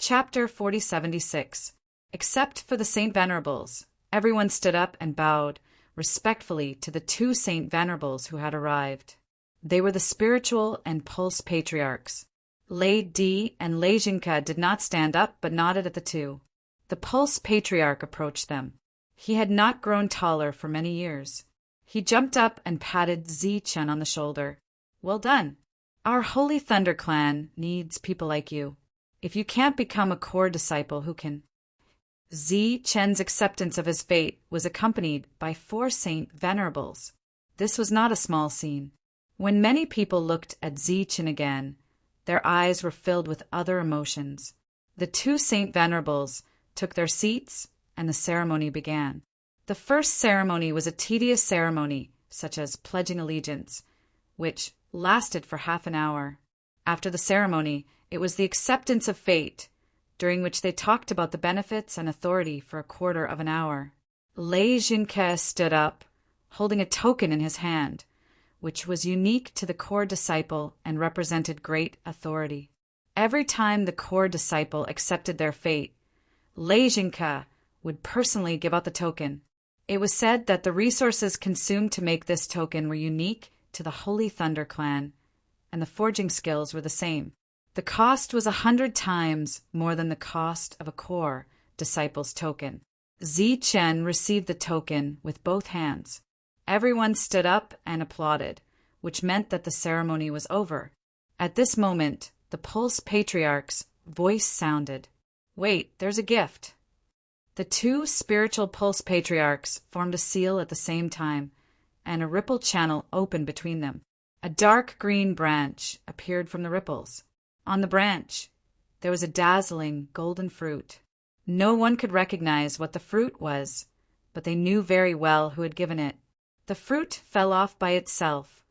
Chapter 4076. Except for the Saint Venerables, everyone stood up and bowed respectfully to the two Saint Venerables who had arrived. They were the spiritual and pulse patriarchs. Lady and Lejinka did not stand up but nodded at the two. The pulse patriarch approached them. He had not grown taller for many years. He jumped up and patted Zichen on the shoulder. "Well done. Our Holy Thunder clan needs people like you. If you can't become a core disciple, who can?" Zichen's acceptance of his fate was accompanied by 4 Saint Venerables. This was not a small scene. When many people looked at Zichen again, their eyes were filled with other emotions. The 2 Saint Venerables took their seats, and the ceremony began. The first ceremony was a tedious ceremony, such as pledging allegiance, which lasted for half an hour. After the ceremony, it was the acceptance of fate, during which they talked about the benefits and authority for a quarter of an hour. Lejinka stood up, holding a token in his hand, which was unique to the core disciple and represented great authority. Every time the core disciple accepted their fate, Lejinka would personally give out the token. It was said that the resources consumed to make this token were unique to the Holy Thunder clan, and the forging skills were the same. The cost was 100 times more than the cost of a core disciple's token. Zichen received the token with both hands. Everyone stood up and applauded, which meant that the ceremony was over. At this moment, the Pulse Patriarch's voice sounded. "Wait, there's a gift." The 2 spiritual Pulse Patriarchs formed a seal at the same time, and a ripple channel opened between them. A dark green branch appeared from the ripples. On the branch, there was a dazzling golden fruit. No one could recognize what the fruit was, but they knew very well who had given it. The fruit fell off by itself,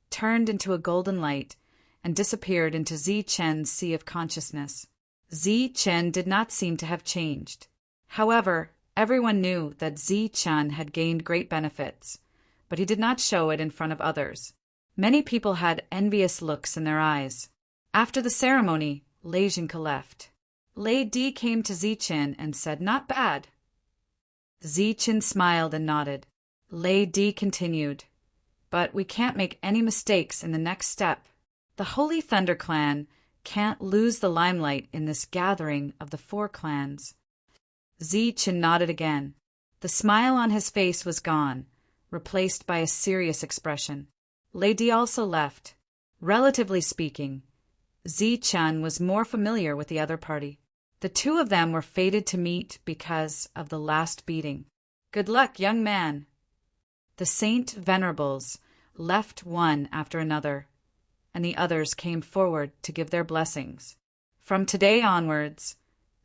turned into a golden light, and disappeared into Zichen's sea of consciousness. Zichen did not seem to have changed. However, everyone knew that Zichen had gained great benefits, but he did not show it in front of others. Many people had envious looks in their eyes. After the ceremony, Lejinka left. Lady came to Zichen and said, "Not bad." Zichen smiled and nodded. Lady continued, "But we can't make any mistakes in the next step. The Holy Thunder clan can't lose the limelight in this gathering of the 4 clans." Zichen nodded again. The smile on his face was gone, replaced by a serious expression. Lady also left. Relatively speaking, Zichen was more familiar with the other party. The 2 of them were fated to meet because of the last beating. "Good luck, young man." The Saint Venerables left one after another, and the others came forward to give their blessings. From today onwards,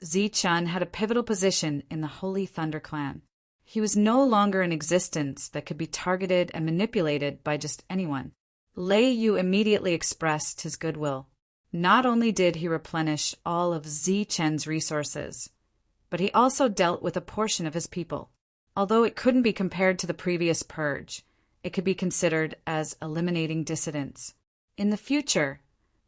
Zichen had a pivotal position in the Holy Thunder clan. He was no longer an existence that could be targeted and manipulated by just anyone. Lei Yu immediately expressed his goodwill. Not only did he replenish all of Zichen's resources, but he also dealt with a portion of his people. Although it couldn't be compared to the previous purge, it could be considered as eliminating dissidents. In the future,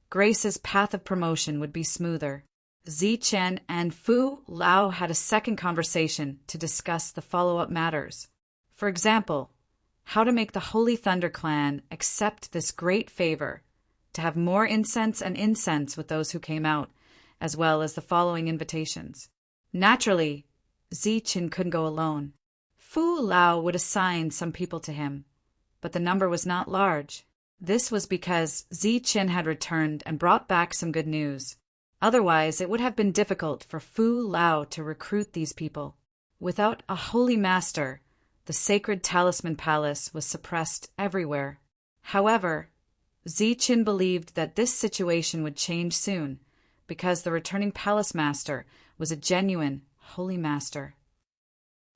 Grace's path of promotion would be smoother. Zichen and Fu Lao had a second conversation to discuss the follow-up matters. For example, how to make the Holy Thunder clan accept this great favor, to have more incense and incense with those who came out, as well as the following invitations. Naturally, Zichen couldn't go alone. Fu Lao would assign some people to him, but the number was not large. This was because Zichen had returned and brought back some good news. Otherwise, it would have been difficult for Fu Lao to recruit these people. Without a holy master, the sacred talisman palace was suppressed everywhere. However, Zichen believed that this situation would change soon, because the returning palace master was a genuine holy master.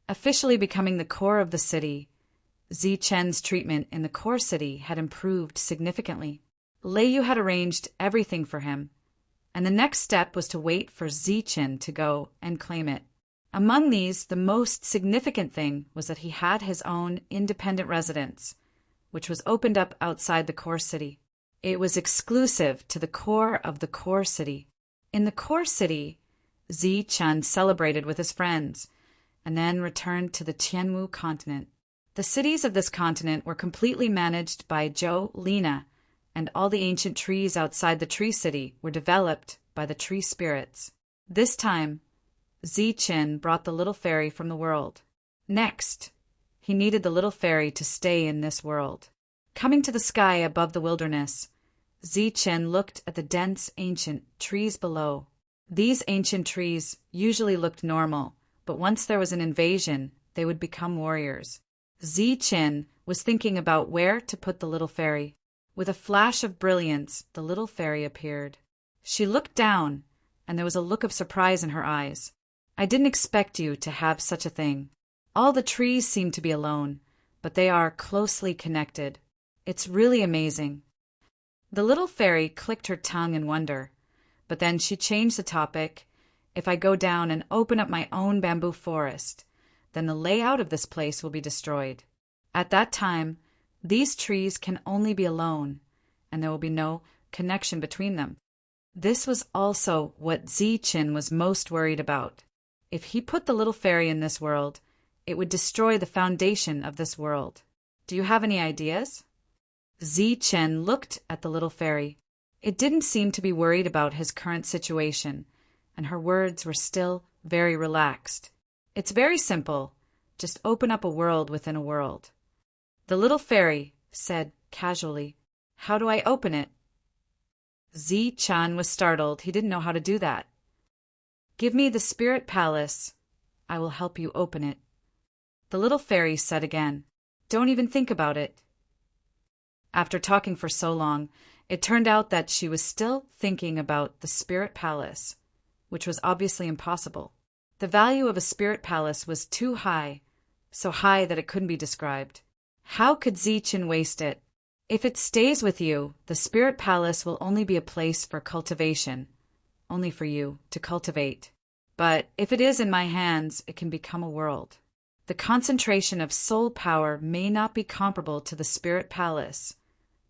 Officially becoming the core of the city, Zichen's treatment in the core city had improved significantly. Lei Yu had arranged everything for him, and the next step was to wait for Zichen to go and claim it. Among these, the most significant thing was that he had his own independent residence, which was opened up outside the core city. It was exclusive to the core of the core city. In the core city, Zi-Chun celebrated with his friends, and then returned to the Tianwu continent. The cities of this continent were completely managed by Zhou Lina, and all the ancient trees outside the tree city were developed by the tree spirits. This time, Zi-Chun brought the little fairy from the world. Next, he needed the little fairy to stay in this world. Coming to the sky above the wilderness, Zi-Chun looked at the dense ancient trees below. These ancient trees usually looked normal, but once there was an invasion, they would become warriors. Zi-Chun was thinking about where to put the little fairy. With a flash of brilliance, the little fairy appeared. She looked down, and there was a look of surprise in her eyes. "I didn't expect you to have such a thing. All the trees seem to be alone, but they are closely connected. It's really amazing." The little fairy clicked her tongue in wonder, but then she changed the topic. "If I go down and open up my own bamboo forest, then the layout of this place will be destroyed. At that time, these trees can only be alone, and there will be no connection between them." This was also what Zi-Chun was most worried about. If he put the little fairy in this world, it would destroy the foundation of this world. Do you have any ideas? Zi-Chun looked at the little fairy. It didn't seem to be worried about his current situation, and her words were still very relaxed. "It's very simple. Just open up a world within a world." The little fairy said casually, "How do I open it?" Zi-Chun was startled. He didn't know how to do that. "Give me the spirit palace. I will help you open it." The little fairy said again, "Don't even think about it." After talking for so long, it turned out that she was still thinking about the spirit palace, which was obviously impossible. The value of a spirit palace was too high, so high that it couldn't be described. How could Zi-Chun waste it? "If it stays with you, the spirit palace will only be a place for cultivation, only for you to cultivate. But if it is in my hands, it can become a world. The concentration of soul power may not be comparable to the spirit palace,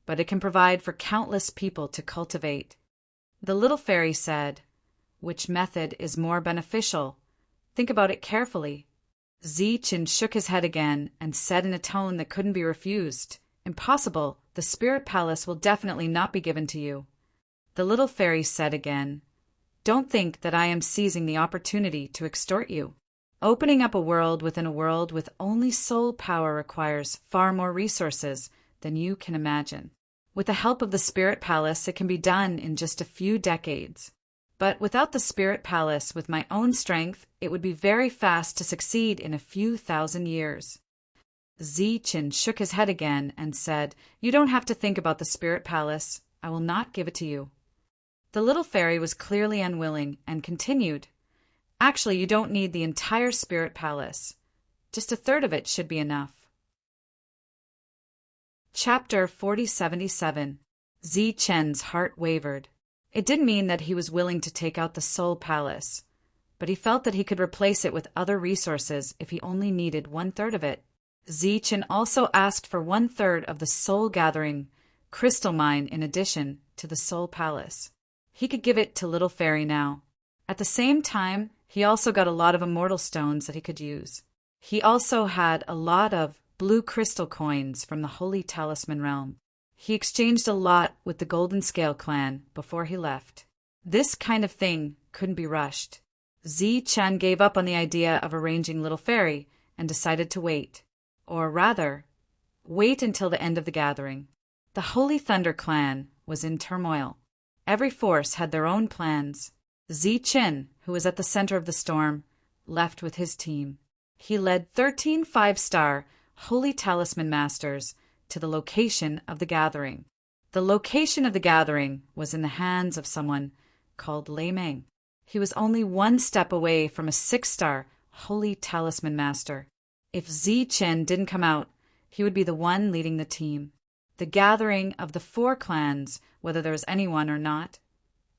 but it can provide for countless people to cultivate." The little fairy said, "Which method is more beneficial? Think about it carefully." Zi-Chun shook his head again and said in a tone that couldn't be refused, "Impossible. The spirit palace will definitely not be given to you." The little fairy said again, "Don't think that I am seizing the opportunity to extort you. Opening up a world within a world with only soul power requires far more resources than you can imagine. With the help of the spirit palace, it can be done in just a few decades. But without the spirit palace, with my own strength, it would be very fast to succeed in a few thousand years." Zi-Chun shook his head again and said, "You don't have to think about the spirit palace. I will not give it to you." The little fairy was clearly unwilling and continued, "Actually, you don't need the entire spirit palace. Just a third of it should be enough." Chapter 4077. Zi-Chun's heart wavered. It didn't mean that he was willing to take out the soul palace, but he felt that he could replace it with other resources if he only needed 1/3 of it. Zi-Chun also asked for 1/3 of the soul-gathering crystal mine in addition to the soul palace. He could give it to Little Fairy now. At the same time, he also got a lot of immortal stones that he could use. He also had a lot of blue crystal coins from the Holy Talisman realm. He exchanged a lot with the Golden Scale clan before he left. This kind of thing couldn't be rushed. Zi-Chun gave up on the idea of arranging Little Fairy and decided to wait. Or rather, wait until the end of the gathering. The Holy Thunder clan was in turmoil. Every force had their own plans. Zi-Chun, who was at the center of the storm, left with his team. He led 13 5-star Holy Talisman Masters to the location of the gathering. The location of the gathering was in the hands of someone called Lei Meng. He was only 1 step away from a 6-star Holy Talisman Master. If Zi-Chun didn't come out, he would be the one leading the team. The gathering of the 4 clans, whether there was anyone or not,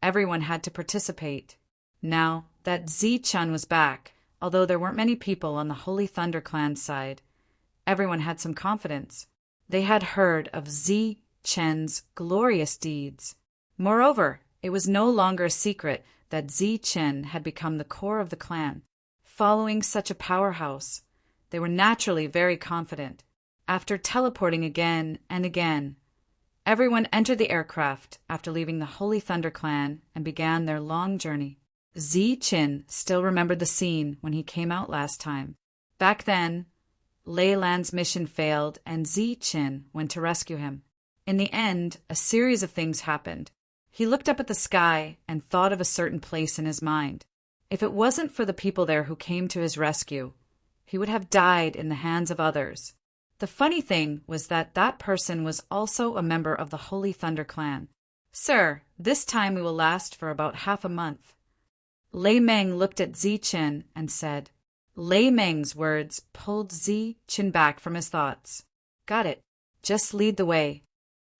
everyone had to participate. Now that Zi-Chun was back, although there weren't many people on the Holy Thunder clan's side, everyone had some confidence. They had heard of Zi-Chun's glorious deeds. Moreover, It was no longer a secret that Zi Chen had become the core of the clan. Following such a powerhouse, they were naturally very confident. After teleporting again and again, everyone entered the aircraft after leaving the Holy Thunder clan and began their long journey. Zi Chen still remembered the scene when he came out last time. Back then, Lei Lan's mission failed and Zi Chen went to rescue him. In the end, a series of things happened. He looked up at the sky and thought of a certain place in his mind. If it wasn't for the people there who came to his rescue, he would have died in the hands of others. The funny thing was that that person was also a member of the Holy Thunder clan. "Sir, this time we will last for about half a month." Lei Meng looked at Zi Chen and said. Lei Meng's words pulled Zi Chen back from his thoughts. "Got it. Just lead the way."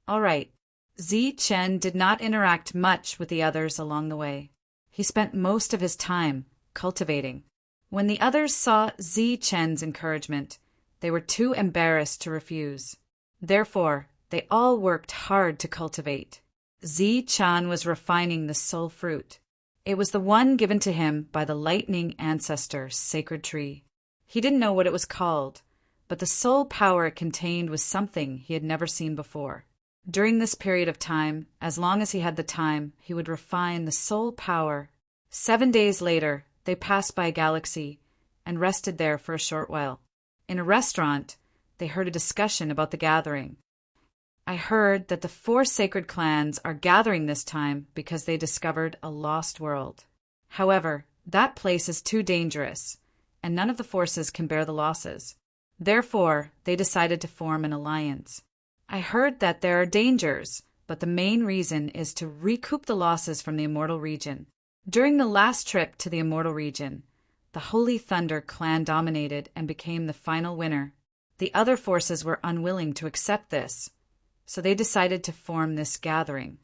"All right." Zi Chen did not interact much with the others along the way. He spent most of his time cultivating. When the others saw Zi Chen's encouragement, they were too embarrassed to refuse. Therefore, they all worked hard to cultivate. Zi Chen was refining the soul fruit. It was the one given to him by the lightning ancestor sacred tree. He didn't know what it was called, but the soul power it contained was something he had never seen before. During this period of time, as long as he had the time, he would refine the soul power. 7 days later, they passed by a galaxy and rested there for a short while. In a restaurant, they heard a discussion about the gathering. "I heard that the 4 sacred clans are gathering this time because they discovered a lost world. However, that place is too dangerous, and none of the forces can bear the losses. Therefore, they decided to form an alliance. I heard that there are dangers, but the main reason is to recoup the losses from the Immortal Region. During the last trip to the Immortal Region, the Holy Thunder clan dominated and became the final winner. The other forces were unwilling to accept this, so they decided to form this gathering.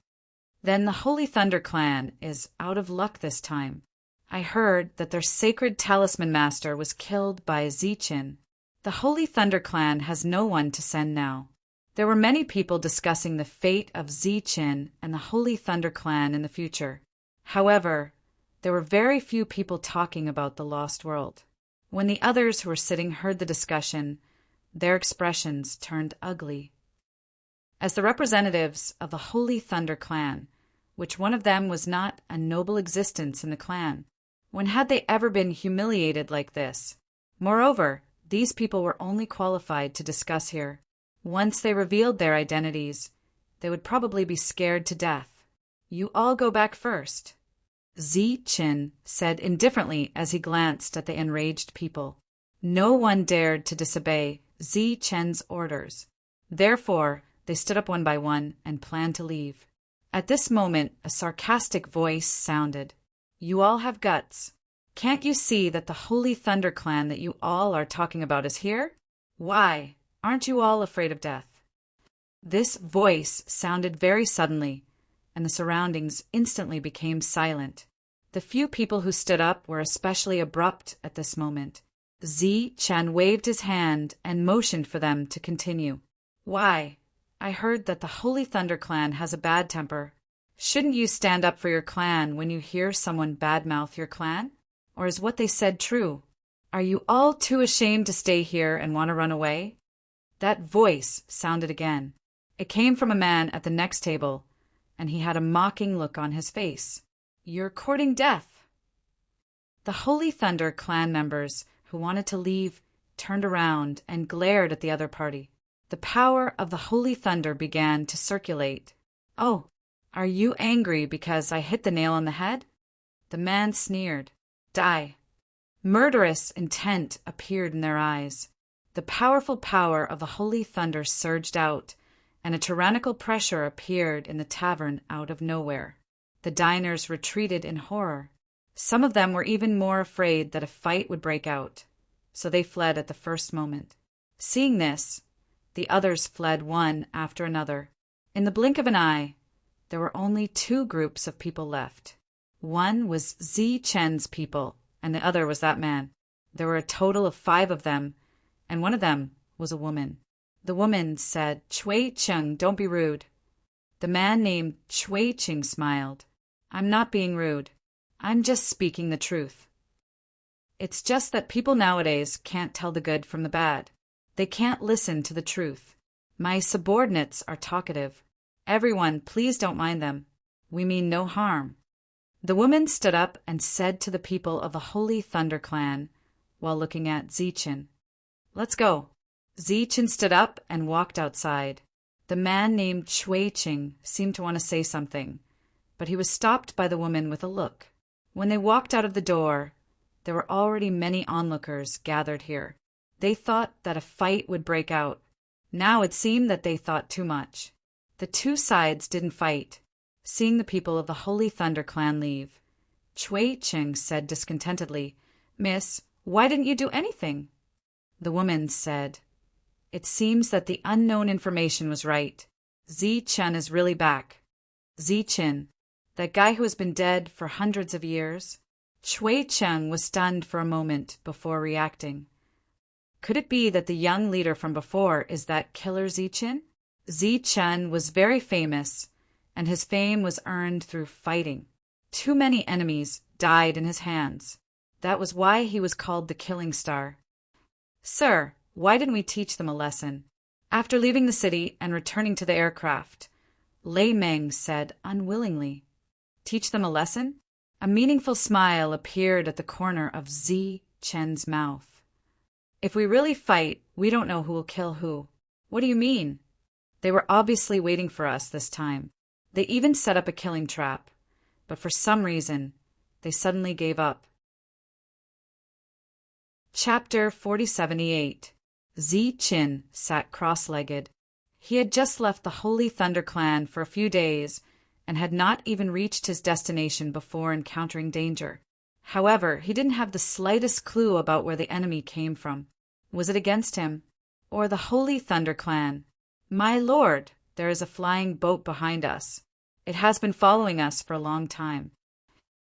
Then the Holy Thunder clan is out of luck this time. I heard that their sacred talisman master was killed by Zi Chen. The Holy Thunder clan has no one to send now." There were many people discussing the fate of Zi Chen and the Holy Thunder clan in the future. However, there were very few people talking about the lost world. When the others who were sitting heard the discussion, their expressions turned ugly. As the representatives of the Holy Thunder clan, which one of them was not a noble existence in the clan, when had they ever been humiliated like this? Moreover, these people were only qualified to discuss here. Once they revealed their identities, they would probably be scared to death. "You all go back first," Zi Chen said indifferently as he glanced at the enraged people. No one dared to disobey Zi Chen's orders. Therefore, they stood up one by one and planned to leave. At this moment, a sarcastic voice sounded. "You all have guts. Can't you see that the Holy Thunder clan that you all are talking about is here? Why? Aren't you all afraid of death?" This voice sounded very suddenly, and the surroundings instantly became silent. The few people who stood up were especially abrupt at this moment. Zi Chen waved his hand and motioned for them to continue. "Why? I heard that the Holy Thunder clan has a bad temper. Shouldn't you stand up for your clan when you hear someone badmouth your clan? Or is what they said true? Are you all too ashamed to stay here and want to run away?" That voice sounded again. It came from a man at the next table, and he had a mocking look on his face. "You're courting death." The Holy Thunder clan members who wanted to leave turned around and glared at the other party. The power of the Holy Thunder began to circulate. "Oh, are you angry because I hit the nail on the head?" The man sneered. "Die." Murderous intent appeared in their eyes. The powerful power of the Holy Thunder surged out, and a tyrannical pressure appeared in the tavern out of nowhere. The diners retreated in horror. Some of them were even more afraid that a fight would break out, so they fled at the first moment. Seeing this, the others fled one after another. In the blink of an eye, there were only 2 groups of people left. One was Zi Chen's people, and the other was that man. There were a total of 5 of them, and one of them was a woman. The woman said, "Chui Cheng, don't be rude." The man named Chui Cheng smiled. I'm not being rude. I'm just speaking the truth. It's just that people nowadays can't tell the good from the bad. They can't listen to the truth. My subordinates are talkative. Everyone, please don't mind them. We mean no harm. The woman stood up and said to the people of the Holy Thunder Clan, while looking at Zichen, "Let's go." Zichen stood up and walked outside. The man named Chui Ching seemed to want to say something, but he was stopped by the woman with a look. When they walked out of the door, there were already many onlookers gathered here. They thought that a fight would break out. Now it seemed that they thought too much. The two sides didn't fight. Seeing the people of the Holy Thunder Clan leave, Chui Ching said discontentedly, "Miss, why didn't you do anything?" The woman said, "It seems that the unknown information was right. Zichen is really back." Zichen, that guy who has been dead for hundreds of years? Chui Cheng was stunned for a moment before reacting. Could it be that the young leader from before is that killer Zichen? Zichen was very famous, and his fame was earned through fighting. Too many enemies died in his hands. That was why he was called the Killing Star. "Sir, why didn't we teach them a lesson?" After leaving the city and returning to the aircraft, Lei Meng said unwillingly, "Teach them a lesson?" A meaningful smile appeared at the corner of Zichen's mouth. "If we really fight, we don't know who will kill who." "What do you mean?" "They were obviously waiting for us this time. They even set up a killing trap, but for some reason, they suddenly gave up." Chapter 4078. Zichen sat cross-legged. He had just left the Holy Thunder Clan for a few days and had not even reached his destination before encountering danger. However, he didn't have the slightest clue about where the enemy came from. Was it against him, or the Holy Thunder Clan? "My lord, there is a flying boat behind us. It has been following us for a long time."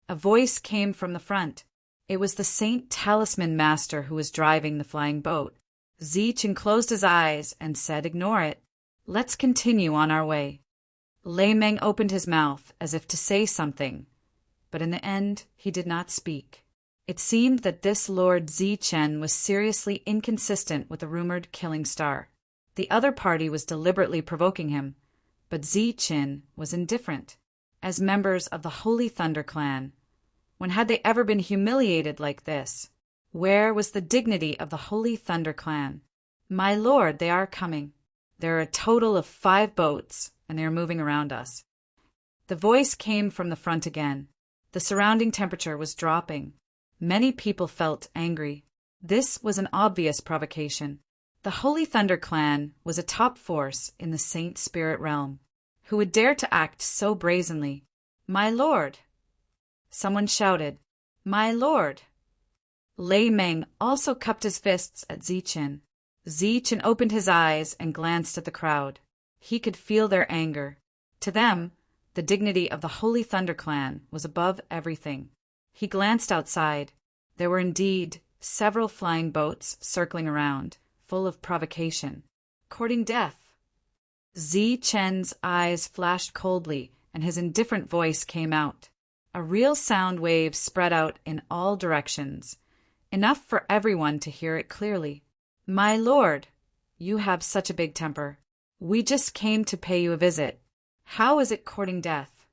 A voice came from the front. It was the Saint Talisman Master who was driving the flying boat. Zichen closed his eyes and said, "Ignore it. Let's continue on our way." Lei Meng opened his mouth as if to say something, but in the end he did not speak. It seemed that this Lord Zichen was seriously inconsistent with the rumored Killing Star. The other party was deliberately provoking him, but Zichen was indifferent. As members of the Holy Thunder Clan, when had they ever been humiliated like this? Where was the dignity of the Holy Thunder Clan? "My lord, they are coming. There are a total of 5 boats, and they are moving around us." The voice came from the front again. The surrounding temperature was dropping. Many people felt angry. This was an obvious provocation. The Holy Thunder Clan was a top force in the Saint Spirit realm. Who would dare to act so brazenly? "My lord!" Someone shouted, "My lord!" Lei Meng also cupped his fists at Zichen. Zichen opened his eyes and glanced at the crowd. He could feel their anger. To them, the dignity of the Holy Thunder Clan was above everything. He glanced outside. There were indeed several flying boats circling around, full of provocation, courting death. Zichen's eyes flashed coldly, and his indifferent voice came out. A real sound wave spread out in all directions, enough for everyone to hear it clearly. "My lord, you have such a big temper. We just came to pay you a visit. How is it courting death?"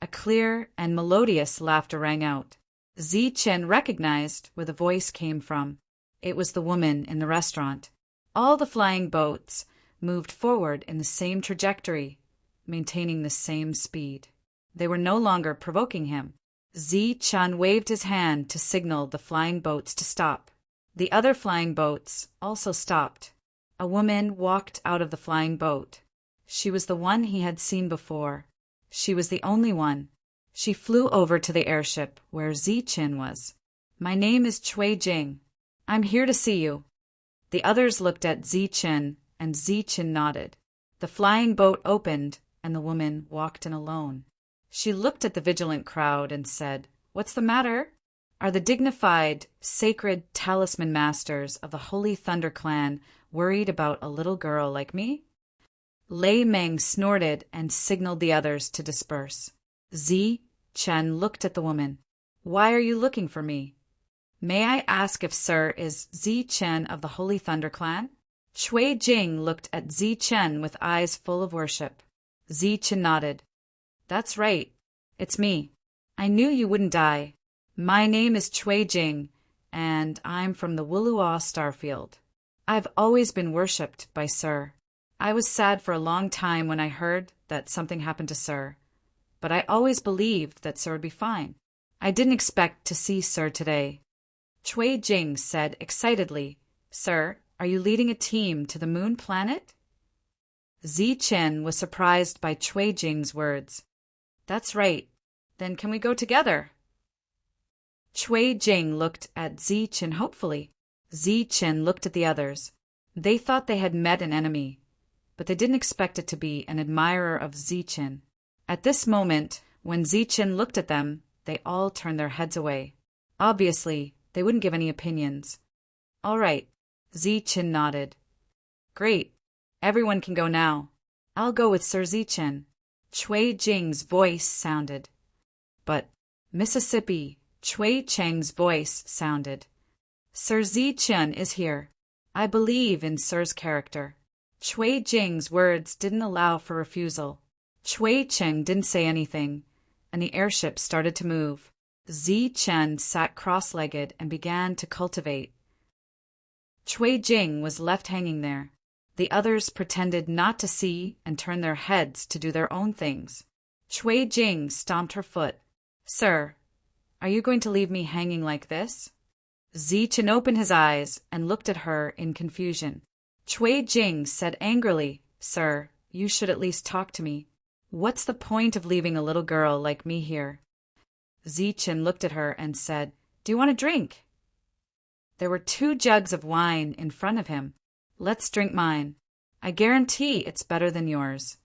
A clear and melodious laughter rang out. Zichen recognized where the voice came from. It was the woman in the restaurant. All the flying boats moved forward in the same trajectory, maintaining the same speed. They were no longer provoking him. Zichen waved his hand to signal the flying boats to stop. The other flying boats also stopped. A woman walked out of the flying boat. She was the one he had seen before. She was the only one. She flew over to the airship where Zichen was. "My name is Chui Jing. I'm here to see you." The others looked at Zichen, and Zichen nodded. The flying boat opened, and the woman walked in alone. She looked at the vigilant crowd and said, "What's the matter? Are the dignified, sacred talisman masters of the Holy Thunder Clan worried about a little girl like me?" Lei Meng snorted and signaled the others to disperse. Chen looked at the woman. Why are you looking for me? May I ask if Sir is Zi Chen of the Holy Thunder Clan? Cui Jing looked at Zi Chen with eyes full of worship. Zi Chen nodded. That's right. It's me. I knew you wouldn't die. My name is Cui Jing, and I'm from the Wulua Starfield. I've always been worshipped by Sir. I was sad for a long time when I heard that something happened to Sir, but I always believed that Sir would be fine. I didn't expect to see Sir today. Cui Jing said excitedly, Sir, are you leading a team to the moon planet? Zi Chen was surprised by Cui Jing's words. That's right. Then can we go together? Cui Jing looked at Zi Chen hopefully. Zi Chen looked at the others. They thought they had met an enemy, but they didn't expect it to be an admirer of Zi Chen. At this moment, when Zi Chen looked at them, they all turned their heads away. Obviously, they wouldn't give any opinions. All right, Zi Chen nodded. Great. Everyone can go now. I'll go with Sir Zi Chen. Cui Jing's voice sounded. But Mississippi, Cui Cheng's voice sounded. Sir Zi Chen is here. I believe in Sir's character. Cui Jing's words didn't allow for refusal. Cui Cheng didn't say anything, and the airship started to move. Zi Chen sat cross-legged and began to cultivate. Cui Jing was left hanging there. The others pretended not to see and turned their heads to do their own things. Cui Jing stomped her foot. Sir, are you going to leave me hanging like this? Zi Chen opened his eyes and looked at her in confusion. Cui Jing said angrily, Sir, you should at least talk to me. What's the point of leaving a little girl like me here? Zi Chen looked at her and said, Do you want a drink? There were 2 jugs of wine in front of him. Let's drink mine. I guarantee it's better than yours.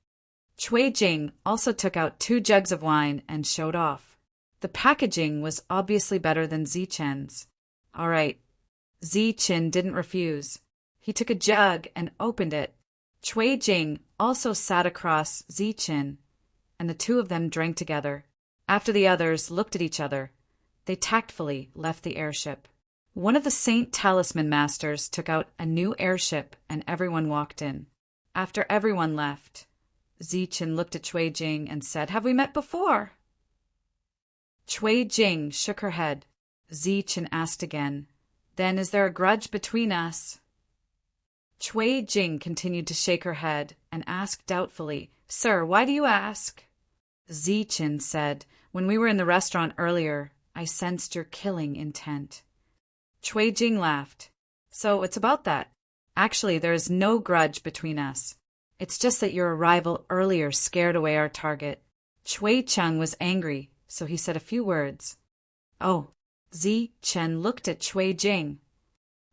Cui Jing also took out 2 jugs of wine and showed off. The packaging was obviously better than Zi Chen's. All right. Zi Chen didn't refuse. He took a jug and opened it. Cui Jing also sat across Zi Chen, and the 2 of them drank together. After the others looked at each other, they tactfully left the airship. One of the Saint Talisman Masters took out a new airship and everyone walked in. After everyone left, Zi Chen looked at Cui Jing and said, Have we met before? Cui Jing shook her head. Zi Chen asked again, Then is there a grudge between us? Cui Jing continued to shake her head and asked doubtfully, Sir, why do you ask? Zi Chen said, When we were in the restaurant earlier, I sensed your killing intent. Cui Jing laughed. So it's about that. Actually, there is no grudge between us. It's just that your arrival earlier scared away our target. Cui Cheng was angry, so he said a few words. Oh, Zi Chen looked at Cui Jing.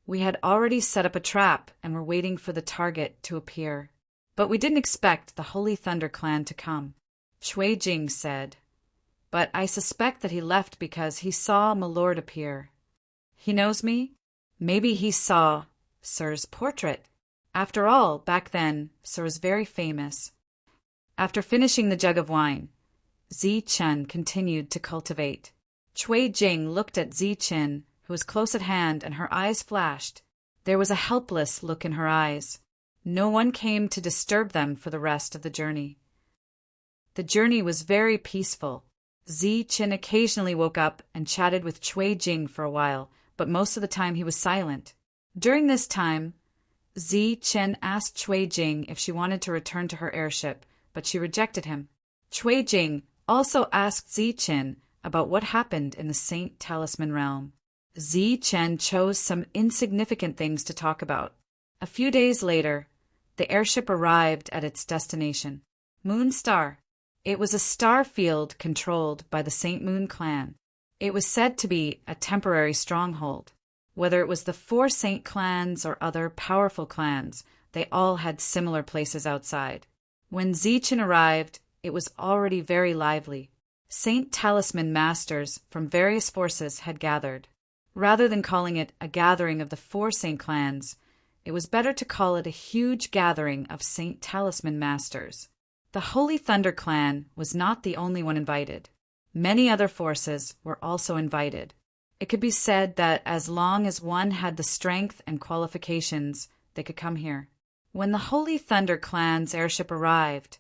We had already set up a trap and were waiting for the target to appear. But we didn't expect the Holy Thunder Clan to come. Cui Jing said. But I suspect that he left because he saw Milord appear. He knows me? Maybe he saw Sir's portrait. After all, back then, Sir was very famous. After finishing the jug of wine, Zi Chen continued to cultivate. Cui Jing looked at Zi Chen, who was close at hand, and her eyes flashed. There was a helpless look in her eyes. No one came to disturb them for the rest of the journey. The journey was very peaceful. Zi Chen occasionally woke up and chatted with Cui Jing for a while, but most of the time he was silent. During this time, Zi Chen asked Cui Jing if she wanted to return to her airship, but she rejected him. Cui Jing also asked Zi Chen about what happened in the Saint Talisman realm. Zi Chen chose some insignificant things to talk about. A few days later, the airship arrived at its destination, Moon Star. It was a star field controlled by the Saint Moon clan. It was said to be a temporary stronghold. Whether it was the 4 Saint clans or other powerful clans, they all had similar places outside. When Zi Chen arrived, it was already very lively. Saint Talisman Masters from various forces had gathered. Rather than calling it a gathering of the 4 Saint clans, it was better to call it a huge gathering of Saint Talisman Masters. The Holy Thunder Clan was not the only one invited. Many other forces were also invited. It could be said that as long as one had the strength and qualifications, they could come here. When the Holy Thunder Clan's airship arrived,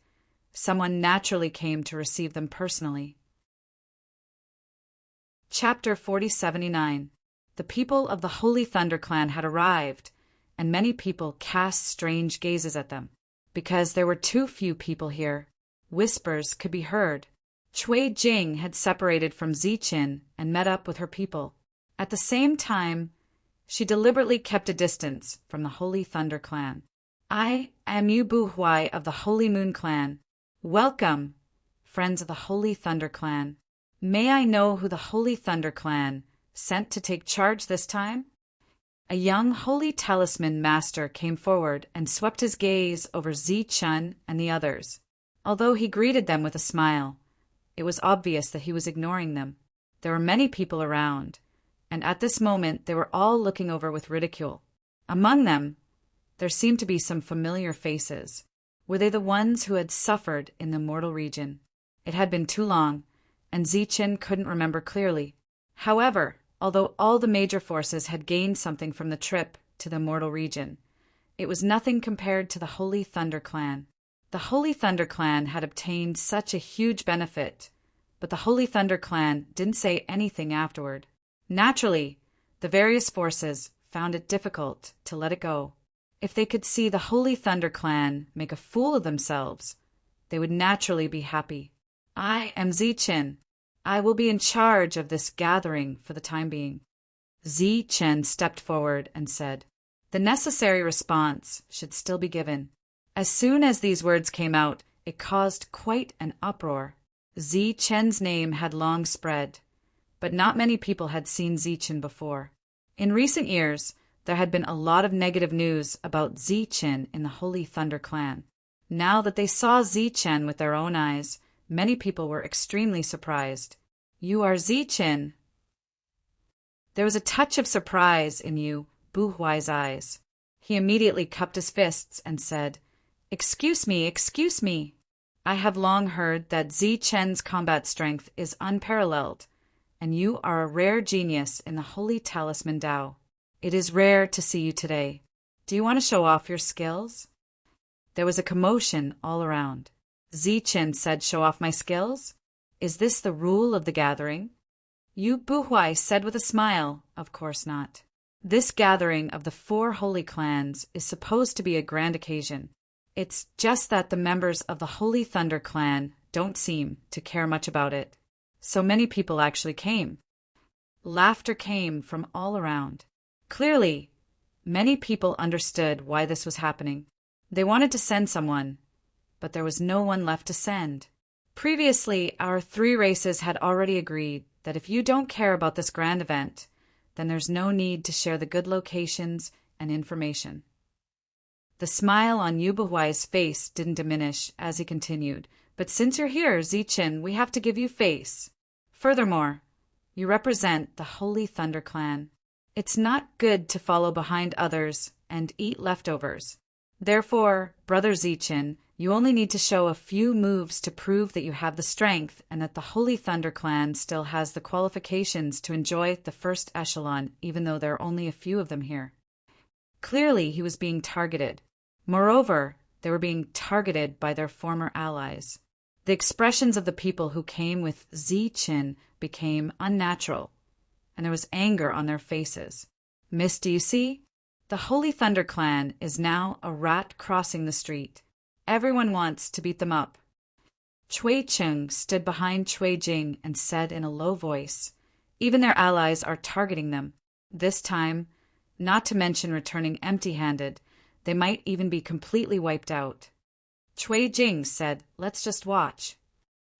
someone naturally came to receive them personally. Chapter 4079. The people of the Holy Thunder Clan had arrived, and many people cast strange gazes at them. Because there were too few people here, whispers could be heard. Cui Jing had separated from Ziqin and met up with her people. At the same time, she deliberately kept a distance from the Holy Thunder Clan. I am Yu Buhuai of the Holy Moon Clan. Welcome, friends of the Holy Thunder Clan. May I know who the Holy Thunder Clan sent to take charge this time? A young Holy Talisman Master came forward and swept his gaze over Zichun and the others. Although he greeted them with a smile, it was obvious that he was ignoring them. There were many people around, and at this moment they were all looking over with ridicule. Among them, there seemed to be some familiar faces. Were they the ones who had suffered in the mortal region? It had been too long, and Zichun couldn't remember clearly. However, although all the major forces had gained something from the trip to the mortal region, it was nothing compared to the Holy Thunder Clan. The Holy Thunder Clan had obtained such a huge benefit, but the Holy Thunder Clan didn't say anything afterward. Naturally, the various forces found it difficult to let it go. If they could see the Holy Thunder Clan make a fool of themselves, they would naturally be happy. I am Zichun. I will be in charge of this gathering for the time being. Zichun stepped forward and said, "The necessary response should still be given." As soon as these words came out, it caused quite an uproar. Zichun's name had long spread, but not many people had seen Zichun before. In recent years, there had been a lot of negative news about Zichun in the Holy Thunder Clan. Now that they saw Zichun with their own eyes, many people were extremely surprised. "You are Zichun." There was a touch of surprise in Yu Buhuai's eyes. He immediately cupped his fists and said, excuse me. I have long heard that Zichun's combat strength is unparalleled, and you are a rare genius in the Holy Talisman Tao. It is rare to see you today. Do you want to show off your skills?" There was a commotion all around. Zichun said, "Show off my skills? Is this the rule of the gathering?" Yu Buhuai said with a smile, "Of course not. This gathering of the 4 holy clans is supposed to be a grand occasion. It's just that the members of the Holy Thunder Clan don't seem to care much about it. So many people actually came." Laughter came from all around. Clearly, many people understood why this was happening. They wanted to send someone, but there was no one left to send. Previously, our 3 races had already agreed that if you don't care about this grand event, then there's no need to share the good locations and information. The smile on Yu Buhuai's face didn't diminish as he continued, "But since you're here, Zichun, we have to give you face. Furthermore, you represent the Holy Thunder Clan. It's not good to follow behind others and eat leftovers. Therefore, Brother Zichun, you only need to show a few moves to prove that you have the strength and that the Holy Thunder Clan still has the qualifications to enjoy the first echelon, even though there are only a few of them here." Clearly, he was being targeted. Moreover, they were being targeted by their former allies. The expressions of the people who came with Zichun became unnatural, and there was anger on their faces. "Miss, do you see? The Holy Thunder Clan is now a rat crossing the street. Everyone wants to beat them up." Cui Chung stood behind Cui Jing and said in a low voice, "Even their allies are targeting them. This time, not to mention returning empty-handed, they might even be completely wiped out." Cui Jing said, "Let's just watch."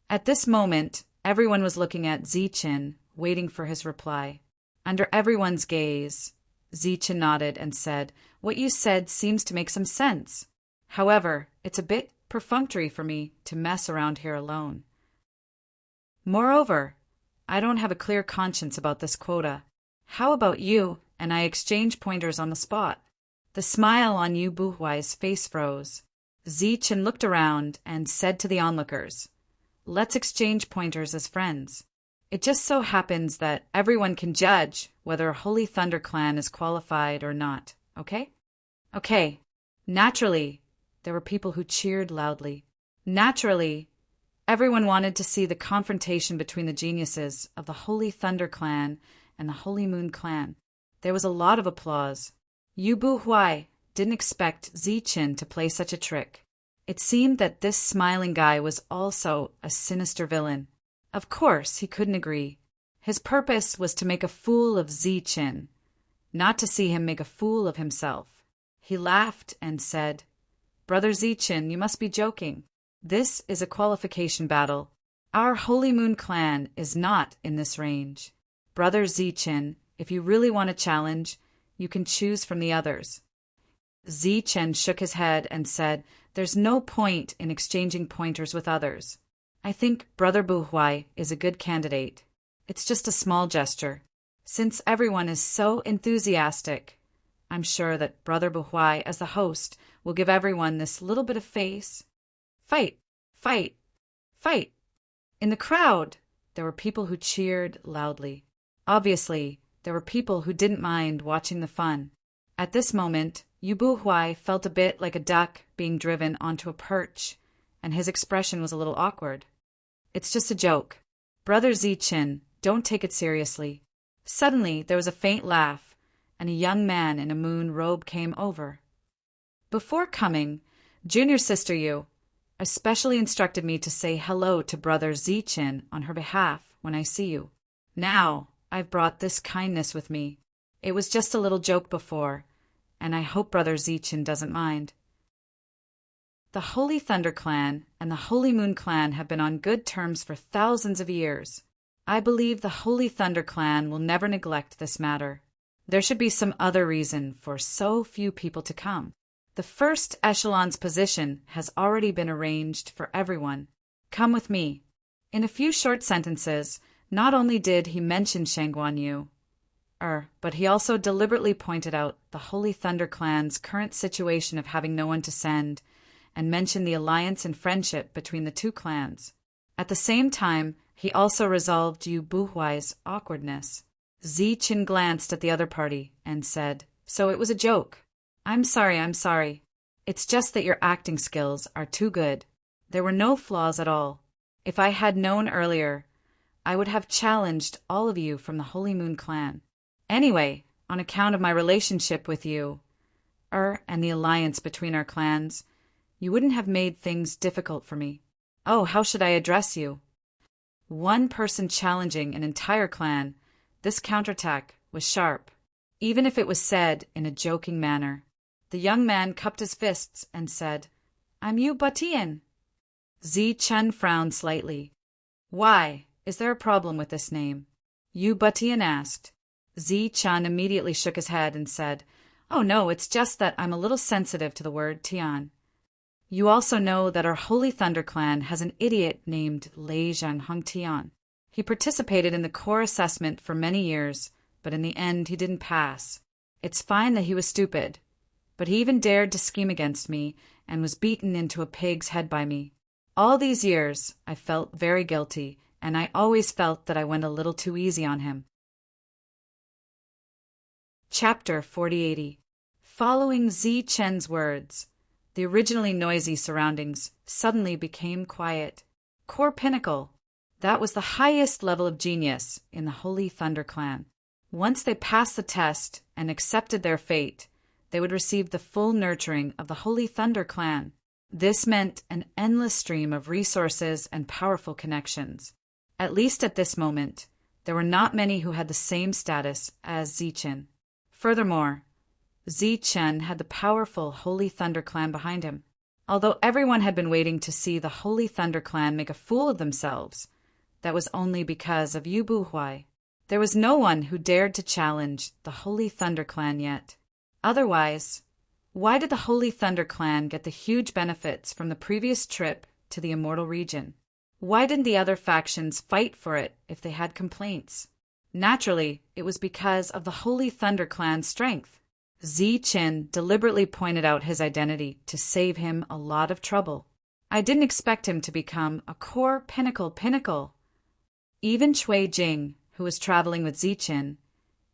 At this moment, everyone was looking at Zichun, waiting for his reply. Under everyone's gaze, Zichun nodded and said, "What you said seems to make some sense. However, it's a bit perfunctory for me to mess around here alone. Moreover, I don't have a clear conscience about this quota. How about you and I exchange pointers on the spot?" The smile on Yu Buhuai's face froze. Zichun looked around and said to the onlookers, let's exchange pointers as friends. It just so happens that everyone can judge whether a Holy Thunder clan is qualified or not, okay? Okay. Naturally, there were people who cheered loudly. Naturally, everyone wanted to see the confrontation between the geniuses of the Holy Thunder clan and the Holy Moon clan. There was a lot of applause. Yu Bu-Huai didn't expect Ziqin to play such a trick. It seemed that this smiling guy was also a sinister villain. Of course, he couldn't agree. His purpose was to make a fool of Ziqin, not to see him make a fool of himself. He laughed and said, "Brother Ziqin, you must be joking. This is a qualification battle. Our Holy Moon clan is not in this range. Brother Ziqin, if you really want a challenge, you can choose from the others." Ziqin shook his head and said, "There's no point in exchanging pointers with others. I think Brother Bu-Huai is a good candidate. It's just a small gesture. Since everyone is so enthusiastic, I'm sure that Brother Bu-Huai, as the host, will give everyone this little bit of face. Fight! Fight! Fight!" In the crowd, there were people who cheered loudly. Obviously, there were people who didn't mind watching the fun. At this moment, Yu Bu-Huai felt a bit like a duck being driven onto a perch, and his expression was a little awkward. "It's just a joke. Brother Ziqin, don't take it seriously." Suddenly, there was a faint laugh, and a young man in a moon robe came over. "Before coming, Junior Sister Yu especially instructed me to say hello to Brother Ziqin on her behalf when I see you. Now, I've brought this kindness with me. It was just a little joke before, and I hope Brother Ziqin doesn't mind." The Holy Thunder clan and the Holy Moon clan have been on good terms for thousands of years. I believe the Holy Thunder clan will never neglect this matter. There should be some other reason for so few people to come. The first echelon's position has already been arranged for everyone. Come with me. In a few short sentences, not only did he mention Shangguan Yu, but he also deliberately pointed out the Holy Thunder clan's current situation of having no one to send, and mentioned the alliance and friendship between the two clans. At the same time, he also resolved Yu Bu-Huai's awkwardness. Ziqin glanced at the other party and said, "So it was a joke. I'm sorry. It's just that your acting skills are too good. There were no flaws at all. If I had known earlier, I would have challenged all of you from the Holy Moon clan. Anyway, on account of my relationship with you, and the alliance between our clans, you wouldn't have made things difficult for me. Oh, how should I address you? One person challenging an entire clan, this counterattack was sharp, even if it was said in a joking manner." The young man cupped his fists and said, "I'm Yu Batian." Ziqin frowned slightly. "Why? Is there a problem with this name?" Yu Batian asked. Ziqin immediately shook his head and said, "Oh no, it's just that I'm a little sensitive to the word Tian. You also know that our Holy Thunder clan has an idiot named Lei Zhanhong Tian. He participated in the core assessment for many years, but in the end he didn't pass. It's fine that he was stupid, but he even dared to scheme against me and was beaten into a pig's head by me. All these years, I felt very guilty, and I always felt that I went a little too easy on him." Chapter 4080. Following Ziqin's words, the originally noisy surroundings suddenly became quiet. Core Pinnacle. That was the highest level of genius in the Holy Thunder clan. Once they passed the test and accepted their fate, they would receive the full nurturing of the Holy Thunder clan. This meant an endless stream of resources and powerful connections. At least at this moment, there were not many who had the same status as Ziqin. Furthermore, Ziqin had the powerful Holy Thunder clan behind him. Although everyone had been waiting to see the Holy Thunder clan make a fool of themselves, that was only because of Yu Bu-Huai. There was no one who dared to challenge the Holy Thunder clan yet. Otherwise, why did the Holy Thunder clan get the huge benefits from the previous trip to the Immortal Region? Why didn't the other factions fight for it if they had complaints? Naturally, it was because of the Holy Thunder clan's strength. Ziqin deliberately pointed out his identity to save him a lot of trouble. I didn't expect him to become a core pinnacle. Even Cui Jing, who was traveling with Ziqin,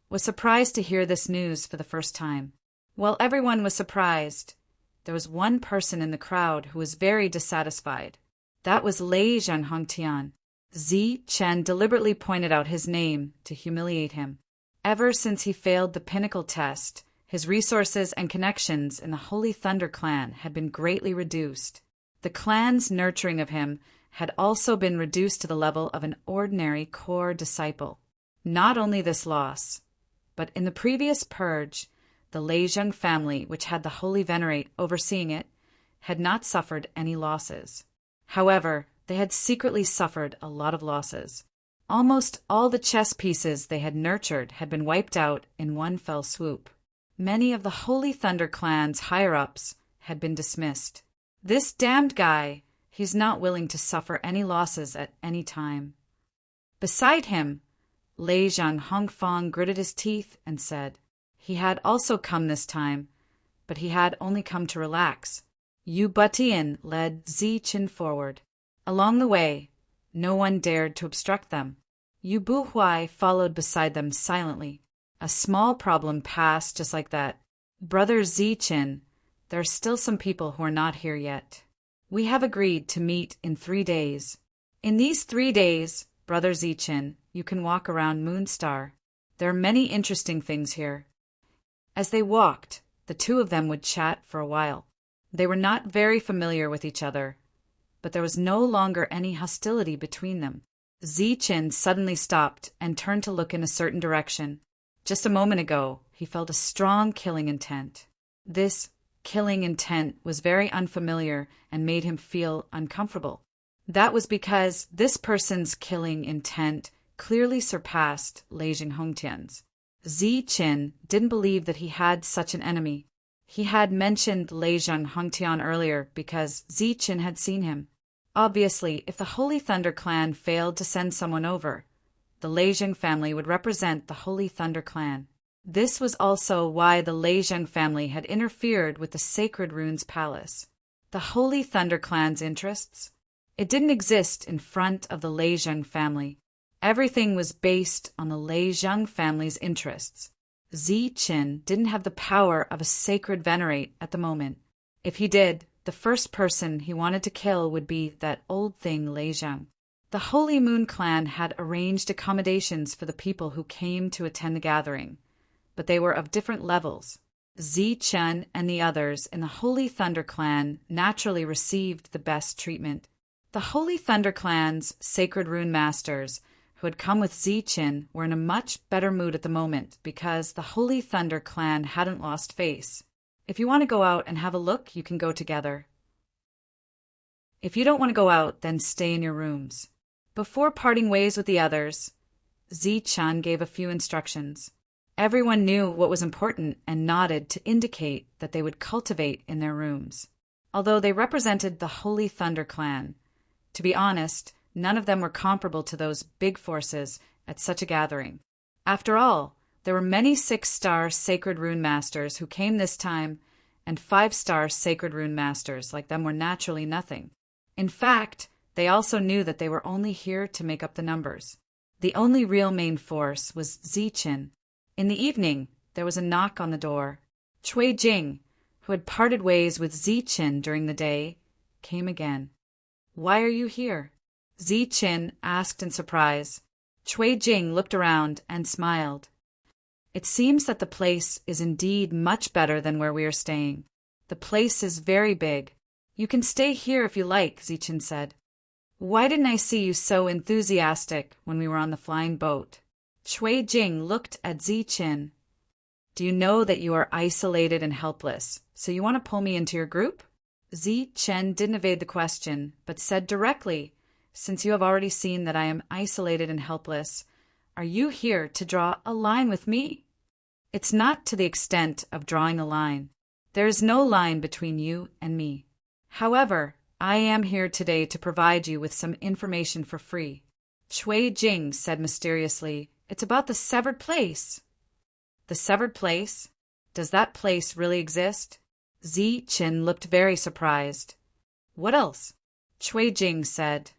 was surprised to hear this news for the first time. While everyone was surprised, there was one person in the crowd who was very dissatisfied. That was Lei Zhanghongtian. Ziqin deliberately pointed out his name to humiliate him. Ever since he failed the pinnacle test, his resources and connections in the Holy Thunder clan had been greatly reduced. The clan's nurturing of him had also been reduced to the level of an ordinary core disciple. Not only this loss, but in the previous purge, the Leizheng family, which had the Holy Venerate overseeing it, had not suffered any losses. However, they had secretly suffered a lot of losses. Almost all the chess pieces they had nurtured had been wiped out in one fell swoop. Many of the Holy Thunder clan's higher-ups had been dismissed. This damned guy, he's not willing to suffer any losses at any time. Beside him, Lei Zhanghongfang gritted his teeth and said, he had also come this time, but he had only come to relax. Yu Butian led Ziqin forward. Along the way, no one dared to obstruct them. Yu Buhuai followed beside them silently. A small problem passed just like that. Brother Ziqin, there are still some people who are not here yet. We have agreed to meet in 3 days. In these 3 days, Brother Ziqin, you can walk around Moonstar. There are many interesting things here. As they walked, the two of them would chat for a while. They were not very familiar with each other, but there was no longer any hostility between them. Ziqin suddenly stopped and turned to look in a certain direction. Just a moment ago, he felt a strong killing intent. This killing intent was very unfamiliar and made him feel uncomfortable. That was because this person's killing intent clearly surpassed Lei Zhanghongtian's. Ziqin didn't believe that he had such an enemy. He had mentioned Lei Zhanghongtian earlier because Ziqin had seen him. Obviously, if the Holy Thunder clan failed to send someone over, the Leizheng family would represent the Holy Thunder clan. This was also why the Leizheng family had interfered with the Sacred Runes Palace. The Holy Thunder clan's interests? It didn't exist in front of the Leizheng family. Everything was based on the Leizheng family's interests. Ziqin didn't have the power of a sacred venerate at the moment. If he did, the first person he wanted to kill would be that old thing Leizheng. The Holy Moon clan had arranged accommodations for the people who came to attend the gathering, but they were of different levels. Ziqin and the others in the Holy Thunder clan naturally received the best treatment. The Holy Thunder clan's sacred rune masters who had come with Ziqin were in a much better mood at the moment because the Holy Thunder clan hadn't lost face. If you want to go out and have a look, you can go together. If you don't want to go out, then stay in your rooms. Before parting ways with the others, Ziqin gave a few instructions. Everyone knew what was important and nodded to indicate that they would cultivate in their rooms. Although they represented the Holy Thunder clan, to be honest, none of them were comparable to those big forces at such a gathering. After all, there were many 6-star Sacred Rune Masters who came this time, and 5-star Sacred Rune Masters like them were naturally nothing. In fact, they also knew that they were only here to make up the numbers. The only real main force was Ziqin. In the evening, there was a knock on the door. Cui Jing, who had parted ways with Ziqin during the day, came again. "Why are you here?" Ziqin asked in surprise. Cui Jing looked around and smiled. "It seems that the place is indeed much better than where we are staying. The place is very big. You can stay here if you like," Ziqin said. "Why didn't I see you so enthusiastic when we were on the flying boat?" Cui Jing looked at Ziqin. "Do you know that you are isolated and helpless, so you want to pull me into your group?" Ziqin didn't evade the question, but said directly, "Since you have already seen that I am isolated and helpless, are you here to draw a line with me?" "It's not to the extent of drawing a line. There is no line between you and me. However, I am here today to provide you with some information for free." Cui Jing said mysteriously, "It's about the severed place." "The severed place? Does that place really exist?" Ziqin looked very surprised. "What else?" Cui Jing said,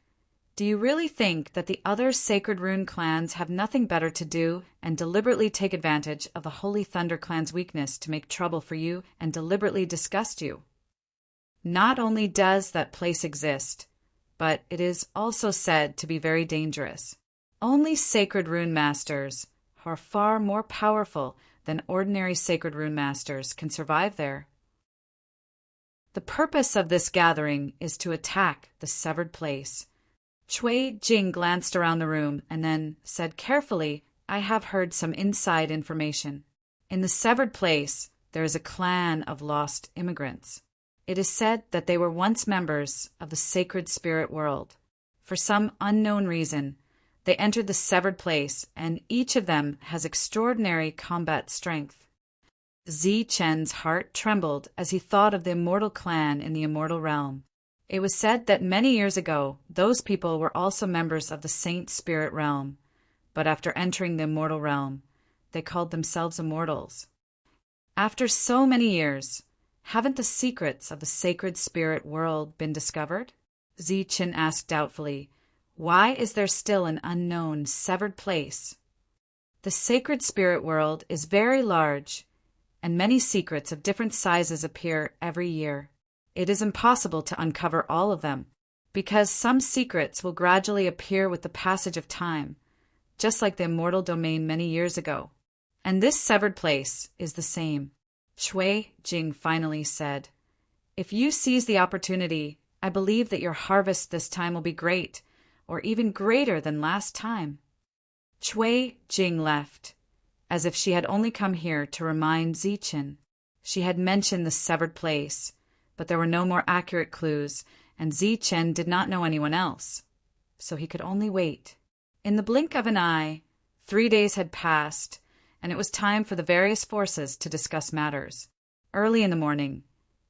"Do you really think that the other Sacred Rune clans have nothing better to do and deliberately take advantage of the Holy Thunder clan's weakness to make trouble for you and deliberately disgust you? Not only does that place exist, but it is also said to be very dangerous. Only Sacred Rune Masters, who are far more powerful than ordinary Sacred Rune Masters, can survive there. The purpose of this gathering is to attack the severed place." Cui Jing glanced around the room and then said carefully, "I have heard some inside information. In the severed place, there is a clan of lost immigrants. It is said that they were once members of the sacred spirit world. For some unknown reason, they entered the severed place, and each of them has extraordinary combat strength." Zichen's heart trembled as he thought of the immortal clan in the immortal realm. It was said that many years ago, those people were also members of the Saint Spirit realm, but after entering the immortal realm, they called themselves immortals. After so many years, haven't the secrets of the sacred spirit world been discovered? Zichen asked doubtfully, "Why is there still an unknown, severed place?" The sacred spirit world is very large, and many secrets of different sizes appear every year. It is impossible to uncover all of them, because some secrets will gradually appear with the passage of time, just like the immortal domain many years ago. And this severed place is the same. Cui Jing finally said, "If you seize the opportunity, I believe that your harvest this time will be great, or even greater than last time." Cui Jing left, as if she had only come here to remind Zichen. She had mentioned the severed place, but there were no more accurate clues, and Zichen did not know anyone else, so he could only wait. In the blink of an eye, 3 days had passed, and it was time for the various forces to discuss matters. Early in the morning,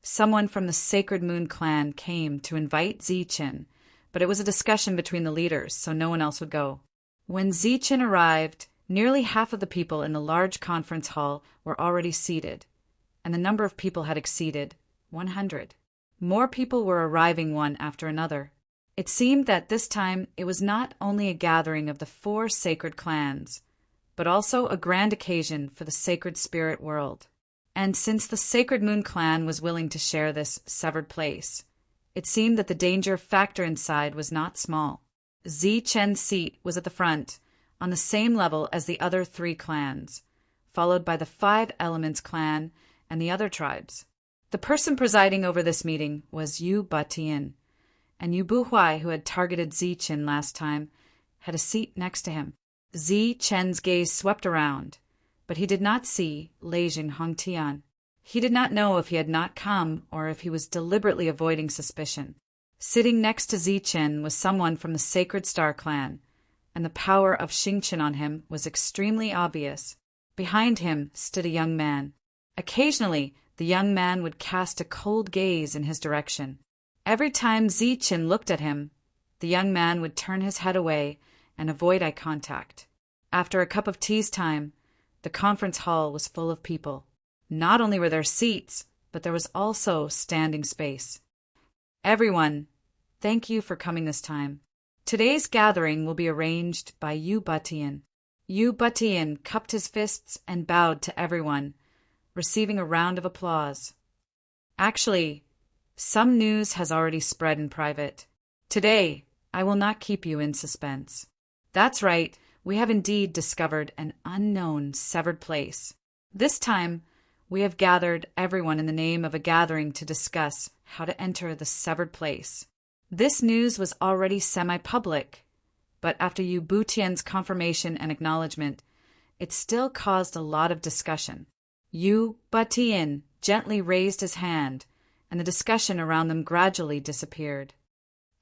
someone from the Sacred Moon clan came to invite Zichen, but it was a discussion between the leaders, so no one else would go. When Zichen arrived, nearly half of the people in the large conference hall were already seated, and the number of people had exceeded 100. More people were arriving one after another. It seemed that this time it was not only a gathering of the 4 sacred clans, but also a grand occasion for the sacred spirit world. And since the Sacred Moon clan was willing to share this severed place, it seemed that the danger factor inside was not small. Zichen's seat was at the front, on the same level as the other 3 clans, followed by the 5 Elements clan and the other tribes. The person presiding over this meeting was Yu Batian, and Yu Buhuai, who had targeted Zichen last time, had a seat next to him. Zichen's gaze swept around, but he did not see Leijing Hongtian. He did not know if he had not come or if he was deliberately avoiding suspicion. Sitting next to Zichen was someone from the Sacred Star clan, and the power of Xingqian on him was extremely obvious. Behind him stood a young man. Occasionally, the young man would cast a cold gaze in his direction. Every time Zichen looked at him, the young man would turn his head away and avoid eye contact. After a cup of tea's time, the conference hall was full of people. Not only were there seats, but there was also standing space. "Everyone, thank you for coming this time. Today's gathering will be arranged by Yu Batian." Yu Batian cupped his fists and bowed to everyone, receiving a round of applause. "Actually, some news has already spread in private. Today, I will not keep you in suspense. That's right, we have indeed discovered an unknown severed place. This time, we have gathered everyone in the name of a gathering to discuss how to enter the severed place. This news was already semi-public, but after Yu Butian's confirmation and acknowledgement, it still caused a lot of discussion. Yu Batian gently raised his hand, and the discussion around them gradually disappeared.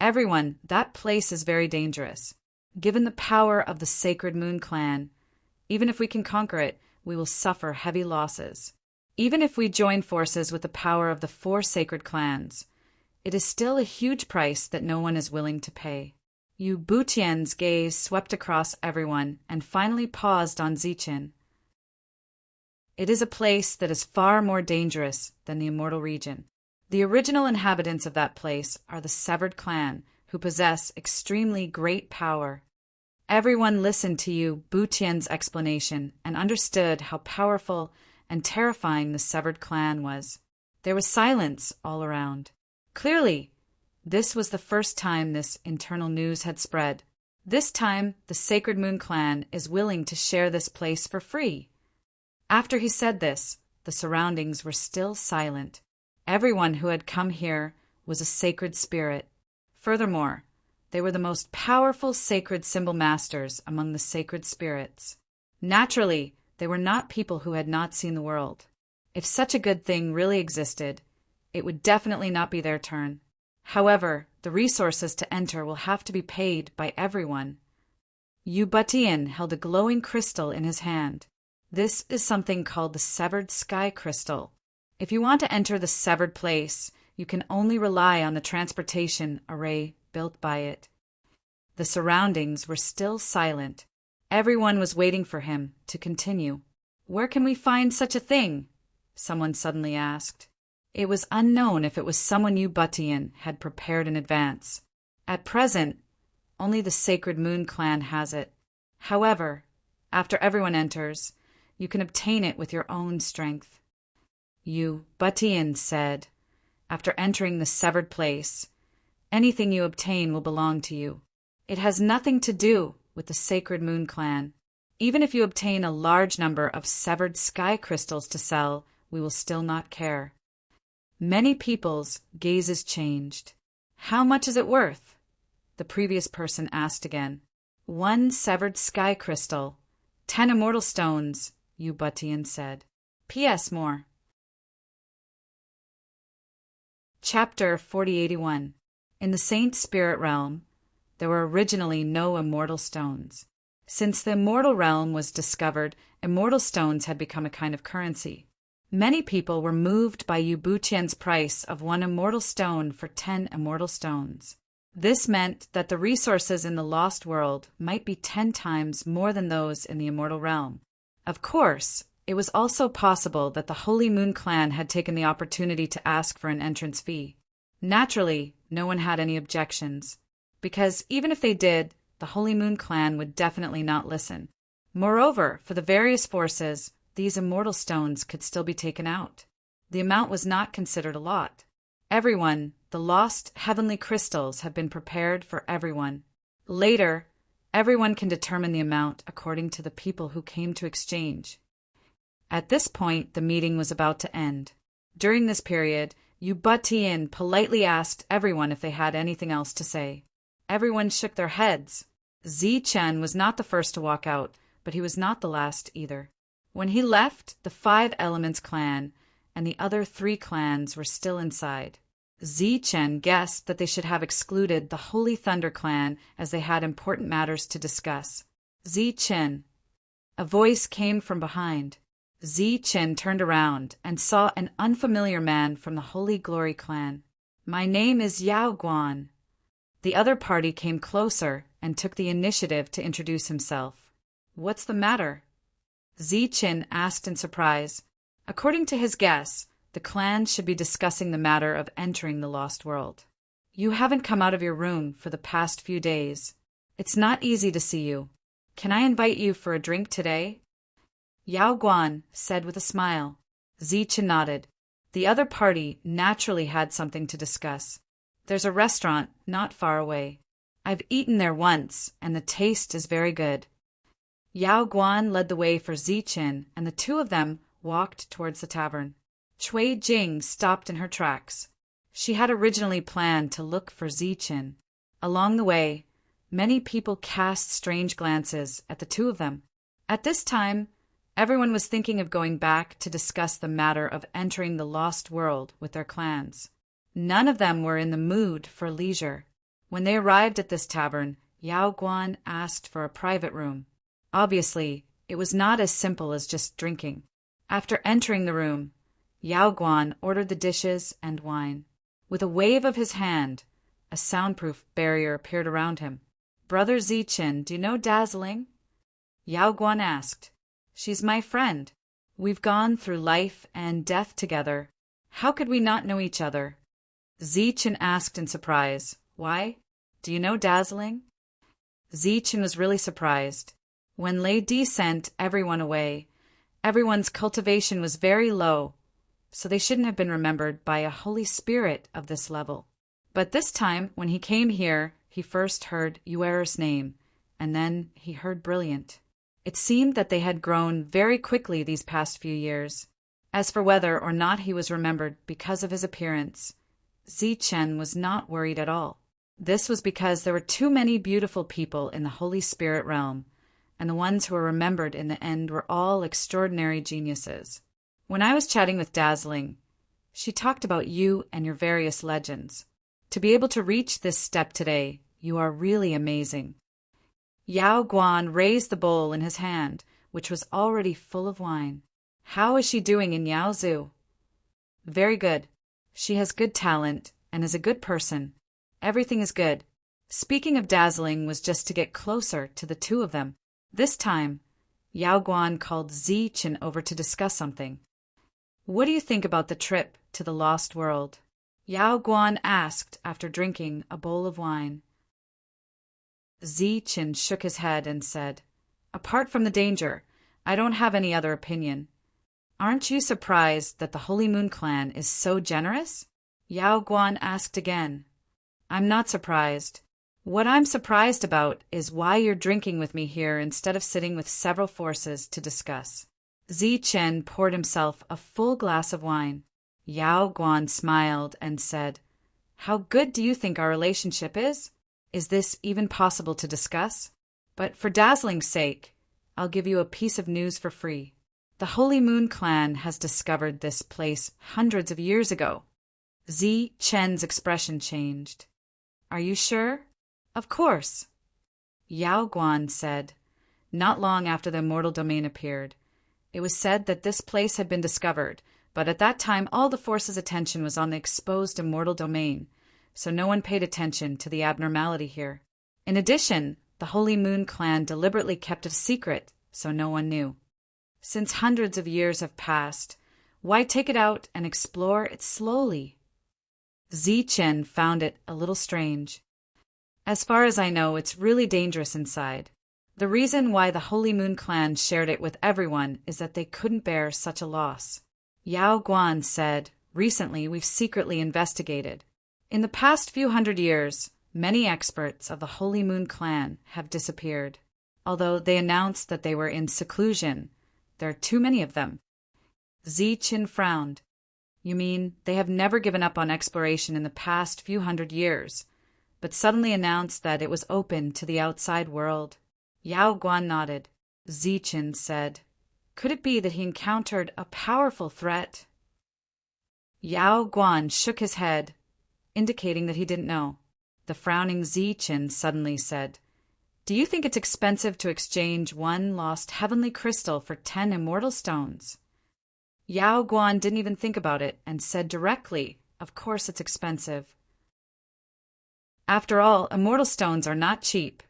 "Everyone, that place is very dangerous. Given the power of the Sacred Moon clan, even if we can conquer it, we will suffer heavy losses. Even if we join forces with the power of the 4 sacred clans, it is still a huge price that no one is willing to pay." Yu Butian's gaze swept across everyone and finally paused on Zichen. "It is a place that is far more dangerous than the Immortal Region. The original inhabitants of that place are the severed clan, who possess extremely great power. Everyone listened to Yu Butian's explanation and understood how powerful and terrifying the severed clan was. There was silence all around. Clearly, this was the first time this internal news had spread. This time, the Sacred Moon Clan is willing to share this place for free. After he said this, the surroundings were still silent. Everyone who had come here was a sacred spirit. Furthermore, they were the most powerful sacred symbol masters among the sacred spirits. Naturally, they were not people who had not seen the world. If such a good thing really existed, it would definitely not be their turn. However, the resources to enter will have to be paid by everyone. Yu Butian held a glowing crystal in his hand. This is something called the Severed Sky Crystal. If you want to enter the severed place, you can only rely on the transportation array built by it. The surroundings were still silent. Everyone was waiting for him to continue. "Where can we find such a thing?" someone suddenly asked. It was unknown if it was someone Yu Butian had prepared in advance. At present, only the Sacred Moon Clan has it. However, after everyone enters, you can obtain it with your own strength. Yu Butian said, "After entering the severed place, anything you obtain will belong to you. It has nothing to do with the Sacred Moon Clan. Even if you obtain a large number of severed sky crystals to sell, we will still not care." Many people's gazes changed. "How much is it worth?" the previous person asked again. "1 severed sky crystal, 10 immortal stones," Yu Butian said. P.S. More. Chapter 4081. In the Saint Spirit Realm, there were originally no immortal stones. Since the immortal realm was discovered, immortal stones had become a kind of currency. Many people were moved by Yu Butian's price of 1 immortal stone for 10 immortal stones. This meant that the resources in the lost world might be 10 times more than those in the immortal realm. Of course, it was also possible that the Holy Moon Clan had taken the opportunity to ask for an entrance fee. Naturally, no one had any objections, because even if they did, the Holy Moon Clan would definitely not listen. Moreover, for the various forces, these immortal stones could still be taken out. The amount was not considered a lot. Everyone, the lost heavenly crystals have been prepared for everyone. Later, everyone can determine the amount according to the people who came to exchange. At this point, the meeting was about to end. During this period, Yu Butian politely asked everyone if they had anything else to say. Everyone shook their heads. Zichen was not the first to walk out, but he was not the last either. When he left, the 5 Elements clan and the other 3 clans were still inside. Zichen guessed that they should have excluded the Holy Thunder clan as they had important matters to discuss. Zichen. A voice came from behind. Zichen turned around and saw an unfamiliar man from the Holy Glory clan. "My name is Yao Guan." The other party came closer and took the initiative to introduce himself. "What's the matter?" Zichen asked in surprise. According to his guess, the clans should be discussing the matter of entering the Lost World. "You haven't come out of your room for the past few days. It's not easy to see you. Can I invite you for a drink today?" Yao Guan said with a smile. Zichen nodded. The other party naturally had something to discuss. "There's a restaurant not far away. I've eaten there once, and the taste is very good." Yao Guan led the way for Zichen, and the two of them walked towards the tavern. Cui Jing stopped in her tracks. She had originally planned to look for Zichen. Along the way, many people cast strange glances at the two of them. At this time, everyone was thinking of going back to discuss the matter of entering the Lost World with their clans. None of them were in the mood for leisure. When they arrived at this tavern, Yao Guan asked for a private room. Obviously, it was not as simple as just drinking. After entering the room, Yao Guan ordered the dishes and wine. With a wave of his hand, a soundproof barrier appeared around him. "Brother Zichen, do you know Dazzling?" Yao Guan asked. "She's my friend. We've gone through life and death together. How could we not know each other? Zichen asked in surprise. Why? Do you know Dazzling? Zichen was really surprised. When Lady sent everyone away, everyone's cultivation was very low, so they shouldn't have been remembered by a Holy Spirit of this level. But this time, when he came here, he first heard Yuera's name, and then he heard Brilliant. It seemed that they had grown very quickly these past few years. As for whether or not he was remembered because of his appearance, Zichen was not worried at all. This was because there were too many beautiful people in the Holy Spirit realm, and the ones who were remembered in the end were all extraordinary geniuses. When I was chatting with Dazzling, she talked about you and your various legends. To be able to reach this step today, you are really amazing. Yao Guan raised the bowl in his hand, which was already full of wine. How is she doing in Yaozu? Very good. She has good talent and is a good person. Everything is good. Speaking of Dazzling was just to get closer to the two of them. This time, Yao Guan called Zichen over to discuss something. What do you think about the trip to the Lost World? Yao Guan asked after drinking a bowl of wine. Zichen shook his head and said, Apart from the danger, I don't have any other opinion. Aren't you surprised that the Holy Moon Clan is so generous? Yao Guan asked again. I'm not surprised. What I'm surprised about is why you're drinking with me here instead of sitting with several forces to discuss. Zichen poured himself a full glass of wine. Yao Guan smiled and said, How good do you think our relationship is? Is this even possible to discuss? But for Dazzling's sake, I'll give you a piece of news for free. The Holy Moon Clan has discovered this place hundreds of years ago. Zichen's expression changed. Are you sure? Of course. Yao Guan said, Not long after the immortal domain appeared. It was said that this place had been discovered, but at that time all the force's attention was on the exposed immortal domain, so no one paid attention to the abnormality here. In addition, the Holy Moon Clan deliberately kept it a secret, so no one knew. Since hundreds of years have passed, why take it out and explore it slowly? Zichen found it a little strange. As far as I know, it's really dangerous inside. The reason why the Holy Moon Clan shared it with everyone is that they couldn't bear such a loss. Yao Guan said, Recently we've secretly investigated. In the past few hundred years, many experts of the Holy Moon Clan have disappeared. Although they announced that they were in seclusion, there are too many of them. Zichen frowned. You mean they have never given up on exploration in the past few hundred years, but suddenly announced that it was open to the outside world? Yao Guan nodded. Zichen said, Could it be that he encountered a powerful threat? Yao Guan shook his head, indicating that he didn't know. The frowning Zichen suddenly said, Do you think it's expensive to exchange one lost heavenly crystal for 10 immortal stones? Yao Guan didn't even think about it and said directly, Of course it's expensive. After all, immortal stones are not cheap,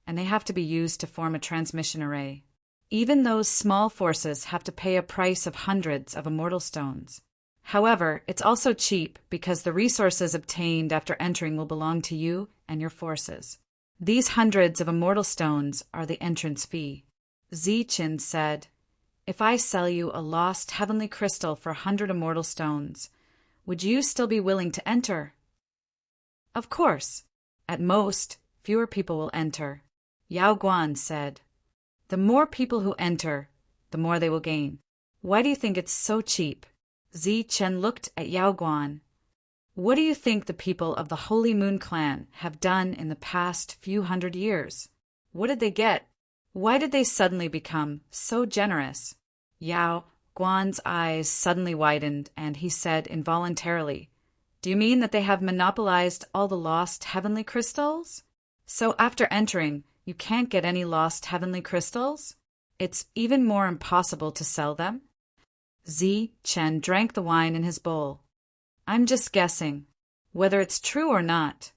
and they have to be used to form a transmission array. Even those small forces have to pay a price of hundreds of immortal stones. However, it's also cheap because the resources obtained after entering will belong to you and your forces. These hundreds of immortal stones are the entrance fee. Zichen said, If I sell you a lost heavenly crystal for 100 immortal stones, would you still be willing to enter? Of course. At most, fewer people will enter. Yao Guan said, The more people who enter, the more they will gain. Why do you think it's so cheap? Zichen looked at Yao Guan. What do you think the people of the Holy Moon Clan have done in the past few hundred years? What did they get? Why did they suddenly become so generous? Yao Guan's eyes suddenly widened, and he said involuntarily, Do you mean that they have monopolized all the lost heavenly crystals? So after entering, you can't get any lost heavenly crystals? It's even more impossible to sell them? Zichen drank the wine in his bowl. I'm just guessing. Whether it's true or not,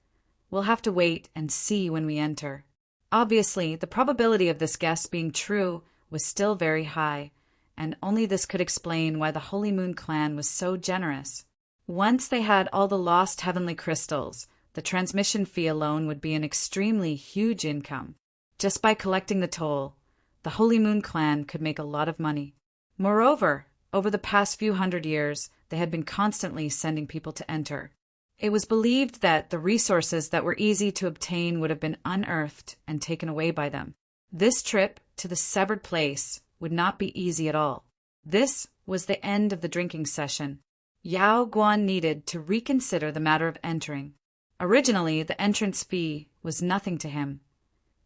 we'll have to wait and see when we enter. Obviously, the probability of this guess being true was still very high, and only this could explain why the Holy Moon Clan was so generous. Once they had all the lost heavenly crystals, the transmission fee alone would be an extremely huge income. Just by collecting the toll, the Holy Moon clan could make a lot of money. Moreover, over the past few hundred years, they had been constantly sending people to enter. It was believed that the resources that were easy to obtain would have been unearthed and taken away by them. This trip to the severed place would not be easy at all. This was the end of the drinking session. Yao Guan needed to reconsider the matter of entering. Originally, the entrance fee was nothing to him,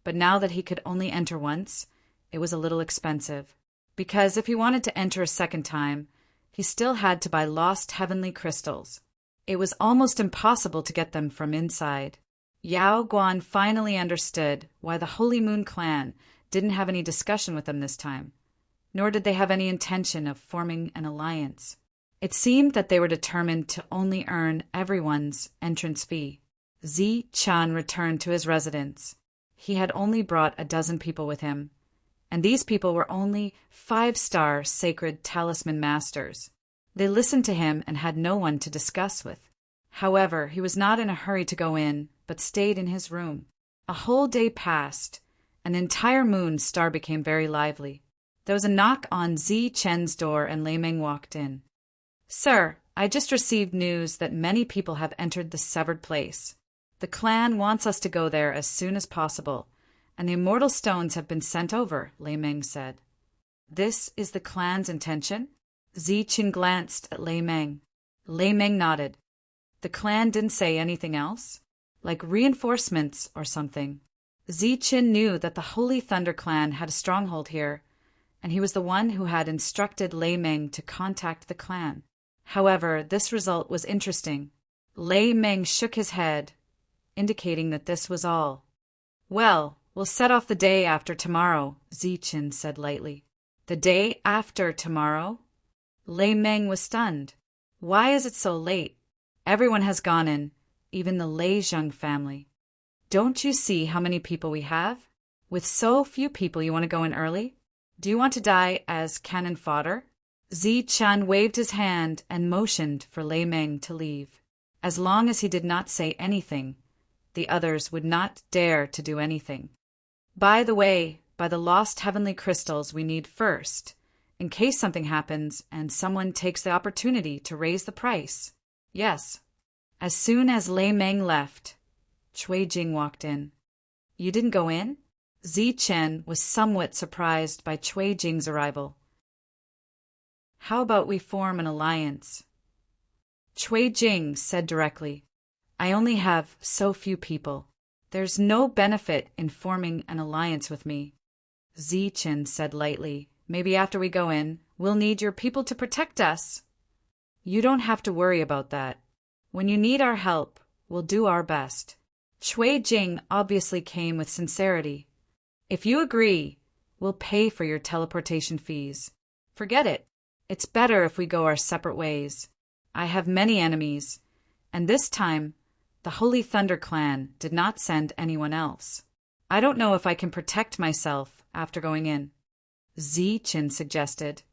but now that he could only enter once, it was a little expensive. Because if he wanted to enter a second time, he still had to buy lost heavenly crystals. It was almost impossible to get them from inside. Yao Guan finally understood why the Holy Moon clan didn't have any discussion with them this time, nor did they have any intention of forming an alliance. It seemed that they were determined to only earn everyone's entrance fee. Zi Chan returned to his residence. He had only brought 12 people with him, and these people were only 5-star sacred talisman masters. They listened to him and had no one to discuss with. However, he was not in a hurry to go in, but stayed in his room. A whole day passed. An entire moon star became very lively. There was a knock on Zi Chen's door and Lei Meng walked in. "Sir, I just received news that many people have entered the severed place. The clan wants us to go there as soon as possible, and the immortal stones have been sent over," Lei Meng said. "This is the clan's intention?" Zi Chen glanced at Lei Meng. Lei Meng nodded. "The clan didn't say anything else? Like reinforcements or something?" Zi Chen knew that the Holy Thunder clan had a stronghold here, and he was the one who had instructed Lei Meng to contact the clan. However, this result was interesting. Lei Meng shook his head, indicating that this was all. "Well, we'll set off the day after tomorrow," Zi Chen said lightly. "The day after tomorrow?" Lei Meng was stunned. "Why is it so late? Everyone has gone in, even the Lei Zheng family. Don't you see how many people we have? With so few people, you want to go in early? Do you want to die as cannon fodder?" Zi Chan waved his hand and motioned for Lei Meng to leave. As long as he did not say anything, the others would not dare to do anything. "By the way, by the lost heavenly crystals we need first, in case something happens and someone takes the opportunity to raise the price." "Yes." As soon as Lei Meng left, Cui Jing walked in. "You didn't go in?" Zi Chen was somewhat surprised by Cui Jing's arrival. "How about we form an alliance?" Cui Jing said directly, "I only have so few people. There's no benefit in forming an alliance with me." Zi Chen said lightly, "Maybe after we go in, we'll need your people to protect us." "You don't have to worry about that. When you need our help, we'll do our best." Cui Jing obviously came with sincerity. "If you agree, we'll pay for your teleportation fees." "Forget it. It's better if we go our separate ways. I have many enemies, and this time, the Holy Thunder clan did not send anyone else. I don't know if I can protect myself after going in." Zi Chen suggested,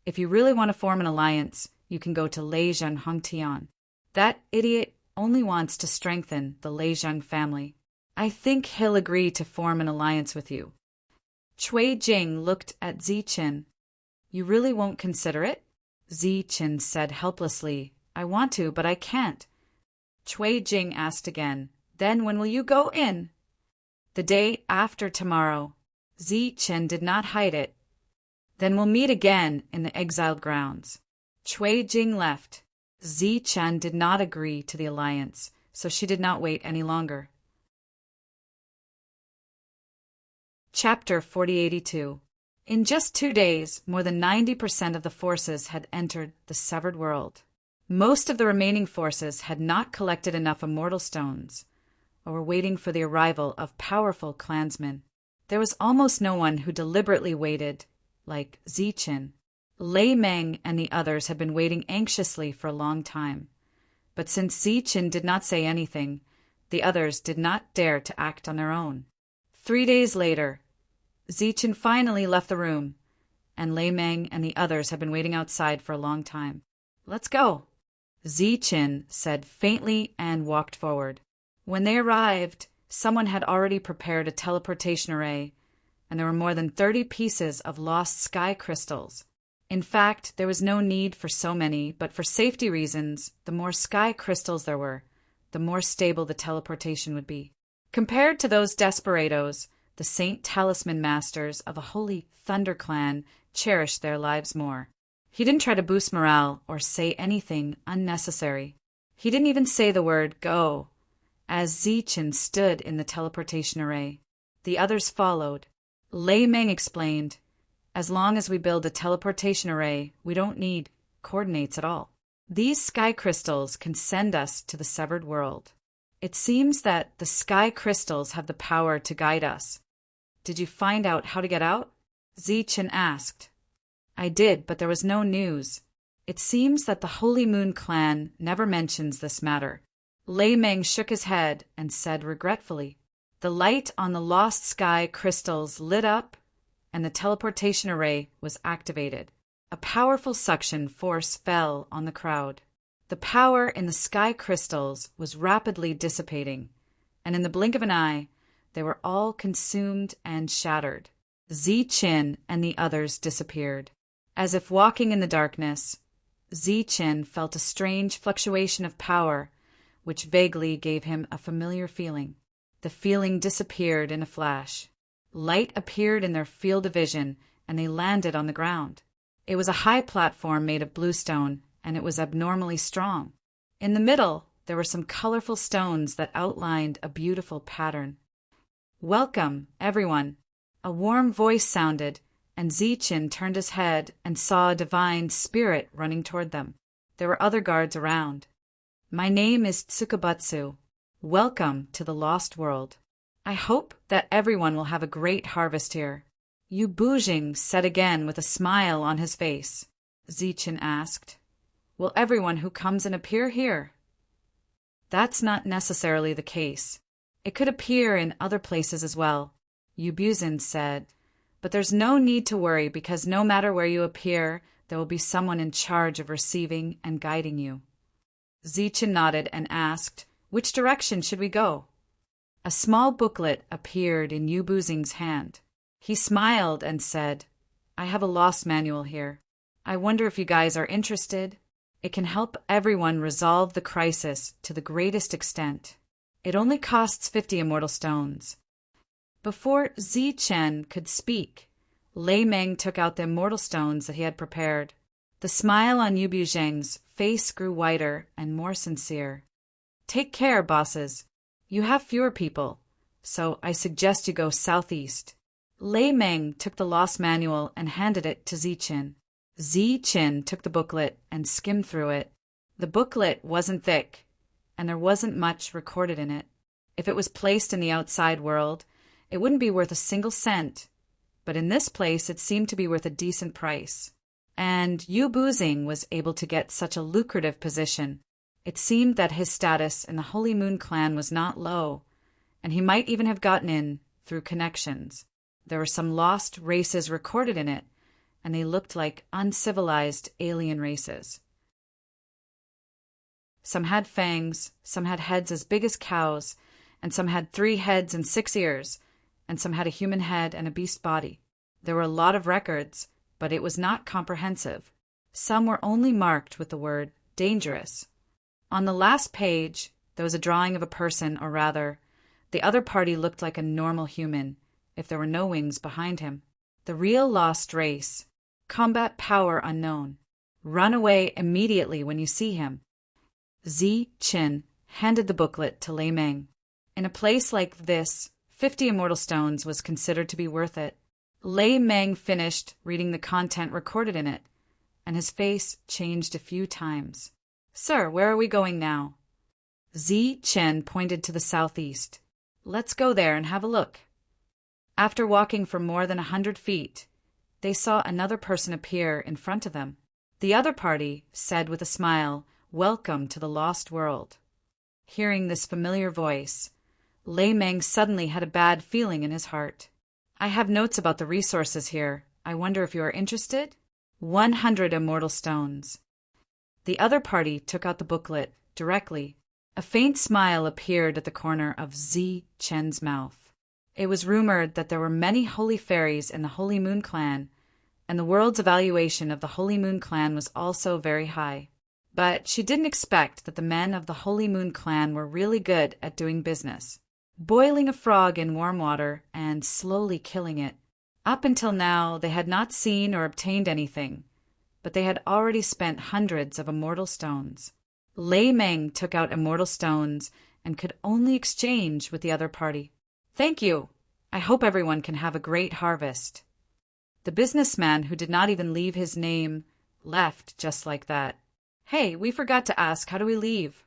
"If you really want to form an alliance, you can go to Lei Zheng Hongtian. That idiot only wants to strengthen the Lei Zheng family. I think he'll agree to form an alliance with you." Cui Jing looked at Zi Chen. "You really won't consider it?" Zi Chen said helplessly, "I want to, but I can't." Cui Jing asked again, "Then when will you go in?" "The day after tomorrow." Zi Chen did not hide it. "Then we'll meet again in the exiled grounds." Cui Jing left. Zi Chen did not agree to the alliance, so she did not wait any longer. Chapter 4082. In just 2 days, more than 90% of the forces had entered the severed world. Most of the remaining forces had not collected enough immortal stones, or were waiting for the arrival of powerful clansmen. There was almost no one who deliberately waited, like Zi Chen. Lei Meng and the others had been waiting anxiously for a long time. But since Zi Chen did not say anything, the others did not dare to act on their own. 3 days later, Zi Chen finally left the room, and Lei Meng and the others had been waiting outside for a long time. "Let's go." Zichin said faintly and walked forward. When they arrived, someone had already prepared a teleportation array, and there were more than 30 pieces of lost sky crystals. In fact, there was no need for so many, but for safety reasons, the more sky crystals there were, the more stable the teleportation would be. Compared to those desperados, the Saint Talisman Masters of a holy Thunder clan cherished their lives more. He didn't try to boost morale or say anything unnecessary. He didn't even say the word go, as Zichin stood in the teleportation array. The others followed. Lei Meng explained, as long as we build a teleportation array, we don't need coordinates at all. These sky crystals can send us to the severed world. It seems that the sky crystals have the power to guide us. Did you find out how to get out? Zichin asked. I did, but there was no news. It seems that the Holy Moon clan never mentions this matter. Lei Meng shook his head and said regretfully. The light on the lost sky crystals lit up, and the teleportation array was activated. A powerful suction force fell on the crowd. The power in the sky crystals was rapidly dissipating, and in the blink of an eye, they were all consumed and shattered. Zichin and the others disappeared. As if walking in the darkness, Zichin felt a strange fluctuation of power, which vaguely gave him a familiar feeling. The feeling disappeared in a flash. Light appeared in their field of vision, and they landed on the ground. It was a high platform made of bluestone, and it was abnormally strong. In the middle, there were some colorful stones that outlined a beautiful pattern. Welcome, everyone. A warm voice sounded, and Zichin turned his head and saw a divine spirit running toward them. There were other guards around. My name is Tsukabutsu. Welcome to the Lost World. I hope that everyone will have a great harvest here. Yu Bujing said again with a smile on his face. Zichin asked, will everyone who comes in appear here? That's not necessarily the case. It could appear in other places as well, Yu Buzin said. But there's no need to worry because no matter where you appear, there will be someone in charge of receiving and guiding you. Zichin nodded and asked, which direction should we go? A small booklet appeared in Yu Buzing's hand. He smiled and said, I have a lost manual here. I wonder if you guys are interested. It can help everyone resolve the crisis to the greatest extent. It only costs 50 immortal stones. Before Zichin could speak, Lei Meng took out the immortal stones that he had prepared. The smile on Yu Buzheng's face grew wider and more sincere. Take care, bosses. You have fewer people, so I suggest you go southeast. Lei Meng took the lost manual and handed it to Zichin. Zichin took the booklet and skimmed through it. The booklet wasn't thick, and there wasn't much recorded in it. If it was placed in the outside world, it wouldn't be worth a single cent, but in this place it seemed to be worth a decent price. And Yu Buzing was able to get such a lucrative position. It seemed that his status in the Holy Moon clan was not low, and he might even have gotten in through connections. There were some lost races recorded in it, and they looked like uncivilized alien races. Some had fangs, some had heads as big as cows, and some had 3 heads and 6 ears, and some had a human head and a beast body. There were a lot of records, but it was not comprehensive. Some were only marked with the word dangerous. On the last page, there was a drawing of a person, or rather, the other party looked like a normal human, if there were no wings behind him. The real lost race. Combat power unknown. Run away immediately when you see him. Zichin handed the booklet to Lei Meng. In a place like this, 50 immortal stones was considered to be worth it. Lei Meng finished reading the content recorded in it, and his face changed a few times. Sir, where are we going now? Zichin pointed to the southeast. Let's go there and have a look. After walking for more than 100 feet, they saw another person appear in front of them. The other party said with a smile, Welcome to the Lost World. Hearing this familiar voice, Lei Meng suddenly had a bad feeling in his heart. I have notes about the resources here. I wonder if you are interested? 100 immortal stones. The other party took out the booklet directly. A faint smile appeared at the corner of Zi Chen's mouth. It was rumored that there were many holy fairies in the Holy Moon Clan, and the world's evaluation of the Holy Moon Clan was also very high. But she didn't expect that the men of the Holy Moon Clan were really good at doing business, boiling a frog in warm water and slowly killing it. Up until now, they had not seen or obtained anything, but they had already spent hundreds of immortal stones. Lei Meng took out immortal stones and could only exchange with the other party. "Thank you. I hope everyone can have a great harvest." The businessman, who did not even leave his name, left just like that. "Hey, we forgot to ask, how do we leave?"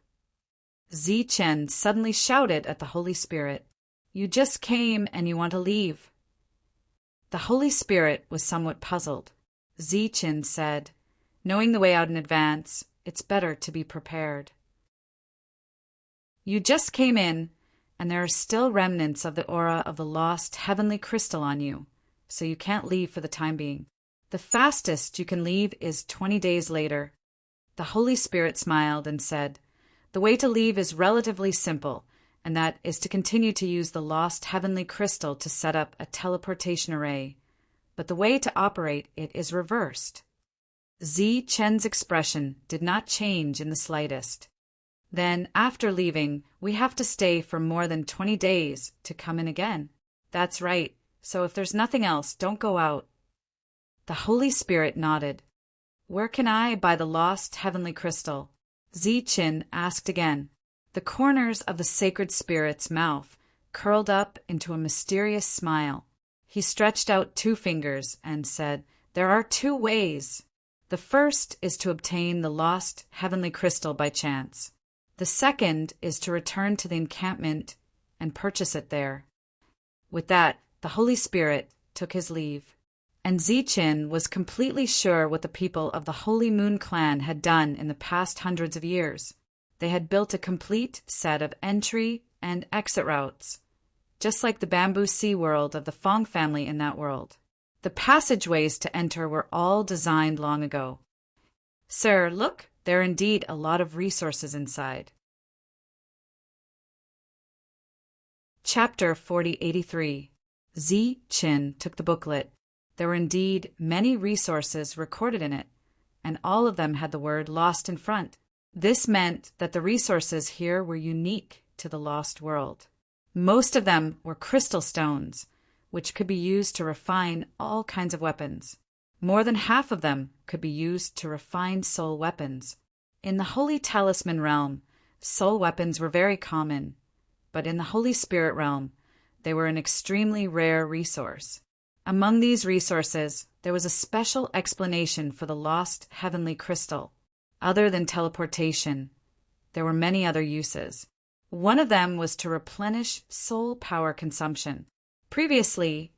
Zi Chen suddenly shouted at the Holy Spirit, "You just came and you want to leave." The Holy Spirit was somewhat puzzled. Zi Chen said, "Knowing the way out in advance, it's better to be prepared. You just came in, and there are still remnants of the aura of the lost heavenly crystal on you, so you can't leave for the time being. The fastest you can leave is 20 days later." The Holy Spirit smiled and said, "The way to leave is relatively simple, and that is to continue to use the lost heavenly crystal to set up a teleportation array. But the way to operate it is reversed." Zi Chen's expression did not change in the slightest. "Then, after leaving, we have to stay for more than 20 days to come in again." "That's right. So if there's nothing else, don't go out." The Holy Spirit nodded. "Where can I buy the lost heavenly crystal?" Zi Chen asked again. The corners of the sacred spirit's mouth curled up into a mysterious smile. He stretched out 2 fingers and said, "There are 2 ways. The first is to obtain the lost heavenly crystal by chance. The second is to return to the encampment and purchase it there." With that, the Holy Spirit took his leave. And Zi Chen was completely sure what the people of the Holy Moon Clan had done in the past hundreds of years. They had built a complete set of entry and exit routes, just like the bamboo sea world of the Fong family in that world. The passageways to enter were all designed long ago. "Sir, look, there are indeed a lot of resources inside." Chapter 4083. Zi Chen took the booklet. There were indeed many resources recorded in it, and all of them had the word "lost" in front. This meant that the resources here were unique to the lost world. Most of them were crystal stones, which could be used to refine all kinds of weapons. More than half of them could be used to refine soul weapons. In the Holy Talisman realm, soul weapons were very common, but in the Holy Spirit realm, they were an extremely rare resource. Among these resources, there was a special explanation for the lost heavenly crystal. Other than teleportation, there were many other uses. One of them was to replenish soul power consumption. Previously,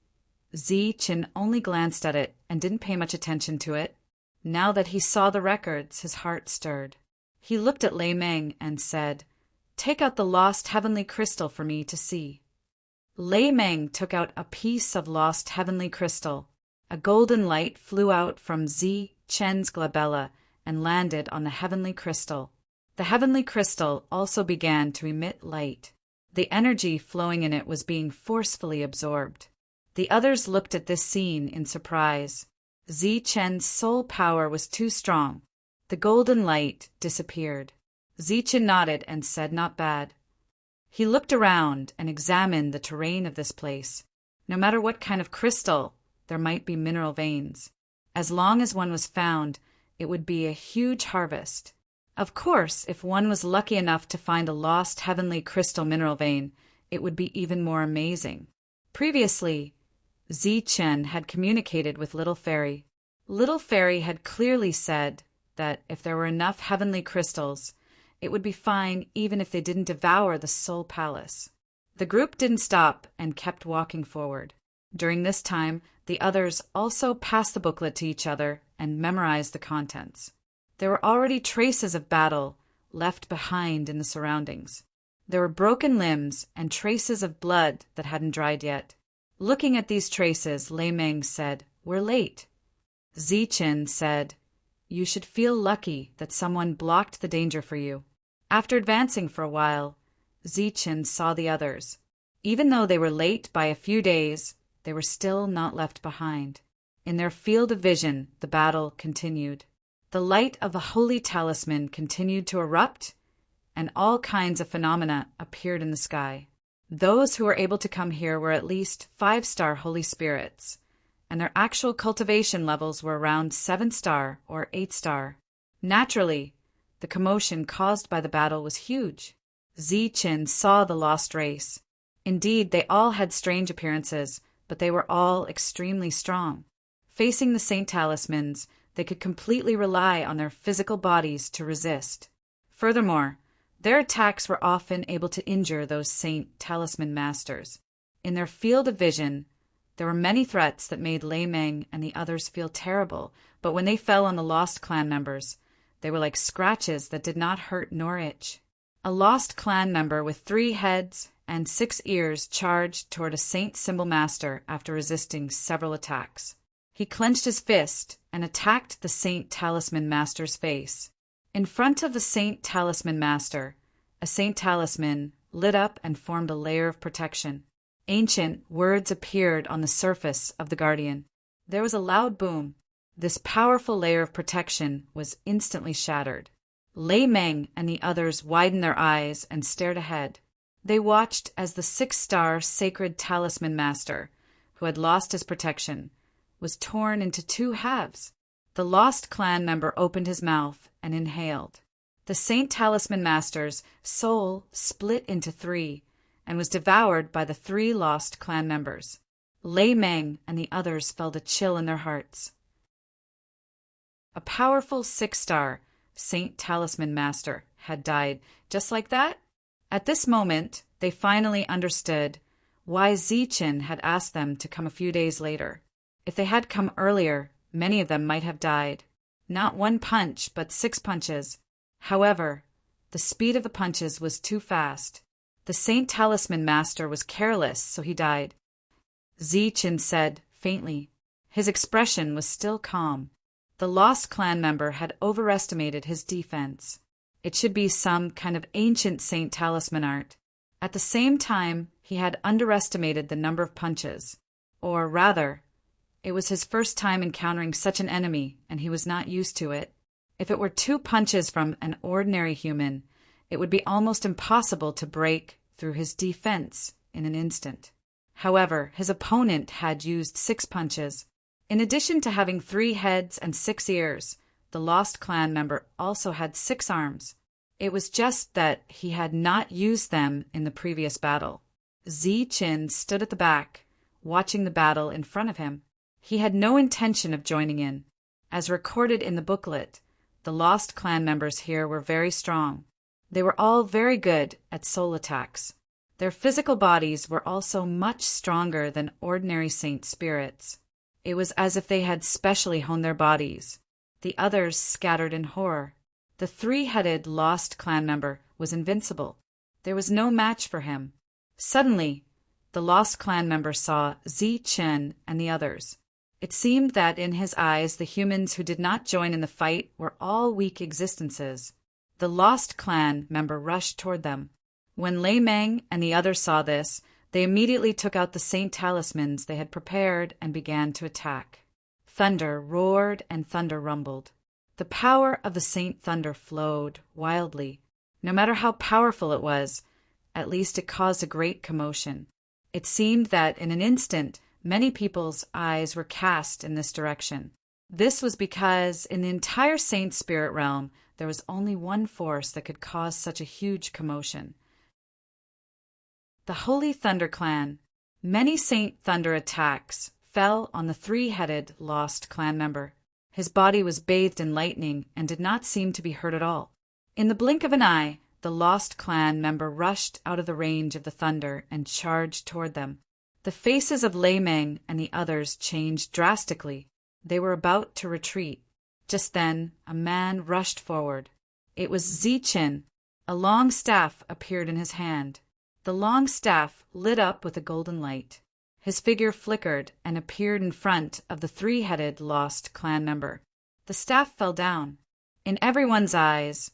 Zi Chen only glanced at it and didn't pay much attention to it. Now that he saw the records, his heart stirred. He looked at Lei Meng and said, "Take out the lost heavenly crystal for me to see." Lei Meng took out a piece of lost heavenly crystal. A golden light flew out from Zi Chen's glabella and landed on the heavenly crystal. The heavenly crystal also began to emit light. The energy flowing in it was being forcefully absorbed. The others looked at this scene in surprise. Zi Chen's soul power was too strong. The golden light disappeared. Zi Chen nodded and said, "Not bad." He looked around and examined the terrain of this place. No matter what kind of crystal, there might be mineral veins. As long as one was found, it would be a huge harvest. Of course, if one was lucky enough to find a lost heavenly crystal mineral vein, it would be even more amazing. Previously, Zi Chen had communicated with Little Fairy. Little Fairy had clearly said that if there were enough heavenly crystals, it would be fine even if they didn't devour the Soul Palace. The group didn't stop and kept walking forward. During this time, the others also passed the booklet to each other and memorized the contents. There were already traces of battle left behind in the surroundings. There were broken limbs and traces of blood that hadn't dried yet. Looking at these traces, Lei Meng said, "We're late." Zi Chen said, you should feel lucky that someone blocked the danger for you. After advancing for a while, Zichen saw the others. Even though they were late by a few days, they were still not left behind. In their field of vision, the battle continued. The light of the holy talisman continued to erupt, and all kinds of phenomena appeared in the sky. Those who were able to come here were at least 5-star holy spirits, and their actual cultivation levels were around 7-star or 8-star. Naturally, the commotion caused by the battle was huge. Zichen saw the lost race. Indeed, they all had strange appearances, but they were all extremely strong. Facing the Saint Talismans, they could completely rely on their physical bodies to resist. Furthermore, their attacks were often able to injure those Saint Talisman masters. In their field of vision, there were many threats that made Lei Meng and the others feel terrible, but when they fell on the lost clan members, they were like scratches that did not hurt nor itch. A lost clan member with 3 heads and 6 ears charged toward a Saint Symbol Master after resisting several attacks. He clenched his fist and attacked the Saint Talisman Master's face. In front of the Saint Talisman Master, a Saint Talisman lit up and formed a layer of protection. Ancient words appeared on the surface of the Guardian. There was a loud boom. This powerful layer of protection was instantly shattered. Lei Meng and the others widened their eyes and stared ahead. They watched as the 6-star Sacred Talisman Master, who had lost his protection, was torn into 2 halves. The lost clan member opened his mouth and inhaled. The Saint Talisman Master's soul split into 3 and was devoured by the 3 lost clan members. Lei Meng and the others felt a chill in their hearts. A powerful 6-star Saint Talisman Master had died just like that. At this moment, they finally understood why Zichen had asked them to come a few days later. If they had come earlier, many of them might have died. Not 1 punch, but 6 punches. However, the speed of the punches was too fast. The Saint Talisman Master was careless, so he died. Zichen said faintly. His expression was still calm. The lost clan member had overestimated his defense. It should be some kind of ancient Saint Talisman art. At the same time, he had underestimated the number of punches. Or rather, it was his first time encountering such an enemy, and he was not used to it. If it were 2 punches from an ordinary human, it would be almost impossible to break through his defense in an instant. However, his opponent had used 6 punches. In addition to having 3 heads and 6 ears, the lost clan member also had 6 arms. It was just that he had not used them in the previous battle. Zichen stood at the back, watching the battle in front of him. He had no intention of joining in. As recorded in the booklet, the lost clan members here were very strong. They were all very good at soul attacks. Their physical bodies were also much stronger than ordinary saint spirits. It was as if they had specially honed their bodies. The others scattered in horror. The 3-headed lost clan member was invincible. There was no match for him. Suddenly, the lost clan member saw Zichen and the others. It seemed that in his eyes the humans who did not join in the fight were all weak existences. The lost clan member rushed toward them. When Lei Meng and the others saw this, they immediately took out the Saint Talismans they had prepared and began to attack. Thunder roared and thunder rumbled. The power of the Saint Thunder flowed wildly. No matter how powerful it was, at least it caused a great commotion. It seemed that in an instant, many people's eyes were cast in this direction. This was because in the entire Saint Spirit realm, there was only one force that could cause such a huge commotion. The Holy Thunder Clan. Many Saint Thunder attacks fell on the 3-headed lost clan member. His body was bathed in lightning and did not seem to be hurt at all. In the blink of an eye, the lost clan member rushed out of the range of the thunder and charged toward them. The faces of Lei Meng and the others changed drastically. They were about to retreat. Just then, a man rushed forward. It was Zichen. A long staff appeared in his hand. The long staff lit up with a golden light. His figure flickered and appeared in front of the 3-headed lost clan member. The staff fell down. In everyone's eyes,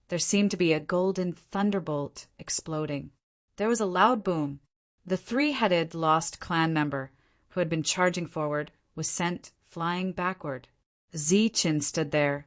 there seemed to be a golden thunderbolt exploding. There was a loud boom. The three-headed lost clan member, who had been charging forward, was sent flying backward. Zichen stood there,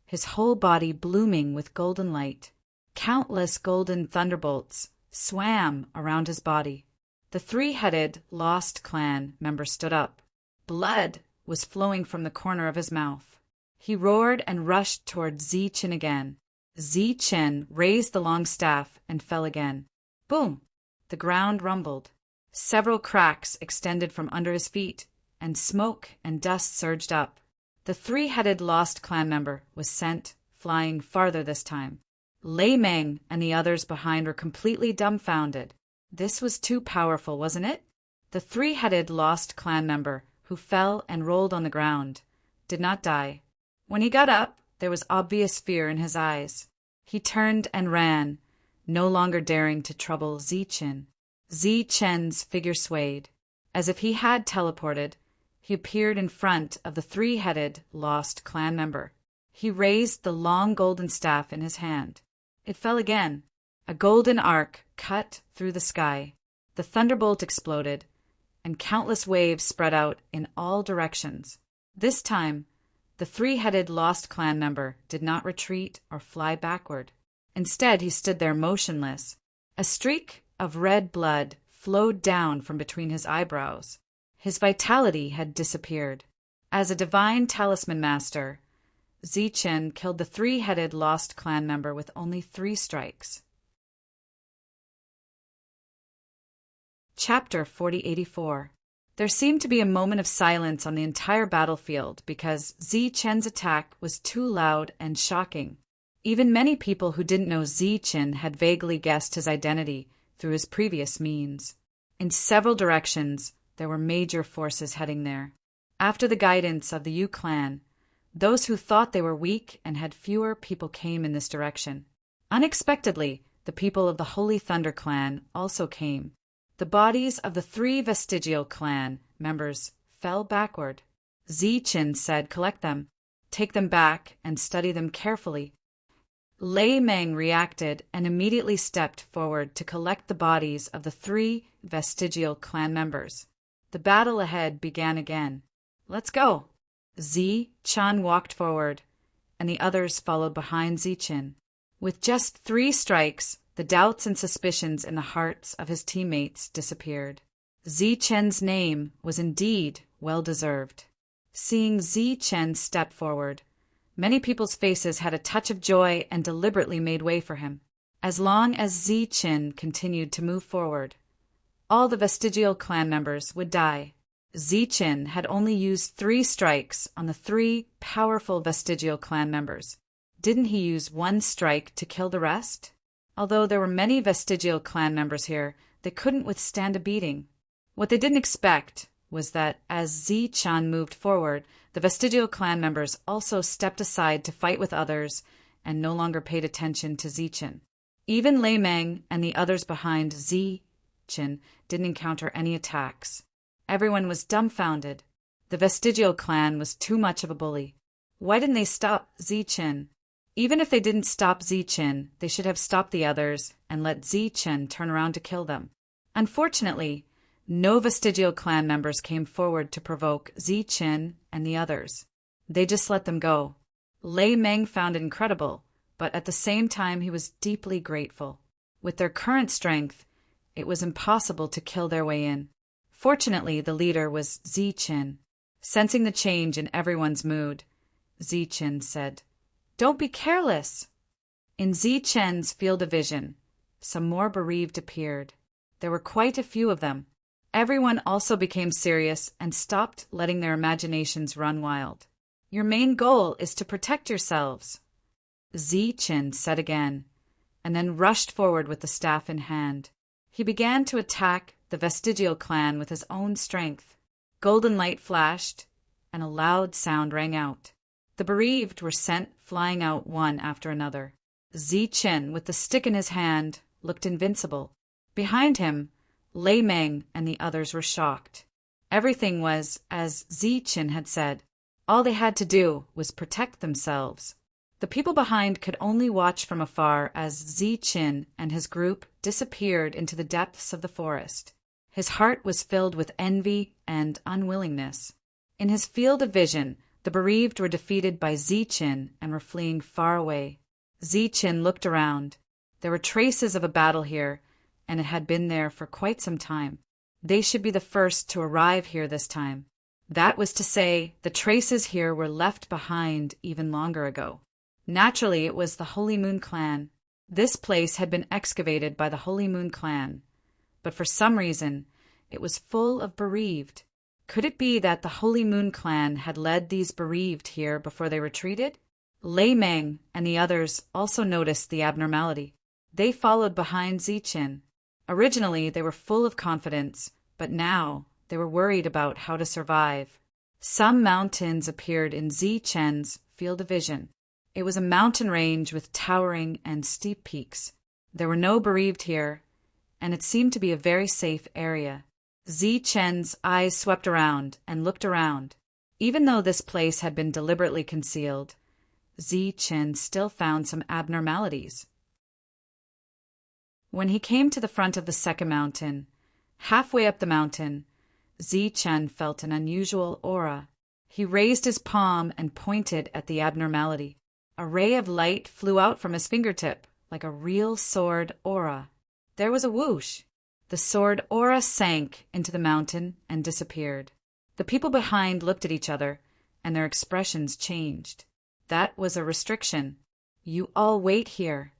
his whole body blooming with golden light. Countless golden thunderbolts swam around his body. The three-headed lost clan member stood up. Blood was flowing from the corner of his mouth. He roared and rushed toward Zichen again. Zichen raised the long staff and fell again. Boom! The ground rumbled. Several cracks extended from under his feet, and smoke and dust surged up. The three-headed lost clan member was sent flying farther this time. Lei Meng and the others behind were completely dumbfounded. This was too powerful, wasn't it? The three-headed lost clan member, who fell and rolled on the ground, did not die. When he got up, there was obvious fear in his eyes. He turned and ran, no longer daring to trouble Zichen. Zichen's figure swayed. As if he had teleported, he appeared in front of the three-headed lost clan member. He raised the long golden staff in his hand. It fell again. A golden arc cut through the sky. The thunderbolt exploded, and countless waves spread out in all directions. This time, the three-headed lost clan member did not retreat or fly backward. Instead, he stood there motionless. A streak of red blood flowed down from between his eyebrows. His vitality had disappeared. As a divine talisman master, Zichen killed the three-headed lost clan member with only 3 strikes. Chapter 4084. There seemed to be a moment of silence on the entire battlefield because Zichen's attack was too loud and shocking. Even many people who didn't know Zichen had vaguely guessed his identity through his previous means. In several directions, there were major forces heading there. After the guidance of the Yu clan, those who thought they were weak and had fewer people came in this direction. Unexpectedly, the people of the Holy Thunder clan also came. The bodies of the 3 vestigial clan members fell backward. Zichen said, "Collect them. Take them back and study them carefully." Lei Meng reacted and immediately stepped forward to collect the bodies of the 3 vestigial clan members. The battle ahead began again. "Let's go." Zichen walked forward, and the others followed behind Zichen. With just 3 strikes, the doubts and suspicions in the hearts of his teammates disappeared. Zichen's name was indeed well-deserved. Seeing Zichen step forward, many people's faces had a touch of joy and deliberately made way for him. As long as Zichen continued to move forward, all the vestigial clan members would die. Zichen had only used 3 strikes on the 3 powerful vestigial clan members. Didn't he use 1 strike to kill the rest? Although there were many vestigial clan members here, they couldn't withstand a beating. What they didn't expect was that as Zichen moved forward, the vestigial clan members also stepped aside to fight with others and no longer paid attention to Zichen. Even Lei Meng and the others behind Zichen didn't encounter any attacks. Everyone was dumbfounded. The vestigial clan was too much of a bully. Why didn't they stop Zichen? Even if they didn't stop Zichen, they should have stopped the others and let Zichen turn around to kill them. Unfortunately, no vestigial clan members came forward to provoke Zichen and the others. They just let them go. Lei Meng found it incredible, but at the same time he was deeply grateful. With their current strength, it was impossible to kill their way in. Fortunately, the leader was Zichen. Sensing the change in everyone's mood, Zichen said, "Don't be careless." In Zichen's field of vision, some more bereaved appeared. There were quite a few of them. Everyone also became serious and stopped letting their imaginations run wild. "Your main goal is to protect yourselves," Zichen said again, and then rushed forward with the staff in hand. He began to attack the vestigial clan with his own strength. Golden light flashed, and a loud sound rang out. The bereaved were sent flying out one after another. Zichen, with the stick in his hand, looked invincible. Behind him, Lei Meng and the others were shocked. Everything was as Zichen had said. All they had to do was protect themselves. The people behind could only watch from afar as Ziqin and his group disappeared into the depths of the forest. His heart was filled with envy and unwillingness. In his field of vision, the bereaved were defeated by Ziqin and were fleeing far away. Ziqin looked around. There were traces of a battle here, and it had been there for quite some time. They should be the first to arrive here this time. That was to say, the traces here were left behind even longer ago. Naturally, it was the Holy Moon Clan. This place had been excavated by the Holy Moon Clan, but for some reason, it was full of bereaved. Could it be that the Holy Moon Clan had led these bereaved here before they retreated? Lei Meng and the others also noticed the abnormality. They followed behind Ziqin. Originally, they were full of confidence, but now they were worried about how to survive. Some mountains appeared in Ziqin's field of vision. It was a mountain range with towering and steep peaks. There were no bereaved here, and it seemed to be a very safe area. Ziqin's eyes swept around and looked around. Even though this place had been deliberately concealed, Ziqin still found some abnormalities. When he came to the front of the second mountain, halfway up the mountain, Ziqin felt an unusual aura. He raised his palm and pointed at the abnormality. A ray of light flew out from his fingertip, like a real sword aura. There was a whoosh. The sword aura sank into the mountain and disappeared. The people behind looked at each other, and their expressions changed. That was a restriction. You all wait here.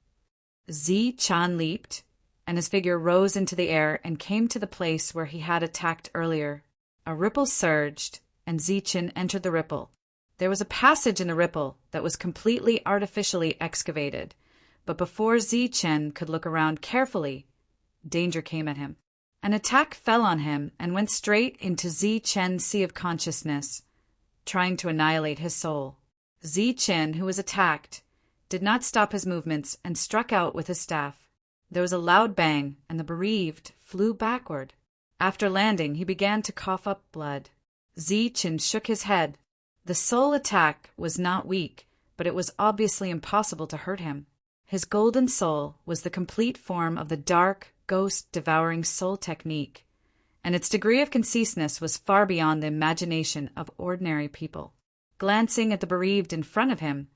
Ziqin leaped, and his figure rose into the air and came to the place where he had attacked earlier. A ripple surged, and Ziqin entered the ripple. There was a passage in the ripple that was completely artificially excavated, but before Ziqin could look around carefully, danger came at him. An attack fell on him and went straight into Ziqin's sea of consciousness, trying to annihilate his soul. Ziqin, who was attacked, did not stop his movements and struck out with his staff. There was a loud bang, and the bereaved flew backward. After landing, he began to cough up blood. Ziqin shook his head. The soul attack was not weak, but it was obviously impossible to hurt him. His golden soul was the complete form of the dark, ghost-devouring soul technique, and its degree of conciseness was far beyond the imagination of ordinary people. Glancing at the bereaved in front of him,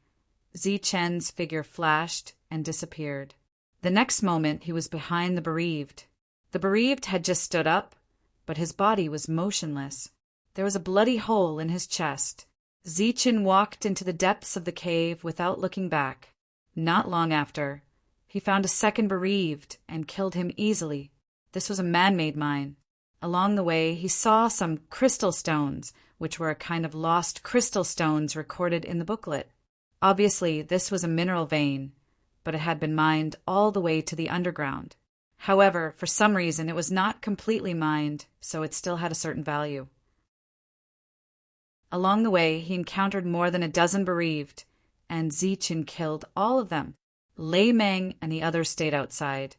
Ziqin's figure flashed and disappeared. The next moment he was behind the bereaved. The bereaved had just stood up, but his body was motionless. There was a bloody hole in his chest. Ziqin walked into the depths of the cave without looking back. Not long after, he found a second bereaved and killed him easily. This was a man-made mine. Along the way, he saw some crystal stones, which were a kind of lost crystal stones recorded in the booklet. Obviously, this was a mineral vein, but it had been mined all the way to the underground. However, for some reason, it was not completely mined, so it still had a certain value. Along the way, he encountered more than a dozen bereaved, and Ziqin killed all of them. Lei Meng and the others stayed outside,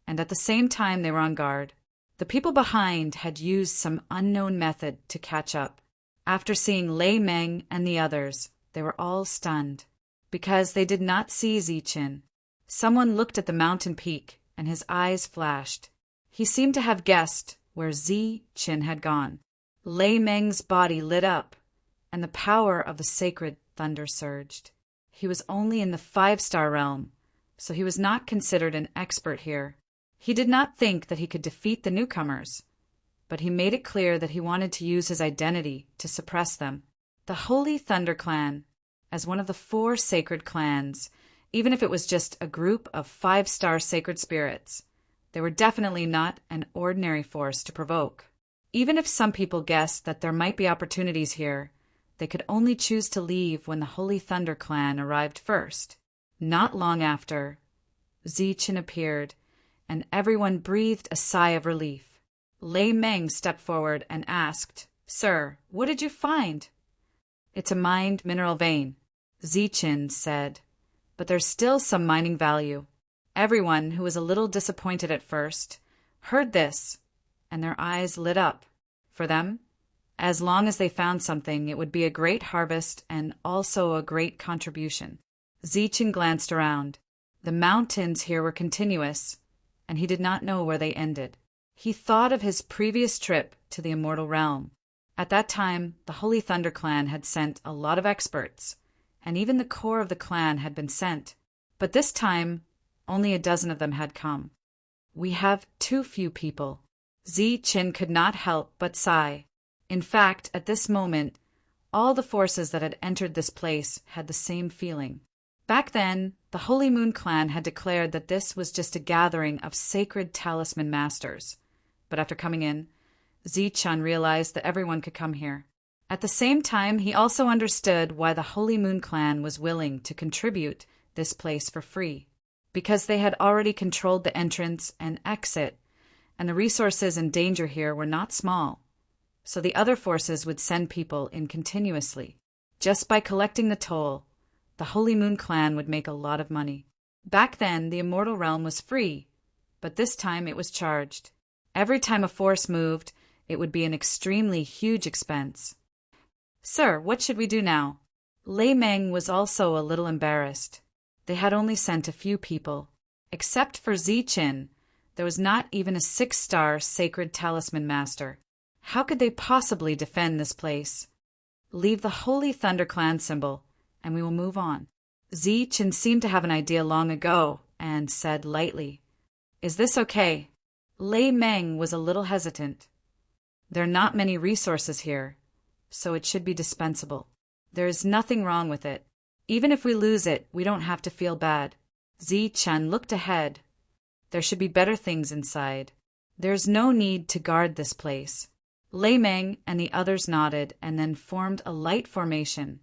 and at the same time they were on guard. The people behind had used some unknown method to catch up. After seeing Lei Meng and the others, they were all stunned, because they did not see Ziqin. Someone looked at the mountain peak, and his eyes flashed. He seemed to have guessed where Ziqin had gone. Lei Meng's body lit up, and the power of the sacred thunder surged. He was only in the 5-star realm, so he was not considered an expert here. He did not think that he could defeat the newcomers, but he made it clear that he wanted to use his identity to suppress them. The Holy Thunder Clan, as one of the 4 sacred clans, even if it was just a group of 5-star sacred spirits, they were definitely not an ordinary force to provoke. Even if some people guessed that there might be opportunities here, they could only choose to leave when the Holy Thunder Clan arrived first. Not long after, Ziqin appeared, and everyone breathed a sigh of relief. Lei Meng stepped forward and asked, "Sir, what did you find?" "It's a mined mineral vein," Ziqin said, "but there's still some mining value." Everyone, who was a little disappointed at first, heard this, and their eyes lit up. For them, As long as they found something, it would be a great harvest and also a great contribution. Zichen glanced around. The mountains here were continuous, and he did not know where they ended. He thought of his previous trip to the immortal realm. At that time, the Holy Thunder Clan had sent a lot of experts, and even the core of the clan had been sent. But this time, only a dozen of them had come. We have too few people. Zichen could not help but sigh. In fact, at this moment, all the forces that had entered this place had the same feeling. Back then, the Holy Moon Clan had declared that this was just a gathering of sacred talisman masters. But after coming in, Zichen realized that everyone could come here. At the same time, he also understood why the Holy Moon Clan was willing to contribute this place for free. Because they had already controlled the entrance and exit, and the resources and danger here were not small. So the other forces would send people in continuously. Just by collecting the toll, the Holy Moon Clan would make a lot of money. Back then, the immortal realm was free, but this time it was charged. Every time a force moved, it would be an extremely huge expense. Sir, what should we do now? Lei Meng was also a little embarrassed. They had only sent a few people. Except for Zichen, there was not even a 6-star sacred talisman master. How could they possibly defend this place? Leave the Holy Thunder Clan symbol, and we will move on. Zichen seemed to have an idea long ago, and said lightly, "Is this okay?" Lei Meng was a little hesitant. There are not many resources here, so it should be dispensable. There is nothing wrong with it. Even if we lose it, we don't have to feel bad. Zichen looked ahead. There should be better things inside. There's no need to guard this place. Lei Meng and the others nodded and then formed a light formation,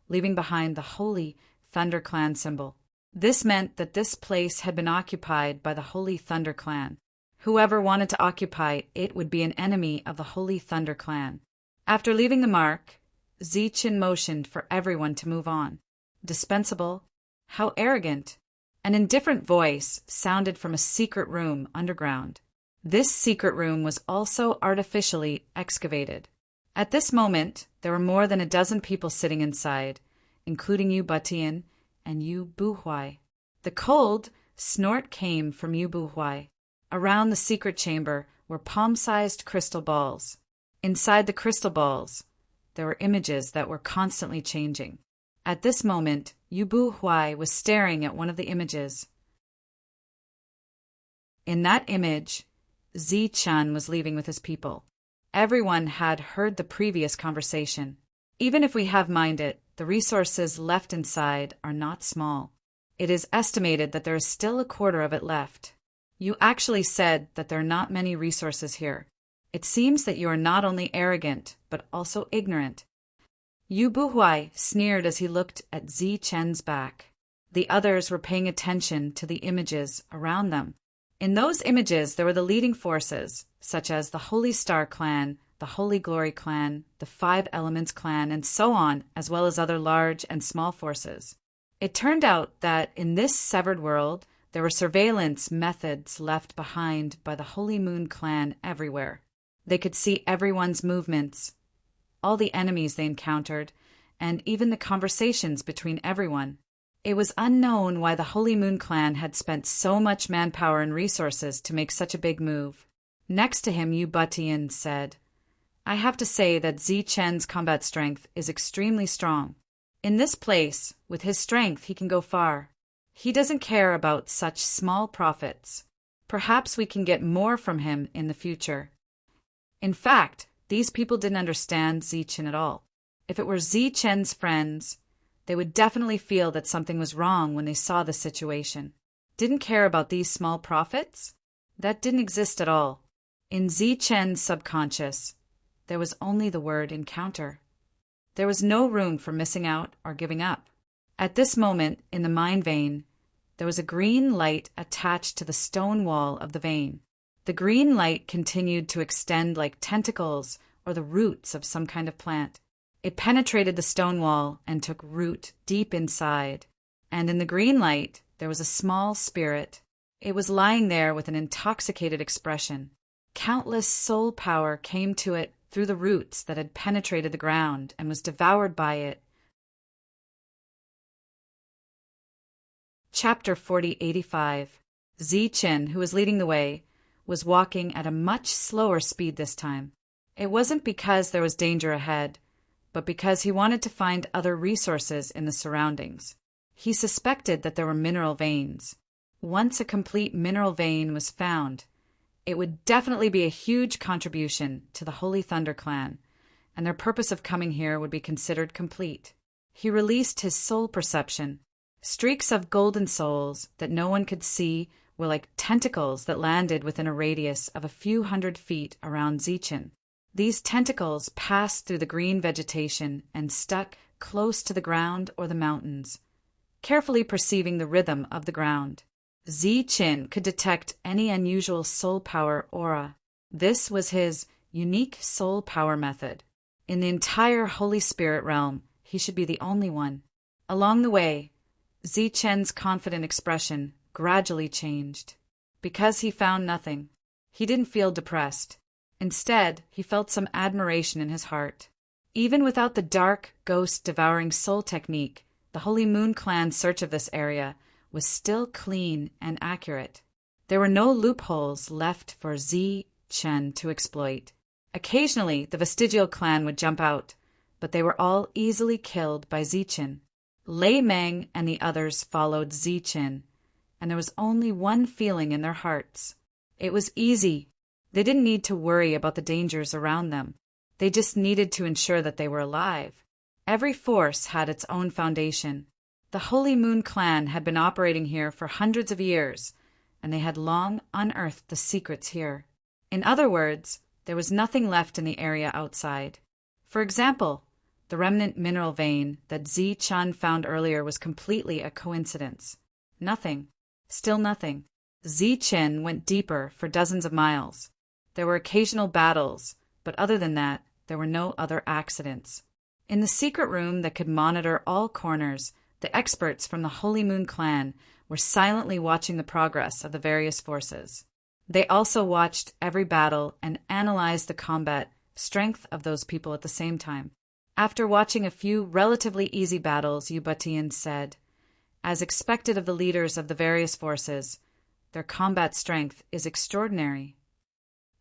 leaving behind the Holy Thunder Clan symbol. This meant that this place had been occupied by the Holy Thunder Clan. Whoever wanted to occupy it would be an enemy of the Holy Thunder Clan. After leaving the mark, Zichen motioned for everyone to move on. Dispensable? How arrogant! An indifferent voice sounded from a secret room underground. This secret room was also artificially excavated. At this moment, there were more than a dozen people sitting inside, including Yu Batian and Yu Buhuai. The cold snort came from Yu Buhuai. Around the secret chamber were palm-sized crystal balls. Inside the crystal balls, there were images that were constantly changing. At this moment, Yu Buhuai was staring at one of the images. In that image, Zichen was leaving with his people. Everyone had heard the previous conversation. Even if we have mined it, the resources left inside are not small. It is estimated that there is still a quarter of it left. You actually said that there are not many resources here. It seems that you are not only arrogant, but also ignorant. Yu Buhuai sneered as he looked at Zichen's back. The others were paying attention to the images around them. In those images there were the leading forces, such as the Holy Star Clan, the Holy Glory Clan, the 5 Elements Clan, and so on, as well as other large and small forces. It turned out that in this severed world, there were surveillance methods left behind by the Holy Moon Clan everywhere. They could see everyone's movements, all the enemies they encountered, and even the conversations between everyone. It was unknown why the Holy Moon Clan had spent so much manpower and resources to make such a big move. Next to him, Yu Batian said, "I have to say that Zichen's combat strength is extremely strong. In this place, with his strength, he can go far. He doesn't care about such small profits. Perhaps we can get more from him in the future." In fact, these people didn't understand Zichen at all. If it were Zichen's friends, they would definitely feel that something was wrong when they saw the situation. Didn't care about these small profits? That didn't exist at all. In Zichen's subconscious, there was only the word encounter. There was no room for missing out or giving up. At this moment, in the mind vein, there was a green light attached to the stone wall of the vein. The green light continued to extend like tentacles or the roots of some kind of plant. It penetrated the stone wall and took root deep inside. And in the green light, there was a small spirit. It was lying there with an intoxicated expression. Countless soul power came to it through the roots that had penetrated the ground and was devoured by it. Chapter 4085. Zichen, who was leading the way, was walking at a much slower speed this time. It wasn't because there was danger ahead, but because he wanted to find other resources in the surroundings. He suspected that there were mineral veins. Once a complete mineral vein was found, it would definitely be a huge contribution to the Holy Thunder Clan, and their purpose of coming here would be considered complete. He released his soul perception. Streaks of golden souls that no one could see were like tentacles that landed within a radius of a few 100 feet around Zichen. These tentacles passed through the green vegetation and stuck close to the ground or the mountains, carefully perceiving the rhythm of the ground. Zichen could detect any unusual soul power aura. This was his unique soul power method. In the entire Holy Spirit realm, he should be the only one. Along the way, Zichen's confident expression gradually changed. Because he found nothing, he didn't feel depressed. Instead, he felt some admiration in his heart. Even without the dark, ghost-devouring soul technique, the Holy Moon Clan's search of this area was still clean and accurate. There were no loopholes left for Zichen to exploit. Occasionally, the Vestigial Clan would jump out, but they were all easily killed by Zichen. Lei Meng and the others followed Zichen, and there was only one feeling in their hearts. It was easy. They didn't need to worry about the dangers around them. They just needed to ensure that they were alive. Every force had its own foundation. The Holy Moon Clan had been operating here for hundreds of years, and they had long unearthed the secrets here. In other words, there was nothing left in the area outside. For example, the remnant mineral vein that Zichen found earlier was completely a coincidence. Nothing. Still nothing. Zichen went deeper for dozens of miles. There were occasional battles, but other than that, there were no other accidents. In the secret room that could monitor all corners, the experts from the Holy Moon Clan were silently watching the progress of the various forces. They also watched every battle and analyzed the combat strength of those people at the same time. After watching a few relatively easy battles, Yubatian said, "As expected of the leaders of the various forces, their combat strength is extraordinary."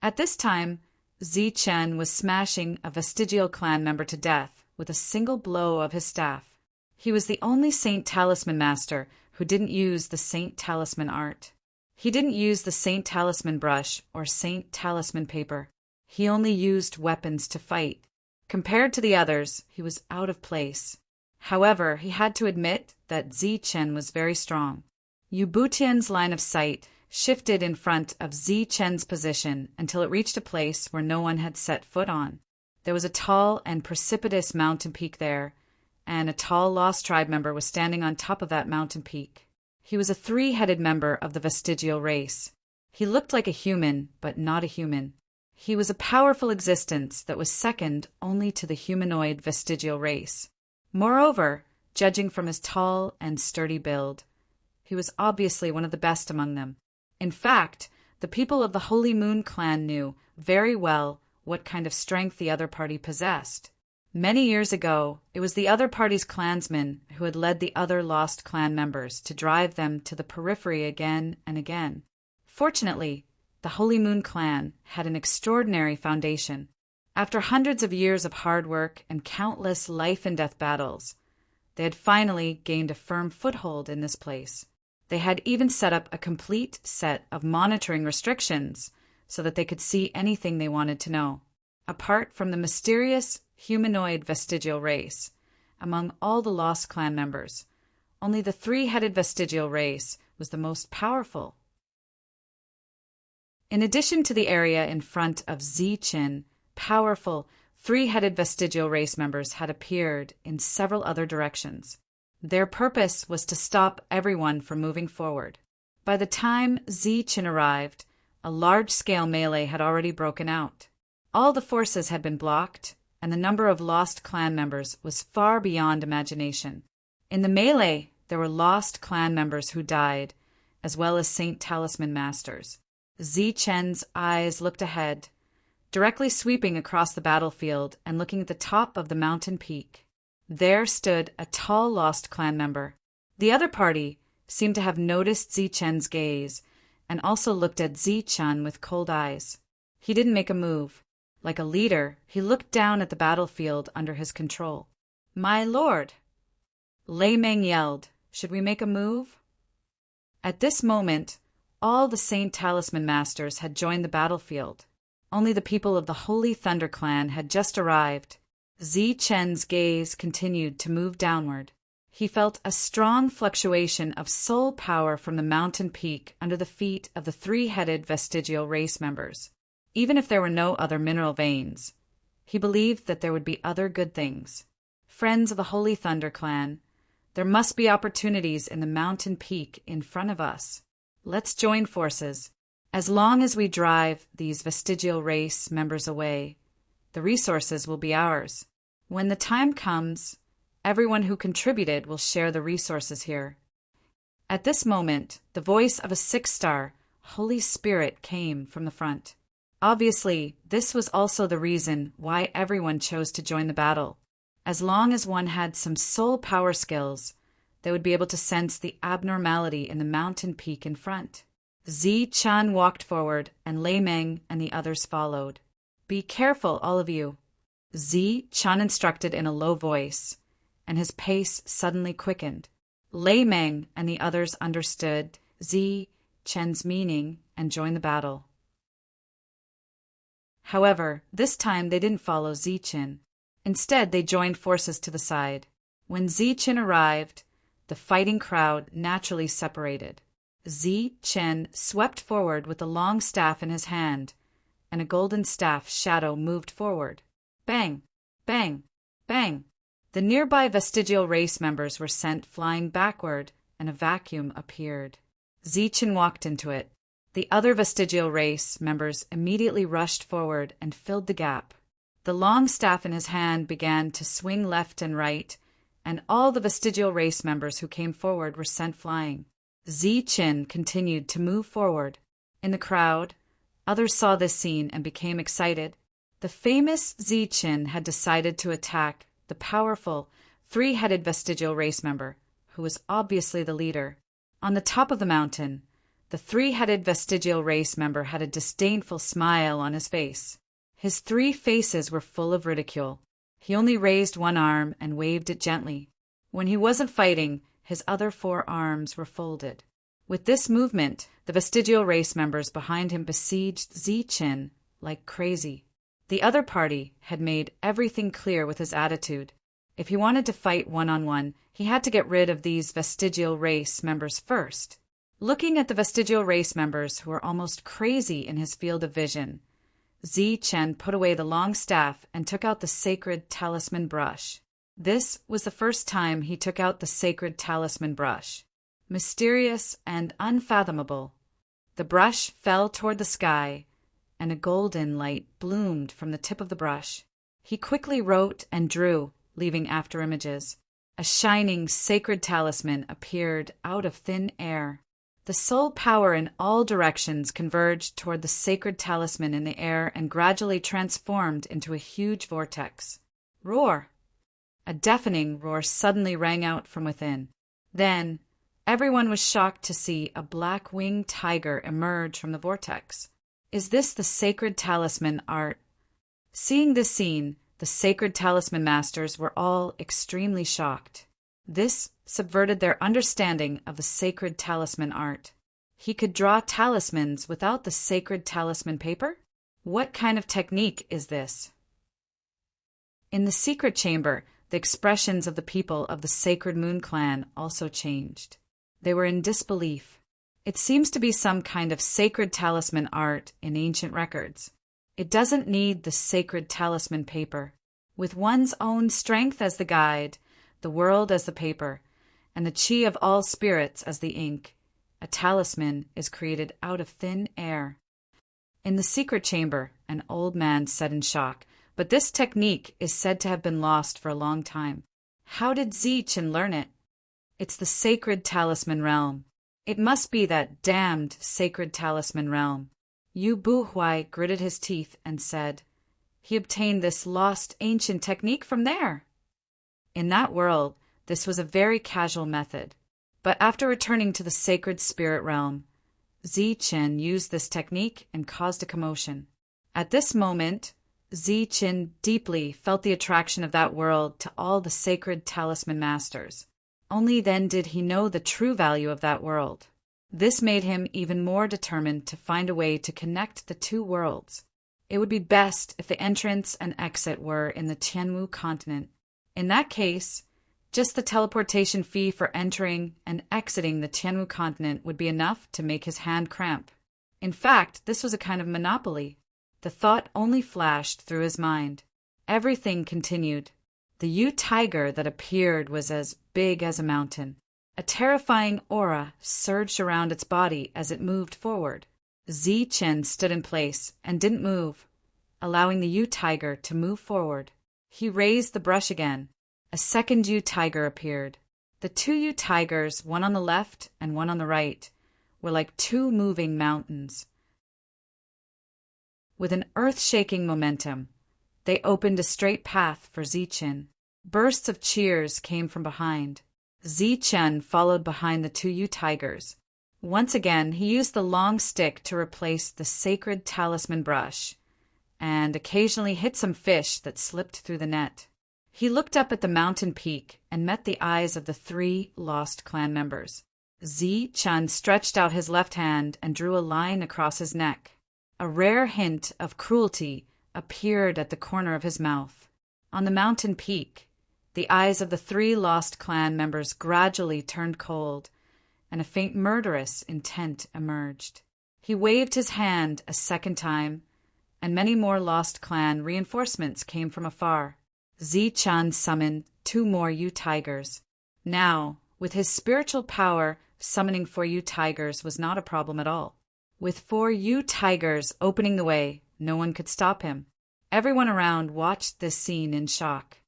At this time, Zichen was smashing a Vestigial Clan member to death with a single blow of his staff. He was the only Saint Talisman Master who didn't use the Saint Talisman art. He didn't use the Saint Talisman brush or Saint Talisman paper. He only used weapons to fight. Compared to the others, he was out of place. However, he had to admit that Zichen was very strong. Yubutian's line of sight shifted in front of Zichen's position until it reached a place where no one had set foot on. There was a tall and precipitous mountain peak there, and a tall Lost Tribe member was standing on top of that mountain peak. He was a three-headed member of the vestigial race. He looked like a human, but not a human. He was a powerful existence that was second only to the humanoid vestigial race. Moreover, judging from his tall and sturdy build, he was obviously one of the best among them. In fact, the people of the Holy Moon Clan knew very well what kind of strength the other party possessed. Many years ago, it was the other party's clansmen who had led the other lost clan members to drive them to the periphery again and again. Fortunately, the Holy Moon Clan had an extraordinary foundation. After hundreds of years of hard work and countless life-and-death battles, they had finally gained a firm foothold in this place. They had even set up a complete set of monitoring restrictions so that they could see anything they wanted to know. Apart from the mysterious humanoid vestigial race, among all the lost clan members, only the three-headed vestigial race was the most powerful. In addition to the area in front of Zichen, powerful three-headed vestigial race members had appeared in several other directions. Their purpose was to stop everyone from moving forward. By the time Zichen arrived, a large-scale melee had already broken out. All the forces had been blocked, and the number of lost clan members was far beyond imagination. In the melee, there were lost clan members who died, as well as Saint Talisman Masters. Zichen's eyes looked ahead, directly sweeping across the battlefield and looking at the top of the mountain peak. There stood a tall Lost Clan member. The other party seemed to have noticed Zichen's gaze and also looked at Zichen with cold eyes. He didn't make a move. Like a leader, he looked down at the battlefield under his control. "My lord!" Lei Meng yelled, "Should we make a move?" At this moment, all the Saint Talisman Masters had joined the battlefield. Only the people of the Holy Thunder Clan had just arrived. Zichen's gaze continued to move downward. He felt a strong fluctuation of soul power from the mountain peak under the feet of the three-headed vestigial race members. Even if there were no other mineral veins, he believed that there would be other good things. Friends of the Holy Thunder Clan, there must be opportunities in the mountain peak in front of us. Let's join forces. As long as we drive these vestigial race members away, the resources will be ours. When the time comes, everyone who contributed will share the resources here. At this moment, the voice of a six-star Holy Spirit came from the front. Obviously, this was also the reason why everyone chose to join the battle. As long as one had some soul power skills, they would be able to sense the abnormality in the mountain peak in front. Zichen walked forward, and Lei Meng and the others followed. "Be careful, all of you," Zichen instructed in a low voice, and his pace suddenly quickened. Lei Meng and the others understood Zichen's meaning and joined the battle. However, this time they didn't follow Zichen. Instead, they joined forces to the side. When Zichen arrived, the fighting crowd naturally separated. Zichen swept forward with a long staff in his hand, and a golden staff shadow moved forward. Bang! Bang! Bang! The nearby vestigial race members were sent flying backward, and a vacuum appeared. Zichen walked into it. The other vestigial race members immediately rushed forward and filled the gap. The long staff in his hand began to swing left and right, and all the vestigial race members who came forward were sent flying. Zichen continued to move forward. In the crowd, others saw this scene and became excited. The famous Zichen had decided to attack the powerful, three-headed vestigial race member, who was obviously the leader. On the top of the mountain, the three-headed vestigial race member had a disdainful smile on his face. His three faces were full of ridicule. He only raised one arm and waved it gently. When he wasn't fighting, his other four arms were folded. With this movement, the vestigial race members behind him besieged Zichen like crazy. The other party had made everything clear with his attitude. If he wanted to fight one-on-one, he had to get rid of these vestigial race members first. Looking at the vestigial race members who were almost crazy in his field of vision, Zichen put away the long staff and took out the sacred talisman brush. This was the first time he took out the sacred talisman brush. Mysterious and unfathomable, the brush fell toward the sky, and a golden light bloomed from the tip of the brush. He quickly wrote and drew, leaving after images. A shining sacred talisman appeared out of thin air. The soul power in all directions converged toward the sacred talisman in the air and gradually transformed into a huge vortex. Roar! A deafening roar suddenly rang out from within. Then, everyone was shocked to see a black-winged tiger emerge from the vortex. Is this the sacred talisman art? Seeing this scene, the sacred talisman masters were all extremely shocked. This subverted their understanding of the sacred talisman art. He could draw talismans without the sacred talisman paper? What kind of technique is this? In the secret chamber, the expressions of the people of the Sacred Moon Clan also changed. They were in disbelief. It seems to be some kind of sacred talisman art in ancient records. It doesn't need the sacred talisman paper. With one's own strength as the guide, the world as the paper, and the chi of all spirits as the ink, a talisman is created out of thin air. In the secret chamber, an old man said in shock, "But this technique is said to have been lost for a long time. How did Zichen learn it?" "It's the sacred talisman realm. It must be that damned sacred talisman realm. Yu Buhui gritted his teeth and said, "He obtained this lost ancient technique from there." In that world, this was a very casual method. But after returning to the sacred spirit realm, Zichen used this technique and caused a commotion. At this moment, Zichen deeply felt the attraction of that world to all the sacred talisman masters. Only then did he know the true value of that world. This made him even more determined to find a way to connect the two worlds. It would be best if the entrance and exit were in the Tianwu continent. In that case, just the teleportation fee for entering and exiting the Tianwu continent would be enough to make his hand cramp. In fact, this was a kind of monopoly. The thought only flashed through his mind. Everything continued. The Yu tiger that appeared was as big as a mountain. A terrifying aura surged around its body as it moved forward. Zichen stood in place and didn't move, allowing the Yu tiger to move forward. He raised the brush again. A second Yu tiger appeared. The two Yu tigers, one on the left and one on the right, were like two moving mountains. With an earth-shaking momentum, they opened a straight path for Zichen. Bursts of cheers came from behind. Zichen followed behind the two Yu tigers. Once again, he used the long stick to replace the sacred talisman brush, and occasionally hit some fish that slipped through the net. He looked up at the mountain peak and met the eyes of the three lost clan members. Zichen stretched out his left hand and drew a line across his neck. A rare hint of cruelty appeared at the corner of his mouth. On the mountain peak, the eyes of the three lost clan members gradually turned cold, and a faint murderous intent emerged. He waved his hand a second time, and many more lost clan reinforcements came from afar. Zichen summoned two more Yu tigers. Now, with his spiritual power, summoning 4 Yu tigers was not a problem at all. With 4 Yu tigers opening the way, no one could stop him. Everyone around watched this scene in shock.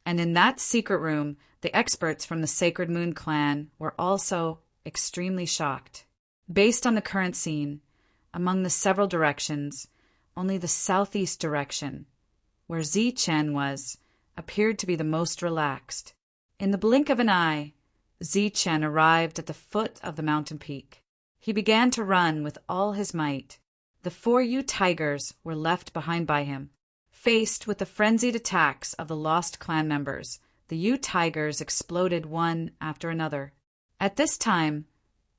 And in that secret room, the experts from the Sacred Moon clan were also extremely shocked. Based on the current scene, among the several directions, only the southeast direction, where Zichen was, appeared to be the most relaxed. In the blink of an eye, Zichen arrived at the foot of the mountain peak. He began to run with all his might. The 4 Yu tigers were left behind by him. Faced with the frenzied attacks of the lost clan members, the Yu tigers exploded one after another. At this time,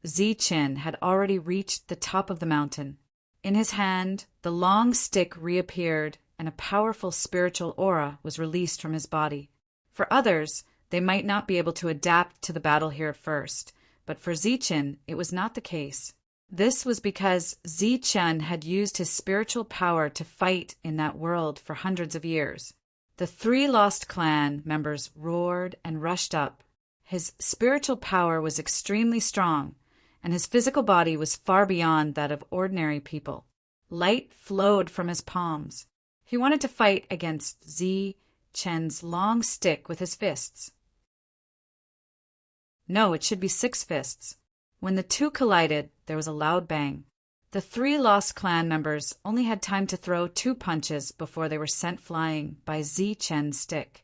Zichen had already reached the top of the mountain. In his hand, the long stick reappeared, and a powerful spiritual aura was released from his body. For others, they might not be able to adapt to the battle here at first, but for Zichen, it was not the case. This was because Zichen had used his spiritual power to fight in that world for hundreds of years. The 3 lost clan members roared and rushed up. His spiritual power was extremely strong, and his physical body was far beyond that of ordinary people. Light flowed from his palms. He wanted to fight against Zichen's long stick with his fists. No, it should be 6 fists. When the two collided, there was a loud bang. The 3 lost clan members only had time to throw 2 punches before they were sent flying by Zichen's stick.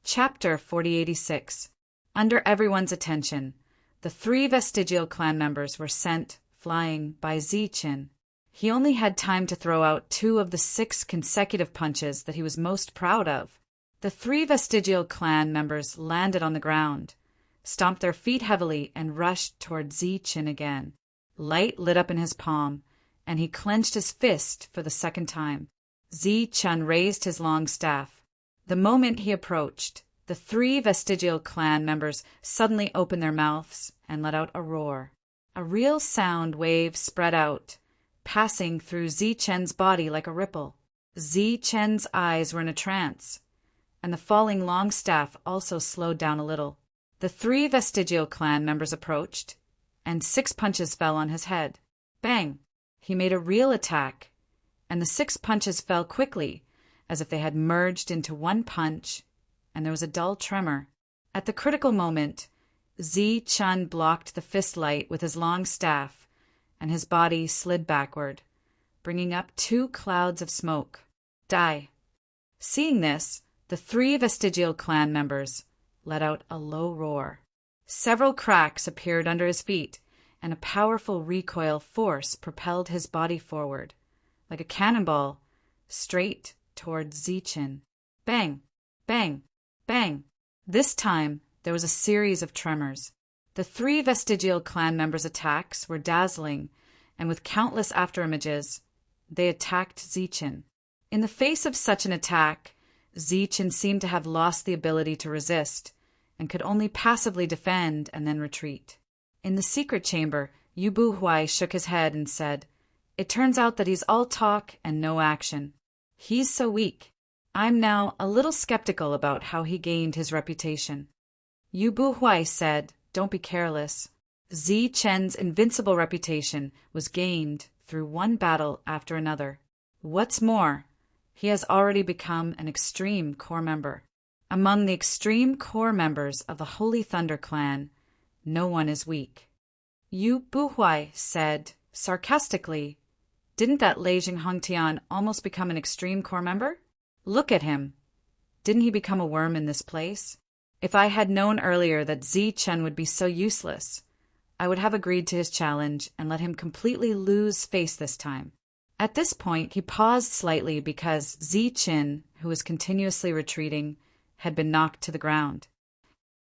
Chapter 4086. Under everyone's attention, the 3 vestigial clan members were sent flying by Zichen. He only had time to throw out 2 of the 6 consecutive punches that he was most proud of. The 3 vestigial clan members landed on the ground, stomped their feet heavily, and rushed toward Zichen again. Light lit up in his palm, and he clenched his fist for the second time. Zichen raised his long staff. The moment he approached, the 3 vestigial clan members suddenly opened their mouths and let out a roar. A real sound wave spread out, passing through Zichen's body like a ripple. Zichen's eyes were in a trance, and the falling long staff also slowed down a little. The 3 vestigial clan members approached, and 6 punches fell on his head. Bang! He made a real attack, and the 6 punches fell quickly, as if they had merged into one punch, and there was a dull tremor. At the critical moment, Zi-chun blocked the fist light with his long staff, and his body slid backward, bringing up 2 clouds of smoke. Die. Seeing this, the 3 vestigial clan members let out a low roar. Several cracks appeared under his feet, and a powerful recoil force propelled his body forward, like a cannonball, straight toward Zi-chun. Bang! Bang! Bang! This time, there was a series of tremors. The 3 vestigial clan members' attacks were dazzling, and with countless afterimages, they attacked Zi-chun. In the face of such an attack, Zi-chun seemed to have lost the ability to resist, and could only passively defend and then retreat. In the secret chamber, Yu Bu-huai shook his head and said, "It turns out that he's all talk and no action. He's so weak. I'm now a little skeptical about how he gained his reputation." Yu Bu-huai said, "Don't be careless. Zi-chun's invincible reputation was gained through one battle after another. What's more, he has already become an extreme core member. Among the extreme core members of the Holy Thunder clan, no one is weak." Yu Bu-huai said, sarcastically, "Didn't that Lei Hongtian almost become an extreme core member? Look at him. Didn't he become a worm in this place? If I had known earlier that Zi-chun would be so useless, I would have agreed to his challenge and let him completely lose face this time." At this point, he paused slightly because Zi-chun, who was continuously retreating, had been knocked to the ground.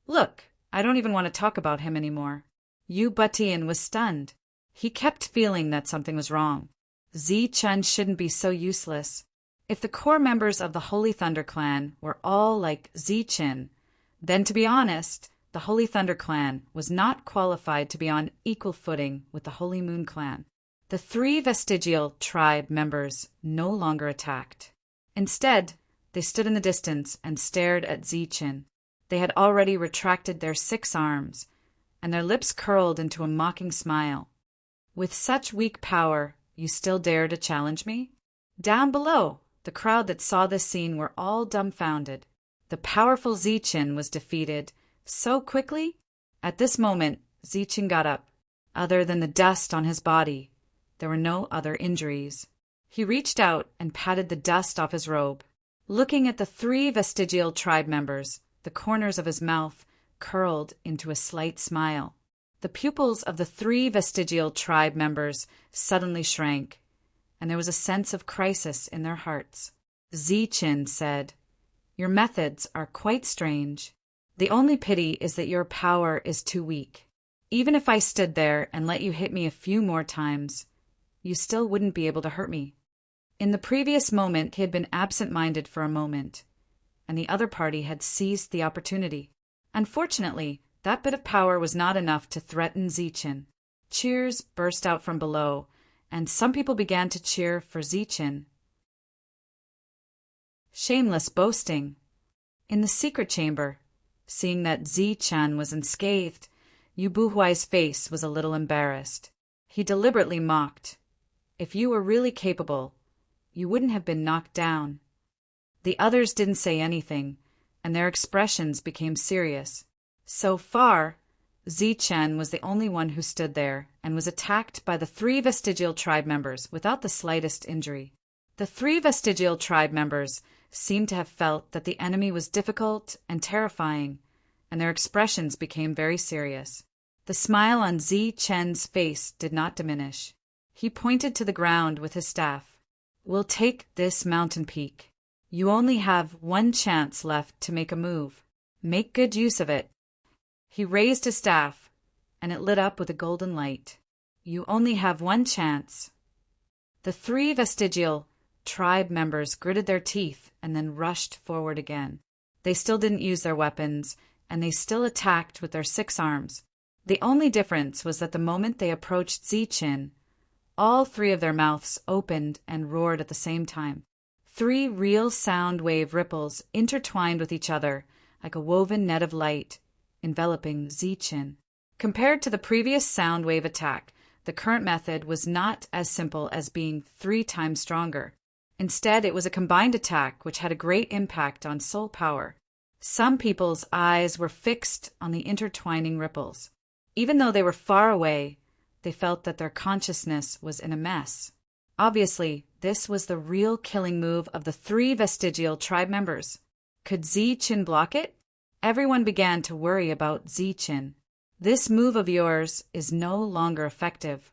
"Look, I don't even want to talk about him anymore." Yu Butian was stunned. He kept feeling that something was wrong. Zi-chun shouldn't be so useless. If the core members of the Holy Thunder clan were all like Zi-chun, then, to be honest, the Holy Thunder clan was not qualified to be on equal footing with the Holy Moon clan. The 3 vestigial tribe members no longer attacked. Instead, they stood in the distance and stared at Zi-chun. They had already retracted their 6 arms, and their lips curled into a mocking smile. "With such weak power, you still dare to challenge me?" Down below, the crowd that saw this scene were all dumbfounded. The powerful Zi-chun was defeated so quickly. At this moment, Zi-chun got up. Other than the dust on his body, there were no other injuries. He reached out and patted the dust off his robe. Looking at the 3 vestigial tribe members, the corners of his mouth curled into a slight smile. The pupils of the 3 vestigial tribe members suddenly shrank, and there was a sense of crisis in their hearts. Zi-chun said, "Your methods are quite strange. The only pity is that your power is too weak. Even if I stood there and let you hit me a few more times, you still wouldn't be able to hurt me." In the previous moment, he had been absent-minded for a moment, and the other party had seized the opportunity. Unfortunately, that bit of power was not enough to threaten Zi-chun. Cheers burst out from below, and some people began to cheer for Zi-chun. Shameless boasting. In the secret chamber, seeing that Zi-chun was unscathed, Yu Bu-huai's face was a little embarrassed. He deliberately mocked, "If you were really capable, you wouldn't have been knocked down." The others didn't say anything, and their expressions became serious. So far, Zi-chun was the only one who stood there and was attacked by the 3 vestigial tribe members without the slightest injury. The 3 vestigial tribe members seemed to have felt that the enemy was difficult and terrifying, and their expressions became very serious. The smile on Zi-chun's face did not diminish. He pointed to the ground with his staff. "We'll take this mountain peak. You only have one chance left to make a move. Make good use of it." He raised his staff, and it lit up with a golden light. "You only have one chance." The 3 vestigial tribe members gritted their teeth and then rushed forward again. They still didn't use their weapons, and they still attacked with their 6 arms. The only difference was that the moment they approached Zi-chun, all 3 of their mouths opened and roared at the same time. 3 real sound wave ripples intertwined with each other like a woven net of light, enveloping Zi-chun. Compared to the previous sound wave attack, the current method was not as simple as being 3 times stronger. Instead, it was a combined attack which had a great impact on soul power. Some people's eyes were fixed on the intertwining ripples. Even though they were far away, they felt that their consciousness was in a mess. Obviously, this was the real killing move of the 3 vestigial tribe members. Could Ziqin block it? Everyone began to worry about Ziqin. This move of yours is no longer effective.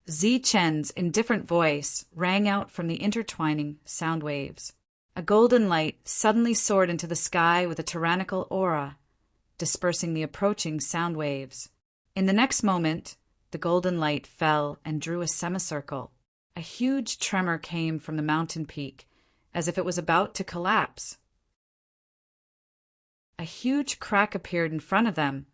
Ziqin's indifferent voice rang out from the intertwining sound waves. A golden light suddenly soared into the sky with a tyrannical aura, dispersing the approaching sound waves. In the next moment, the golden light fell and drew a semicircle. A huge tremor came from the mountain peak, as if it was about to collapse. A huge crack appeared in front of them,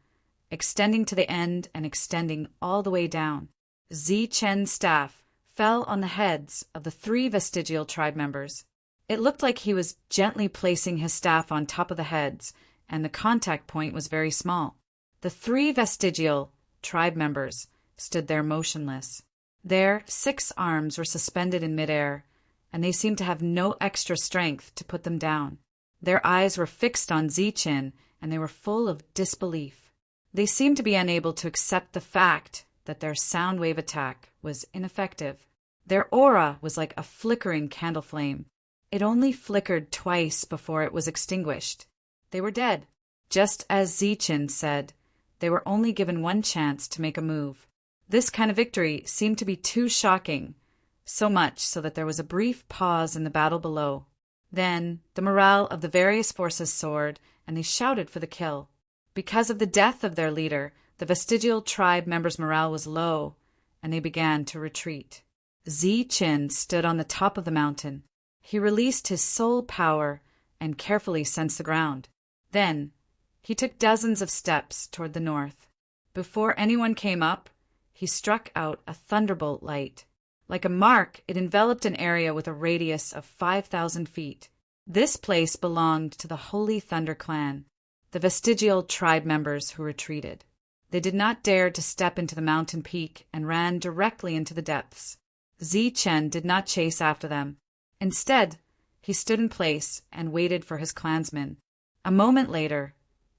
extending to the end and extending all the way down. Ziqin's staff fell on the heads of the 3 vestigial tribe members. It looked like he was gently placing his staff on top of the heads, and the contact point was very small. The 3 vestigial tribe members stood there motionless. Their 6 arms were suspended in midair, and they seemed to have no extra strength to put them down. Their eyes were fixed on Ziqin, and they were full of disbelief. They seemed to be unable to accept the fact that their sound wave attack was ineffective. Their aura was like a flickering candle flame. It only flickered twice before it was extinguished. They were dead. Just as Ziqin said, they were only given 1 chance to make a move. This kind of victory seemed to be too shocking, so much so that there was a brief pause in the battle below. Then the morale of the various forces soared, and they shouted for the kill. Because of the death of their leader, the vestigial tribe members' morale was low, and they began to retreat. Ziqin stood on the top of the mountain. He released his soul power and carefully sensed the ground. Then he took dozens of steps toward the north. Before anyone came up, he struck out a thunderbolt light. Like a mark, it enveloped an area with a radius of 5,000 feet. This place belonged to the Holy Thunder Clan, the vestigial tribe members who retreated. They did not dare to step into the mountain peak and ran directly into the depths. Ziqin did not chase after them. Instead, he stood in place and waited for his clansmen. A moment later,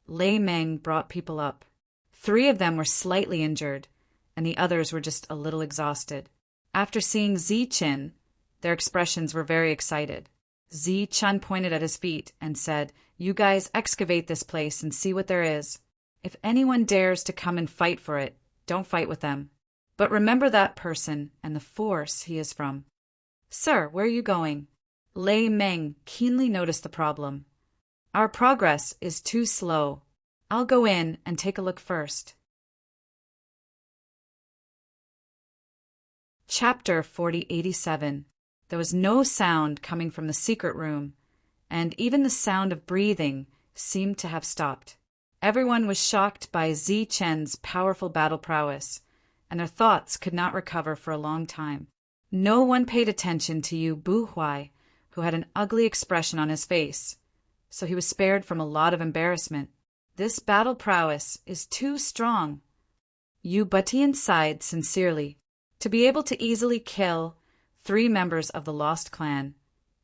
Lei Meng brought people up. 3 of them were slightly injured, and the others were just a little exhausted. After seeing Ziqin, their expressions were very excited. Ziqin pointed at his feet and said, "You guys excavate this place and see what there is. If anyone dares to come and fight for it, don't fight with them. But remember that person and the force he is from." "Sir, where are you going?" Lei Meng keenly noticed the problem. "Our progress is too slow. I'll go in and take a look first." Chapter 4087. There was no sound coming from the secret room, and even the sound of breathing seemed to have stopped. Everyone was shocked by Ziqin's powerful battle prowess, and their thoughts could not recover for a long time. No one paid attention to Yu Buhuai, who had an ugly expression on his face, so he was spared from a lot of embarrassment. This battle prowess is too strong. Yu Butian sighed sincerely. To be able to easily kill 3 members of the Lost Clan,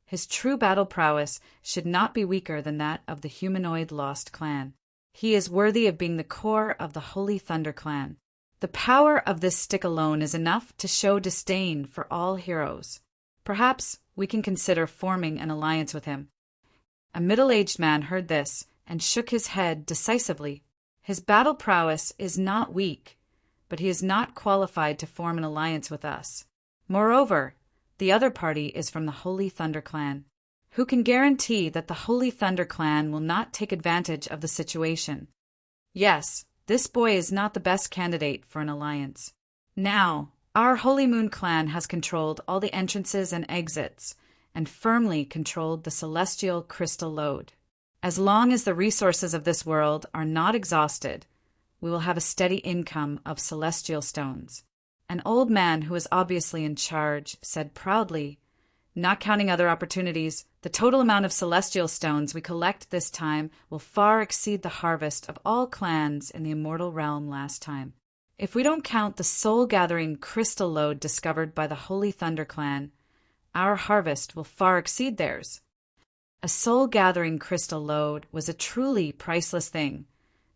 his true battle prowess should not be weaker than that of the humanoid Lost Clan. He is worthy of being the core of the Holy Thunder Clan. The power of this stick alone is enough to show disdain for all heroes. Perhaps we can consider forming an alliance with him. A middle-aged man heard this and shook his head decisively. His battle prowess is not weak, but he is not qualified to form an alliance with us. Moreover, the other party is from the Holy Thunder Clan. Who can guarantee that the Holy Thunder Clan will not take advantage of the situation? Yes, this boy is not the best candidate for an alliance. Now, our Holy Moon Clan has controlled all the entrances and exits, and firmly controlled the celestial crystal lode. As long as the resources of this world are not exhausted, we will have a steady income of celestial stones. An old man who was obviously in charge said proudly, "Not counting other opportunities, the total amount of celestial stones we collect this time will far exceed the harvest of all clans in the immortal realm last time. If we don't count the soul-gathering crystal lode discovered by the Holy Thunder Clan, our harvest will far exceed theirs." A soul-gathering crystal lode was a truly priceless thing,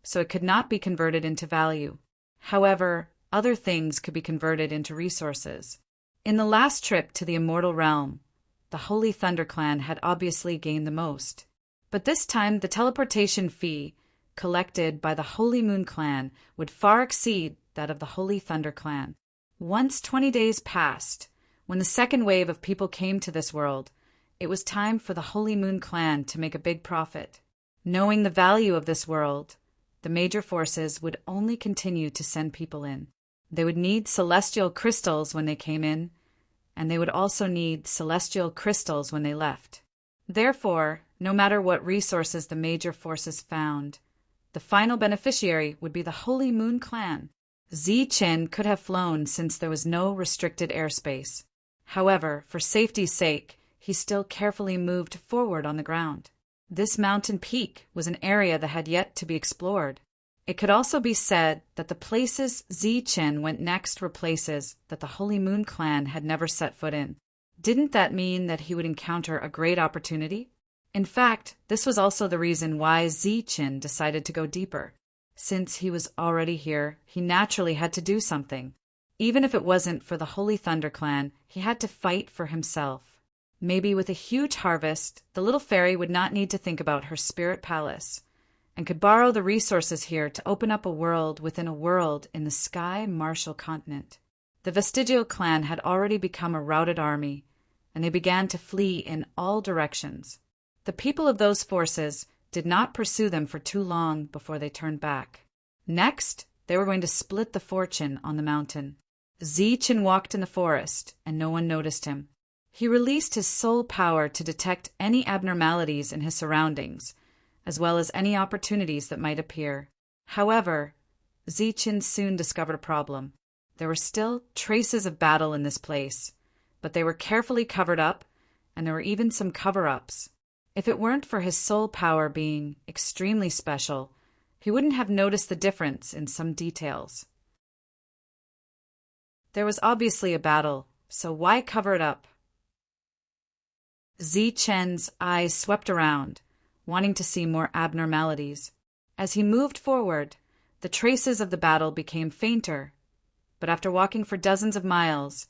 so it could not be converted into value. However, other things could be converted into resources. In the last trip to the immortal realm, the Holy Thunder Clan had obviously gained the most. But this time the teleportation fee collected by the Holy Moon Clan would far exceed that of the Holy Thunder Clan. Once 20 days passed, when the second wave of people came to this world, it was time for the Holy Moon Clan to make a big profit. Knowing the value of this world, the major forces would only continue to send people in. They would need celestial crystals when they came in, and they would also need celestial crystals when they left. Therefore, no matter what resources the major forces found, the final beneficiary would be the Holy Moon Clan. Zichen could have flown since there was no restricted airspace. However, for safety's sake, he still carefully moved forward on the ground. This mountain peak was an area that had yet to be explored. It could also be said that the places Zichen went next were places that the Holy Moon Clan had never set foot in. Didn't that mean that he would encounter a great opportunity? In fact, this was also the reason why Zichen decided to go deeper. Since he was already here, he naturally had to do something. Even if it wasn't for the Holy Thunder Clan, he had to fight for himself. Maybe with a huge harvest, the little fairy would not need to think about her spirit palace, and could borrow the resources here to open up a world within a world in the Sky Martial continent. The Vestigial Clan had already become a routed army, and they began to flee in all directions. The people of those forces did not pursue them for too long before they turned back. Next, they were going to split the fortune on the mountain. Zichen walked in the forest, and no one noticed him. He released his soul power to detect any abnormalities in his surroundings, as well as any opportunities that might appear. However, Zichen soon discovered a problem. There were still traces of battle in this place, but they were carefully covered up, and there were even some cover-ups. If it weren't for his soul power being extremely special, he wouldn't have noticed the difference in some details. There was obviously a battle, so why cover it up? Zichen's eyes swept around, wanting to see more abnormalities. As he moved forward, the traces of the battle became fainter, but after walking for dozens of miles,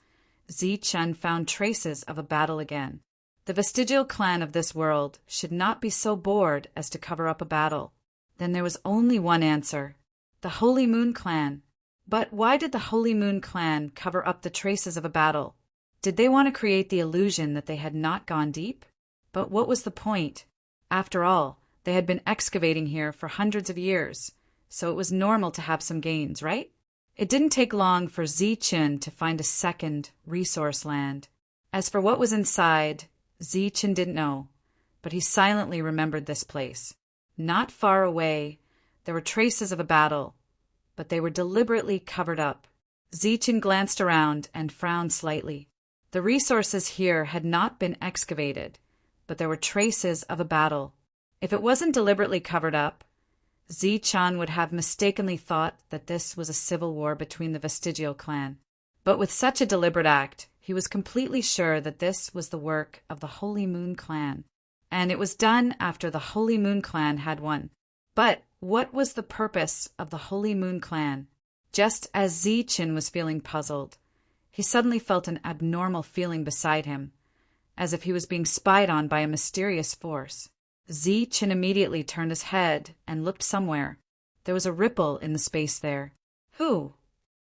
Zichen found traces of a battle again. The Vestigial Clan of this world should not be so bored as to cover up a battle. Then there was only one answer: the Holy Moon Clan. But why did the Holy Moon Clan cover up the traces of a battle? Did they want to create the illusion that they had not gone deep? But what was the point? After all, they had been excavating here for hundreds of years, so it was normal to have some gains, right? It didn't take long for Zichen to find a second resource land. As for what was inside, Zichen didn't know, but he silently remembered this place. Not far away, there were traces of a battle, but they were deliberately covered up. Zichen glanced around and frowned slightly. The resources here had not been excavated, but there were traces of a battle. If it wasn't deliberately covered up, Zichen would have mistakenly thought that this was a civil war between the Vestigial Clan. But with such a deliberate act, he was completely sure that this was the work of the Holy Moon Clan, and it was done after the Holy Moon Clan had won. But what was the purpose of the Holy Moon Clan? Just as Zichen was feeling puzzled, he suddenly felt an abnormal feeling beside him, as if he was being spied on by a mysterious force. Zichen immediately turned his head and looked somewhere. There was a ripple in the space there. Who?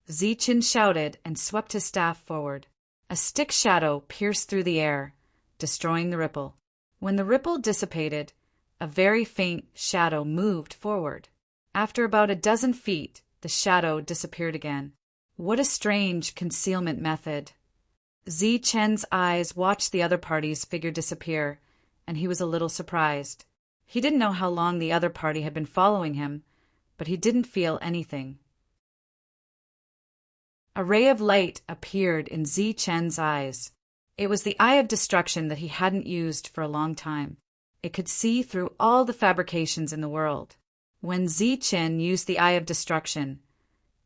Zichen shouted and swept his staff forward. A stick shadow pierced through the air, destroying the ripple. When the ripple dissipated, a very faint shadow moved forward. After about a dozen feet, the shadow disappeared again. What a strange concealment method. Zichen's eyes watched the other party's figure disappear, and he was a little surprised. He didn't know how long the other party had been following him, but he didn't feel anything. A ray of light appeared in Zichen's eyes. It was the eye of destruction that he hadn't used for a long time. It could see through all the fabrications in the world. When Zichen used the eye of destruction,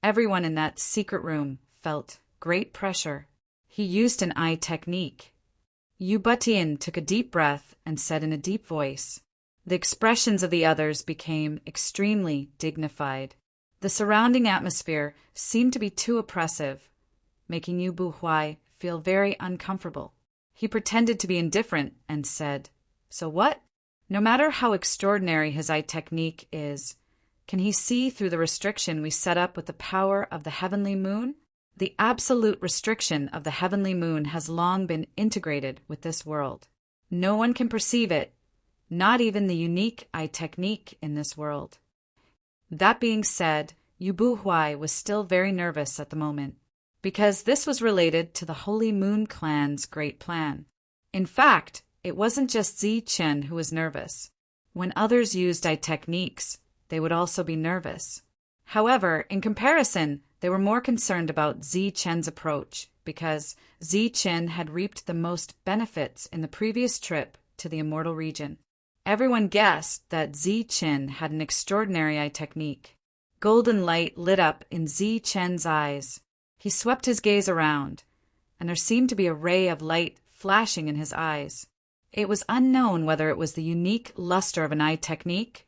everyone in that secret room felt great pressure. He used an eye technique. Yu Butian took a deep breath and said in a deep voice. The expressions of the others became extremely dignified. The surrounding atmosphere seemed to be too oppressive, making Yu Buhuai feel very uncomfortable. He pretended to be indifferent and said, "So what?" No matter how extraordinary his eye technique is, can he see through the restriction we set up with the power of the heavenly moon? The absolute restriction of the heavenly moon has long been integrated with this world. No one can perceive it, not even the unique eye technique in this world. That being said, Yu Buhuai was still very nervous at the moment, because this was related to the Holy Moon Clan's great plan. In fact, it wasn't just Zichen who was nervous. When others used eye techniques, they would also be nervous. However, in comparison, they were more concerned about Zichen's approach, because Zichen had reaped the most benefits in the previous trip to the Immortal Region. Everyone guessed that Zichen had an extraordinary eye technique. Golden light lit up in Zichen's eyes. He swept his gaze around, and there seemed to be a ray of light flashing in his eyes. It was unknown whether it was the unique luster of an eye technique,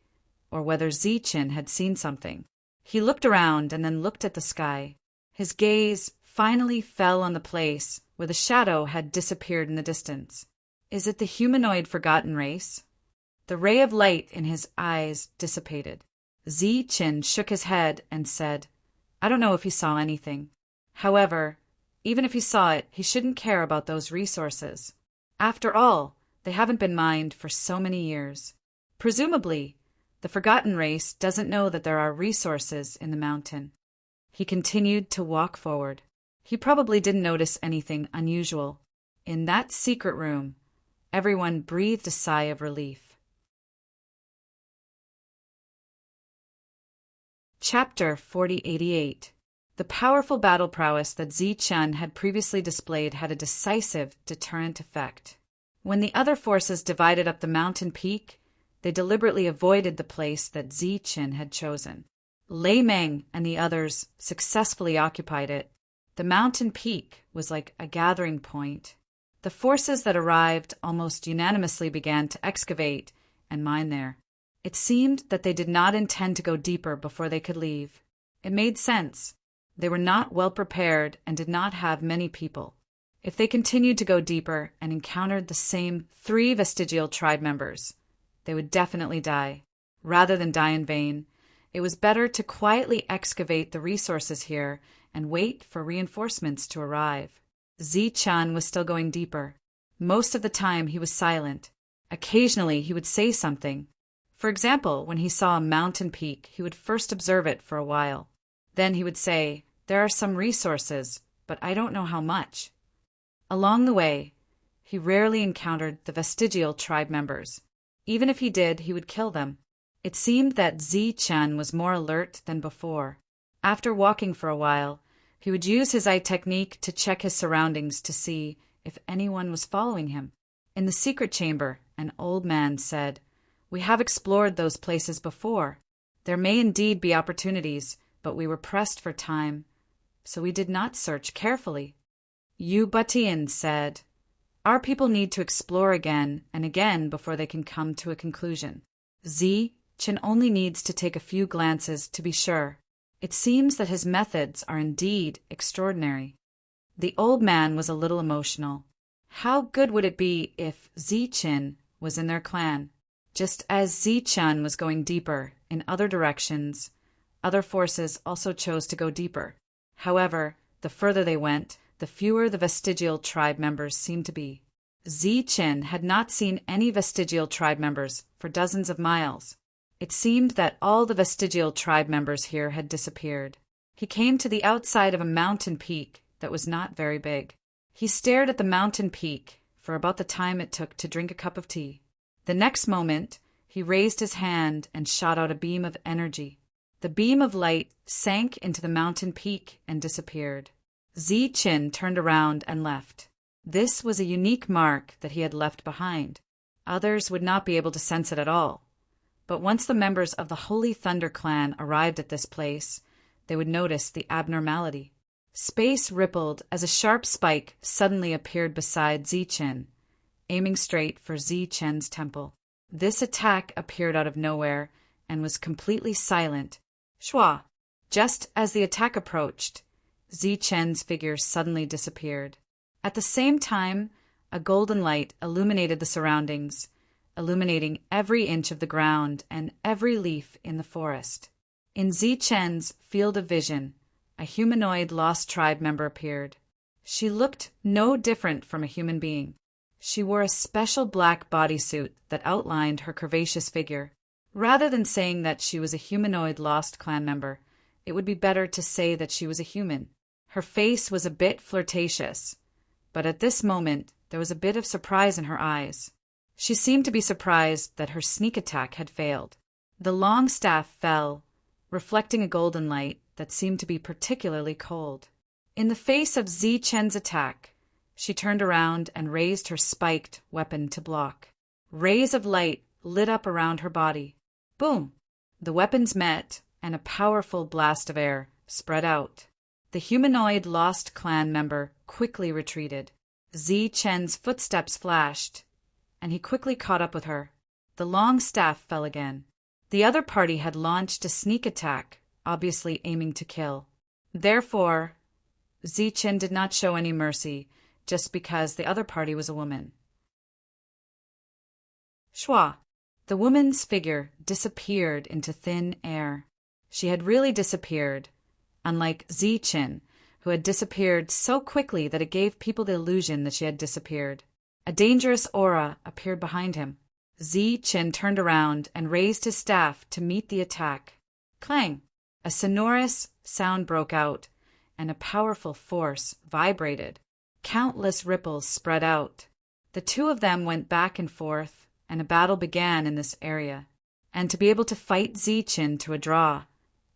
or whether Zichen had seen something. He looked around and then looked at the sky. His gaze finally fell on the place where the shadow had disappeared in the distance. Is it the humanoid forgotten race? The ray of light in his eyes dissipated. Zichen shook his head and said, "I don't know if he saw anything. However, even if he saw it, he shouldn't care about those resources. After all, they haven't been mined for so many years. Presumably, the forgotten race doesn't know that there are resources in the mountain." He continued to walk forward. He probably didn't notice anything unusual. In that secret room, everyone breathed a sigh of relief. Chapter 4088. The powerful battle prowess that Zichen had previously displayed had a decisive deterrent effect. When the other forces divided up the mountain peak, they deliberately avoided the place that Zichen had chosen. Lei Meng and the others successfully occupied it. The mountain peak was like a gathering point. The forces that arrived almost unanimously began to excavate and mine there. It seemed that they did not intend to go deeper before they could leave. It made sense. They were not well prepared and did not have many people. If they continued to go deeper and encountered the same 3 vestigial tribe members, they would definitely die. Rather than die in vain, it was better to quietly excavate the resources here and wait for reinforcements to arrive. Zichen was still going deeper. Most of the time he was silent. Occasionally he would say something. For example, when he saw a mountain peak, he would first observe it for a while. Then he would say, "There are some resources, but I don't know how much." Along the way, he rarely encountered the vestigial tribe members. Even if he did, he would kill them. It seemed that Zichen was more alert than before. After walking for a while, he would use his eye technique to check his surroundings to see if anyone was following him. In the secret chamber, an old man said, "We have explored those places before. There may indeed be opportunities, but we were pressed for time, so we did not search carefully." Yu Butian said, "Our people need to explore again and again before they can come to a conclusion. Zichen only needs to take a few glances to be sure. It seems that his methods are indeed extraordinary." The old man was a little emotional. How good would it be if Zichen was in their clan? Just as Zichen was going deeper in other directions, other forces also chose to go deeper. However, the further they went, the fewer the vestigial tribe members seemed to be. Zichen had not seen any vestigial tribe members for dozens of miles. It seemed that all the vestigial tribe members here had disappeared. He came to the outside of a mountain peak that was not very big. He stared at the mountain peak for about the time it took to drink a cup of tea. The next moment, he raised his hand and shot out a beam of energy. The beam of light sank into the mountain peak and disappeared. Zichen turned around and left. This was a unique mark that he had left behind. Others would not be able to sense it at all. But once the members of the Holy Thunder clan arrived at this place, they would notice the abnormality. Space rippled as a sharp spike suddenly appeared beside Zichen, aiming straight for Zi Chen's temple. This attack appeared out of nowhere and was completely silent. Shua! Just as the attack approached, Zi Chen's figure suddenly disappeared. At the same time, a golden light illuminated the surroundings, illuminating every inch of the ground and every leaf in the forest. In Zi Chen's field of vision, a humanoid lost tribe member appeared. She looked no different from a human being. She wore a special black bodysuit that outlined her curvaceous figure. Rather than saying that she was a humanoid lost clan member, it would be better to say that she was a human. Her face was a bit flirtatious, but at this moment there was a bit of surprise in her eyes. She seemed to be surprised that her sneak attack had failed. The long staff fell, reflecting a golden light that seemed to be particularly cold. In the face of Zi Chen's attack, she turned around and raised her spiked weapon to block. Rays of light lit up around her body. Boom! The weapons met, and a powerful blast of air spread out. The humanoid lost clan member quickly retreated. Zi Chen's footsteps flashed, and he quickly caught up with her. The long staff fell again. The other party had launched a sneak attack, obviously aiming to kill. Therefore, Zi Chen did not show any mercy, just because the other party was a woman. Shua! The woman's figure disappeared into thin air. She had really disappeared, unlike Zi Chen, who had disappeared so quickly that it gave people the illusion that she had disappeared. A dangerous aura appeared behind him. Zi Chen turned around and raised his staff to meet the attack. Clang! A sonorous sound broke out, and a powerful force vibrated. Countless ripples spread out. The two of them went back and forth, and a battle began in this area. And to be able to fight Zi Chen to a draw,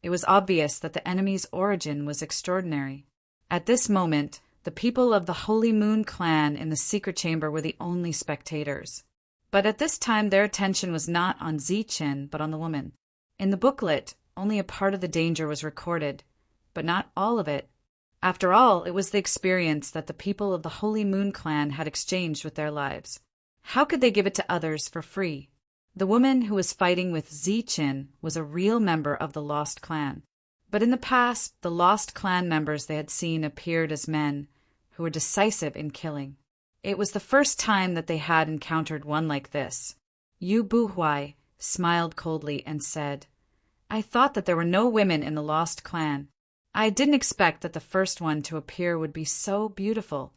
it was obvious that the enemy's origin was extraordinary. At this moment, the people of the Holy Moon clan in the secret chamber were the only spectators. But at this time their attention was not on Zi Chen, but on the woman. In the booklet, only a part of the danger was recorded, but not all of it. After all, it was the experience that the people of the Holy Moon clan had exchanged with their lives. How could they give it to others for free? The woman who was fighting with Zi Chen was a real member of the Lost Clan. But in the past, the Lost Clan members they had seen appeared as men who were decisive in killing. It was the first time that they had encountered one like this. Yu Buhuai smiled coldly and said, "I thought that there were no women in the Lost Clan. I didn't expect that the first one to appear would be so beautiful."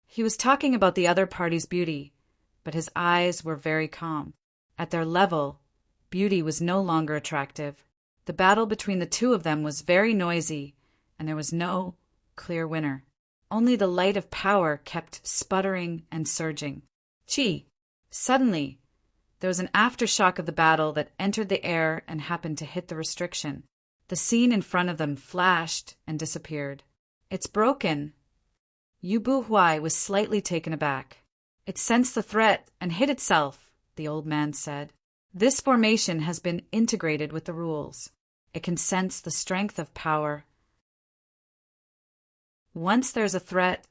He was talking about the other party's beauty, but his eyes were very calm. At their level, beauty was no longer attractive. The battle between the two of them was very noisy, and there was no clear winner. Only the light of power kept sputtering and surging. Chi! Suddenly, there was an aftershock of the battle that entered the air and happened to hit the restriction. The scene in front of them flashed and disappeared. "It's broken." Yu Buhuai was slightly taken aback. "It sensed the threat and hid itself," the old man said. "This formation has been integrated with the rules. It can sense the strength of power. Once there's a threat,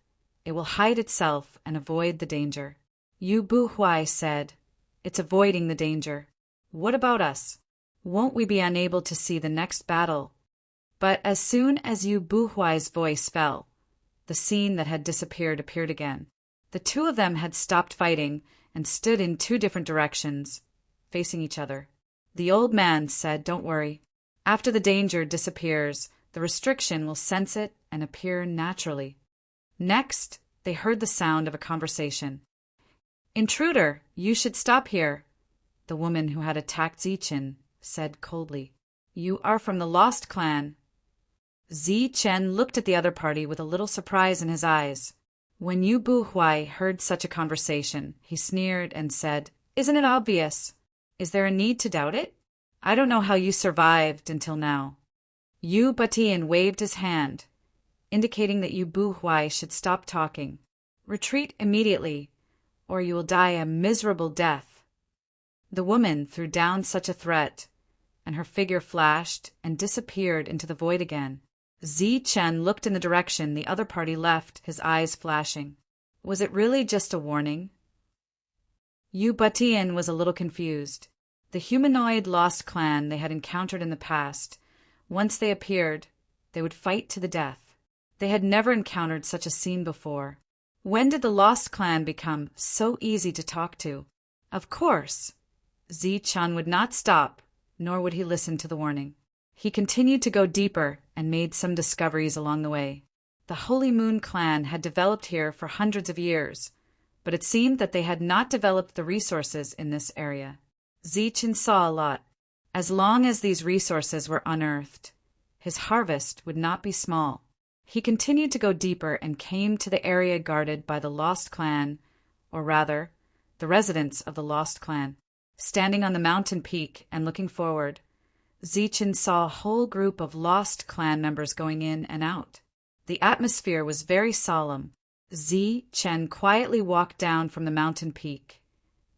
it will hide itself and avoid the danger." Yu Buhuai said, "It's avoiding the danger. What about us? Won't we be unable to see the next battle?" But as soon as Yu Buhuai's voice fell, the scene that had disappeared appeared again. The two of them had stopped fighting and stood in two different directions, facing each other. The old man said, "Don't worry. After the danger disappears, the restriction will sense it and appear naturally." Next, they heard the sound of a conversation. "Intruder, you should stop here," the woman who had attacked Zi Chen said coldly. "You are from the Lost Clan." Zi Chen looked at the other party with a little surprise in his eyes. When Yu Buhuai heard such a conversation, he sneered and said, "Isn't it obvious? Is there a need to doubt it? I don't know how you survived until now." Yu Batian waved his hand, indicating that Yu Buhuai should stop talking. "Retreat immediately, or you will die a miserable death." The woman threw down such a threat, and her figure flashed and disappeared into the void again. Zi Chen looked in the direction the other party left, his eyes flashing. Was it really just a warning? Yu Batian was a little confused. The humanoid lost clan they had encountered in the past, once they appeared, they would fight to the death. They had never encountered such a scene before. When did the lost clan become so easy to talk to? Of course, Zi-chan would not stop, nor would he listen to the warning. He continued to go deeper and made some discoveries along the way. The Holy Moon clan had developed here for hundreds of years, but it seemed that they had not developed the resources in this area. Zi-chan saw a lot. As long as these resources were unearthed, his harvest would not be small. He continued to go deeper and came to the area guarded by the Lost Clan, or rather, the residents of the Lost Clan. Standing on the mountain peak and looking forward, Zi-chan saw a whole group of Lost Clan members going in and out. The atmosphere was very solemn. Zi-chan quietly walked down from the mountain peak,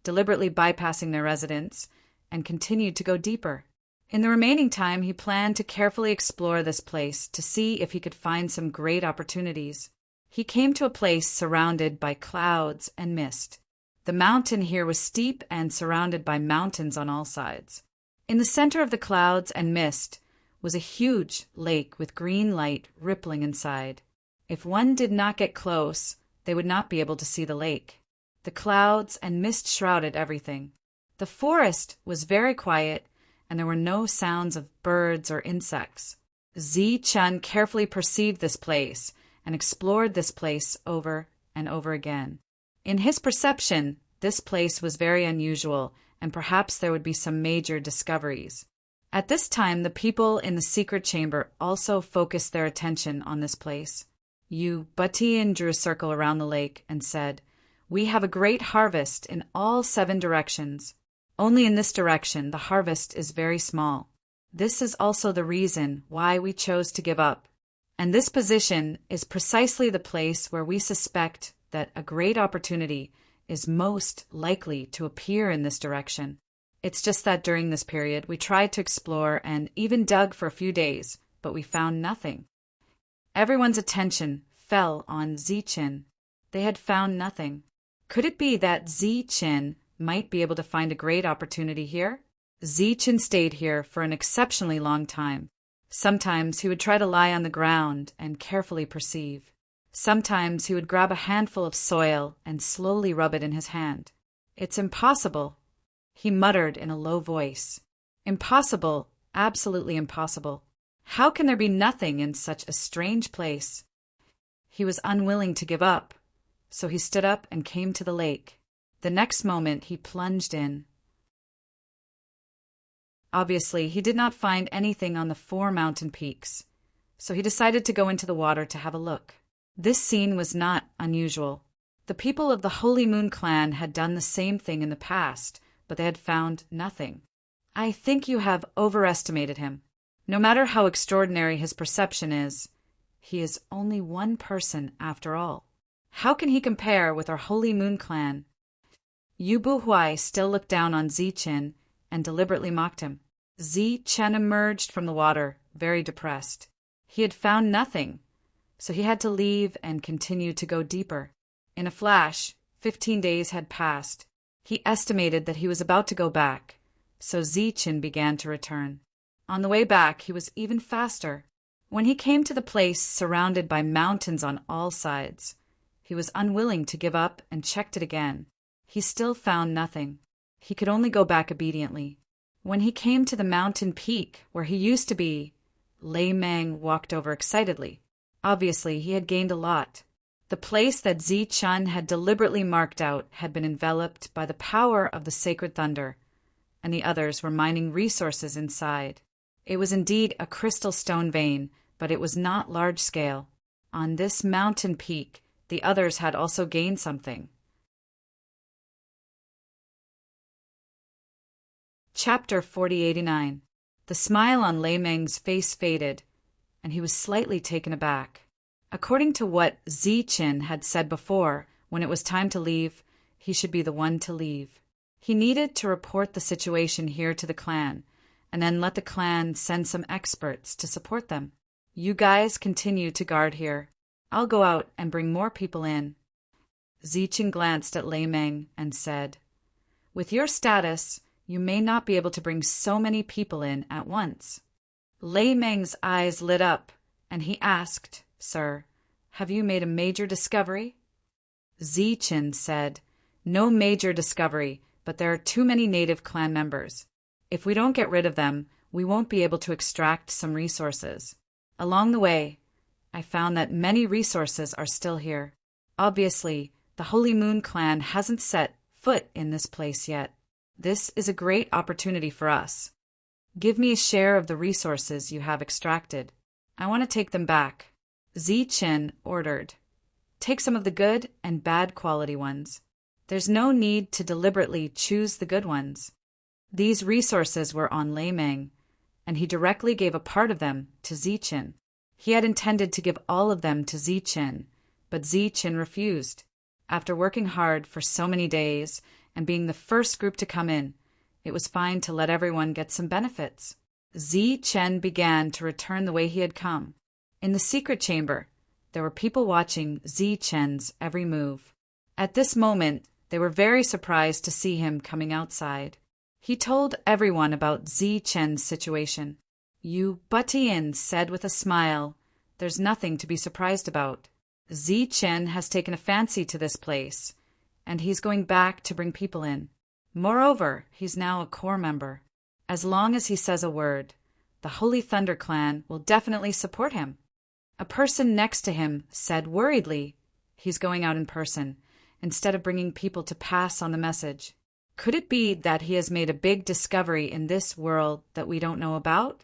deliberately bypassing their residence, and continued to go deeper. In the remaining time, he planned to carefully explore this place to see if he could find some great opportunities. He came to a place surrounded by clouds and mist. The mountain here was steep and surrounded by mountains on all sides. In the center of the clouds and mist was a huge lake with green light rippling inside. If one did not get close, they would not be able to see the lake. The clouds and mist shrouded everything. The forest was very quiet, and there were no sounds of birds or insects. Zi-chan carefully perceived this place and explored this place over and over again. In his perception, this place was very unusual, and perhaps there would be some major discoveries. At this time, the people in the secret chamber also focused their attention on this place. Yu Batian drew a circle around the lake and said, "We have a great harvest in all 7 directions. Only in this direction the harvest is very small. This is also the reason why we chose to give up. And this position is precisely the place where we suspect that a great opportunity is most likely to appear in this direction. It's just that during this period we tried to explore and even dug for a few days, but we found nothing." Everyone's attention fell on Zi-chan. They had found nothing. Could it be that Zi-chan might be able to find a great opportunity here? Zi-chan stayed here for an exceptionally long time. Sometimes he would try to lie on the ground and carefully perceive. Sometimes he would grab a handful of soil and slowly rub it in his hand. "It's impossible," he muttered in a low voice. "Impossible, absolutely impossible. How can there be nothing in such a strange place?" He was unwilling to give up, so he stood up and came to the lake. The next moment he plunged in. Obviously, he did not find anything on the 4 mountain peaks, so he decided to go into the water to have a look. This scene was not unusual. The people of the Holy Moon clan had done the same thing in the past, but they had found nothing. "I think you have overestimated him. No matter how extraordinary his perception is, he is only one person after all. How can he compare with our Holy Moon clan?" Yu Buhui still looked down on Zi-chan and deliberately mocked him. Zi-chan emerged from the water, very depressed. He had found nothing, so he had to leave and continue to go deeper. In a flash, 15 days had passed. He estimated that he was about to go back, so Zi-chan began to return. On the way back, he was even faster. When he came to the place surrounded by mountains on all sides, he was unwilling to give up and checked it again. He still found nothing. He could only go back obediently. When he came to the mountain peak where he used to be, Lei Meng walked over excitedly. Obviously, he had gained a lot. The place that Zi-chan had deliberately marked out had been enveloped by the power of the sacred thunder, and the others were mining resources inside. It was indeed a crystal stone vein, but it was not large scale. On this mountain peak, the others had also gained something. Chapter 4089. The smile on Lei Meng's face faded, and he was slightly taken aback. According to what Zi-chan had said before, when it was time to leave, he should be the one to leave. He needed to report the situation here to the clan, and then let the clan send some experts to support them. "You guys continue to guard here. I'll go out and bring more people in." Zi-chan glanced at Lei Meng and said, With your status, you may not be able to bring so many people in at once. Lei Meng's eyes lit up, and he asked, Sir, have you made a major discovery? Zichen said, No major discovery, but there are too many native clan members. If we don't get rid of them, we won't be able to extract some resources. Along the way, I found that many resources are still here. Obviously, the Holy Moon clan hasn't set foot in this place yet. This is a great opportunity for us. Give me a share of the resources you have extracted. I want to take them back. Zichen ordered. Take some of the good and bad quality ones. There's no need to deliberately choose the good ones. These resources were on Lei Meng, and he directly gave a part of them to Zichen. He had intended to give all of them to Zichen, but Zichen refused. After working hard for so many days and being the first group to come in, it was fine to let everyone get some benefits. Zichen began to return the way he had come. In the secret chamber, there were people watching Zichen's every move. At this moment, they were very surprised to see him coming outside. He told everyone about Zichen's situation. Yu Butian said with a smile, There's nothing to be surprised about. Zichen has taken a fancy to this place, and he's going back to bring people in. Moreover, he's now a core member. As long as he says a word, the Holy Thunder Clan will definitely support him. A person next to him said worriedly, He's going out in person, instead of bringing people to pass on the message. Could it be that he has made a big discovery in this world that we don't know about?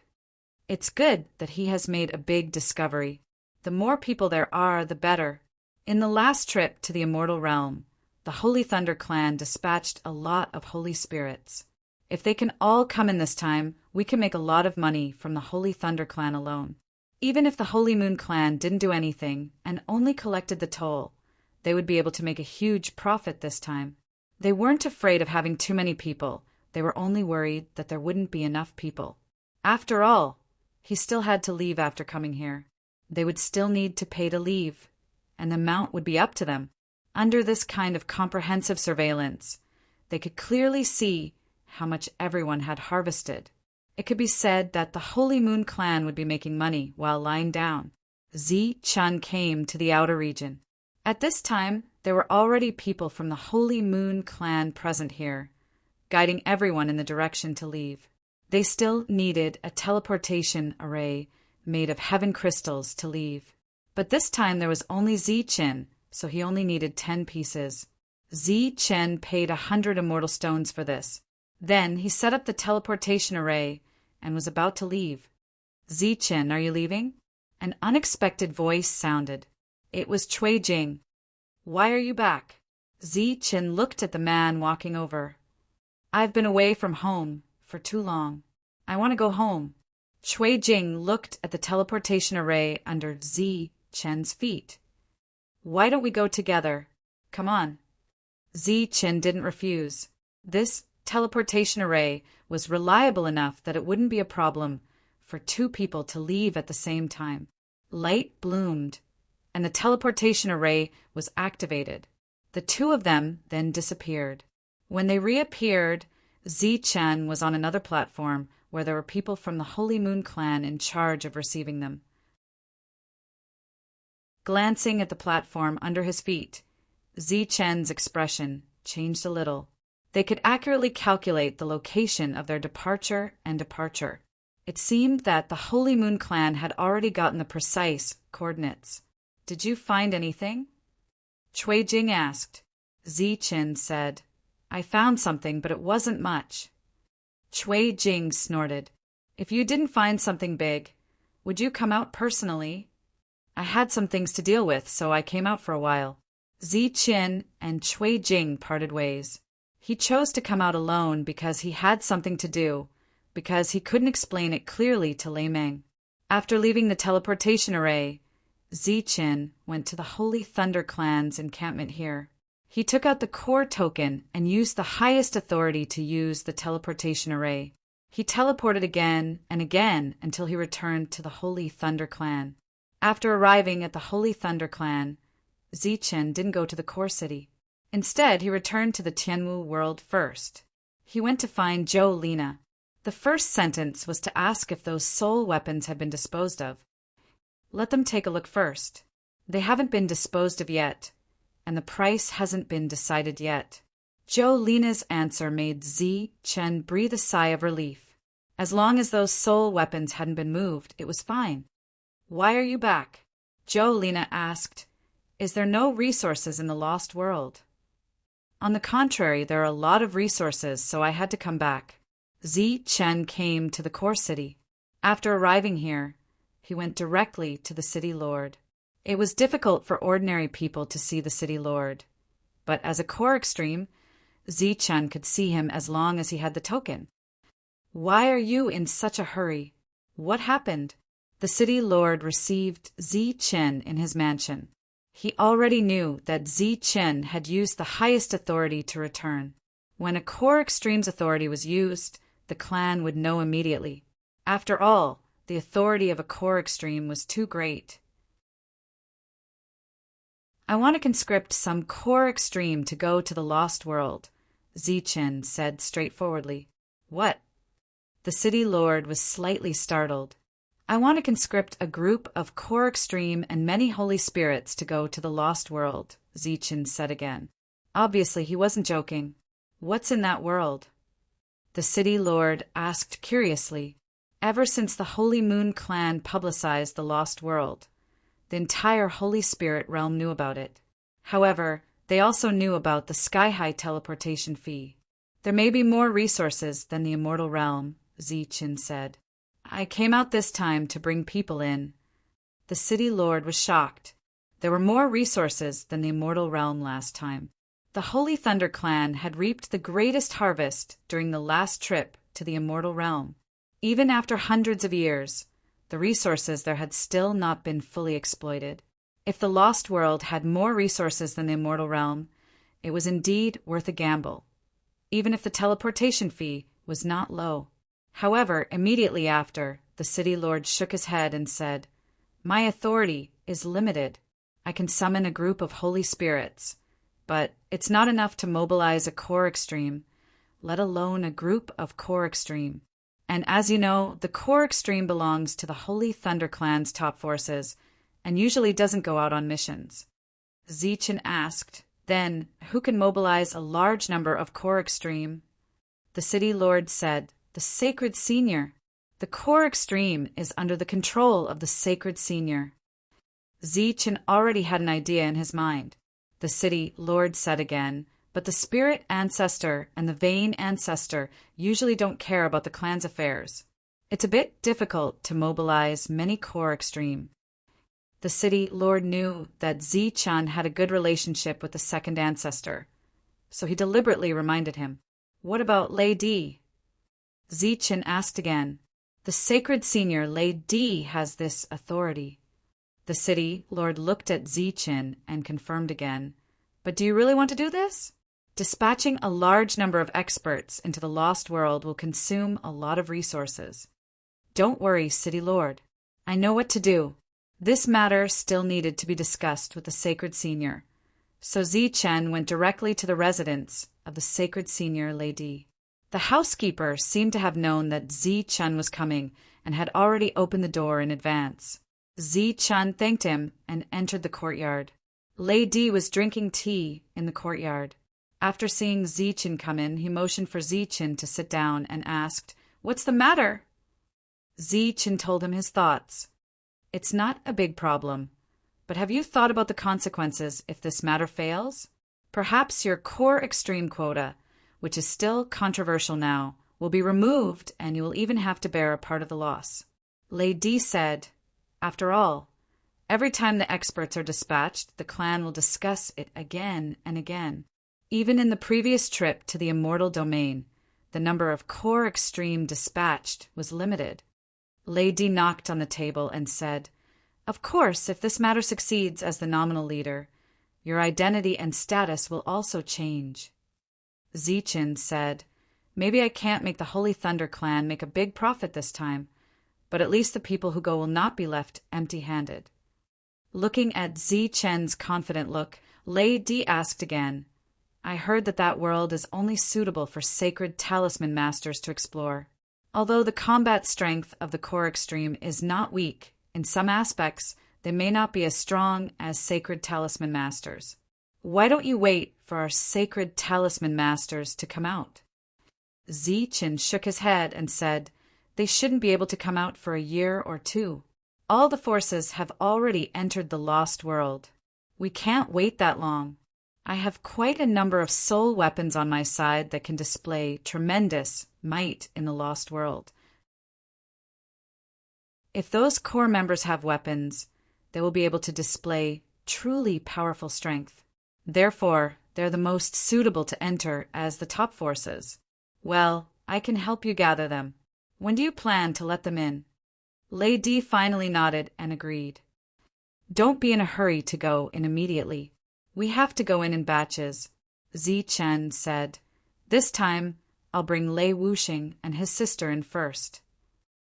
It's good that he has made a big discovery. The more people there are, the better. In the last trip to the Immortal Realm, the Holy Thunder Clan dispatched a lot of holy spirits. If they can all come in this time, we can make a lot of money from the Holy Thunder Clan alone. Even if the Holy Moon Clan didn't do anything and only collected the toll, they would be able to make a huge profit this time. They weren't afraid of having too many people. They were only worried that there wouldn't be enough people. After all, he still had to leave after coming here. They would still need to pay to leave, and the amount would be up to them. Under this kind of comprehensive surveillance, they could clearly see how much everyone had harvested. It could be said that the Holy Moon Clan would be making money while lying down. Zichen came to the outer region. At this time, there were already people from the Holy Moon Clan present here, guiding everyone in the direction to leave. They still needed a teleportation array made of heaven crystals to leave. But this time there was only Zichen, so he only needed 10 pieces. Zichen paid 100 immortal stones for this. Then he set up the teleportation array and was about to leave. Zichen, are you leaving? An unexpected voice sounded. It was Cui Jing. Why are you back? Zichen looked at the man walking over. I've been away from home for too long. I want to go home. Cui Jing looked at the teleportation array under Zichen's feet. Why don't we go together? Come on. Zichen didn't refuse. This teleportation array was reliable enough that it wouldn't be a problem for two people to leave at the same time. Light bloomed, and the teleportation array was activated. The two of them then disappeared. When they reappeared, Zichen was on another platform where there were people from the Holy Moon Clan in charge of receiving them. Glancing at the platform under his feet, Zichen's expression changed a little. They could accurately calculate the location of their departure and departure. It seemed that the Holy Moon Clan had already gotten the precise coordinates. Did you find anything? Cui Jing asked. Zichen said, I found something, but it wasn't much. Cui Jing snorted. If you didn't find something big, would you come out personally? I had some things to deal with, so I came out for a while. Zichen and Cui Jing parted ways. He chose to come out alone because he had something to do, because he couldn't explain it clearly to Lei Meng. After leaving the teleportation array, Zichen went to the Holy Thunder Clan's encampment here. He took out the core token and used the highest authority to use the teleportation array. He teleported again and again until he returned to the Holy Thunder Clan. After arriving at the Holy Thunder Clan, Zichen didn't go to the core city. Instead, he returned to the Tianwu world first. He went to find Zhou Lina. The first sentence was to ask if those soul weapons had been disposed of. Let them take a look first. They haven't been disposed of yet, and the price hasn't been decided yet. Zhou Lina's answer made Zi Chen breathe a sigh of relief. As long as those soul weapons hadn't been moved, it was fine. Why are you back? Zhou Lina asked. Is there no resources in the lost world? On the contrary, there are a lot of resources, so I had to come back. Zi Chen came to the core city. After arriving here, he went directly to the city lord. It was difficult for ordinary people to see the city lord, but as a core extreme, Zi Chen could see him as long as he had the token. Why are you in such a hurry? What happened? The city lord received Zi Chen in his mansion. He already knew that Zi Chen had used the highest authority to return. When a core extreme's authority was used, the clan would know immediately. After all, the authority of a core extreme was too great. I want to conscript some core extreme to go to the lost world, Zi Chen said straightforwardly. What? The city lord was slightly startled. I want to conscript a group of core extreme and many holy spirits to go to the lost world, Zi Chen said again. Obviously, he wasn't joking. What's in that world? The city lord asked curiously. Ever since the Holy Moon clan publicized the lost world, the entire Holy Spirit realm knew about it. However, they also knew about the sky-high teleportation fee. There may be more resources than the immortal realm, Zi Chen said. I came out this time to bring people in. The city lord was shocked. There were more resources than the immortal realm last time. The Holy Thunder clan had reaped the greatest harvest during the last trip to the immortal realm. Even after hundreds of years, the resources there had still not been fully exploited. If the lost world had more resources than the immortal realm, it was indeed worth a gamble, even if the teleportation fee was not low. However, immediately after, the city lord shook his head and said, My authority is limited. I can summon a group of holy spirits, but it's not enough to mobilize a core extreme, let alone a group of core extreme. And as you know, the core extreme belongs to the Holy Thunder clan's top forces and usually doesn't go out on missions. Zi Chen asked, Then, who can mobilize a large number of core extreme? The city lord said, The Sacred Senior. The core extreme is under the control of the Sacred Senior. Zi Chen already had an idea in his mind. The city lord said again, But the spirit ancestor and the vain ancestor usually don't care about the clan's affairs. It's a bit difficult to mobilize many core extreme. The city lord knew that Zi Chen had a good relationship with the second ancestor, so he deliberately reminded him. What about Lei Di? Zi Chen asked again. The Sacred Senior Lei Di has this authority. The city lord looked at Zi Chen and confirmed again. But do you really want to do this? Dispatching a large number of experts into the lost world will consume a lot of resources. Don't worry, City Lord. I know what to do. This matter still needed to be discussed with the Sacred Senior, so Zi Chen went directly to the residence of the Sacred Senior Lady. The housekeeper seemed to have known that Zi Chen was coming and had already opened the door in advance. Zi Chen thanked him and entered the courtyard. Lady was drinking tea in the courtyard. After seeing Zi Chen come in, he motioned for Zi Chen to sit down and asked, What's the matter? Zi Chen told him his thoughts. It's not a big problem, but have you thought about the consequences if this matter fails? Perhaps your core extreme quota, which is still controversial now, will be removed and you will even have to bear a part of the loss. Lady said, After all, every time the experts are dispatched, the clan will discuss it again and again. Even in the previous trip to the immortal domain, the number of core extreme dispatched was limited. Lady knocked on the table and said, Of course, if this matter succeeds as the nominal leader, your identity and status will also change. Zi Chen said, Maybe I can't make the Holy Thunder clan make a big profit this time, but at least the people who go will not be left empty-handed. Looking at Zi Chen's confident look, Lady asked again, I heard that that world is only suitable for sacred talisman masters to explore. Although the combat strength of the core extreme is not weak, in some aspects, they may not be as strong as sacred talisman masters. Why don't you wait for our sacred talisman masters to come out? Zichen shook his head and said, they shouldn't be able to come out for a year or two. All the forces have already entered the lost world. We can't wait that long. I have quite a number of soul weapons on my side that can display tremendous might in the lost world. If those core members have weapons, they will be able to display truly powerful strength. Therefore, they're the most suitable to enter as the top forces. Well, I can help you gather them. When do you plan to let them in? Lady finally nodded and agreed. Don't be in a hurry to go in immediately. We have to go in batches, Zichen said. This time, I'll bring Lei Wuxing and his sister in first.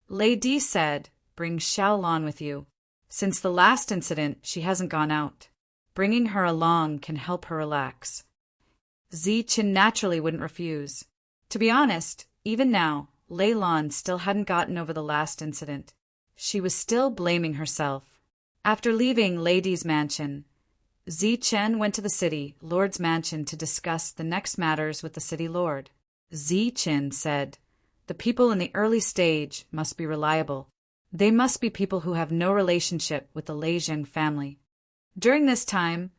Lady said, bring Xiaolon with you. Since the last incident, she hasn't gone out. Bringing her along can help her relax. Zichen naturally wouldn't refuse. To be honest, even now, Lei Lan still hadn't gotten over the last incident. She was still blaming herself. After leaving Lady's mansion, Zichen went to the city lord's mansion to discuss the next matters with the city lord. Zichen said, the people in the early stage must be reliable. They must be people who have no relationship with the Lei Zheng family. During this time,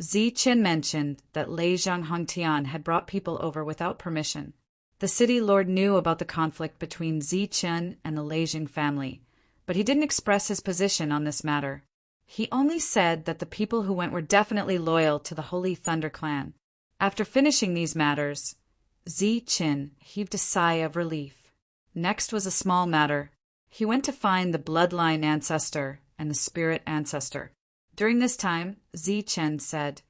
Zichen mentioned that Lei Zhang Hongtian had brought people over without permission. The city lord knew about the conflict between Zichen and the Lei Zheng family, but he didn't express his position on this matter. He only said that the people who went were definitely loyal to the Holy Thunder clan. After finishing these matters, Zichen heaved a sigh of relief. Next was a small matter. He went to find the bloodline ancestor and the spirit ancestor. During this time, Zichen said,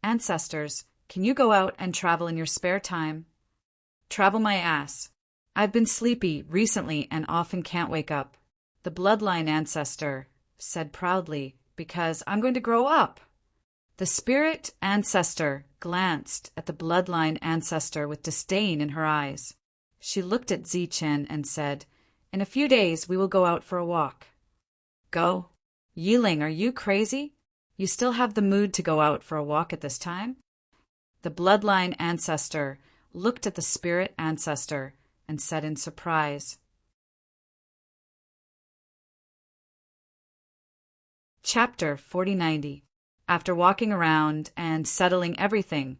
Ancestors, can you go out and travel in your spare time? Travel my ass. I've been sleepy recently and often can't wake up. The bloodline ancestor said proudly, because I'm going to grow up. The spirit ancestor glanced at the bloodline ancestor with disdain in her eyes. She looked at Zichen and said, in a few days we will go out for a walk. Go? Yiling, are you crazy? You still have the mood to go out for a walk at this time? The bloodline ancestor looked at the spirit ancestor and said in surprise. Chapter 4090. After walking around and settling everything,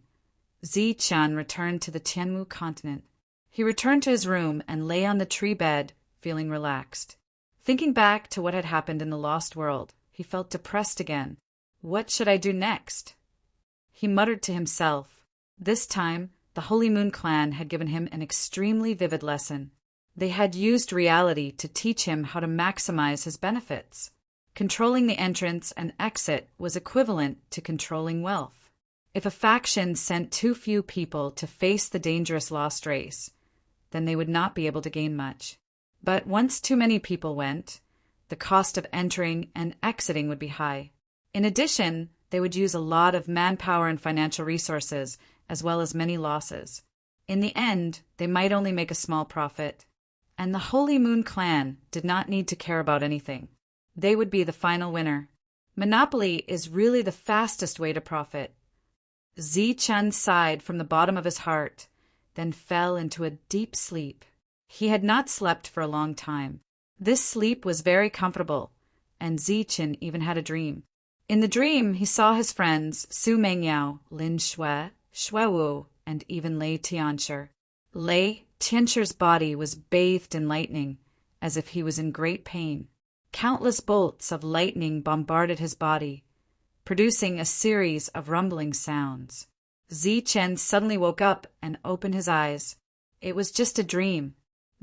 Zichen returned to the Tianmu continent. He returned to his room and lay on the tree bed, feeling relaxed. Thinking back to what had happened in the lost world, he felt depressed again. What should I do next? He muttered to himself. This time, the Holy Moon clan had given him an extremely vivid lesson. They had used reality to teach him how to maximize his benefits. Controlling the entrance and exit was equivalent to controlling wealth. If a faction sent too few people to face the dangerous lost race, then they would not be able to gain much. But once too many people went, the cost of entering and exiting would be high. In addition, they would use a lot of manpower and financial resources, as well as many losses. In the end, they might only make a small profit. And the Holy Moon clan did not need to care about anything. They would be the final winner. Monopoly is really the fastest way to profit. Zichen sighed from the bottom of his heart, then fell into a deep sleep. He had not slept for a long time. This sleep was very comfortable, and Zichen even had a dream. In the dream, he saw his friends Su Mengyao, Lin Shui, Shui Wu, and even Lei Tianshi. Lei Tianshi's body was bathed in lightning, as if he was in great pain. Countless bolts of lightning bombarded his body, producing a series of rumbling sounds. Zichen suddenly woke up and opened his eyes. It was just a dream.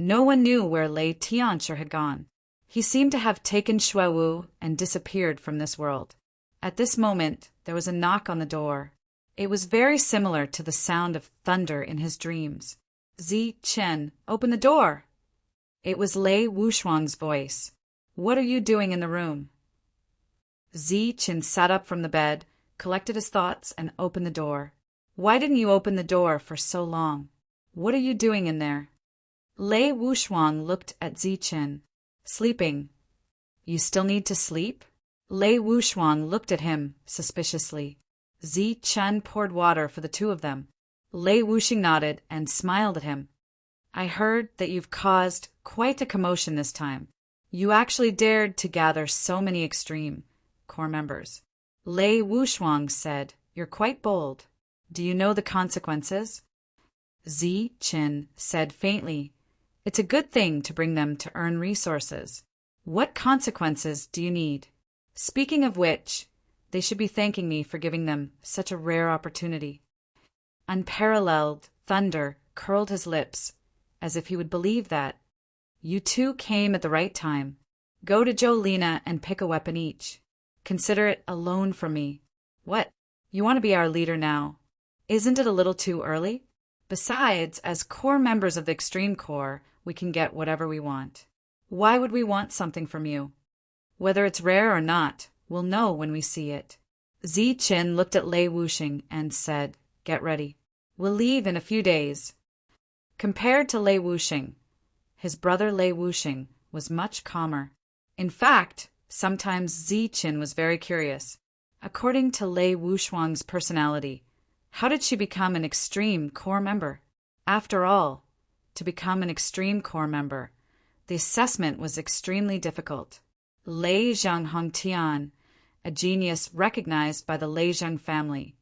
No one knew where Lei Tianshi had gone. He seemed to have taken Shui Wu and disappeared from this world. At this moment, there was a knock on the door. It was very similar to the sound of thunder in his dreams. Zichen, open the door! It was Lei Wuxuang's voice. What are you doing in the room? Zichen sat up from the bed, collected his thoughts, and opened the door. Why didn't you open the door for so long? What are you doing in there? Lei Wuxuang looked at Zichen. Sleeping. You still need to sleep? Lei Wuxuang looked at him suspiciously. Zichen poured water for the two of them. Lei Wuxing nodded and smiled at him. I heard that you've caused quite a commotion this time. You actually dared to gather so many extreme core members. Lei Wuxuang said, You're quite bold. Do you know the consequences? Zichen said faintly, It's a good thing to bring them to earn resources. What consequences do you need? Speaking of which, they should be thanking me for giving them such a rare opportunity. Unparalleled Thunder curled his lips, as if he would believe that. You two came at the right time. Go to Jolena and pick a weapon each. Consider it a loan from me. What? You want to be our leader now? Isn't it a little too early? Besides, as core members of the Extreme Core, we can get whatever we want. Why would we want something from you? Whether it's rare or not, we'll know when we see it. Zichen looked at Lei Wuxing and said, Get ready. We'll leave in a few days. Compared to Lei Wuxing, his brother Lei Wuxing was much calmer. In fact, sometimes Zichen was very curious. According to Lei Wuxuang's personality, how did she become an Extreme Core member? After all, to become an Extreme Core member, the assessment was extremely difficult. Lei Zhanghongtian, a genius recognized by the Lei Zhang family,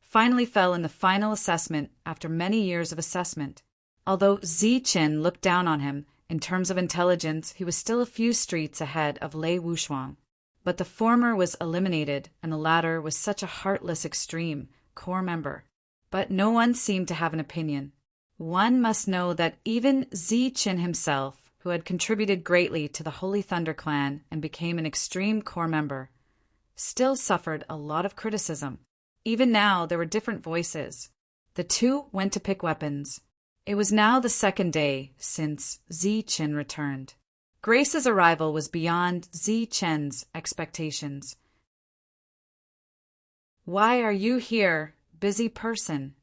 finally fell in the final assessment after many years of assessment. Although Zichen looked down on him, in terms of intelligence, he was still a few streets ahead of Lei Wuxuang. But the former was eliminated, and the latter was such a heartless Extreme Core member. But no one seemed to have an opinion. One must know that even Zichen himself, who had contributed greatly to the Holy Thunder Clan and became an Extreme Core member, still suffered a lot of criticism. Even now, there were different voices. The two went to pick weapons. It was now the second day since Zichen returned. Grace's arrival was beyond Zichen's expectations. Why are you here, busy person?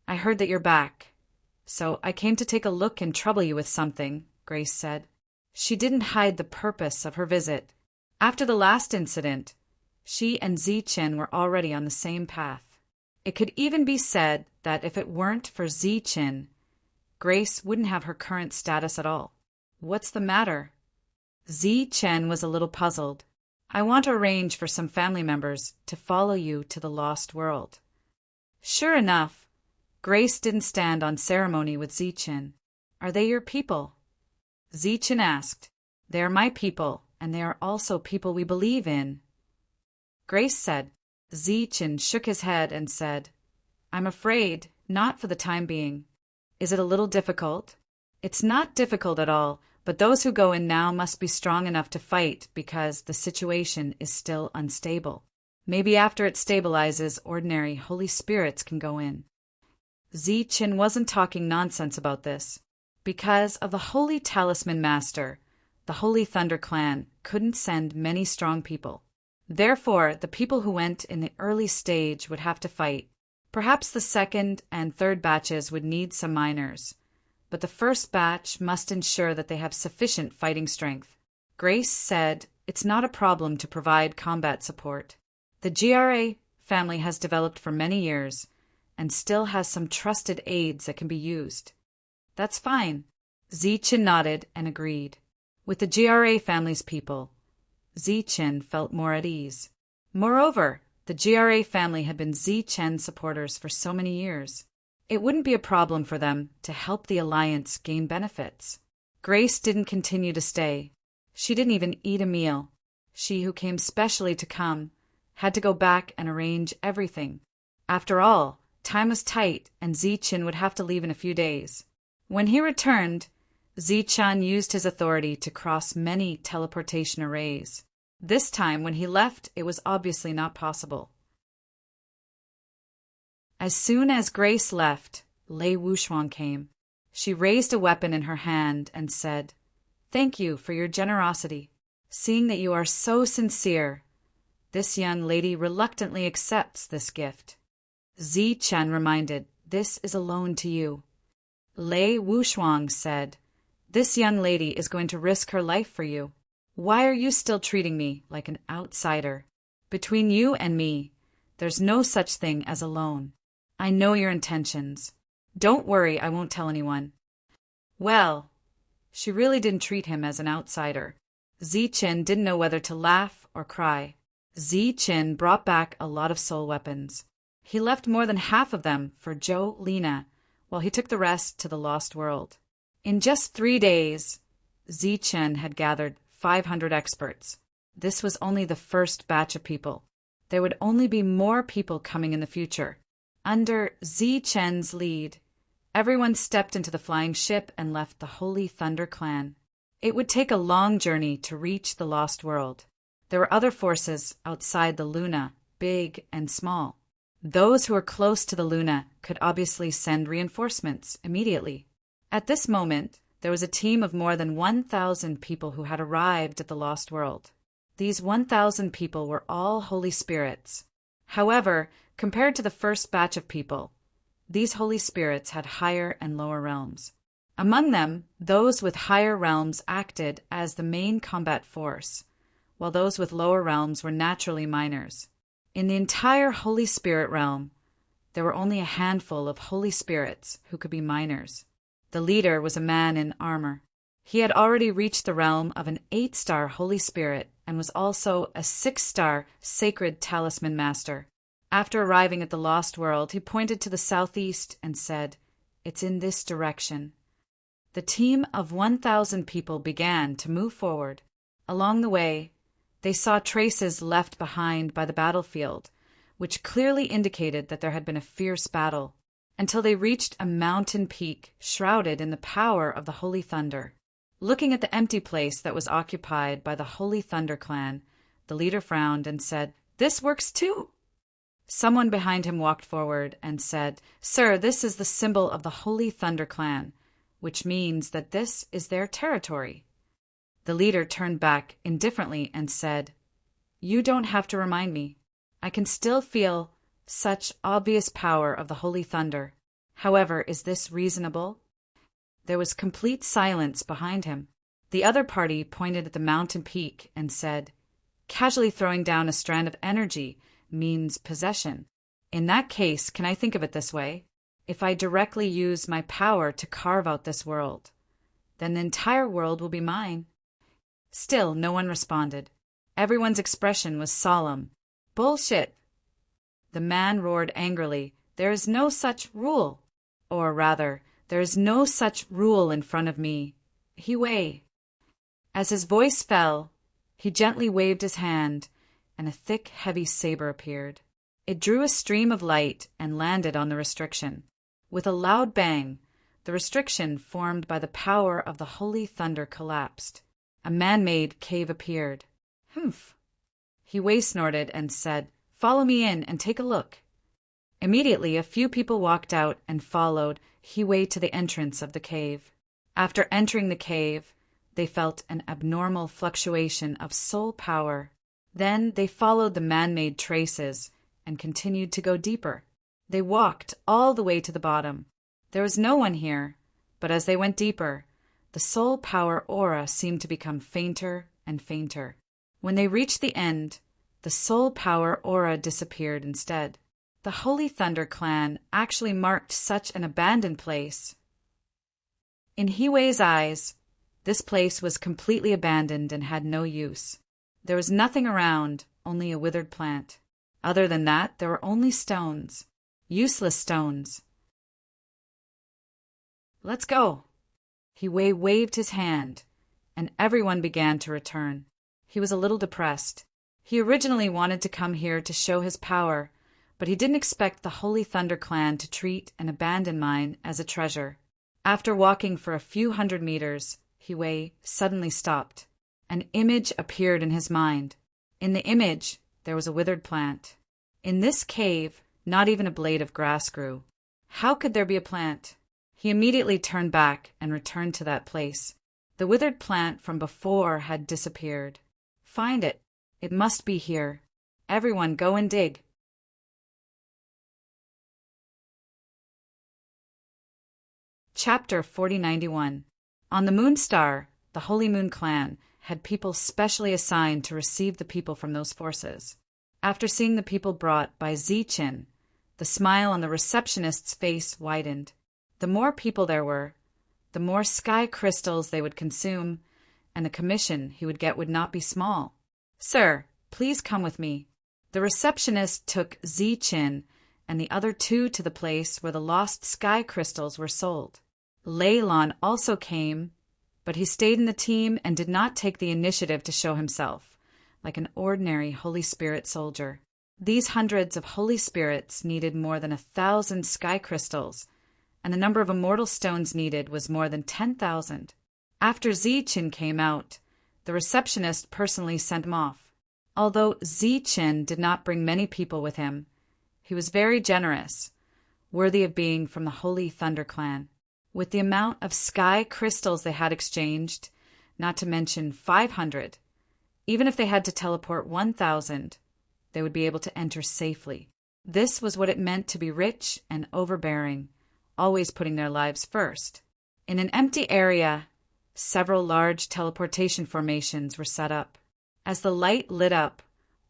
I heard that you're back, so I came to take a look and trouble you with something, Grace said. She didn't hide the purpose of her visit. After the last incident, she and Zichen were already on the same path. It could even be said that if it weren't for Zichen, Grace wouldn't have her current status at all. What's the matter? Zichen was a little puzzled. I want to arrange for some family members to follow you to the lost world. Sure enough, Grace didn't stand on ceremony with Zichen. Are they your people? Zichen asked. They are my people, and they are also people we believe in. Grace said. Zichen shook his head and said, I'm afraid, not for the time being. Is it a little difficult? It's not difficult at all, but those who go in now must be strong enough to fight because the situation is still unstable. Maybe after it stabilizes, ordinary Holy Spirits can go in. Zichen wasn't talking nonsense about this. Because of the Holy Talisman Master, the Holy Thunder Clan couldn't send many strong people. Therefore, the people who went in the early stage would have to fight. Perhaps the second and third batches would need some minors, but the first batch must ensure that they have sufficient fighting strength. Grace said it's not a problem to provide combat support. The GRA family has developed for many years and still has some trusted aides that can be used. That's fine. Zichen nodded and agreed. With the GRA family's people, Zichen felt more at ease. Moreover, the GRA family had been Zichen supporters for so many years. It wouldn't be a problem for them to help the Alliance gain benefits. Grace didn't continue to stay. She didn't even eat a meal. She who came specially to come had to go back and arrange everything. After all, time was tight and Zichen would have to leave in a few days. When he returned, Zichen used his authority to cross many teleportation arrays. This time, when he left, it was obviously not possible. As soon as Grace left, Lei Wuxuang came. She raised a weapon in her hand and said, Thank you for your generosity. Seeing that you are so sincere, this young lady reluctantly accepts this gift. Zi Chen reminded, "This is a loan to you." Lei Wushuang said, "This young lady is going to risk her life for you. Why are you still treating me like an outsider? Between you and me, there's no such thing as a loan. I know your intentions. Don't worry, I won't tell anyone." Well, she really didn't treat him as an outsider. Zi Chen didn't know whether to laugh or cry. Zi Chen brought back a lot of soul weapons. He left more than half of them for Zhou Lina, while he took the rest to the Lost World. In just 3 days, Zi Chen had gathered 500 experts. This was only the first batch of people. There would only be more people coming in the future. Under Zi Chen's lead, everyone stepped into the flying ship and left the Holy Thunder Clan. It would take a long journey to reach the Lost World. There were other forces outside the Luna, big and small. Those who were close to the Luna could obviously send reinforcements immediately. At this moment, there was a team of more than 1,000 people who had arrived at the Lost World. These 1,000 people were all Holy Spirits. However, compared to the first batch of people, these Holy Spirits had higher and lower realms. Among them, those with higher realms acted as the main combat force, while those with lower realms were naturally minors. In the entire Holy Spirit realm, there were only a handful of Holy Spirits who could be minors. The leader was a man in armor. He had already reached the realm of an 8-star Holy Spirit and was also a 6-star Sacred Talisman Master. After arriving at the Lost World, he pointed to the southeast and said, "It's in this direction." The team of 1,000 people began to move forward. Along the way, they saw traces left behind by the battlefield, which clearly indicated that there had been a fierce battle, until they reached a mountain peak shrouded in the power of the Holy Thunder. Looking at the empty place that was occupied by the Holy Thunder Clan, the leader frowned and said, "This works too." Someone behind him walked forward and said, "Sir, this is the symbol of the Holy Thunder Clan, which means that this is their territory." The leader turned back indifferently and said, "You don't have to remind me. I can still feel such obvious power of the Holy Thunder. However, is this reasonable?" There was complete silence behind him. The other party pointed at the mountain peak and said, "Casually throwing down a strand of energy means possession. In that case, can I think of it this way? If I directly use my power to carve out this world, then the entire world will be mine." Still, no one responded. Everyone's expression was solemn. "Bullshit!" The man roared angrily, "There is no such rule. Or rather, there is no such rule in front of me. He Wei." As his voice fell, he gently waved his hand, and a thick, heavy saber appeared. It drew a stream of light and landed on the restriction. With a loud bang, the restriction formed by the power of the Holy Thunder collapsed. A man-made cave appeared. "Humph!" He Wei snorted and said, "Follow me in and take a look." Immediately, a few people walked out and followed He Wei to the entrance of the cave. After entering the cave, they felt an abnormal fluctuation of soul power. Then they followed the man-made traces and continued to go deeper. They walked all the way to the bottom. There was no one here, but as they went deeper, the soul power aura seemed to become fainter and fainter. When they reached the end, the soul power aura disappeared instead. The Holy Thunder Clan actually marked such an abandoned place. In He Wei's eyes, this place was completely abandoned and had no use. There was nothing around, only a withered plant. Other than that, there were only stones. Useless stones. "Let's go." He Wei waved his hand, and everyone began to return. He was a little depressed. He originally wanted to come here to show his power, but he didn't expect the Holy Thunder Clan to treat an abandoned mine as a treasure. After walking for a few hundred meters, He Wei suddenly stopped. An image appeared in his mind. In the image, there was a withered plant. In this cave, not even a blade of grass grew. How could there be a plant? He immediately turned back and returned to that place. The withered plant from before had disappeared. "Find it. It must be here. Everyone go and dig." Chapter 4091. On the Moon Star, the Holy Moon Clan had people specially assigned to receive the people from those forces. After seeing the people brought by Zichin, the smile on the receptionist's face widened. The more people there were, the more sky crystals they would consume, and the commission he would get would not be small. "Sir, please come with me." The receptionist took Zichin and the other two to the place where the lost sky crystals were sold. Leylon also came, but he stayed in the team and did not take the initiative to show himself, like an ordinary Holy Spirit soldier. These hundreds of Holy Spirits needed more than 1,000 sky crystals, and the number of immortal stones needed was more than 10,000. After Zichin came out, the receptionist personally sent him off. Although Zichin did not bring many people with him, he was very generous, worthy of being from the Holy Thunder Clan. With the amount of sky crystals they had exchanged, not to mention 500, even if they had to teleport 1,000, they would be able to enter safely. This was what it meant to be rich and overbearing, always putting their lives first. In an empty area, several large teleportation formations were set up. As the light lit up,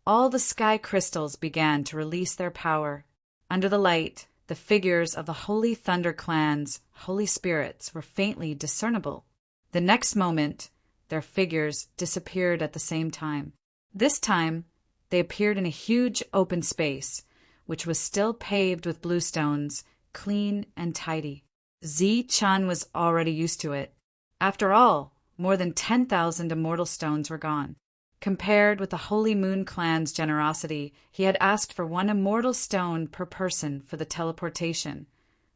all the sky crystals began to release their power. Under the light, the figures of the Holy Thunder Clan's Holy Spirits were faintly discernible. The next moment, their figures disappeared at the same time. This time, they appeared in a huge open space, which was still paved with bluestones, clean and tidy. Zichin was already used to it. After all, more than 10,000 immortal stones were gone. Compared with the Holy Moon Clan's generosity, he had asked for 1 immortal stone per person for the teleportation,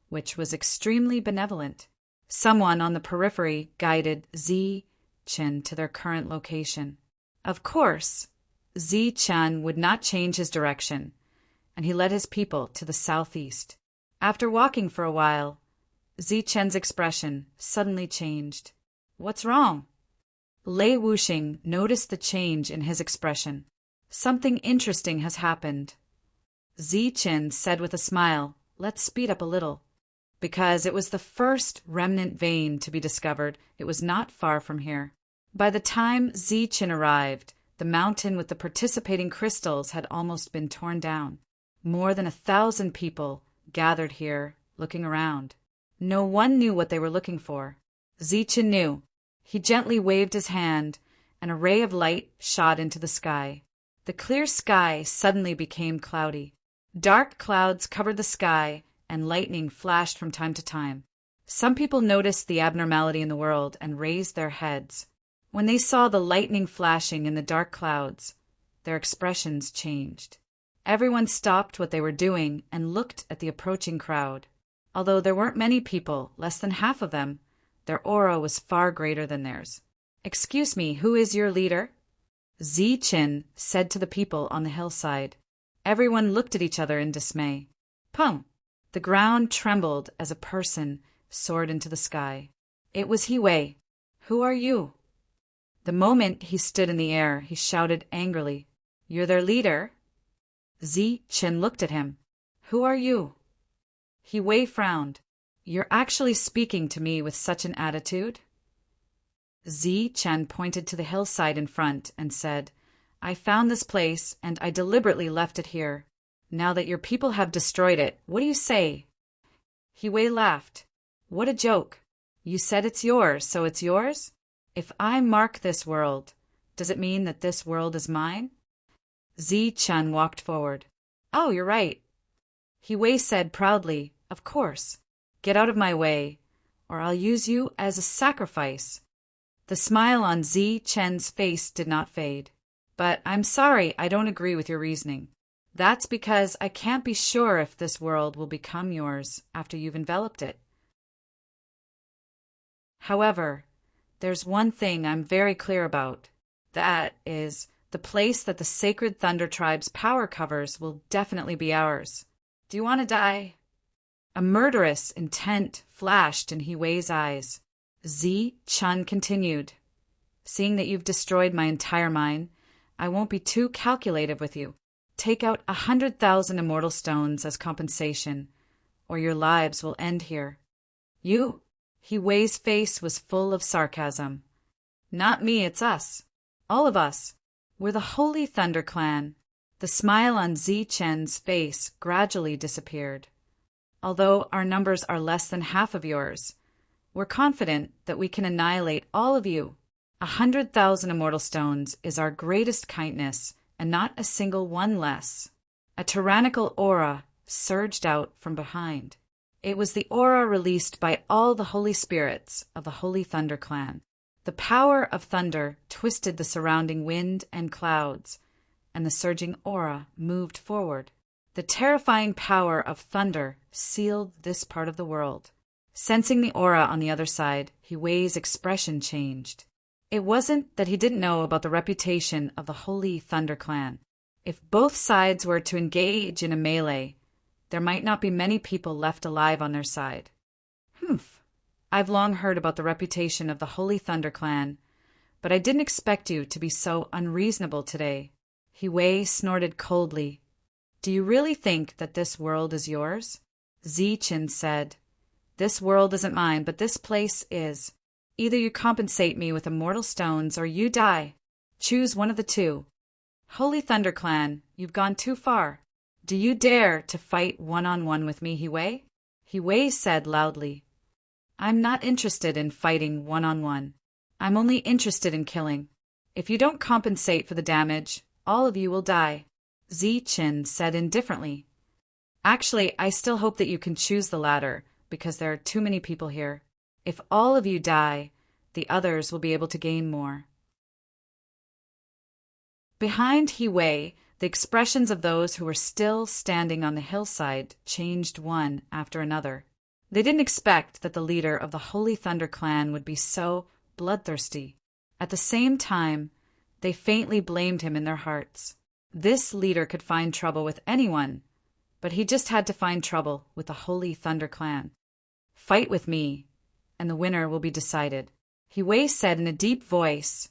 which was extremely benevolent. Someone on the periphery guided Zichin to their current location. Of course, Zichin would not change his direction, and he led his people to the southeast. After walking for a while, Zichin's expression suddenly changed. "What's wrong?" Lei Wuxing noticed the change in his expression. "Something interesting has happened." Zichin said with a smile, "Let's speed up a little." Because it was the first remnant vein to be discovered, it was not far from here. By the time Zichin arrived, the mountain with the participating crystals had almost been torn down. More than 1,000 people gathered here, looking around. No one knew what they were looking for. Zichin knew. He gently waved his hand, and a ray of light shot into the sky. The clear sky suddenly became cloudy. Dark clouds covered the sky, and lightning flashed from time to time. Some people noticed the abnormality in the world and raised their heads. When they saw the lightning flashing in the dark clouds, their expressions changed. Everyone stopped what they were doing and looked at the approaching crowd. Although there weren't many people, less than half of them, their aura was far greater than theirs. "Excuse me, who is your leader?" Zichin said to the people on the hillside. Everyone looked at each other in dismay. Pum! The ground trembled as a person soared into the sky. It was Hiwei. "Who are you?" The moment he stood in the air, he shouted angrily, "You're their leader?" Zichin looked at him. "Who are you?" Hiwei frowned. "You're actually speaking to me with such an attitude?" Zichin pointed to the hillside in front and said, "I found this place, and I deliberately left it here. Now that your people have destroyed it, what do you say?" Hiwei laughed. "What a joke. You said it's yours, so it's yours? If I mark this world, does it mean that this world is mine?" Zichin walked forward. "Oh, you're right." Hiwei said proudly, "Of course. Get out of my way, or I'll use you as a sacrifice." The smile on Zichin's face did not fade. "But I'm sorry, I don't agree with your reasoning. That's because I can't be sure if this world will become yours after you've enveloped it. However, there's one thing I'm very clear about. That is, the place that the sacred Thunder Tribe's power covers will definitely be ours. Do you want to die?" A murderous intent flashed in Hiwei's eyes. Zichin continued, "Seeing that you've destroyed my entire mine, I won't be too calculative with you. Take out 100,000 immortal stones as compensation, or your lives will end here." "You He Wei's face was full of sarcasm. Not me, it's us. All of us. We're the Holy Thunder Clan. The smile on Zi Chen's face gradually disappeared. Although our numbers are less than half of yours, we're confident that we can annihilate all of you. 100,000 immortal stones is our greatest kindness, and not a single one less. A tyrannical aura surged out from behind. It was the aura released by all the holy spirits of the Holy Thunder Clan. The power of thunder twisted the surrounding wind and clouds, and the surging aura moved forward. The terrifying power of thunder sealed this part of the world. Sensing the aura on the other side, He Wei's expression changed. It wasn't that he didn't know about the reputation of the Holy Thunder Clan. If both sides were to engage in a melee, there might not be many people left alive on their side. I've long heard about the reputation of the Holy Thunder Clan, but I didn't expect you to be so unreasonable today. He Wei snorted coldly. Do you really think that this world is yours? Zi Chen said. This world isn't mine, but this place is. Either you compensate me with immortal stones or you die. Choose one of the two. Holy Thunder Clan, you've gone too far. Do you dare to fight one-on-one with me, He Wei? He Wei said loudly. I'm not interested in fighting one-on-one. I'm only interested in killing. If you don't compensate for the damage, all of you will die. Zi Chen said indifferently. Actually, I still hope that you can choose the latter, because there are too many people here. If all of you die, the others will be able to gain more. Behind He Wei, the expressions of those who were still standing on the hillside changed one after another. They didn't expect that the leader of the Holy Thunder Clan would be so bloodthirsty. At the same time, they faintly blamed him in their hearts. This leader could find trouble with anyone, but he just had to find trouble with the Holy Thunder Clan. Fight with me, and the winner will be decided. He Wei said in a deep voice,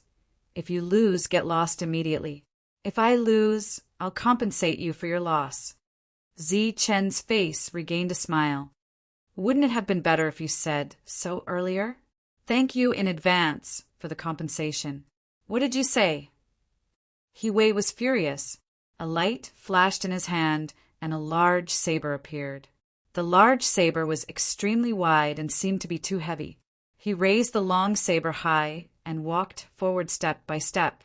If you lose, get lost immediately. If I lose, I'll compensate you for your loss. Zi Chen's face regained a smile. Wouldn't it have been better if you said so earlier? Thank you in advance for the compensation. What did you say? He Wei was furious. A light flashed in his hand, and a large saber appeared. The large saber was extremely wide and seemed to be too heavy. He raised the long saber high and walked forward step by step.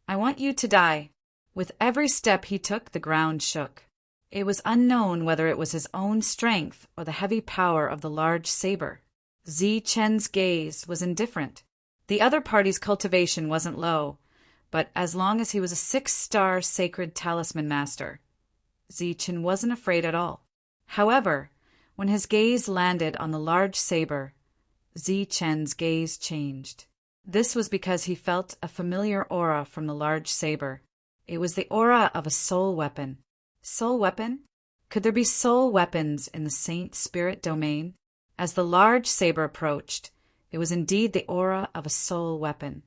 I want you to die. With every step he took, the ground shook. It was unknown whether it was his own strength or the heavy power of the large saber. Zi Chen's gaze was indifferent. The other party's cultivation wasn't low, but as long as he was a 6-star sacred talisman master, Zi Chen wasn't afraid at all. However, when his gaze landed on the large saber, Zi Chen's gaze changed. This was because he felt a familiar aura from the large saber. It was the aura of a soul weapon. Soul weapon? Could there be soul weapons in the Saint Spirit domain? As the large saber approached, it was indeed the aura of a soul weapon.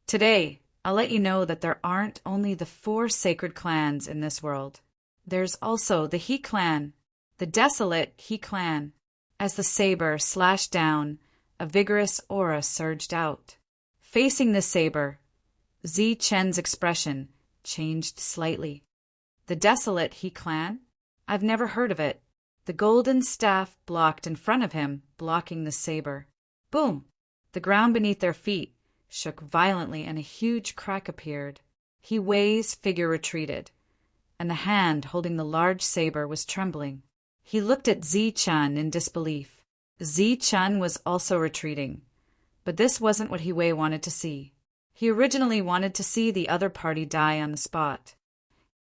Today, I'll let you know that there aren't only the 4 sacred clans in this world. There's also the He Clan, the desolate He Clan. As the saber slashed down, a vigorous aura surged out. Facing the saber, Zi Chen's expression changed slightly. The desolate He Clan? I've never heard of it. The golden staff blocked in front of him, blocking the saber. Boom! The ground beneath their feet shook violently and a huge crack appeared. He Wei's figure retreated, and the hand holding the large saber was trembling. He looked at Zi Chen in disbelief. Zi Chen was also retreating, but this wasn't what He Wei wanted to see. He originally wanted to see the other party die on the spot.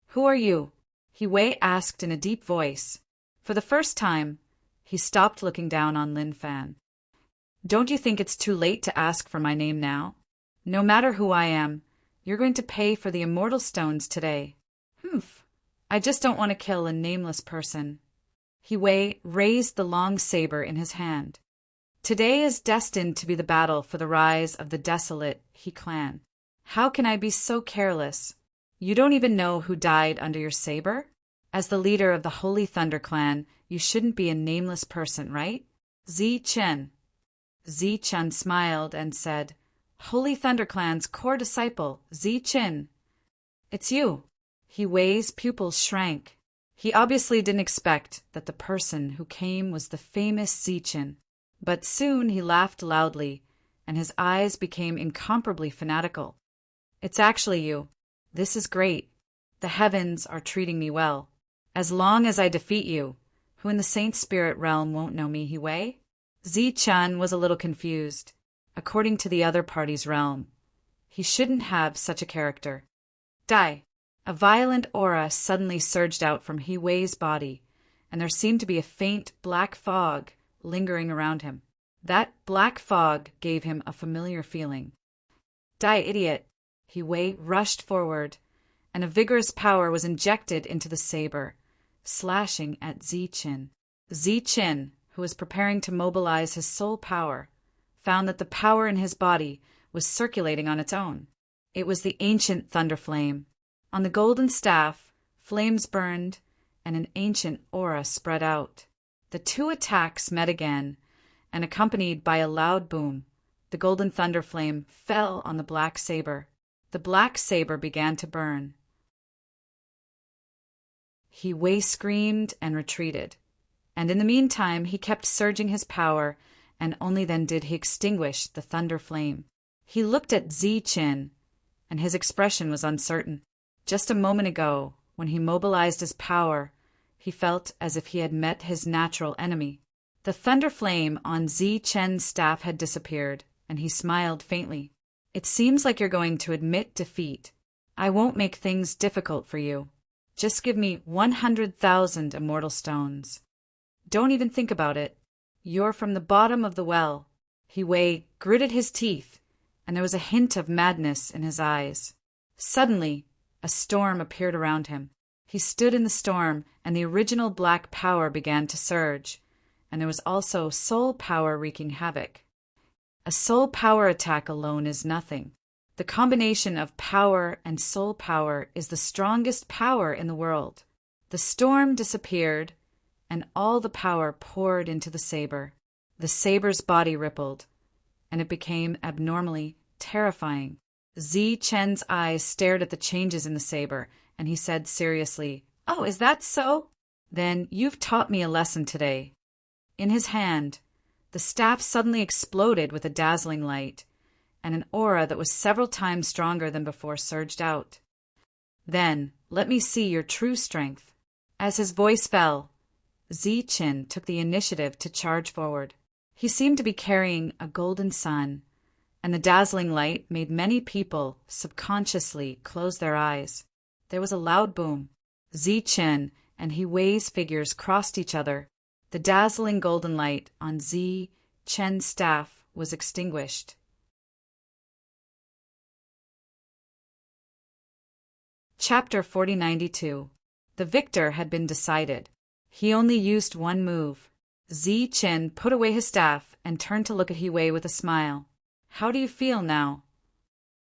Who are you? He Wei asked in a deep voice. For the first time, he stopped looking down on Lin Fan. Don't you think it's too late to ask for my name now? No matter who I am, you're going to pay for the immortal stones today. I just don't want to kill a nameless person. He Wei raised the long saber in his hand. Today is destined to be the battle for the rise of the desolate He Clan. How can I be so careless? You don't even know who died under your saber? As the leader of the Holy Thunder Clan, you shouldn't be a nameless person, right? Zi Chen, Zichen smiled and said, "Holy ThunderClan's core disciple, Zichen. It's you." He Wei's pupils shrank. He obviously didn't expect that the person who came was the famous Zichen. But soon he laughed loudly, and his eyes became incomparably fanatical. "It's actually you. This is great. The heavens are treating me well. As long as I defeat you, who in the Saint Spirit realm won't know me, He Wei?" Zichen was a little confused. According to the other party's realm, he shouldn't have such a character. Die! A violent aura suddenly surged out from He Wei's body, and there seemed to be a faint black fog lingering around him. That black fog gave him a familiar feeling. "Die, idiot!" He Wei rushed forward, and a vigorous power was injected into the saber, slashing at Zichen. Zichen, who was preparing to mobilize his soul power, found that the power in his body was circulating on its own. It was the ancient thunder flame. On the golden staff, flames burned, and an ancient aura spread out. The two attacks met again, and accompanied by a loud boom, the golden thunder flame fell on the black saber. The black saber began to burn. He Wei screamed and retreated, and in the meantime he kept surging his power, and only then did he extinguish the thunder flame. He looked at Zichen, and his expression was uncertain. Just a moment ago, when he mobilized his power, he felt as if he had met his natural enemy. The thunder flame on Zichen's staff had disappeared, and he smiled faintly. "It seems like you're going to admit defeat. I won't make things difficult for you. Just give me 100,000 immortal stones. Don't even think about it. You're from the bottom of the well." He Wei gritted his teeth, and there was a hint of madness in his eyes. Suddenly, a storm appeared around him. He stood in the storm, and the original black power began to surge, and there was also soul power wreaking havoc. A soul power attack alone is nothing. The combination of power and soul power is the strongest power in the world. The storm disappeared, and all the power poured into the saber. The saber's body rippled, and it became abnormally terrifying. Zichen's eyes stared at the changes in the saber, and he said seriously, "Oh, is that so? Then you've taught me a lesson today." In his hand, the staff suddenly exploded with a dazzling light, and an aura that was several times stronger than before surged out. "Then let me see your true strength." As his voice fell, Zichen took the initiative to charge forward. He seemed to be carrying a golden sun, and the dazzling light made many people subconsciously close their eyes. There was a loud boom. Zichen and He Wei's figures crossed each other. The dazzling golden light on Zichen's staff was extinguished. Chapter 4092. The victor had been decided. He only used one move. Zichen put away his staff and turned to look at He Wei with a smile. "How do you feel now?"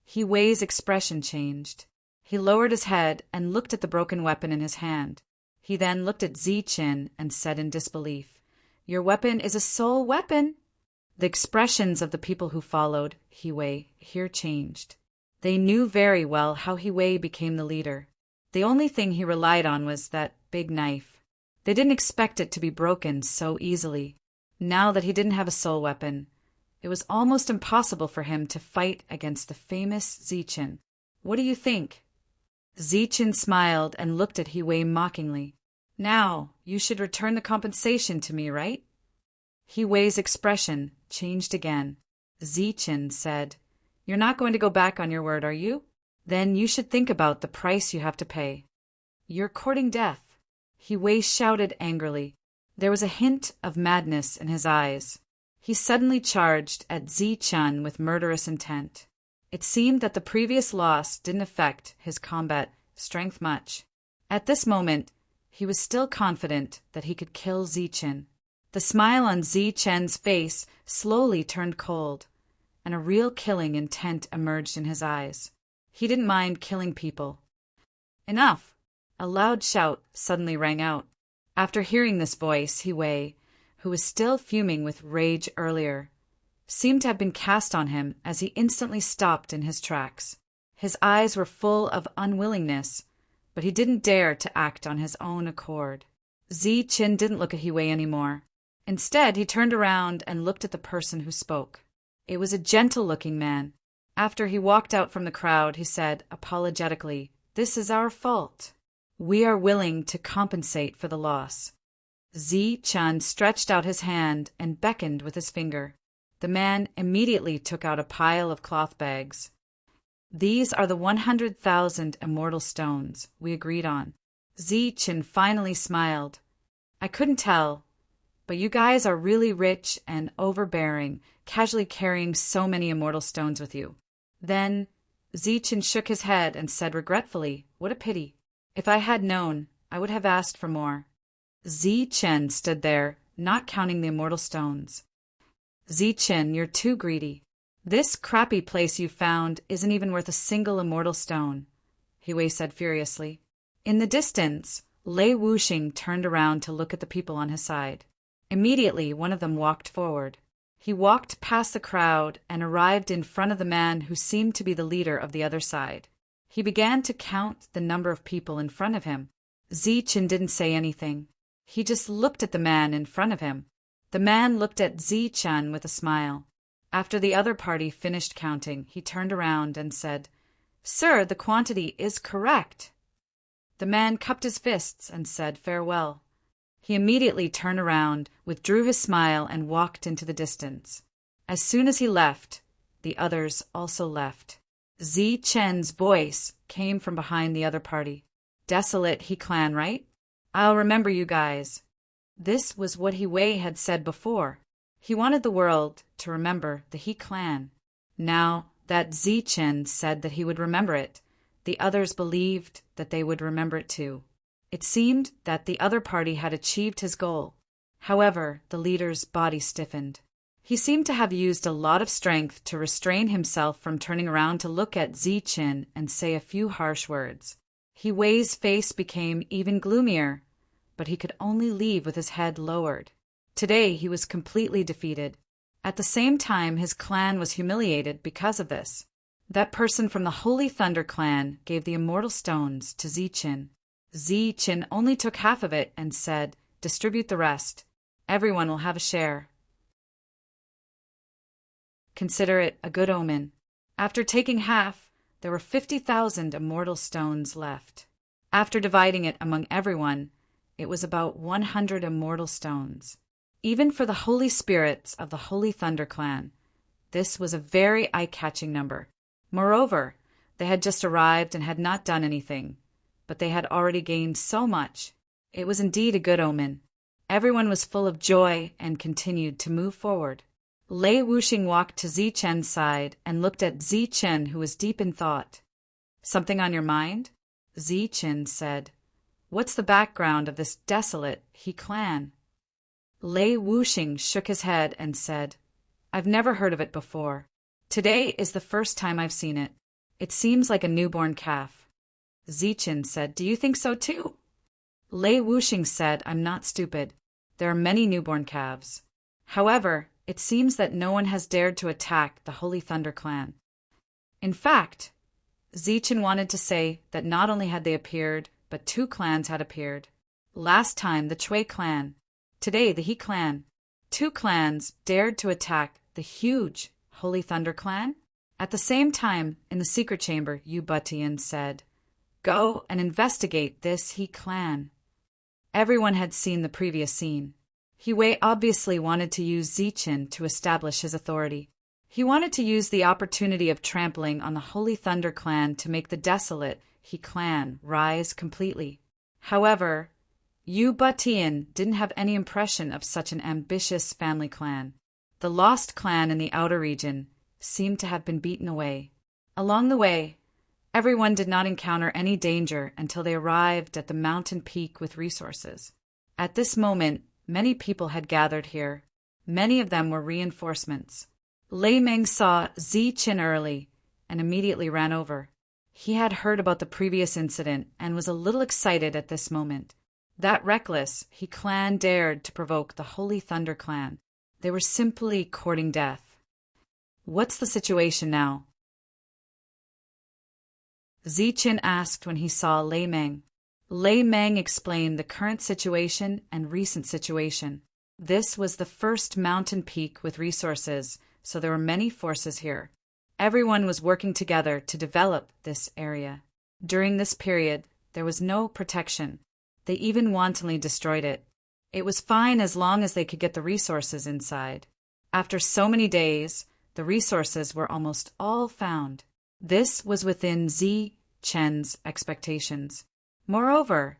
He Wei's expression changed. He lowered his head and looked at the broken weapon in his hand. He then looked at Zichen and said in disbelief, "Your weapon is a soul weapon." The expressions of the people who followed He Wei here changed. They knew very well how He Wei became the leader. The only thing he relied on was that big knife. They didn't expect it to be broken so easily. Now that he didn't have a soul weapon, it was almost impossible for him to fight against the famous Zichen. "What do you think?" Zichen smiled and looked at He Wei mockingly. "Now, you should return the compensation to me, right?" He Wei's expression changed again. Zichen said, "You're not going to go back on your word, are you? Then you should think about the price you have to pay. You're courting death." He Wei shouted angrily. There was a hint of madness in his eyes. He suddenly charged at Zichen with murderous intent. It seemed that the previous loss didn't affect his combat strength much. At this moment, he was still confident that he could kill Zichen. The smile on Zichen's face slowly turned cold, and a real killing intent emerged in his eyes. He didn't mind killing people. "Enough!" A loud shout suddenly rang out. After hearing this voice, He Wei, who was still fuming with rage earlier, seemed to have been cast on him as he instantly stopped in his tracks. His eyes were full of unwillingness, but he didn't dare to act on his own accord. Zichen didn't look at He Wei anymore. Instead, he turned around and looked at the person who spoke. It was a gentle-looking man. After he walked out from the crowd, he said apologetically, "This is our fault. We are willing to compensate for the loss." Zichen stretched out his hand and beckoned with his finger. The man immediately took out a pile of cloth bags. "These are the 100,000 immortal stones we agreed on." Zichen finally smiled. "I couldn't tell, but you guys are really rich and overbearing, casually carrying so many immortal stones with you." Then Zichen shook his head and said regretfully, "What a pity. If I had known, I would have asked for more." Zichen stood there, not counting the immortal stones. "Zichen, you're too greedy. This crappy place you found isn't even worth a single immortal stone," He Wei said furiously. In the distance, Lei Wuxing turned around to look at the people on his side. Immediately, one of them walked forward. He walked past the crowd and arrived in front of the man who seemed to be the leader of the other side. He began to count the number of people in front of him. Zichen didn't say anything. He just looked at the man in front of him. The man looked at Zichen with a smile. After the other party finished counting, he turned around and said, "Sir, the quantity is correct." The man cupped his fists and said farewell. He immediately turned around, withdrew his smile, and walked into the distance. As soon as he left, the others also left. Zichen's voice came from behind the other party. "Desolate He clan, right? I'll remember you guys." This was what He Wei had said before. He wanted the world to remember the He clan. Now that Zichen said that he would remember it, the others believed that they would remember it too. It seemed that the other party had achieved his goal. However, the leader's body stiffened. He seemed to have used a lot of strength to restrain himself from turning around to look at Zichen and say a few harsh words. He Wei's face became even gloomier, but he could only leave with his head lowered. Today he was completely defeated. At the same time, his clan was humiliated because of this. That person from the Holy Thunder clan gave the immortal stones to Zichen. Zichen only took half of it and said, "Distribute the rest. Everyone will have a share. Consider it a good omen." After taking half, there were 50,000 immortal stones left. After dividing it among everyone, it was about 100 immortal stones. Even for the holy spirits of the Holy Thunder clan, this was a very eye-catching number. Moreover, they had just arrived and had not done anything, but they had already gained so much. It was indeed a good omen. Everyone was full of joy and continued to move forward. Lei Wuxing walked to Zichen's side and looked at Zichen, who was deep in thought. "Something on your mind?" Zichen said. "What's the background of this desolate He clan?" Lei Wuxing shook his head and said, "I've never heard of it before. Today is the first time I've seen it. It seems like a newborn calf." Zichen said, "Do you think so too?" Lei Wuxing said, "I'm not stupid. There are many newborn calves. However, it seems that no one has dared to attack the Holy Thunder clan." In fact, Zichen wanted to say that not only had they appeared, but 2 clans had appeared. Last time, the Chui clan. Today, the He clan. 2 clans dared to attack the huge Holy Thunder clan? At the same time, in the secret chamber, Yu Butian said, "Go and investigate this He clan." Everyone had seen the previous scene. He Wei obviously wanted to use Zichen to establish his authority. He wanted to use the opportunity of trampling on the Holy Thunder clan to make the desolate He clan rise completely. However, Yu Butian didn't have any impression of such an ambitious family clan. The lost clan in the outer region seemed to have been beaten away. Along the way, everyone did not encounter any danger until they arrived at the mountain peak with resources. At this moment, many people had gathered here. Many of them were reinforcements. Lei Meng saw Zichen early and immediately ran over. He had heard about the previous incident and was a little excited at this moment. That reckless He clan dared to provoke the Holy Thunder clan. They were simply courting death. What's the situation now? Ziqin asked when he saw Lei Meng. Lei Meng explained the current situation and recent situation. This was the first mountain peak with resources, so there were many forces here. Everyone was working together to develop this area. During this period, there was no protection. They even wantonly destroyed it. It was fine as long as they could get the resources inside. After so many days, the resources were almost all found. This was within Ziqin's expectations. Moreover,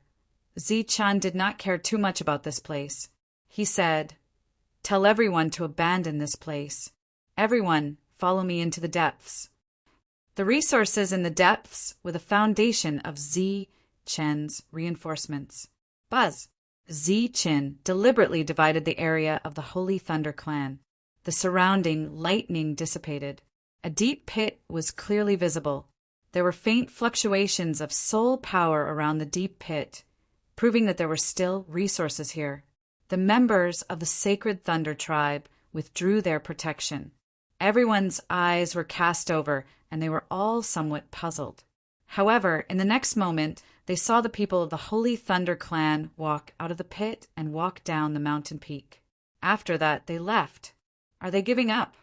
Ziqin did not care too much about this place. He said, "Tell everyone to abandon this place. Everyone, follow me into the depths." The resources in the depths were the foundation of Ziqin's reinforcements. Buzz. Ziqin deliberately divided the area of the Holy Thunder clan. The surrounding lightning dissipated. A deep pit was clearly visible. There were faint fluctuations of soul power around the deep pit, proving that there were still resources here. The members of the Sacred Thunder tribe withdrew their protection. Everyone's eyes were cast over, and they were all somewhat puzzled. However, in the next moment, they saw the people of the Holy Thunder clan walk out of the pit and walk down the mountain peak. After that, they left. Are they giving up?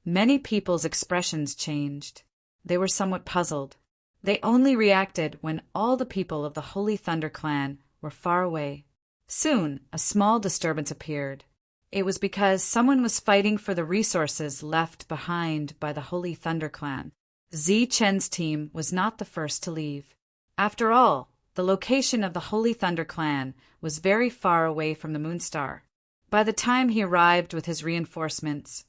Many people's expressions changed. They were somewhat puzzled. They only reacted when all the people of the Holy Thunder clan were far away. Soon, a small disturbance appeared. It was because someone was fighting for the resources left behind by the Holy Thunder clan. Ziqin's team was not the first to leave. After all, the location of the Holy Thunder clan was very far away from the Moonstar. By the time he arrived with his reinforcements,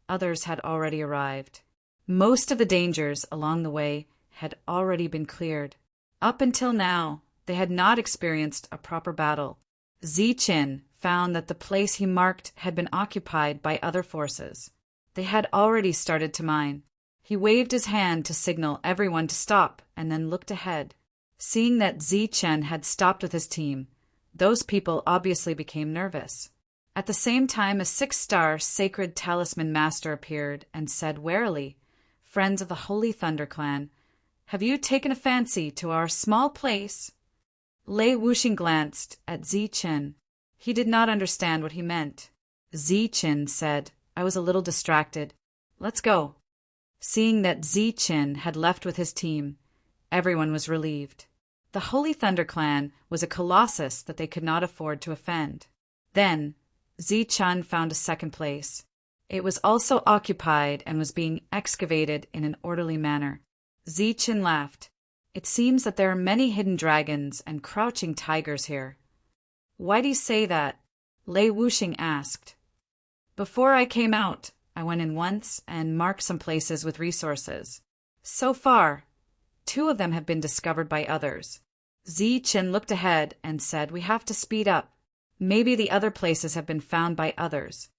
others had already arrived. Most of the dangers along the way had already been cleared. Up until now, they had not experienced a proper battle. Ziqin found that the place he marked had been occupied by other forces. They had already started to mine. He waved his hand to signal everyone to stop and then looked ahead. Seeing that Ziqin had stopped with his team, those people obviously became nervous. At the same time, a 6-star sacred talisman master appeared and said warily, "Friends of the Holy Thunder clan, have you taken a fancy to our small place?" Lei Wuxing glanced at Ziqin. He did not understand what he meant. Ziqin said, "I was a little distracted. Let's go." Seeing that Ziqin had left with his team, everyone was relieved. The Holy Thunder clan was a colossus that they could not afford to offend. Then, Ziqin found a second place. It was also occupied and was being excavated in an orderly manner. Ziqin laughed. "It seems that there are many hidden dragons and crouching tigers here." "Why do you say that?" Lei Wuxing asked. "Before I came out, I went in once and marked some places with resources. So far, 2 of them have been discovered by others." Ziqin looked ahead and said, "We have to speed up. Maybe the other places have been found by others."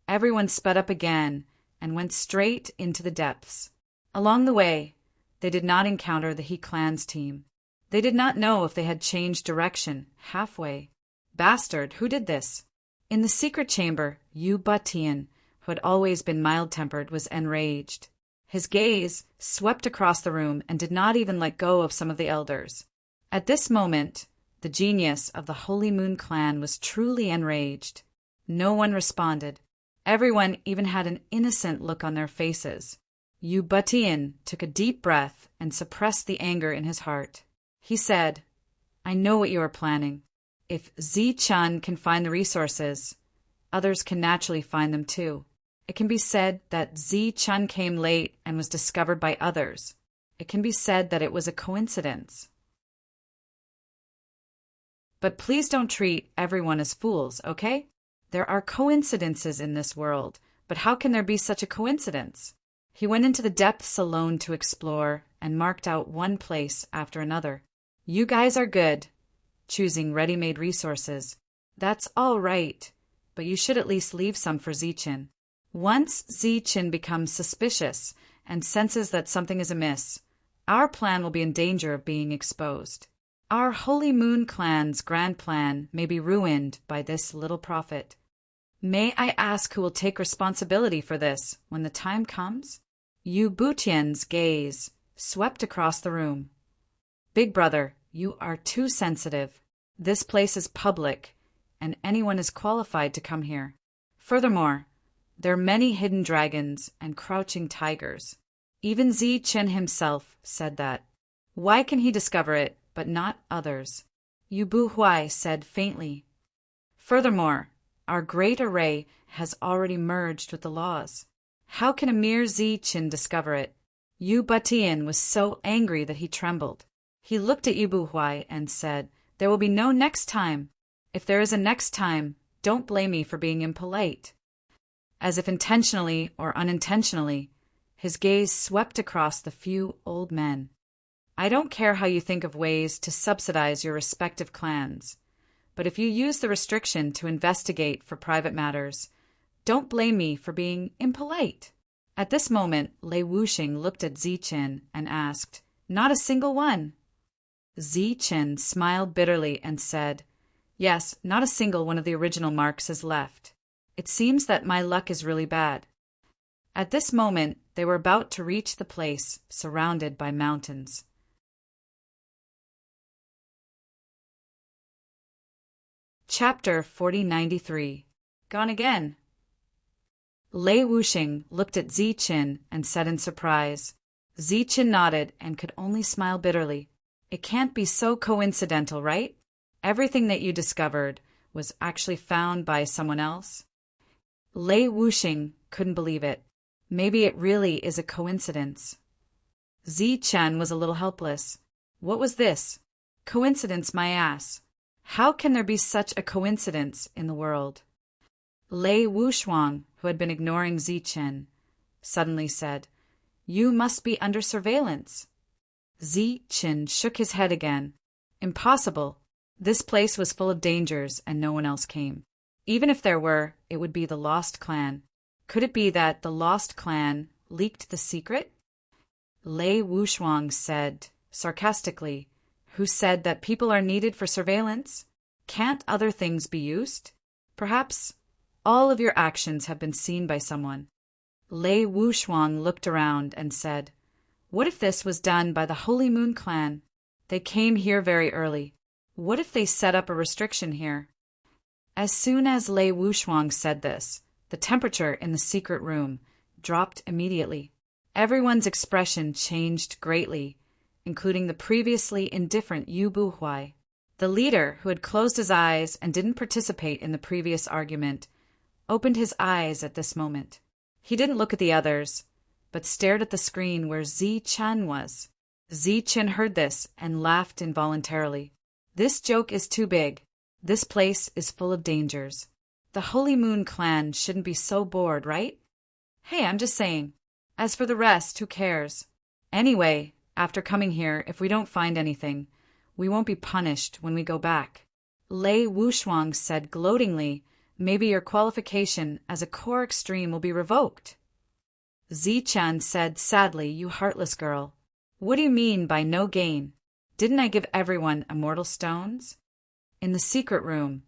Everyone sped up again and went straight into the depths. Along the way, they did not encounter the He clan's team. They did not know if they had changed direction halfway. Bastard, who did this? In the secret chamber, Yu Batian, who had always been mild-tempered, was enraged. His gaze swept across the room and did not even let go of some of the elders. At this moment, the genius of the Holy Moon clan was truly enraged. No one responded. Everyone even had an innocent look on their faces. Yu Batian took a deep breath and suppressed the anger in his heart. He said, "I know what you are planning. If Ziqin can find the resources, others can naturally find them too. It can be said that Ziqin came late and was discovered by others. It can be said that it was a coincidence. But please don't treat everyone as fools, okay? There are coincidences in this world, but how can there be such a coincidence?" He went into the depths alone to explore and marked out one place after another. "You guys are good, choosing ready-made resources. That's all right, but you should at least leave some for Ziqin. Once Ziqin becomes suspicious and senses that something is amiss, our plan will be in danger of being exposed. Our Holy Moon clan's grand plan may be ruined by this little prophet." May I ask who will take responsibility for this when the time comes? Yu Butian's gaze swept across the room. Big brother, you are too sensitive. This place is public, and anyone is qualified to come here. Furthermore, there are many hidden dragons and crouching tigers. Even Zi Qin himself said that. Why can he discover it, but not others? Yu Buhuai said faintly. Furthermore, our great array has already merged with the laws. How can a mere Zi Qin discover it? Yu Batian was so angry that he trembled. He looked at Yu Buhuai and said, There will be no next time. If there is a next time, don't blame me for being impolite. As if intentionally or unintentionally, his gaze swept across the few old men. I don't care how you think of ways to subsidize your respective clans, but if you use the restriction to investigate for private matters, don't blame me for being impolite. At this moment, Lei Wuxing looked at Zi Qin and asked, Not a single one. Zi Qin smiled bitterly and said, Yes, not a single one of the original marks is left. It seems that my luck is really bad. At this moment, they were about to reach the place surrounded by mountains. Chapter 4093. Gone again. Lei Wuxing looked at Zi Qin and said in surprise. Zi Qin nodded and could only smile bitterly. It can't be so coincidental, right? Everything that you discovered was actually found by someone else? Lei Wuxing couldn't believe it. Maybe it really is a coincidence. Zi Chen was a little helpless. What was this? Coincidence, my ass. How can there be such a coincidence in the world? Lei Wuxuang, who had been ignoring Zi Chen, suddenly said, You must be under surveillance. Zi Chen shook his head again. Impossible. This place was full of dangers and no one else came. Even if there were, it would be the Lost Clan. Could it be that the Lost Clan leaked the secret? Lei Wuxuang said, sarcastically, Who said that people are needed for surveillance? Can't other things be used? Perhaps all of your actions have been seen by someone. Lei Wuxuang looked around and said, What if this was done by the Holy Moon Clan? They came here very early. What if they set up a restriction here? As soon as Lei Wuxuang said this, the temperature in the secret room dropped immediately. Everyone's expression changed greatly, including the previously indifferent Yu Buhuai. The leader, who had closed his eyes and didn't participate in the previous argument, opened his eyes at this moment. He didn't look at the others, but stared at the screen where Zi Chen was. Zi Chen heard this and laughed involuntarily. This joke is too big. This place is full of dangers. The Holy Moon Clan shouldn't be so bored, right? Hey, I'm just saying. As for the rest, who cares? Anyway, after coming here, if we don't find anything, we won't be punished when we go back. Lei Wuxuang said gloatingly, Maybe your qualification as a core extreme will be revoked. Zi Chen said sadly, You heartless girl. What do you mean by no gain? Didn't I give everyone immortal stones? In the secret room,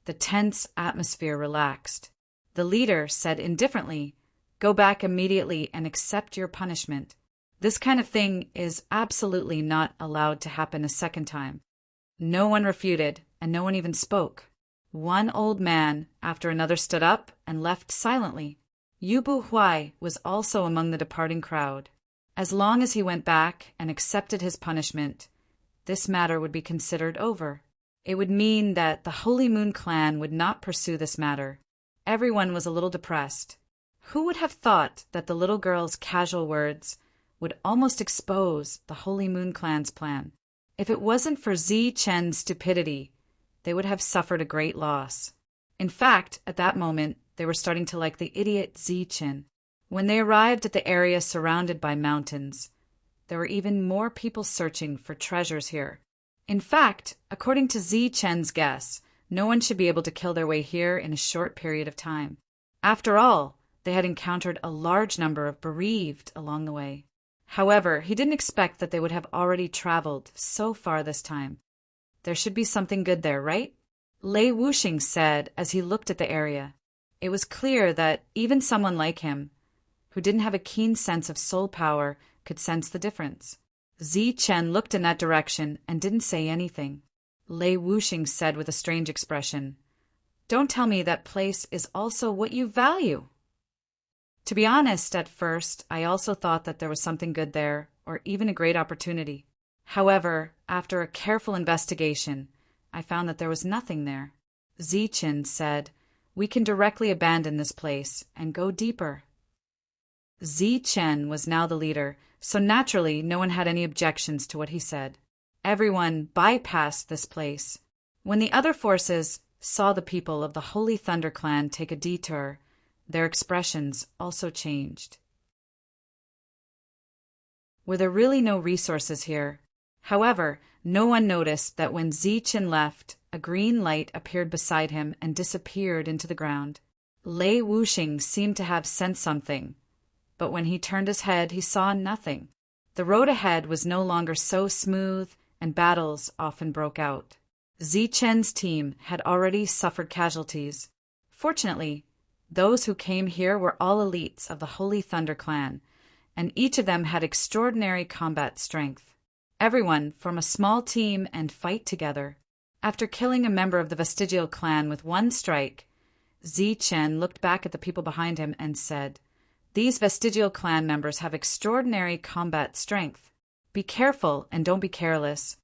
the tense atmosphere relaxed. The leader said indifferently, Go back immediately and accept your punishment. This kind of thing is absolutely not allowed to happen a second time. No one refuted, and no one even spoke. One old man after another stood up and left silently. Yu Buhuai was also among the departing crowd. As long as he went back and accepted his punishment, this matter would be considered over. It would mean that the Holy Moon Clan would not pursue this matter. Everyone was a little depressed. Who would have thought that the little girl's casual words would almost expose the Holy Moon Clan's plan? If it wasn't for Zi Chen's stupidity, they would have suffered a great loss. In fact, at that moment, they were starting to like the idiot Zi Chen. When they arrived at the area surrounded by mountains, there were even more people searching for treasures here. In fact, according to Zi Chen's guess, no one should be able to kill their way here in a short period of time. After all, they had encountered a large number of bereaved along the way. However, he didn't expect that they would have already traveled so far this time. There should be something good there, right? Lei Wuxing said as he looked at the area. It was clear that even someone like him, who didn't have a keen sense of soul power, could sense the difference. Chen looked in that direction and didn't say anything. Lei Wuxing said with a strange expression, "Don't tell me that place is also what you value." To be honest, at first, I also thought that there was something good there, or even a great opportunity. However, after a careful investigation, I found that there was nothing there. Chen said, "We can directly abandon this place and go deeper." Chen was now the leader, so naturally no one had any objections to what he said. Everyone bypassed this place. When the other forces saw the people of the Holy Thunder Clan take a detour, their expressions also changed. Were there really no resources here? However, no one noticed that when Chen left, a green light appeared beside him and disappeared into the ground. Lei Wuxing seemed to have sensed something, but when he turned his head, he saw nothing. The road ahead was no longer so smooth, and battles often broke out. Chen's team had already suffered casualties. Fortunately, those who came here were all elites of the Holy Thunder Clan, and each of them had extraordinary combat strength. Everyone formed a small team and fight together. After killing a member of the Vestigial Clan with one strike, Chen looked back at the people behind him and said, "These Vestigial Clan members have extraordinary combat strength. Be careful and don't be careless."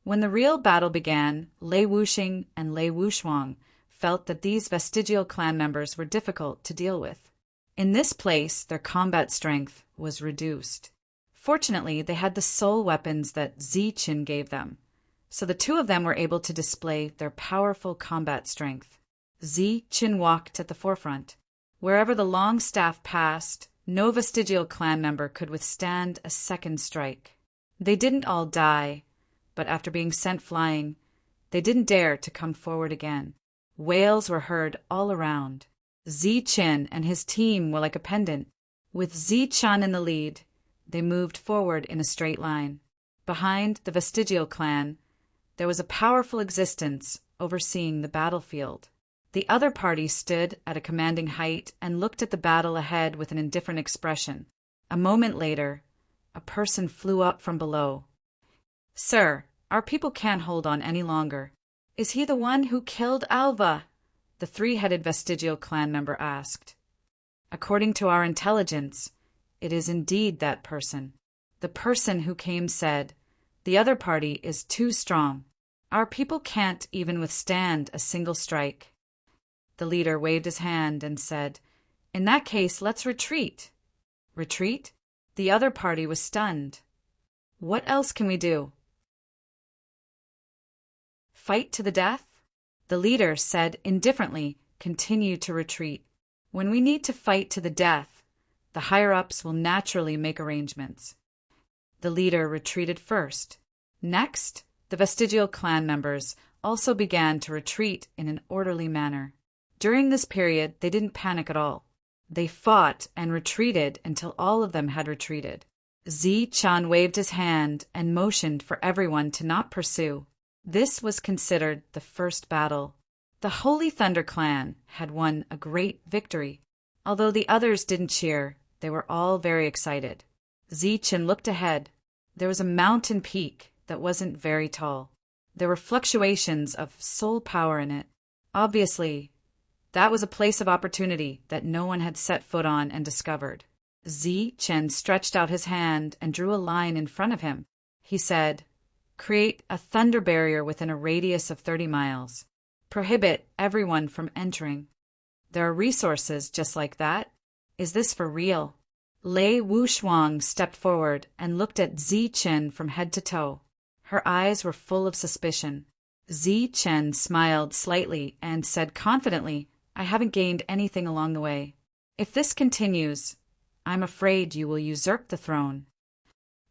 When the real battle began, Lei Wuxing and Lei Wuxuang felt that these Vestigial Clan members were difficult to deal with. In this place, their combat strength was reduced. Fortunately, they had the soul weapons that Chen gave them, so the two of them were able to display their powerful combat strength. Chen walked at the forefront. Wherever the long staff passed, no Vestigial Clan member could withstand a second strike. They didn't all die, but after being sent flying, they didn't dare to come forward again. Wails were heard all around. Chen and his team were like a pendant. With Chen in the lead, they moved forward in a straight line. Behind the Vestigial Clan, there was a powerful existence overseeing the battlefield. The other party stood at a commanding height and looked at the battle ahead with an indifferent expression. A moment later, a person flew up from below. "Sir, our people can't hold on any longer. Is he the one who killed Alva?" the three-headed Vestigial Clan member asked. "According to our intelligence, it is indeed that person." The person who came said, "The other party is too strong. Our people can't even withstand a single strike." The leader waved his hand and said, "In that case, let's retreat." Retreat? The other party was stunned. What else can we do? Fight to the death? The leader said indifferently, "Continue to retreat. When we need to fight to the death, the higher-ups will naturally make arrangements." The leader retreated first. Next, the Vestigial Clan members also began to retreat in an orderly manner. During this period, they didn't panic at all. They fought and retreated until all of them had retreated. Chen waved his hand and motioned for everyone to not pursue. This was considered the first battle. The Holy Thunder Clan had won a great victory. Although the others didn't cheer, they were all very excited. Chen looked ahead. There was a mountain peak that wasn't very tall. There were fluctuations of soul power in it. Obviously, that was a place of opportunity that no one had set foot on and discovered. Chen stretched out his hand and drew a line in front of him. He said, "Create a thunder barrier within a radius of 30 miles. Prohibit everyone from entering." There are resources just like that. Is this for real? Lei Wuxuang stepped forward and looked at Chen from head to toe. Her eyes were full of suspicion. Chen smiled slightly and said confidently, "I haven't gained anything along the way. If this continues, I'm afraid you will usurp the throne."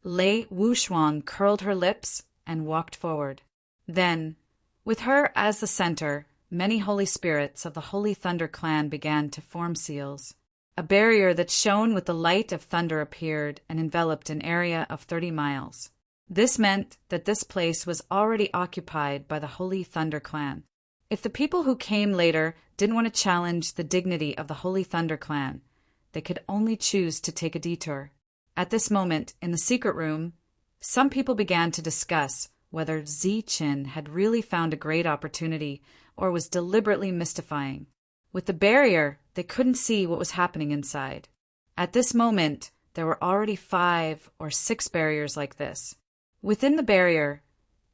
Lei Wuxuang curled her lips and walked forward. Then, with her as the center, many holy spirits of the Holy Thunder Clan began to form seals. A barrier that shone with the light of thunder appeared and enveloped an area of 30 miles. This meant that this place was already occupied by the Holy Thunder Clan. If the people who came later didn't want to challenge the dignity of the Holy Thunder Clan, they could only choose to take a detour. At this moment, in the secret room, some people began to discuss whether Ziqin had really found a great opportunity or was deliberately mystifying. With the barrier, they couldn't see what was happening inside. At this moment, there were already 5 or 6 barriers like this. Within the barrier,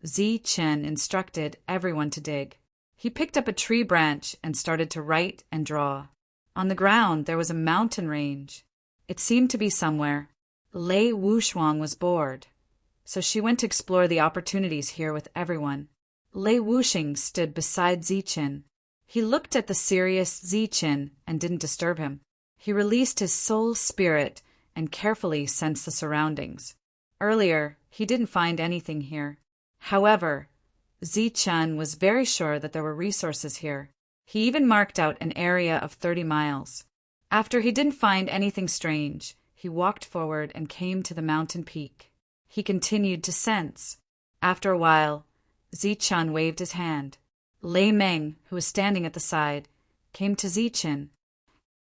Ziqin instructed everyone to dig. He picked up a tree branch and started to write and draw. On the ground, there was a mountain range. It seemed to be somewhere. Lei Wushuang was bored, so she went to explore the opportunities here with everyone. Lei Wuxing stood beside Ziqin. He looked at the serious Ziqin and didn't disturb him. He released his soul spirit and carefully sensed the surroundings. Earlier, he didn't find anything here. However, Ziqin was very sure that there were resources here. He even marked out an area of 30 miles. After he didn't find anything strange, he walked forward and came to the mountain peak. He continued to sense. After a while, Ziqin waved his hand. Lei Meng, who was standing at the side, came to Ziqin.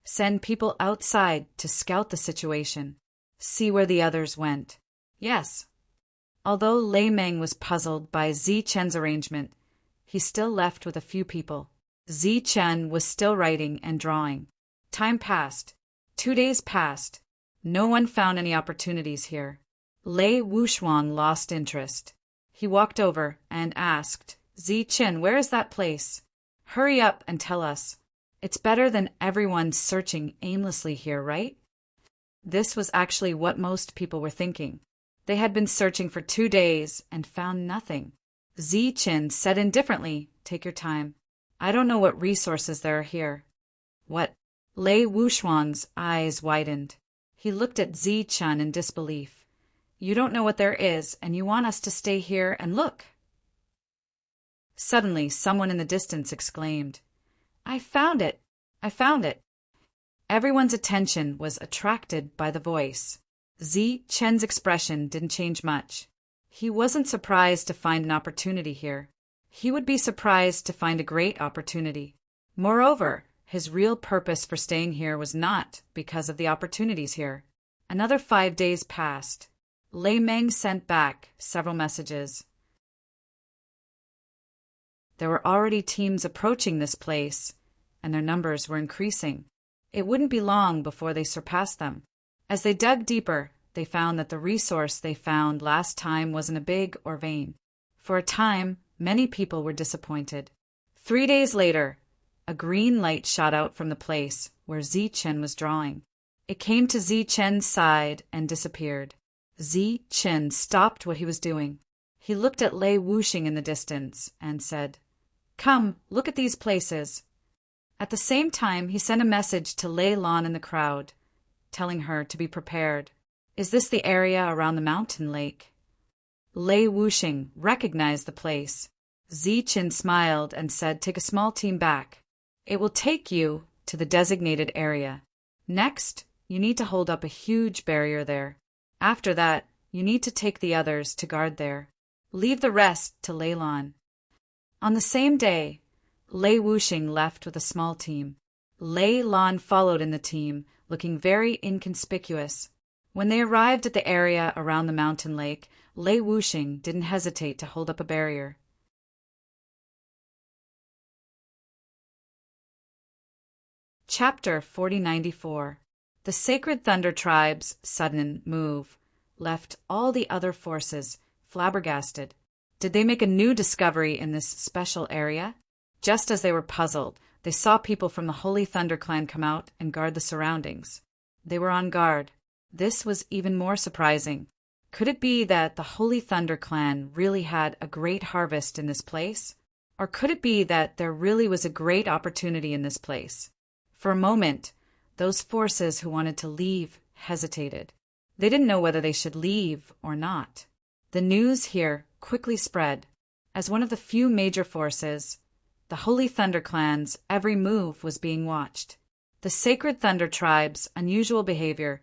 Send people outside to scout the situation. See where the others went. Yes. Although Lei Meng was puzzled by Ziqin's arrangement, he still left with a few people. Ziqin was still writing and drawing. Time passed. 2 days passed. No one found any opportunities here. Lei Wushuang lost interest. He walked over and asked, Ziqin, where is that place? Hurry up and tell us. It's better than everyone searching aimlessly here, right? This was actually what most people were thinking. They had been searching for 2 days and found nothing. Ziqin said indifferently, take your time. I don't know what resources there are here. What? Lei Wushuang's eyes widened. He looked at Ziqin in disbelief. You don't know what there is, and you want us to stay here and look. Suddenly, someone in the distance exclaimed, I found it! I found it! Everyone's attention was attracted by the voice. Ziqin's expression didn't change much. He wasn't surprised to find an opportunity here. He would be surprised to find a great opportunity. Moreover, his real purpose for staying here was not because of the opportunities here. Another 5 days passed. Lei Meng sent back several messages. There were already teams approaching this place, and their numbers were increasing. It wouldn't be long before they surpassed them. As they dug deeper, they found that the resource they found last time wasn't a big or vein. For a time, many people were disappointed. 3 days later, a green light shot out from the place where Ziqin was drawing. It came to Ziqin's side and disappeared. Ziqin stopped what he was doing. He looked at Lei Wuxing in the distance and said, Come, look at these places. At the same time, he sent a message to Lei Lan in the crowd, telling her to be prepared. Is this the area around the mountain lake? Lei Wuxing recognized the place. Ziqin smiled and said, Take a small team back. It will take you to the designated area. Next, you need to hold up a huge barrier there. After that, you need to take the others to guard there. Leave the rest to Lei Lan. On the same day, Lei Wuxing left with a small team. Lei Lan followed in the team, looking very inconspicuous. When they arrived at the area around the mountain lake, Lei Wuxing didn't hesitate to hold up a barrier. Chapter 4094. The Sacred Thunder Tribe's sudden move left all the other forces flabbergasted. Did they make a new discovery in this special area? Just as they were puzzled, they saw people from the Holy Thunder Clan come out and guard the surroundings. They were on guard. This was even more surprising. Could it be that the Holy Thunder Clan really had a great harvest in this place? Or could it be that there really was a great opportunity in this place? For a moment, those forces who wanted to leave hesitated. They didn't know whether they should leave or not. The news here quickly spread. As one of the few major forces, the Holy Thunder Clan's every move was being watched. The Sacred Thunder Tribe's unusual behavior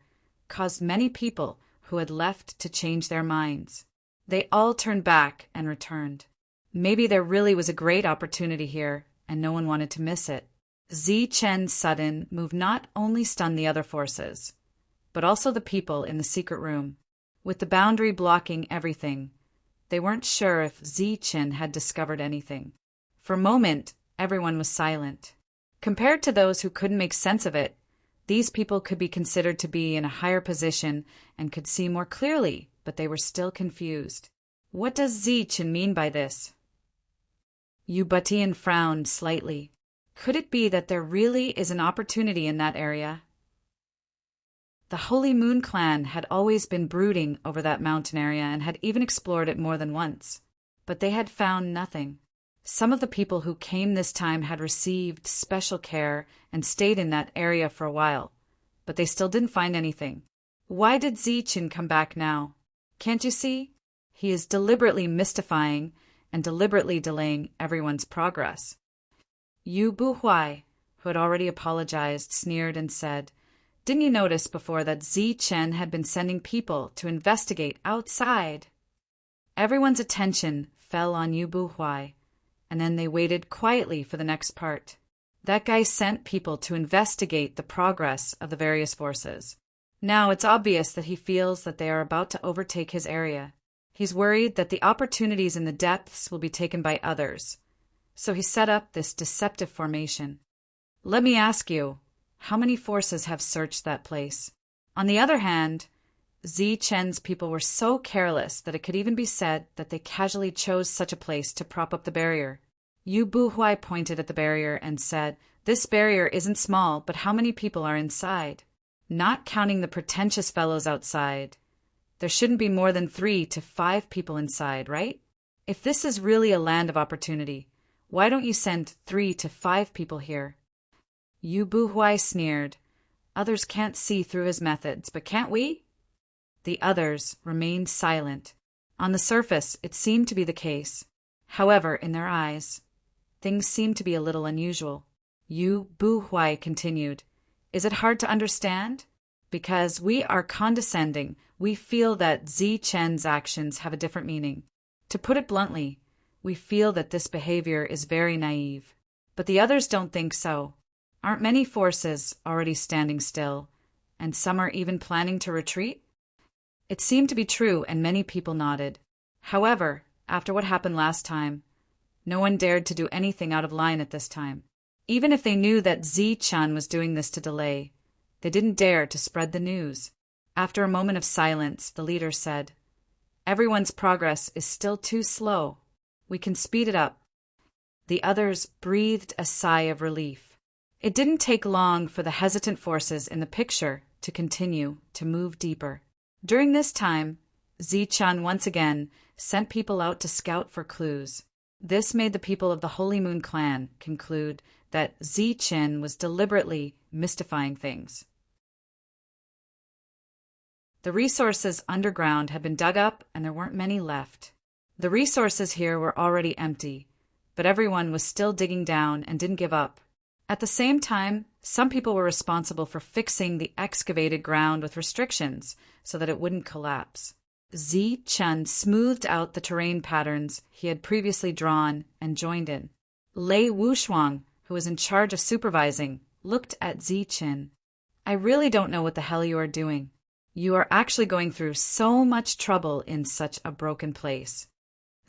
caused many people who had left to change their minds. They all turned back and returned. Maybe there really was a great opportunity here, and no one wanted to miss it. Zi-Chen's sudden move not only stunned the other forces, but also the people in the secret room. With the boundary blocking everything, they weren't sure if Zi-Chen had discovered anything. For a moment, everyone was silent. Compared to those who couldn't make sense of it, these people could be considered to be in a higher position and could see more clearly, but they were still confused. What does Zi-Chen mean by this? Yu Batian frowned slightly. Could it be that there really is an opportunity in that area? The Holy Moon clan had always been brooding over that mountain area and had even explored it more than once, but they had found nothing. Some of the people who came this time had received special care and stayed in that area for a while, but they still didn't find anything. Why did Zi-Chen come back now? Can't you see? He is deliberately mystifying and deliberately delaying everyone's progress. Yu Buhuai, who had already apologized, sneered and said, "Didn't you notice before that Zi-Chen had been sending people to investigate outside?" Everyone's attention fell on Yu Buhuai, and then they waited quietly for the next part. That guy sent people to investigate the progress of the various forces. Now it's obvious that he feels that they are about to overtake his area. He's worried that the opportunities in the depths will be taken by others, so he set up this deceptive formation. Let me ask you, how many forces have searched that place? On the other hand, Zi-Chen's people were so careless that it could even be said that they casually chose such a place to prop up the barrier. Yu Buhuai pointed at the barrier and said, "This barrier isn't small, but how many people are inside? Not counting the pretentious fellows outside. There shouldn't be more than 3 to 5 people inside, right? If this is really a land of opportunity, why don't you send 3 to 5 people here?" Yu Buhuai sneered. Others can't see through his methods, but can't we? The others remained silent. On the surface, it seemed to be the case. However, in their eyes, things seemed to be a little unusual. Yu Buhuai continued, "Is it hard to understand? Because we are condescending, we feel that Zi-Chen's actions have a different meaning. To put it bluntly, we feel that this behavior is very naive. But the others don't think so. Aren't many forces already standing still, and some are even planning to retreat?" It seemed to be true, and many people nodded. However, after what happened last time, no one dared to do anything out of line at this time. Even if they knew that Zi-Chen was doing this to delay, they didn't dare to spread the news. After a moment of silence, the leader said, "Everyone's progress is still too slow. We can speed it up." The others breathed a sigh of relief. It didn't take long for the hesitant forces in the picture to continue to move deeper. During this time, Zi-Chen once again sent people out to scout for clues. This made the people of the Holy Moon clan conclude that Zi-Chen was deliberately mystifying things. The resources underground had been dug up and there weren't many left. The resources here were already empty, but everyone was still digging down and didn't give up. At the same time, some people were responsible for fixing the excavated ground with restrictions so that it wouldn't collapse. Zi-Chen smoothed out the terrain patterns he had previously drawn and joined in. Lei Wushuang, who was in charge of supervising, looked at Zi-Chen. "I really don't know what the hell you are doing. You are actually going through so much trouble in such a broken place."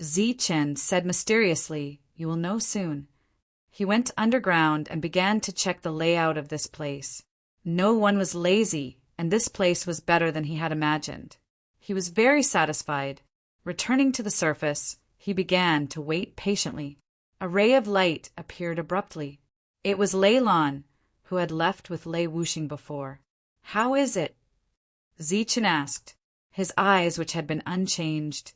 Zi-Chen said mysteriously, "You will know soon." He went underground and began to check the layout of this place. No one was lazy, and this place was better than he had imagined. He was very satisfied. Returning to the surface, he began to wait patiently. A ray of light appeared abruptly. It was Lei Lan, who had left with Lei Wuxing before. "How is it?" Zi-Chen asked. His eyes, which had been unchanged,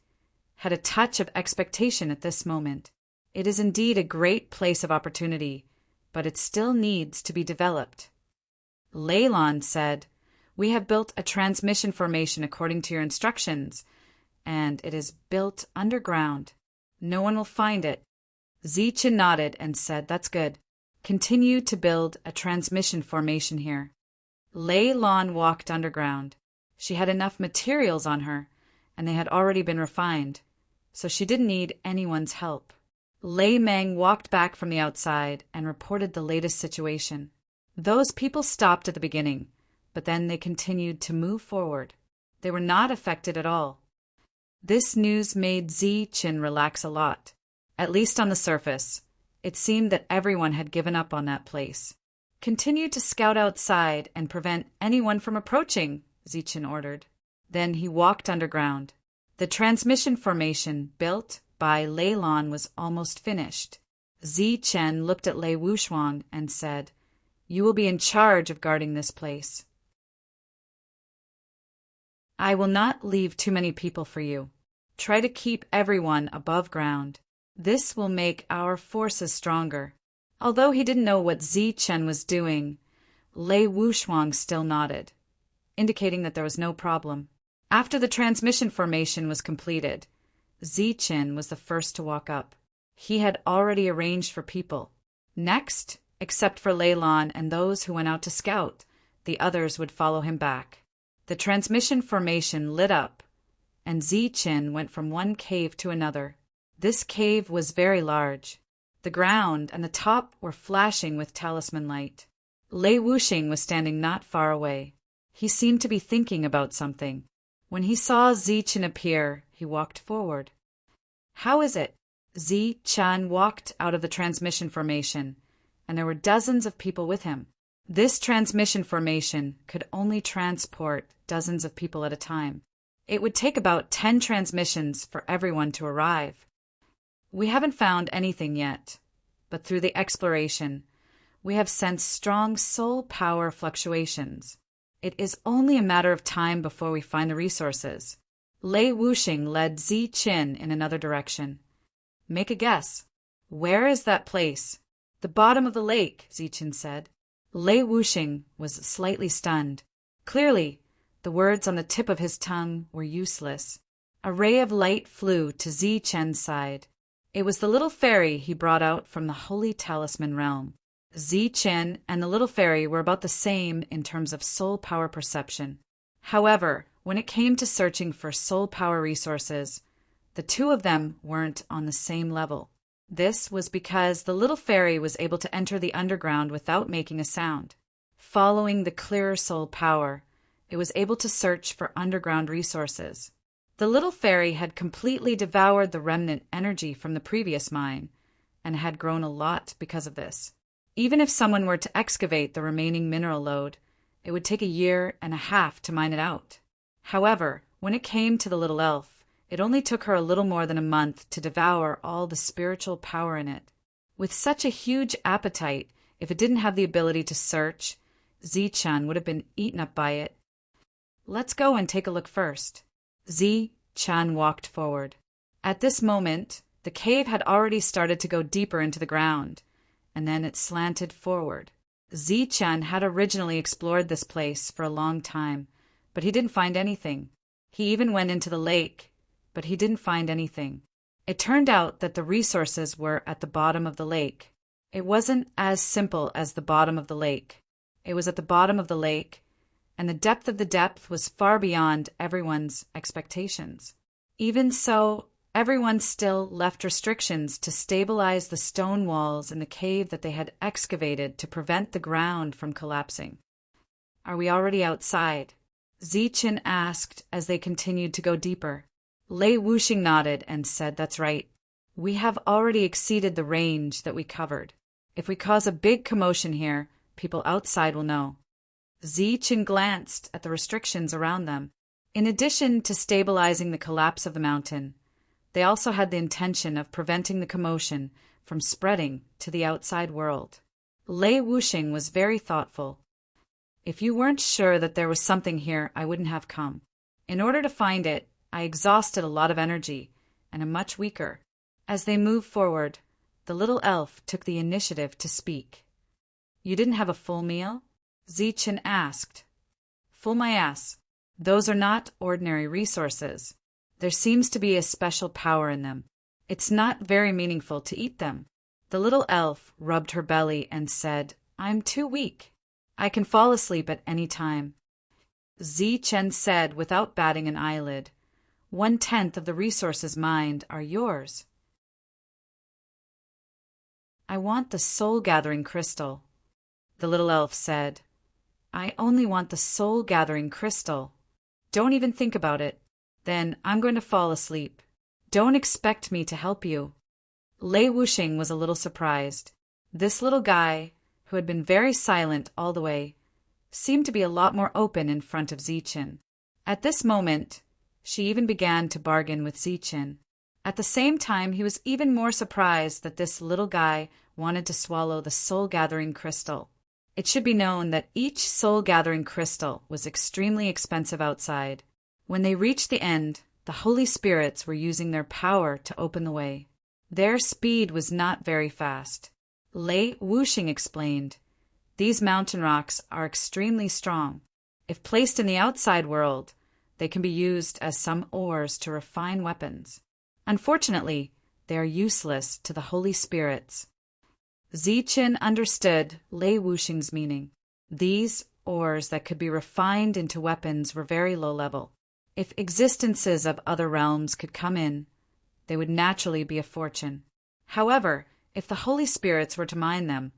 had a touch of expectation at this moment. It is indeed a great place of opportunity, but it still needs to be developed. Lei Lan said, "We have built a transmission formation according to your instructions, and it is built underground. No one will find it." Zi-Chen nodded and said, "That's good. Continue to build a transmission formation here." Lei Lan walked underground. She had enough materials on her, and they had already been refined, so she didn't need anyone's help. Lei Meng walked back from the outside and reported the latest situation. Those people stopped at the beginning, but then they continued to move forward. They were not affected at all. This news made Zichen relax a lot. At least on the surface, it seemed that everyone had given up on that place. Continue to scout outside and prevent anyone from approaching, Zichen ordered. Then he walked underground. The transmission formation built by Lei Lan was almost finished. Zichen looked at Lei Wuxuang and said, "You will be in charge of guarding this place. I will not leave too many people for you. Try to keep everyone above ground. This will make our forces stronger." Although he didn't know what Zichen was doing, Lei Wuxuang still nodded, indicating that there was no problem. After the transmission formation was completed, Zichen was the first to walk up. He had already arranged for people. Next, except for Lei Lan and those who went out to scout, the others would follow him back. The transmission formation lit up, and Zichen went from one cave to another. This cave was very large. The ground and the top were flashing with talisman light. Lei Wuxing was standing not far away. He seemed to be thinking about something. When he saw Zichen appear, he walked forward. "How is it?" Zichen walked out of the transmission formation, and there were dozens of people with him. This transmission formation could only transport dozens of people at a time. It would take about 10 transmissions for everyone to arrive. "We haven't found anything yet, but through the exploration, we have sensed strong soul power fluctuations. It is only a matter of time before we find the resources." Lei Wuxing led Zichen in another direction. "Make a guess. Where is that place?" "The bottom of the lake," Zichen said. Lei Wuxing was slightly stunned. Clearly, the words on the tip of his tongue were useless. A ray of light flew to Zichen's side. It was the little fairy he brought out from the Holy Talisman realm. Zichen and the little fairy were about the same in terms of soul power perception. However, when it came to searching for soul power resources, the two of them weren't on the same level. This was because the little fairy was able to enter the underground without making a sound. Following the clearer soul power, it was able to search for underground resources. The little fairy had completely devoured the remnant energy from the previous mine, and had grown a lot because of this. Even if someone were to excavate the remaining mineral lode, it would take 1.5 years to mine it out. However, when it came to the little elf, it only took her a little more than a month to devour all the spiritual power in it. With such a huge appetite, if it didn't have the ability to search, Zichen would have been eaten up by it. "Let's go and take a look first." Zichen walked forward. At this moment, the cave had already started to go deeper into the ground, and then it slanted forward. Zichen had originally explored this place for a long time, but he didn't find anything. He even went into the lake, but he didn't find anything. It turned out that the resources were at the bottom of the lake. It wasn't as simple as the bottom of the lake. It was at the bottom of the lake, and the depth of the depth was far beyond everyone's expectations. Even so, everyone still left restrictions to stabilize the stone walls in the cave that they had excavated to prevent the ground from collapsing. "Are we already outside?" Zichen asked as they continued to go deeper. Lei Wuxing nodded and said, "That's right. We have already exceeded the range that we covered. If we cause a big commotion here, people outside will know." Zichen glanced at the restrictions around them. In addition to stabilizing the collapse of the mountain, they also had the intention of preventing the commotion from spreading to the outside world. Lei Wuxing was very thoughtful. "If you weren't sure that there was something here, I wouldn't have come. In order to find it, I exhausted a lot of energy, and am much weaker." As they moved forward, the little elf took the initiative to speak. "You didn't have a full meal?" Zichen asked. "Full my ass. Those are not ordinary resources. There seems to be a special power in them. It's not very meaningful to eat them." The little elf rubbed her belly and said, "I'm too weak. I can fall asleep at any time." Zichen said without batting an eyelid, 1/10 of the resources mined are yours. I want the soul-gathering crystal. The little elf said, I only want the soul-gathering crystal. Don't even think about it. Then I'm going to fall asleep. Don't expect me to help you. Lei Wuxing was a little surprised. This little guy, who had been very silent all the way, seemed to be a lot more open in front of Ziqin. At this moment, she even began to bargain with Ziqin. At the same time, he was even more surprised that this little guy wanted to swallow the soul-gathering crystal. It should be known that each soul-gathering crystal was extremely expensive outside. When they reached the end, the holy spirits were using their power to open the way. Their speed was not very fast. Lei Wuxing explained, these mountain rocks are extremely strong. If placed in the outside world, they can be used as some ores to refine weapons. Unfortunately, they are useless to the holy spirits. Ziqin understood Lei Wuxing's meaning. These ores that could be refined into weapons were very low level. If existences of other realms could come in, they would naturally be a fortune. However, if the holy spirits were to mine them,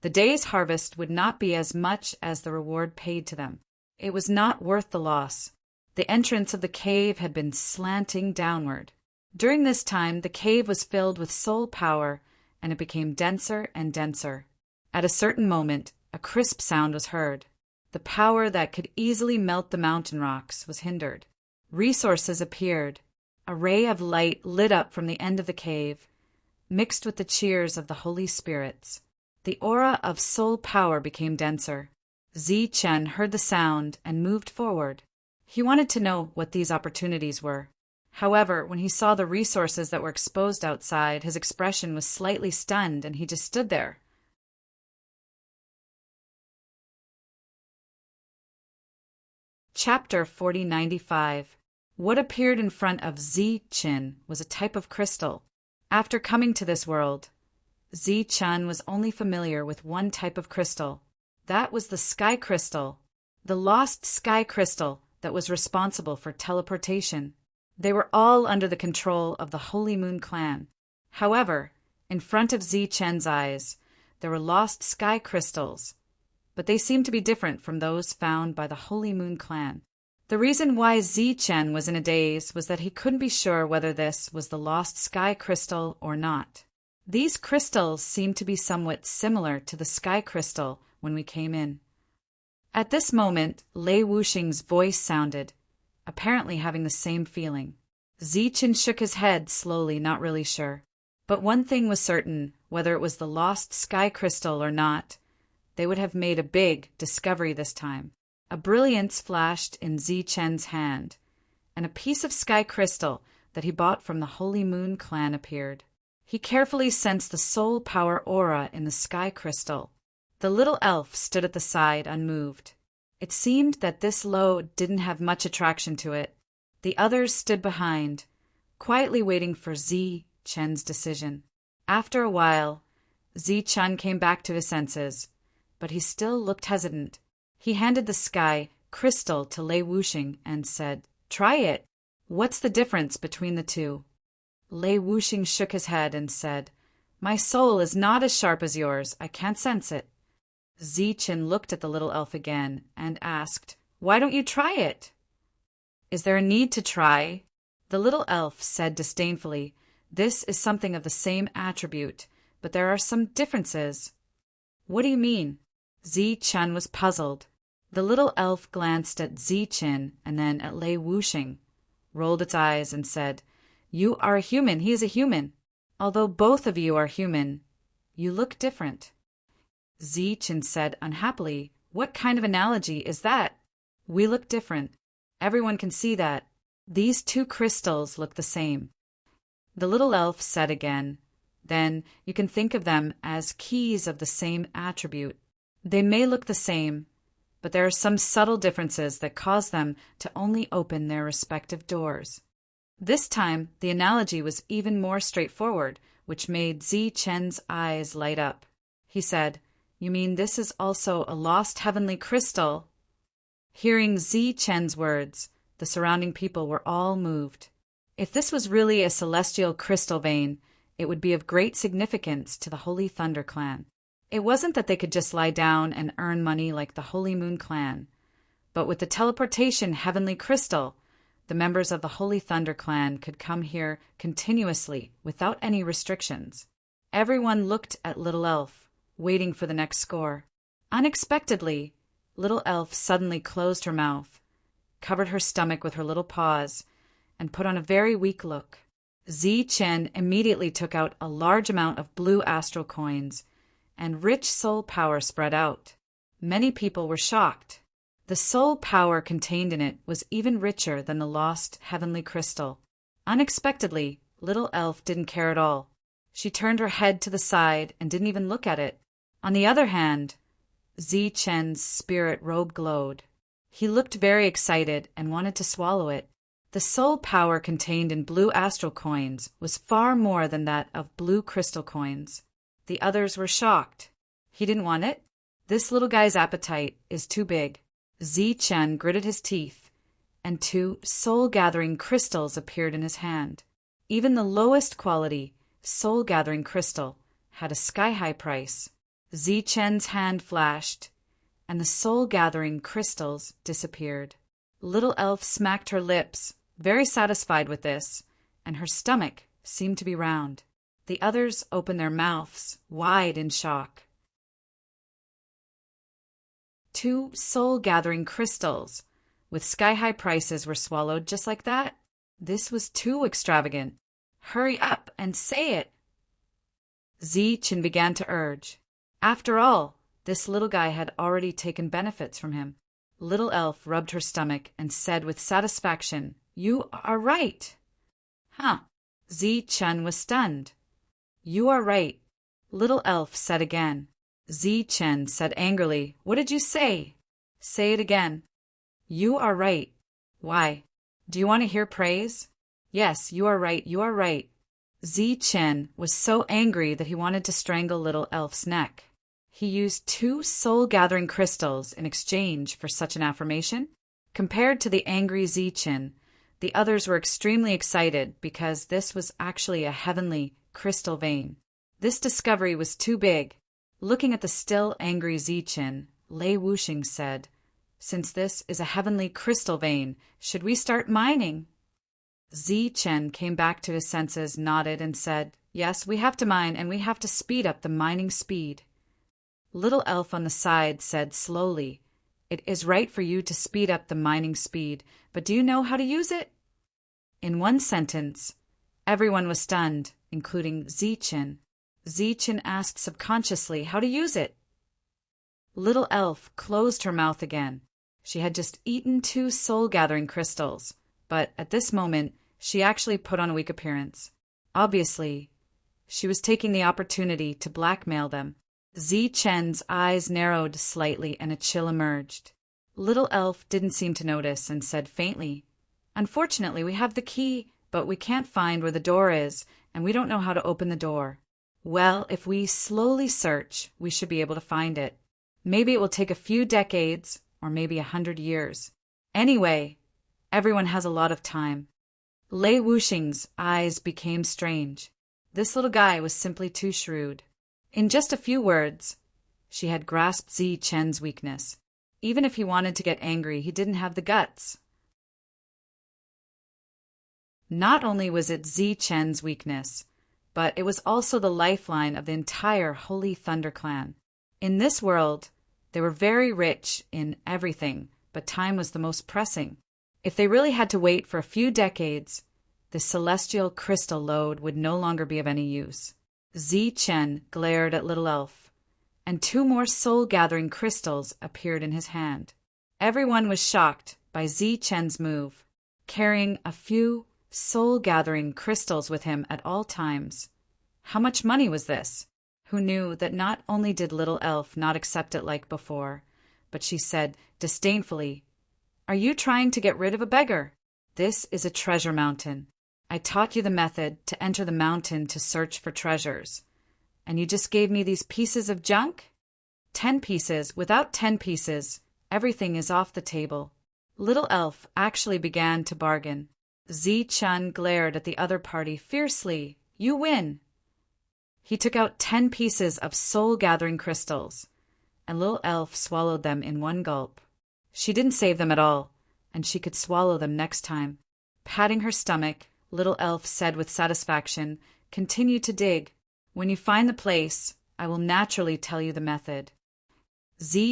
the day's harvest would not be as much as the reward paid to them. It was not worth the loss. The entrance of the cave had been slanting downward. During this time, the cave was filled with soul power, and it became denser and denser. At a certain moment, a crisp sound was heard. The power that could easily melt the mountain rocks was hindered. Resources appeared. A ray of light lit up from the end of the cave, mixed with the cheers of the holy spirits. The aura of soul power became denser. Ziqin heard the sound and moved forward. He wanted to know what these opportunities were. However, when he saw the resources that were exposed outside, his expression was slightly stunned and he just stood there. Chapter 4095. What appeared in front of Ziqin was a type of crystal. After coming to this world, Ziqin was only familiar with one type of crystal. That was the sky crystal, the lost sky crystal that was responsible for teleportation. They were all under the control of the Holy Moon clan. However, in front of Ziqin's eyes, there were lost sky crystals, but they seemed to be different from those found by the Holy Moon clan. The reason why Ziqin was in a daze was that he couldn't be sure whether this was the lost sky crystal or not. These crystals seemed to be somewhat similar to the sky crystal when we came in. At this moment, Lei Wuxing's voice sounded, apparently having the same feeling. Ziqin shook his head slowly, not really sure. But one thing was certain, whether it was the lost sky crystal or not, they would have made a big discovery this time. A brilliance flashed in Ziqin's hand, and a piece of sky crystal that he bought from the Holy Moon clan appeared. He carefully sensed the soul power aura in the sky crystal. The little elf stood at the side, unmoved. It seemed that this load didn't have much attraction to it. The others stood behind, quietly waiting for Ziqin's decision. After a while, Ziqin came back to his senses, but he still looked hesitant. He handed the sky crystal to Lei Wuxing and said, "Try it. What's the difference between the two?" Lei Wuxing shook his head and said, "My soul is not as sharp as yours. I can't sense it." Ziqin looked at the little elf again and asked, "Why don't you try it?" "Is there a need to try?" The little elf said disdainfully, "This is something of the same attribute, but there are some differences." "What do you mean?" Ziqin was puzzled. The little elf glanced at Ziqin and then at Lei Wuxing, rolled its eyes and said, "You are a human, he is a human. Although both of you are human, you look different." Ziqin said unhappily, "What kind of analogy is that? We look different. Everyone can see that. These two crystals look the same." The little elf said again, "Then you can think of them as keys of the same attribute. They may look the same, but there are some subtle differences that cause them to only open their respective doors." This time, the analogy was even more straightforward, which made Ziqin's eyes light up. He said, "You mean this is also a lost heavenly crystal?" Hearing Ziqin's words, the surrounding people were all moved. If this was really a celestial crystal vein, it would be of great significance to the Holy Thunder Clan. It wasn't that they could just lie down and earn money like the Holy Moon Clan, but with the teleportation heavenly crystal, the members of the Holy Thunder Clan could come here continuously without any restrictions. Everyone looked at Little Elf, waiting for the next score. Unexpectedly, Little Elf suddenly closed her mouth, covered her stomach with her little paws, and put on a very weak look. Zi Chen immediately took out a large amount of blue astral coins, and rich soul power spread out. Many people were shocked. The soul power contained in it was even richer than the lost heavenly crystal. Unexpectedly, Little Elf didn't care at all. She turned her head to the side and didn't even look at it. On the other hand, Zi Chen's spirit robe glowed. He looked very excited and wanted to swallow it. The soul power contained in blue astral coins was far more than that of blue crystal coins. The others were shocked. He didn't want it. This little guy's appetite is too big. Zi Chen gritted his teeth, and 2 soul-gathering crystals appeared in his hand. Even the lowest quality soul-gathering crystal had a sky-high price. Zi Chen's hand flashed, and the soul-gathering crystals disappeared. Little Elf smacked her lips, very satisfied with this, and her stomach seemed to be round. The others opened their mouths wide in shock. 2 soul-gathering crystals with sky-high prices were swallowed just like that. This was too extravagant. Hurry up and say it. Zi Chen began to urge. After all, this little guy had already taken benefits from him. Little Elf rubbed her stomach and said with satisfaction, "You are right." Huh. Zi Chen was stunned. "You are right," Little Elf said again. Zi Chen said angrily, "What did you say?" "Say it again." "You are right." "Why? Do you want to hear praise?" "Yes, you are right, you are right." Zi Chen was so angry that he wanted to strangle Little Elf's neck. He used 2 soul-gathering crystals in exchange for such an affirmation. Compared to the angry Zi Chen, the others were extremely excited because this was actually a heavenly crystal vein. This discovery was too big. Looking at the still angry Zi Chen, Lei Wuxing said, "Since this is a heavenly crystal vein, should we start mining?" Zi Chen came back to his senses, nodded, and said, "Yes, we have to mine, and we have to speed up the mining speed." Little Elf on the side said slowly, "It is right for you to speed up the mining speed, but do you know how to use it?" In one sentence, everyone was stunned, including Zi Chen. Zi Chen asked subconsciously how to use it. Little Elf closed her mouth again. She had just eaten 2 soul-gathering crystals, but at this moment, she actually put on a weak appearance. Obviously, she was taking the opportunity to blackmail them. Zi Chen's eyes narrowed slightly and a chill emerged. Little Elf didn't seem to notice and said faintly, "Unfortunately, we have the key, but we can't find where the door is, and we don't know how to open the door." "Well, if we slowly search, we should be able to find it. Maybe it will take a few decades, or maybe 100 years. Anyway, everyone has a lot of time." Lei Wuxing's eyes became strange. This little guy was simply too shrewd. In just a few words, she had grasped Zi Chen's weakness. Even if he wanted to get angry, he didn't have the guts. Not only was it Zi Chen's weakness, but it was also the lifeline of the entire Holy Thunder Clan. In this world, they were very rich in everything, but time was the most pressing. If they really had to wait for a few decades, the celestial crystal lode would no longer be of any use. Zi Chen glared at Little Elf, and 2 more soul-gathering crystals appeared in his hand. Everyone was shocked by Zi Chen's move, carrying a few soul-gathering crystals with him at all times. How much money was this? Who knew that not only did Little Elf not accept it like before, but she said disdainfully, "Are you trying to get rid of a beggar? This is a treasure mountain. I taught you the method to enter the mountain to search for treasures, and you just gave me these pieces of junk? 10 pieces. Without 10 pieces, everything is off the table." Little Elf actually began to bargain. Zi Chen glared at the other party fiercely. "You win. He took out 10 pieces of soul-gathering crystals, and little elf swallowed them in one gulp. She didn't save them at all, and she could swallow them next time. Patting her stomach, little elf said with satisfaction, "Continue to dig. When you find the place, I will naturally tell you the method."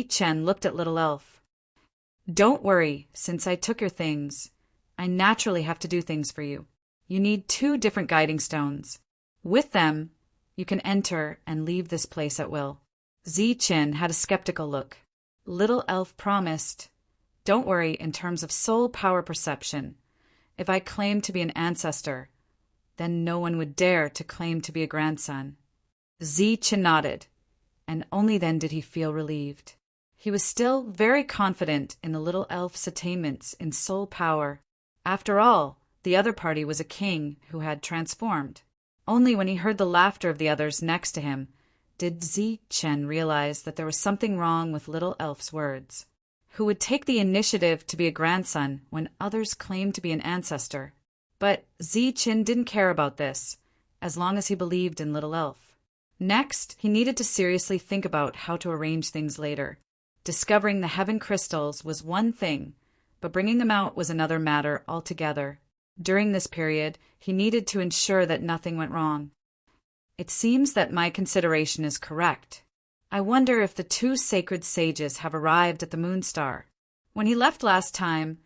Chen looked at little elf. "Don't worry, since I took your things. I naturally have to do things for you. You need 2 different guiding stones. With them, you can enter and leave this place at will." Chen had a skeptical look. Little elf promised, "Don't worry in terms of soul power perception. If I claim to be an ancestor, then no one would dare to claim to be a grandson." Chen nodded, and only then did he feel relieved. He was still very confident in the little elf's attainments in soul power. After all, the other party was a king who had transformed. Only when he heard the laughter of the others next to him did Chen realize that there was something wrong with little elf's words. Who would take the initiative to be a grandson when others claimed to be an ancestor? But Chen didn't care about this, as long as he believed in little elf. Next, he needed to seriously think about how to arrange things later. Discovering the heaven crystals was one thing, but bringing them out was another matter altogether. During this period, he needed to ensure that nothing went wrong. "It seems that my consideration is correct. I wonder if the 2 sacred sages have arrived at the Moonstar." When he left last time,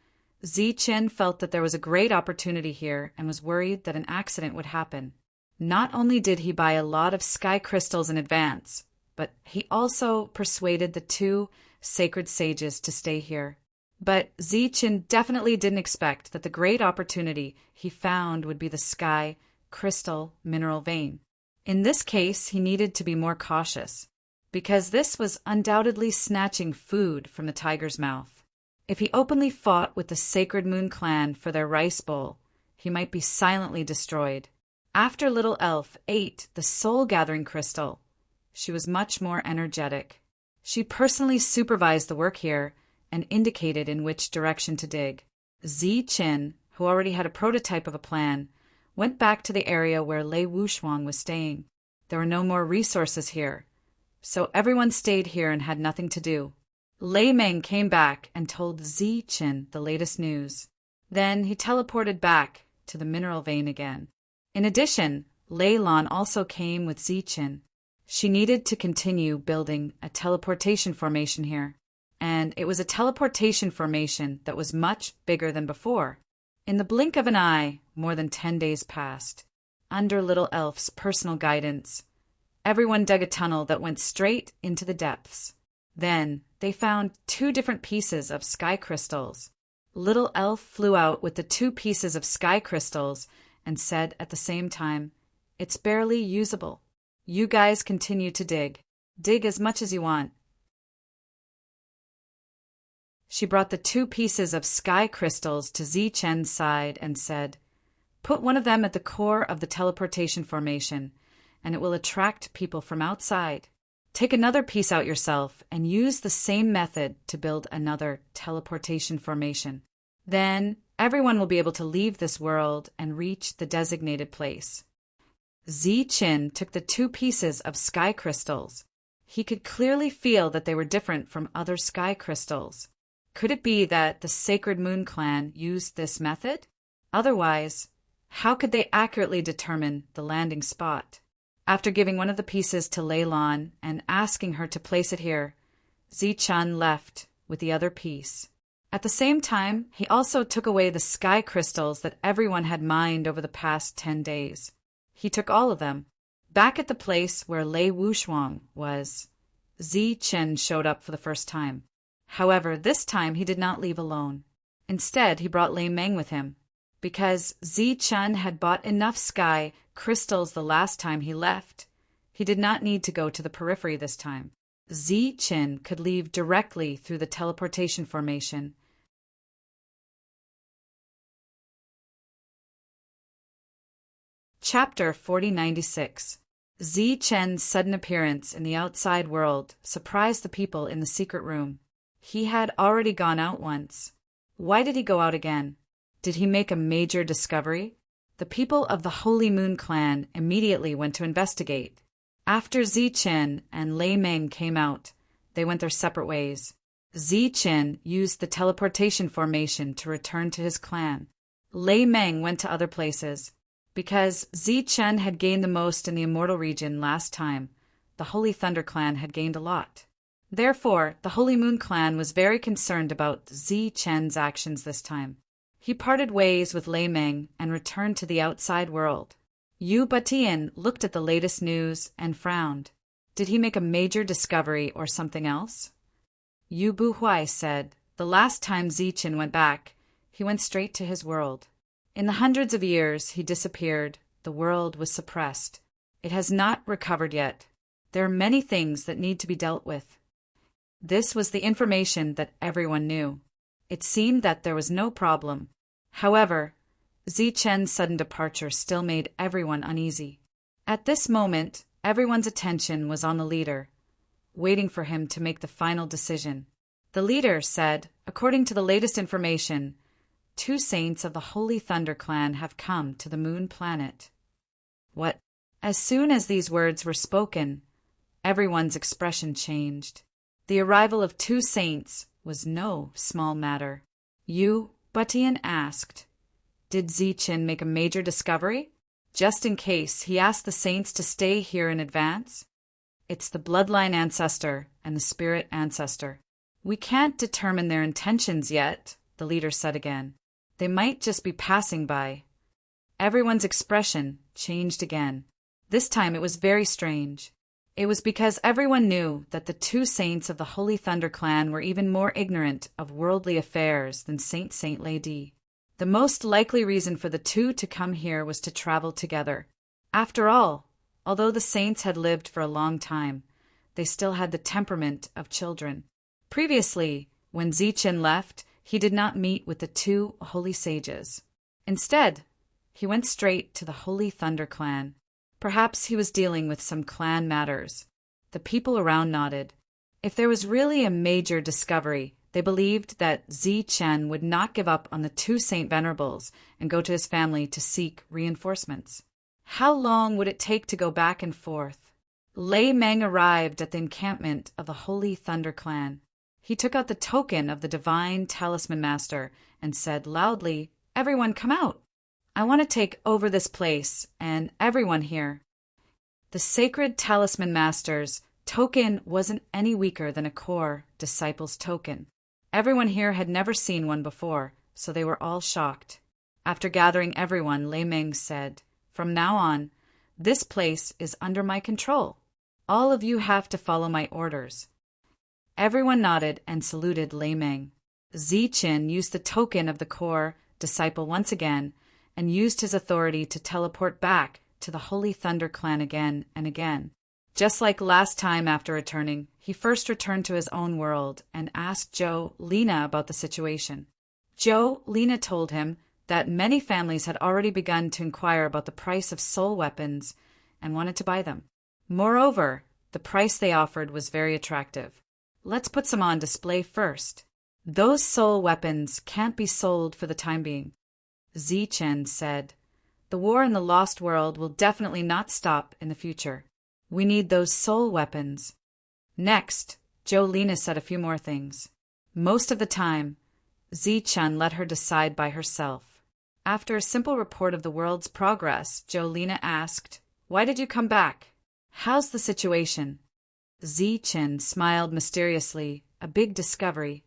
Chen felt that there was a great opportunity here and was worried that an accident would happen. Not only did he buy a lot of sky crystals in advance, but he also persuaded the 2 sacred sages to stay here. But Chen definitely didn't expect that the great opportunity he found would be the sky crystal mineral vein. In this case, he needed to be more cautious, because this was undoubtedly snatching food from the tiger's mouth. If he openly fought with the Sacred Moon clan for their rice bowl, he might be silently destroyed. After little elf ate the soul-gathering crystal, she was much more energetic. She personally supervised the work here and indicated in which direction to dig. Chen, who already had a prototype of a plan, went back to the area where Lei Wushuang was staying. There were no more resources here, so everyone stayed here and had nothing to do. Lei Meng came back and told Chen the latest news. Then he teleported back to the mineral vein again. In addition, Lei Lan also came with Chen. She needed to continue building a teleportation formation here, and it was a teleportation formation that was much bigger than before. In the blink of an eye, more than 10 days passed. Under little elf's personal guidance, everyone dug a tunnel that went straight into the depths. Then they found 2 different pieces of sky crystals. Little elf flew out with the 2 pieces of sky crystals and said at the same time, "It's barely usable. You guys continue to dig. Dig as much as you want." She brought the 2 pieces of sky crystals to Chen's side and said, "Put one of them at the core of the teleportation formation, and it will attract people from outside. Take another piece out yourself and use the same method to build another teleportation formation. Then everyone will be able to leave this world and reach the designated place." Chen took the 2 pieces of sky crystals. He could clearly feel that they were different from other sky crystals. Could it be that the Sacred Moon clan used this method? Otherwise, how could they accurately determine the landing spot? After giving one of the pieces to Lei Lan and asking her to place it here, Chen left with the other piece. At the same time, he also took away the sky crystals that everyone had mined over the past 10 days. He took all of them. Back at the place where Lei Wushuang was, Chen showed up for the first time. However, this time he did not leave alone. Instead, he brought Lei Meng with him. Because Chen had bought enough sky crystals the last time he left, he did not need to go to the periphery this time. Chen could leave directly through the teleportation formation. Chapter 4096. Chen's sudden appearance in the outside world surprised the people in the secret room. He had already gone out once. Why did he go out again? Did he make a major discovery? The people of the Holy Moon clan immediately went to investigate. After Zichen and Lei Meng came out, they went their separate ways. Zichen used the teleportation formation to return to his clan. Lei Meng went to other places. Because Zichen had gained the most in the Immortal region last time, the Holy Thunder clan had gained a lot. Therefore, the Holy Moon clan was very concerned about Zichen's actions this time. He parted ways with Lei Meng and returned to the outside world. Yu Batian looked at the latest news and frowned. Did he make a major discovery or something else? Yu Buhuai said, the last time Zichen went back, he went straight to his world. In the hundreds of years he disappeared, the world was suppressed. It has not recovered yet. There are many things that need to be dealt with. This was the information that everyone knew. It seemed that there was no problem. However, Zichen's sudden departure still made everyone uneasy. At this moment, everyone's attention was on the leader, waiting for him to make the final decision. The leader said, according to the latest information, 2 saints of the Holy Thunder clan have come to the moon planet. What? As soon as these words were spoken, everyone's expression changed. The arrival of 2 saints was no small matter. Yu Batian asked, did Zichen make a major discovery? Just in case, he asked the saints to stay here in advance. It's the bloodline ancestor and the spirit ancestor. We can't determine their intentions yet, the leader said again. They might just be passing by. Everyone's expression changed again. This time it was very strange. It was because everyone knew that the 2 saints of the Holy Thunder clan were even more ignorant of worldly affairs than Saint Lady. The most likely reason for the 2 to come here was to travel together. After all, although the saints had lived for a long time, they still had the temperament of children. Previously, when Zichen left, he did not meet with the 2 holy sages. Instead, he went straight to the Holy Thunder clan. Perhaps he was dealing with some clan matters. The people around nodded. If there was really a major discovery, they believed that Zichen would not give up on the 2 Saint Venerables and go to his family to seek reinforcements. How long would it take to go back and forth? Lei Meng arrived at the encampment of the Holy Thunder clan. He took out the token of the Divine Talisman Master and said loudly, "Everyone come out! I want to take over this place and everyone here." The Sacred Talisman Master's token wasn't any weaker than a core disciple's token. Everyone here had never seen one before, so they were all shocked. After gathering everyone, Lei Meng said, "From now on, this place is under my control. All of you have to follow my orders." Everyone nodded and saluted Lei Meng. Zichen used the token of the core disciple once again and used his authority to teleport back to the Holy Thunder clan again and again. Just like last time after returning, he first returned to his own world and asked Zhou Lina about the situation. Zhou Lina told him that many families had already begun to inquire about the price of soul weapons and wanted to buy them. Moreover, the price they offered was very attractive. "Let's put some on display first. Those soul weapons can't be sold for the time being." Zichen said, "The war in the Lost World will definitely not stop in the future. We need those soul weapons." Next, Jolina said a few more things. Most of the time, Zichen let her decide by herself. After a simple report of the world's progress, Jolina asked, "Why did you come back? How's the situation?" Zichen smiled mysteriously, a big discovery.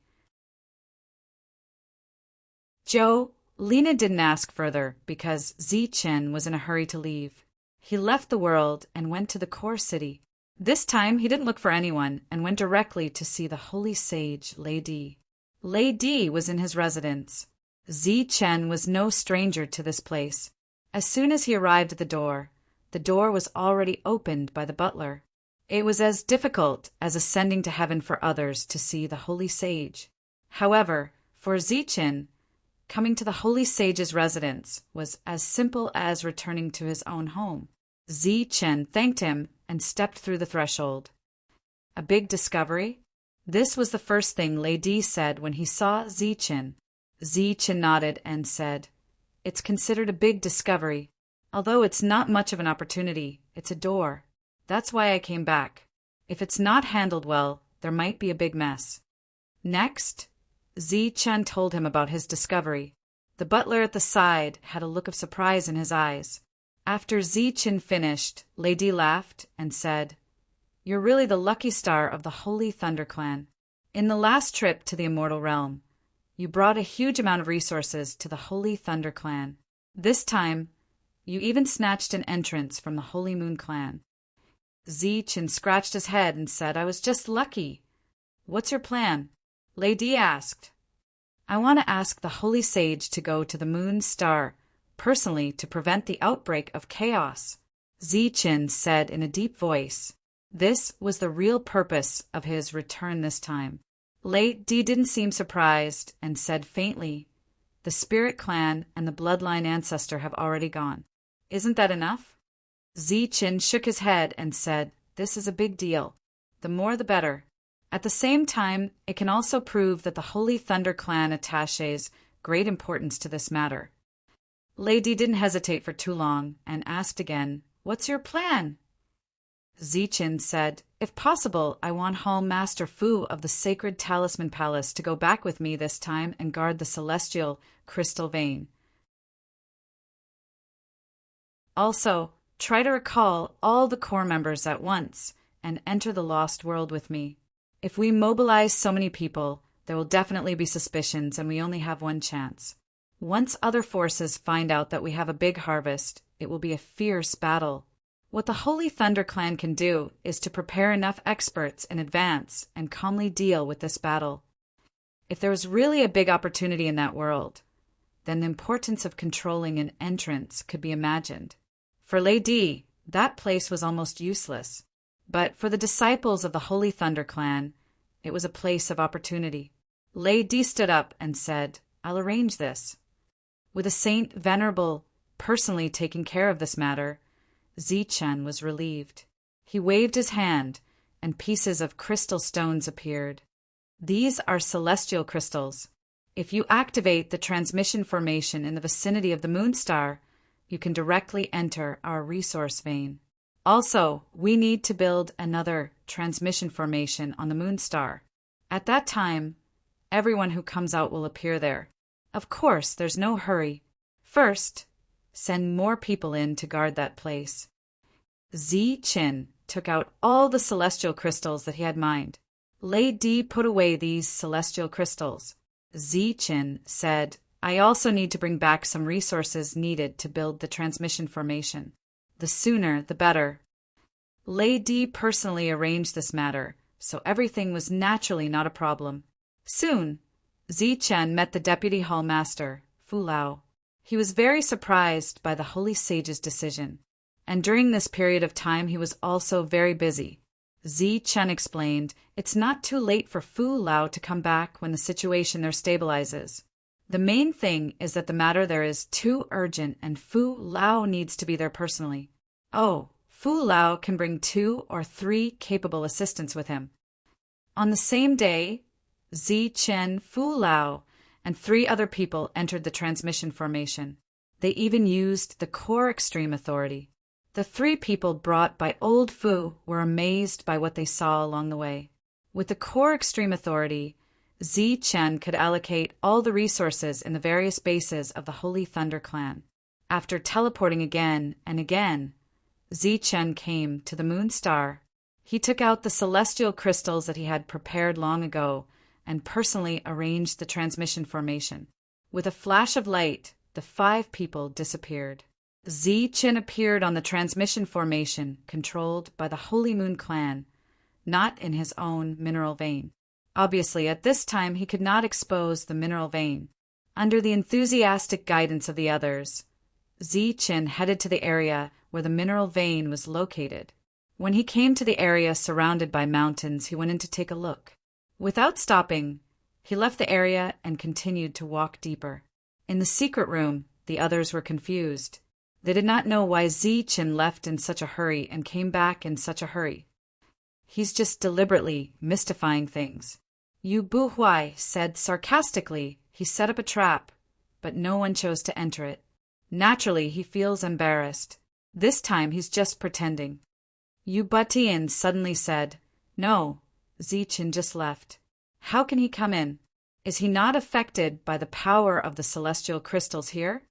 Lina didn't ask further because Zichen was in a hurry to leave. He left the world and went to the core city. This time he didn't look for anyone and went directly to see the holy sage Lei Di. Lei Di was in his residence. Zichen was no stranger to this place. As soon as he arrived at the door was already opened by the butler. It was as difficult as ascending to heaven for others to see the holy sage. However, for Zichen, coming to the holy sage's residence was as simple as returning to his own home. Zichen thanked him and stepped through the threshold. A big discovery? This was the first thing Lei Di said when he saw Zichen. Zichen nodded and said, "It's considered a big discovery. Although it's not much of an opportunity, it's a door." That's why I came back. If it's not handled well, there might be a big mess." Next, Chen told him about his discovery. The butler at the side had a look of surprise in his eyes. After Chen finished, Lady laughed and said, "You're really the lucky star of the Holy Thunder Clan. In the last trip to the Immortal Realm, you brought a huge amount of resources to the Holy Thunder Clan. This time, you even snatched an entrance from the Holy Moon Clan." Chen scratched his head and said, "I was just lucky." "What's your plan?" Lady asked. "I want to ask the Holy Sage to go to the Moon Star personally to prevent the outbreak of chaos," Chen said in a deep voice. This was the real purpose of his return this time. Lady didn't seem surprised and said faintly, "The Spirit Clan and the Bloodline Ancestor have already gone. Isn't that enough?" Chen shook his head and said, "This is a big deal. The more the better. At the same time, it can also prove that the Holy Thunder Clan attaches great importance to this matter." Lady didn't hesitate for too long and asked again, "What's your plan?" Chen said, "If possible, I want Hall Master Fu of the Sacred Talisman Palace to go back with me this time and guard the celestial crystal vein. Also, try to recall all the core members at once and enter the Lost World with me. If we mobilize so many people, there will definitely be suspicions and we only have one chance. Once other forces find out that we have a big harvest, it will be a fierce battle. What the Holy Thunder Clan can do is to prepare enough experts in advance and calmly deal with this battle. If there was really a big opportunity in that world, then the importance of controlling an entrance could be imagined. For Lady, that place was almost useless. But for the disciples of the Holy Thunder Clan, it was a place of opportunity. Lady stood up and said, "I'll arrange this." With a Saint Venerable personally taking care of this matter, Chen was relieved. He waved his hand, and pieces of crystal stones appeared. These are celestial crystals. If you activate the transmission formation in the vicinity of the Moon Star, you can directly enter our resource vein. Also, we need to build another transmission formation on the Moon Star. At that time, everyone who comes out will appear there. Of course, there's no hurry. First, send more people in to guard that place. Chen took out all the celestial crystals that he had mined. Lady put away these celestial crystals. Chen said, "I also need to bring back some resources needed to build the transmission formation. The sooner, the better." Lady personally arranged this matter, so everything was naturally not a problem. Soon, Chen met the Deputy Hall Master, Fu Lao. He was very surprised by the Holy Sage's decision, and during this period of time he was also very busy. Chen explained, "It's not too late for Fu Lao to come back when the situation there stabilizes. The main thing is that the matter there is too urgent and Fu Lao needs to be there personally. Oh, Fu Lao can bring 2 or 3 capable assistants with him." On the same day, Chen, Fu Lao, and 3 other people entered the transmission formation. They even used the core extreme authority. The 3 people brought by old Fu were amazed by what they saw along the way. With the core extreme authority, Chen could allocate all the resources in the various bases of the Holy Thunder Clan. After teleporting again and again, Chen came to the Moon Star. He took out the celestial crystals that he had prepared long ago and personally arranged the transmission formation. With a flash of light, the 5 people disappeared. Chen appeared on the transmission formation controlled by the Holy Moon Clan, not in his own mineral vein. Obviously, at this time he could not expose the mineral vein. Under the enthusiastic guidance of the others, Chen headed to the area where the mineral vein was located. When he came to the area surrounded by mountains, he went in to take a look. Without stopping, he left the area and continued to walk deeper. In the secret room, the others were confused. They did not know why Chen left in such a hurry and came back in such a hurry. "He's just deliberately mystifying things," Yu Buhui said sarcastically. "He set up a trap, but no one chose to enter it. Naturally, he feels embarrassed. This time he's just pretending." Yu Butian suddenly said, "No, Zichen just left. How can he come in? Is he not affected by the power of the celestial crystals here?"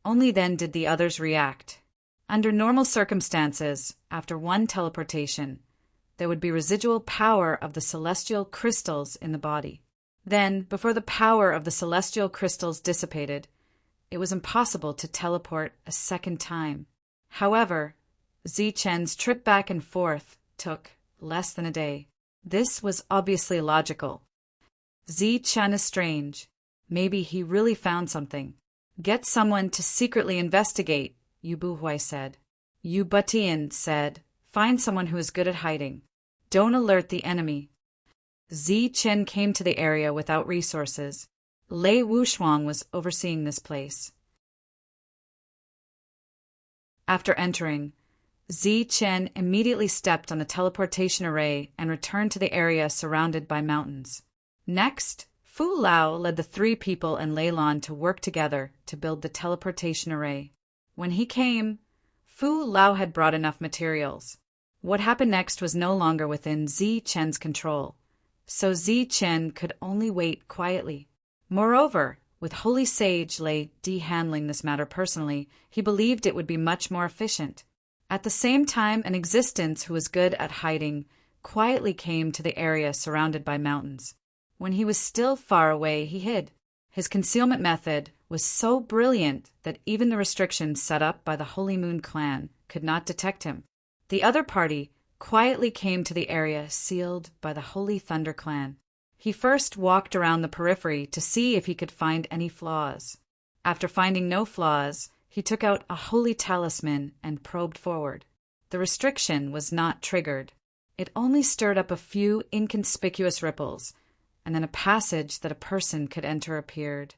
Only then did the others react. Under normal circumstances, after one teleportation, there would be residual power of the celestial crystals in the body. Then, before the power of the celestial crystals dissipated, it was impossible to teleport a second time. However, Zichen's trip back and forth took less than a day. This was obviously logical. Zichen is strange. Maybe he really found something. "Get someone to secretly investigate," Yu Buhui said. Yu Butian said, "Find someone who is good at hiding. Don't alert the enemy." Zichen came to the area without resources. Lei Wushuang was overseeing this place. After entering, Zichen immediately stepped on the teleportation array and returned to the area surrounded by mountains. Next, Fu Lao led the three people and Lei Lan to work together to build the teleportation array. When he came, Fu Lao had brought enough materials. What happened next was no longer within Zichen's control, so Zichen could only wait quietly. Moreover, with Holy Sage Lei handling this matter personally, he believed it would be much more efficient. At the same time, an existence who was good at hiding quietly came to the area surrounded by mountains. When he was still far away, he hid. His concealment method was so brilliant that even the restrictions set up by the Holy Moon clan could not detect him. The other party quietly came to the area sealed by the Holy Thunder clan. He first walked around the periphery to see if he could find any flaws. After finding no flaws, he took out a holy talisman and probed forward. The restriction was not triggered. It only stirred up a few inconspicuous ripples, and then a passage that a person could enter appeared.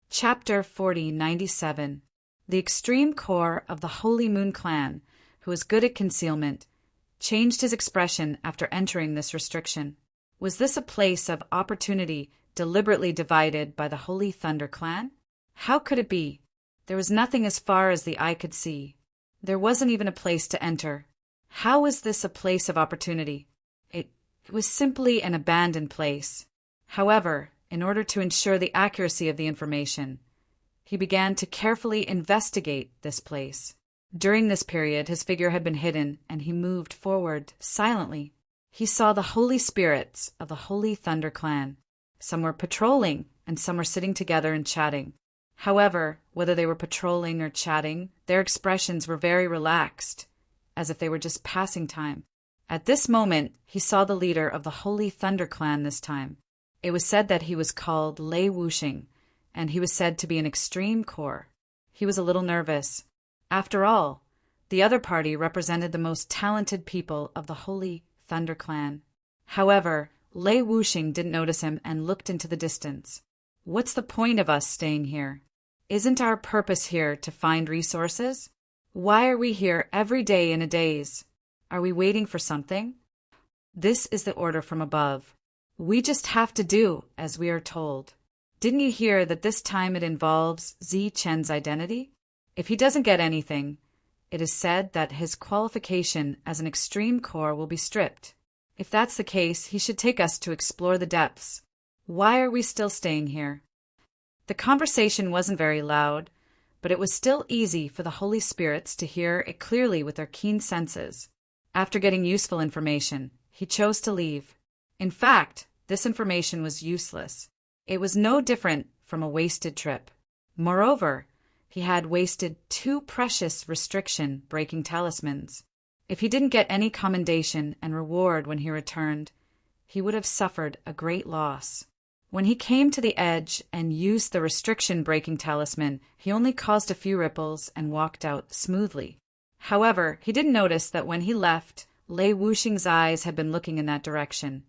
Chapter 4097. The extreme core of the Holy Moon clan, who was good at concealment, changed his expression after entering this restriction. Was this a place of opportunity deliberately divided by the Holy Thunder clan? How could it be? There was nothing as far as the eye could see. There wasn't even a place to enter. How was this a place of opportunity? It was simply an abandoned place. However, in order to ensure the accuracy of the information, he began to carefully investigate this place. During this period, his figure had been hidden, and he moved forward silently. He saw the holy spirits of the Holy Thunder clan. Some were patrolling, and some were sitting together and chatting. However, whether they were patrolling or chatting, their expressions were very relaxed, as if they were just passing time. At this moment, he saw the leader of the Holy Thunder clan this time. It was said that he was called Lei Wuxing, and he was said to be an extreme core. He was a little nervous. After all, the other party represented the most talented people of the Holy Thunder clan. However, Lei Wuxing didn't notice him and looked into the distance. "What's the point of us staying here? Isn't our purpose here to find resources? Why are we here every day in a daze? Are we waiting for something? This is the order from above. We just have to do as we are told. Didn't you hear that this time it involves Zichen's identity? If he doesn't get anything, it is said that his qualification as an extreme core will be stripped. If that's the case, he should take us to explore the depths. Why are we still staying here?" The conversation wasn't very loud, but it was still easy for the Holy Spirits to hear it clearly with their keen senses. After getting useful information, he chose to leave. In fact, this information was useless. It was no different from a wasted trip. Moreover, he had wasted 2 precious restriction-breaking talismans. If he didn't get any commendation and reward when he returned, he would have suffered a great loss. When he came to the edge and used the restriction-breaking talisman, he only caused a few ripples and walked out smoothly. However, he didn't notice that when he left, Lei Wuxing's eyes had been looking in that direction,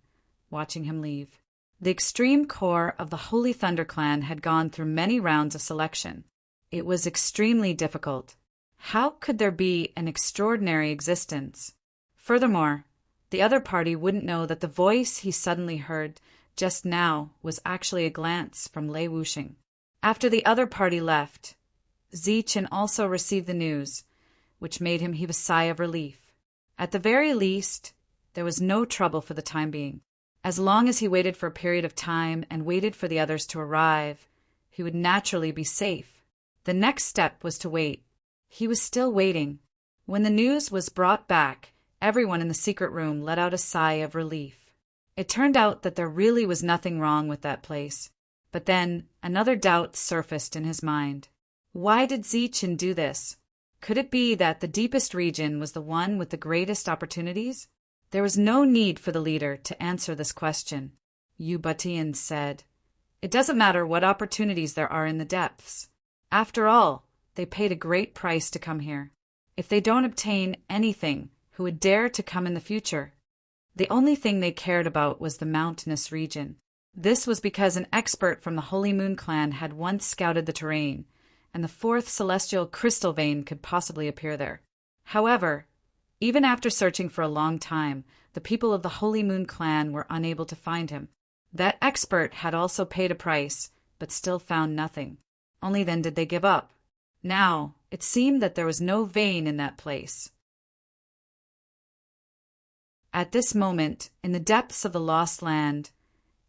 watching him leave. The extreme core of the Holy Thunder clan had gone through many rounds of selection. It was extremely difficult. How could there be an extraordinary existence? Furthermore, the other party wouldn't know that the voice he suddenly heard just now was actually a glance from Lei Wuxing. After the other party left, Zichen also received the news, which made him heave a sigh of relief. At the very least, there was no trouble for the time being. As long as he waited for a period of time and waited for the others to arrive, he would naturally be safe. The next step was to wait. He was still waiting. When the news was brought back, everyone in the secret room let out a sigh of relief. It turned out that there really was nothing wrong with that place. But then another doubt surfaced in his mind. Why did Zichen do this? Could it be that the deepest region was the one with the greatest opportunities? There was no need for the leader to answer this question. Yu Batian said, "It doesn't matter what opportunities there are in the depths. After all, they paid a great price to come here. If they don't obtain anything, who would dare to come in the future?" The only thing they cared about was the mountainous region. This was because an expert from the Holy Moon clan had once scouted the terrain, and the fourth celestial crystal vein could possibly appear there. However, even after searching for a long time, the people of the Holy Moon clan were unable to find him. That expert had also paid a price, but still found nothing. Only then did they give up. Now, it seemed that there was no vein in that place. At this moment, in the depths of the Lost Land,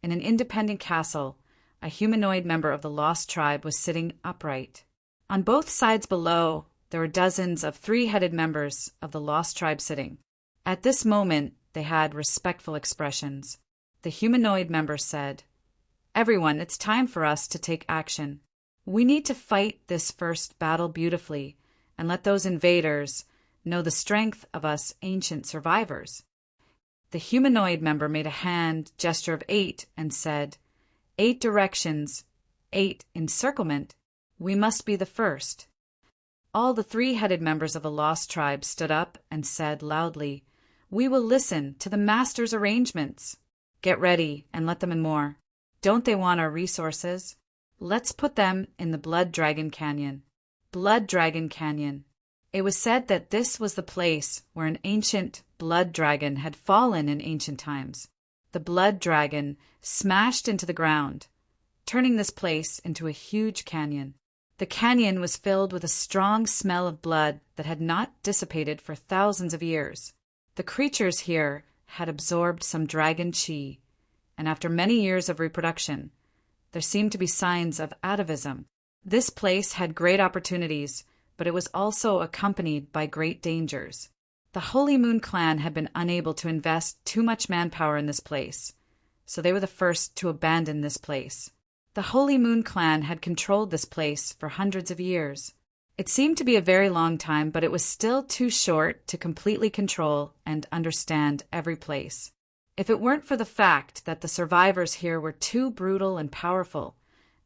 in an independent castle, a humanoid member of the Lost Tribe was sitting upright. On both sides below, there were dozens of three-headed members of the Lost Tribe sitting. At this moment, they had respectful expressions. The humanoid member said, "Everyone, it's time for us to take action. We need to fight this first battle beautifully and let those invaders know the strength of us ancient survivors." The humanoid member made a hand gesture of 8 and said, 8 directions, 8 encirclement. We must be the first." All the three-headed members of the Lost Tribe stood up and said loudly, "We will listen to the Master's arrangements. Get ready and let them in more. Don't they want our resources? Let's put them in the Blood Dragon Canyon." Blood Dragon Canyon. It was said that this was the place where an ancient blood dragon had fallen in ancient times. The blood dragon smashed into the ground, turning this place into a huge canyon. The canyon was filled with a strong smell of blood that had not dissipated for thousands of years. The creatures here had absorbed some dragon chi, and after many years of reproduction, there seemed to be signs of atavism. This place had great opportunities, but it was also accompanied by great dangers. The Holy Moon clan had been unable to invest too much manpower in this place, so they were the first to abandon this place. The Holy Moon clan had controlled this place for hundreds of years. It seemed to be a very long time, but it was still too short to completely control and understand every place. If it weren't for the fact that the survivors here were too brutal and powerful,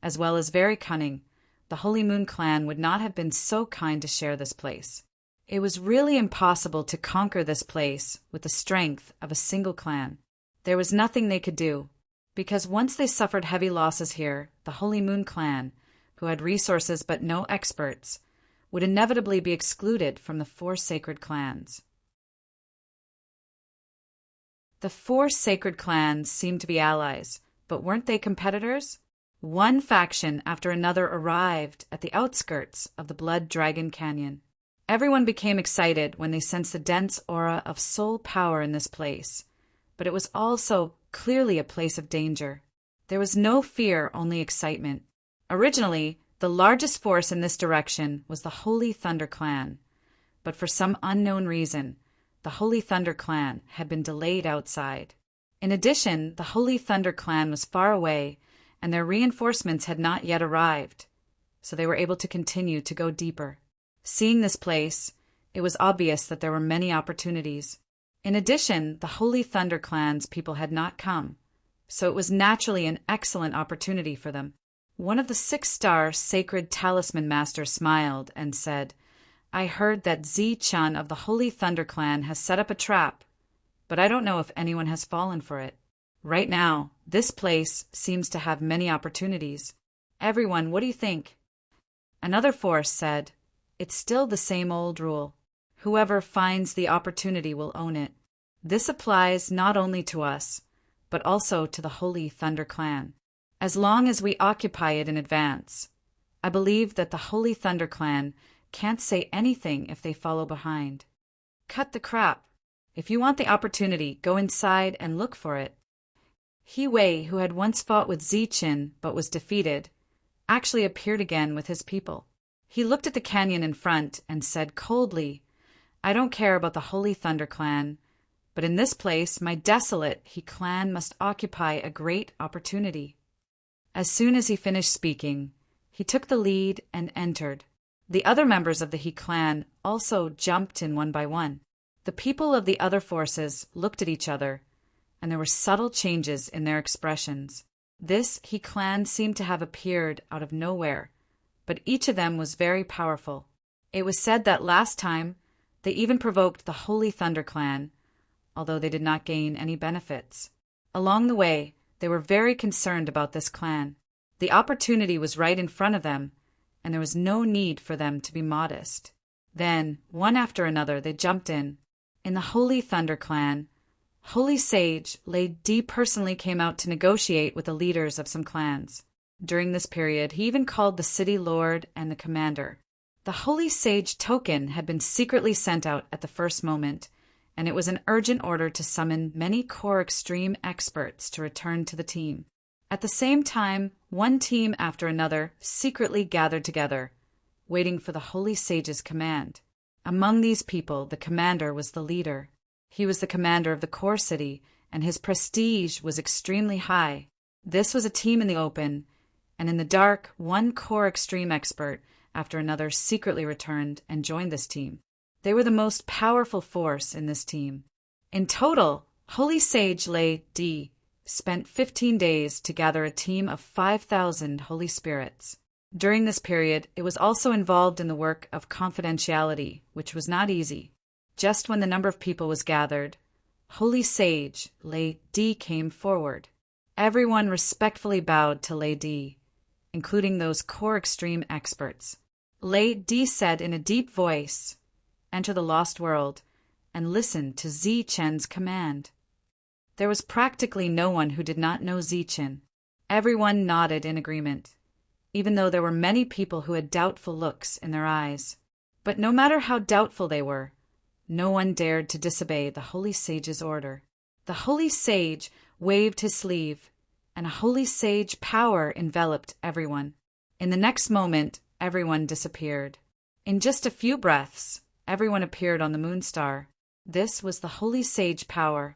as well as very cunning, the Holy Moon clan would not have been so kind to share this place. It was really impossible to conquer this place with the strength of a single clan. There was nothing they could do, because once they suffered heavy losses here, the Holy Moon clan, who had resources but no experts, would inevitably be excluded from the 4 sacred clans. The 4 sacred clans seemed to be allies, but weren't they competitors? One faction after another arrived at the outskirts of the Blood Dragon Canyon. Everyone became excited when they sensed the dense aura of soul power in this place, but it was also clearly a place of danger. There was no fear, only excitement. Originally, the largest force in this direction was the Holy Thunder Clan, but for some unknown reason, the Holy Thunder Clan had been delayed outside. In addition, the Holy Thunder Clan was far away, and their reinforcements had not yet arrived, so they were able to continue to go deeper. Seeing this place, it was obvious that there were many opportunities. In addition, the Holy Thunder Clan's people had not come, so it was naturally an excellent opportunity for them. One of the 6-star sacred talisman masters smiled and said, "I heard that Zi-chan of the Holy Thunder Clan has set up a trap, but I don't know if anyone has fallen for it. Right now, this place seems to have many opportunities. Everyone, what do you think?" Another force said, "It's still the same old rule. Whoever finds the opportunity will own it. This applies not only to us, but also to the Holy Thunder Clan. As long as we occupy it in advance, I believe that the Holy Thunder Clan can't say anything if they follow behind. Cut the crap. If you want the opportunity, go inside and look for it. He Wei, who had once fought with Ziqin but was defeated, actually appeared again with his people. He looked at the canyon in front and said coldly, I don't care about the Holy Thunder Clan, but in this place my desolate He clan must occupy a great opportunity. As soon as he finished speaking, he took the lead and entered. The other members of the He clan also jumped in one by one. The people of the other forces looked at each other, and there were subtle changes in their expressions. This He clan seemed to have appeared out of nowhere, but each of them was very powerful. It was said that last time they even provoked the Holy Thunder Clan, although they did not gain any benefits. Along the way, they were very concerned about this clan. The opportunity was right in front of them, and there was no need for them to be modest. Then, one after another, they jumped in. In the Holy Thunder Clan, Holy Sage Lei Di personally came out to negotiate with the leaders of some clans. During this period, he even called the city lord and the commander. The Holy Sage token had been secretly sent out at the first moment, and it was an urgent order to summon many core extreme experts to return to the team. At the same time, one team after another secretly gathered together, waiting for the Holy Sage's command. Among these people, the commander was the leader. He was the commander of the core city, and his prestige was extremely high. This was a team in the open, and in the dark, one core extreme expert after another secretly returned and joined this team. They were the most powerful force in this team. In total, Holy Sage Lei Di spent 15 days to gather a team of 5,000 holy spirits. During this period, it was also involved in the work of confidentiality, which was not easy. Just when the number of people was gathered, Holy Sage Lei Di came forward. Everyone respectfully bowed to Lei Di, including those core extreme experts. Lei Di said in a deep voice, Enter the lost world, and listen to Ziqin's command. There was practically no one who did not know Ziqin. Everyone nodded in agreement, even though there were many people who had doubtful looks in their eyes. But no matter how doubtful they were, no one dared to disobey the Holy Sage's order. The Holy Sage waved his sleeve, and a Holy Sage power enveloped everyone. In the next moment, everyone disappeared. In just a few breaths, everyone appeared on the Moonstar. This was the Holy Sage power.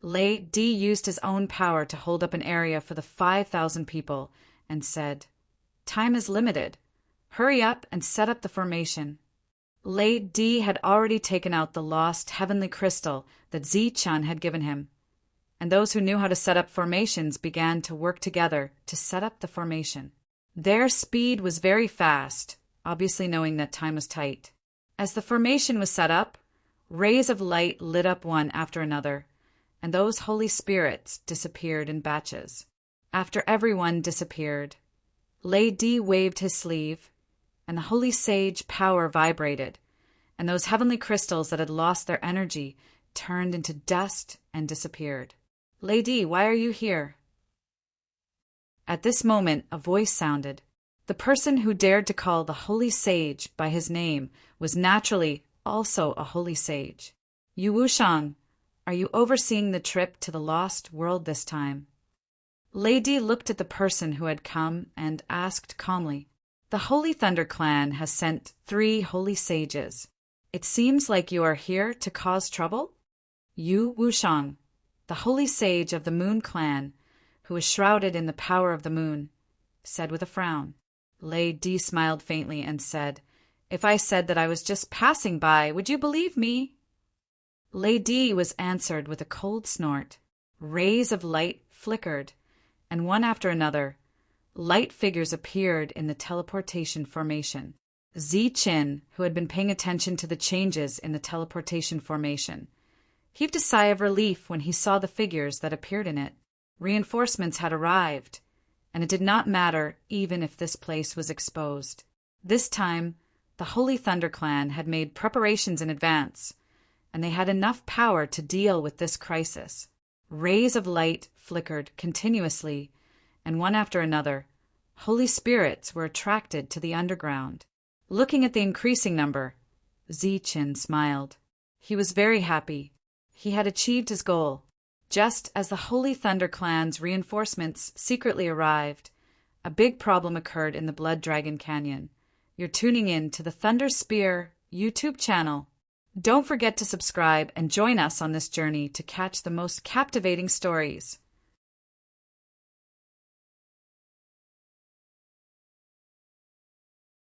Lei Di used his own power to hold up an area for the 5,000 people and said, Time is limited. Hurry up and set up the formation. Lei Di had already taken out the lost heavenly crystal that Ziqin had given him, and those who knew how to set up formations began to work together to set up the formation. Their speed was very fast, obviously knowing that time was tight. As the formation was set up, rays of light lit up one after another, and those holy spirits disappeared in batches. After everyone disappeared, Lei Di waved his sleeve, and the Holy Sage power vibrated, and those heavenly crystals that had lost their energy turned into dust and disappeared. Lei Di, why are you here? At this moment, a voice sounded. The person who dared to call the Holy Sage by his name was naturally also a Holy Sage. Yu Wushang, are you overseeing the trip to the lost world this time? Lei Di looked at the person who had come and asked calmly, The Holy Thunder Clan has sent 3 Holy Sages. It seems like you are here to cause trouble? Yu Wushang, the Holy Sage of the Moon Clan, who is shrouded in the power of the moon, said with a frown. Lei Di smiled faintly and said, If I said that I was just passing by, would you believe me? Lei Di was answered with a cold snort. Rays of light flickered, and one after another, light figures appeared in the teleportation formation. Ziqin, who had been paying attention to the changes in the teleportation formation, heaved a sigh of relief when he saw the figures that appeared in it. Reinforcements had arrived, and it did not matter even if this place was exposed. This time, the Holy Thunder Clan had made preparations in advance, and they had enough power to deal with this crisis. Rays of light flickered continuously, and one after another, holy spirits were attracted to the underground. Looking at the increasing number, Zichin smiled. He was very happy. He had achieved his goal. Just as the Holy Thunder Clan's reinforcements secretly arrived, a big problem occurred in the Blood Dragon Canyon. You're tuning in to the Thunder Spear YouTube channel. Don't forget to subscribe and join us on this journey to catch the most captivating stories.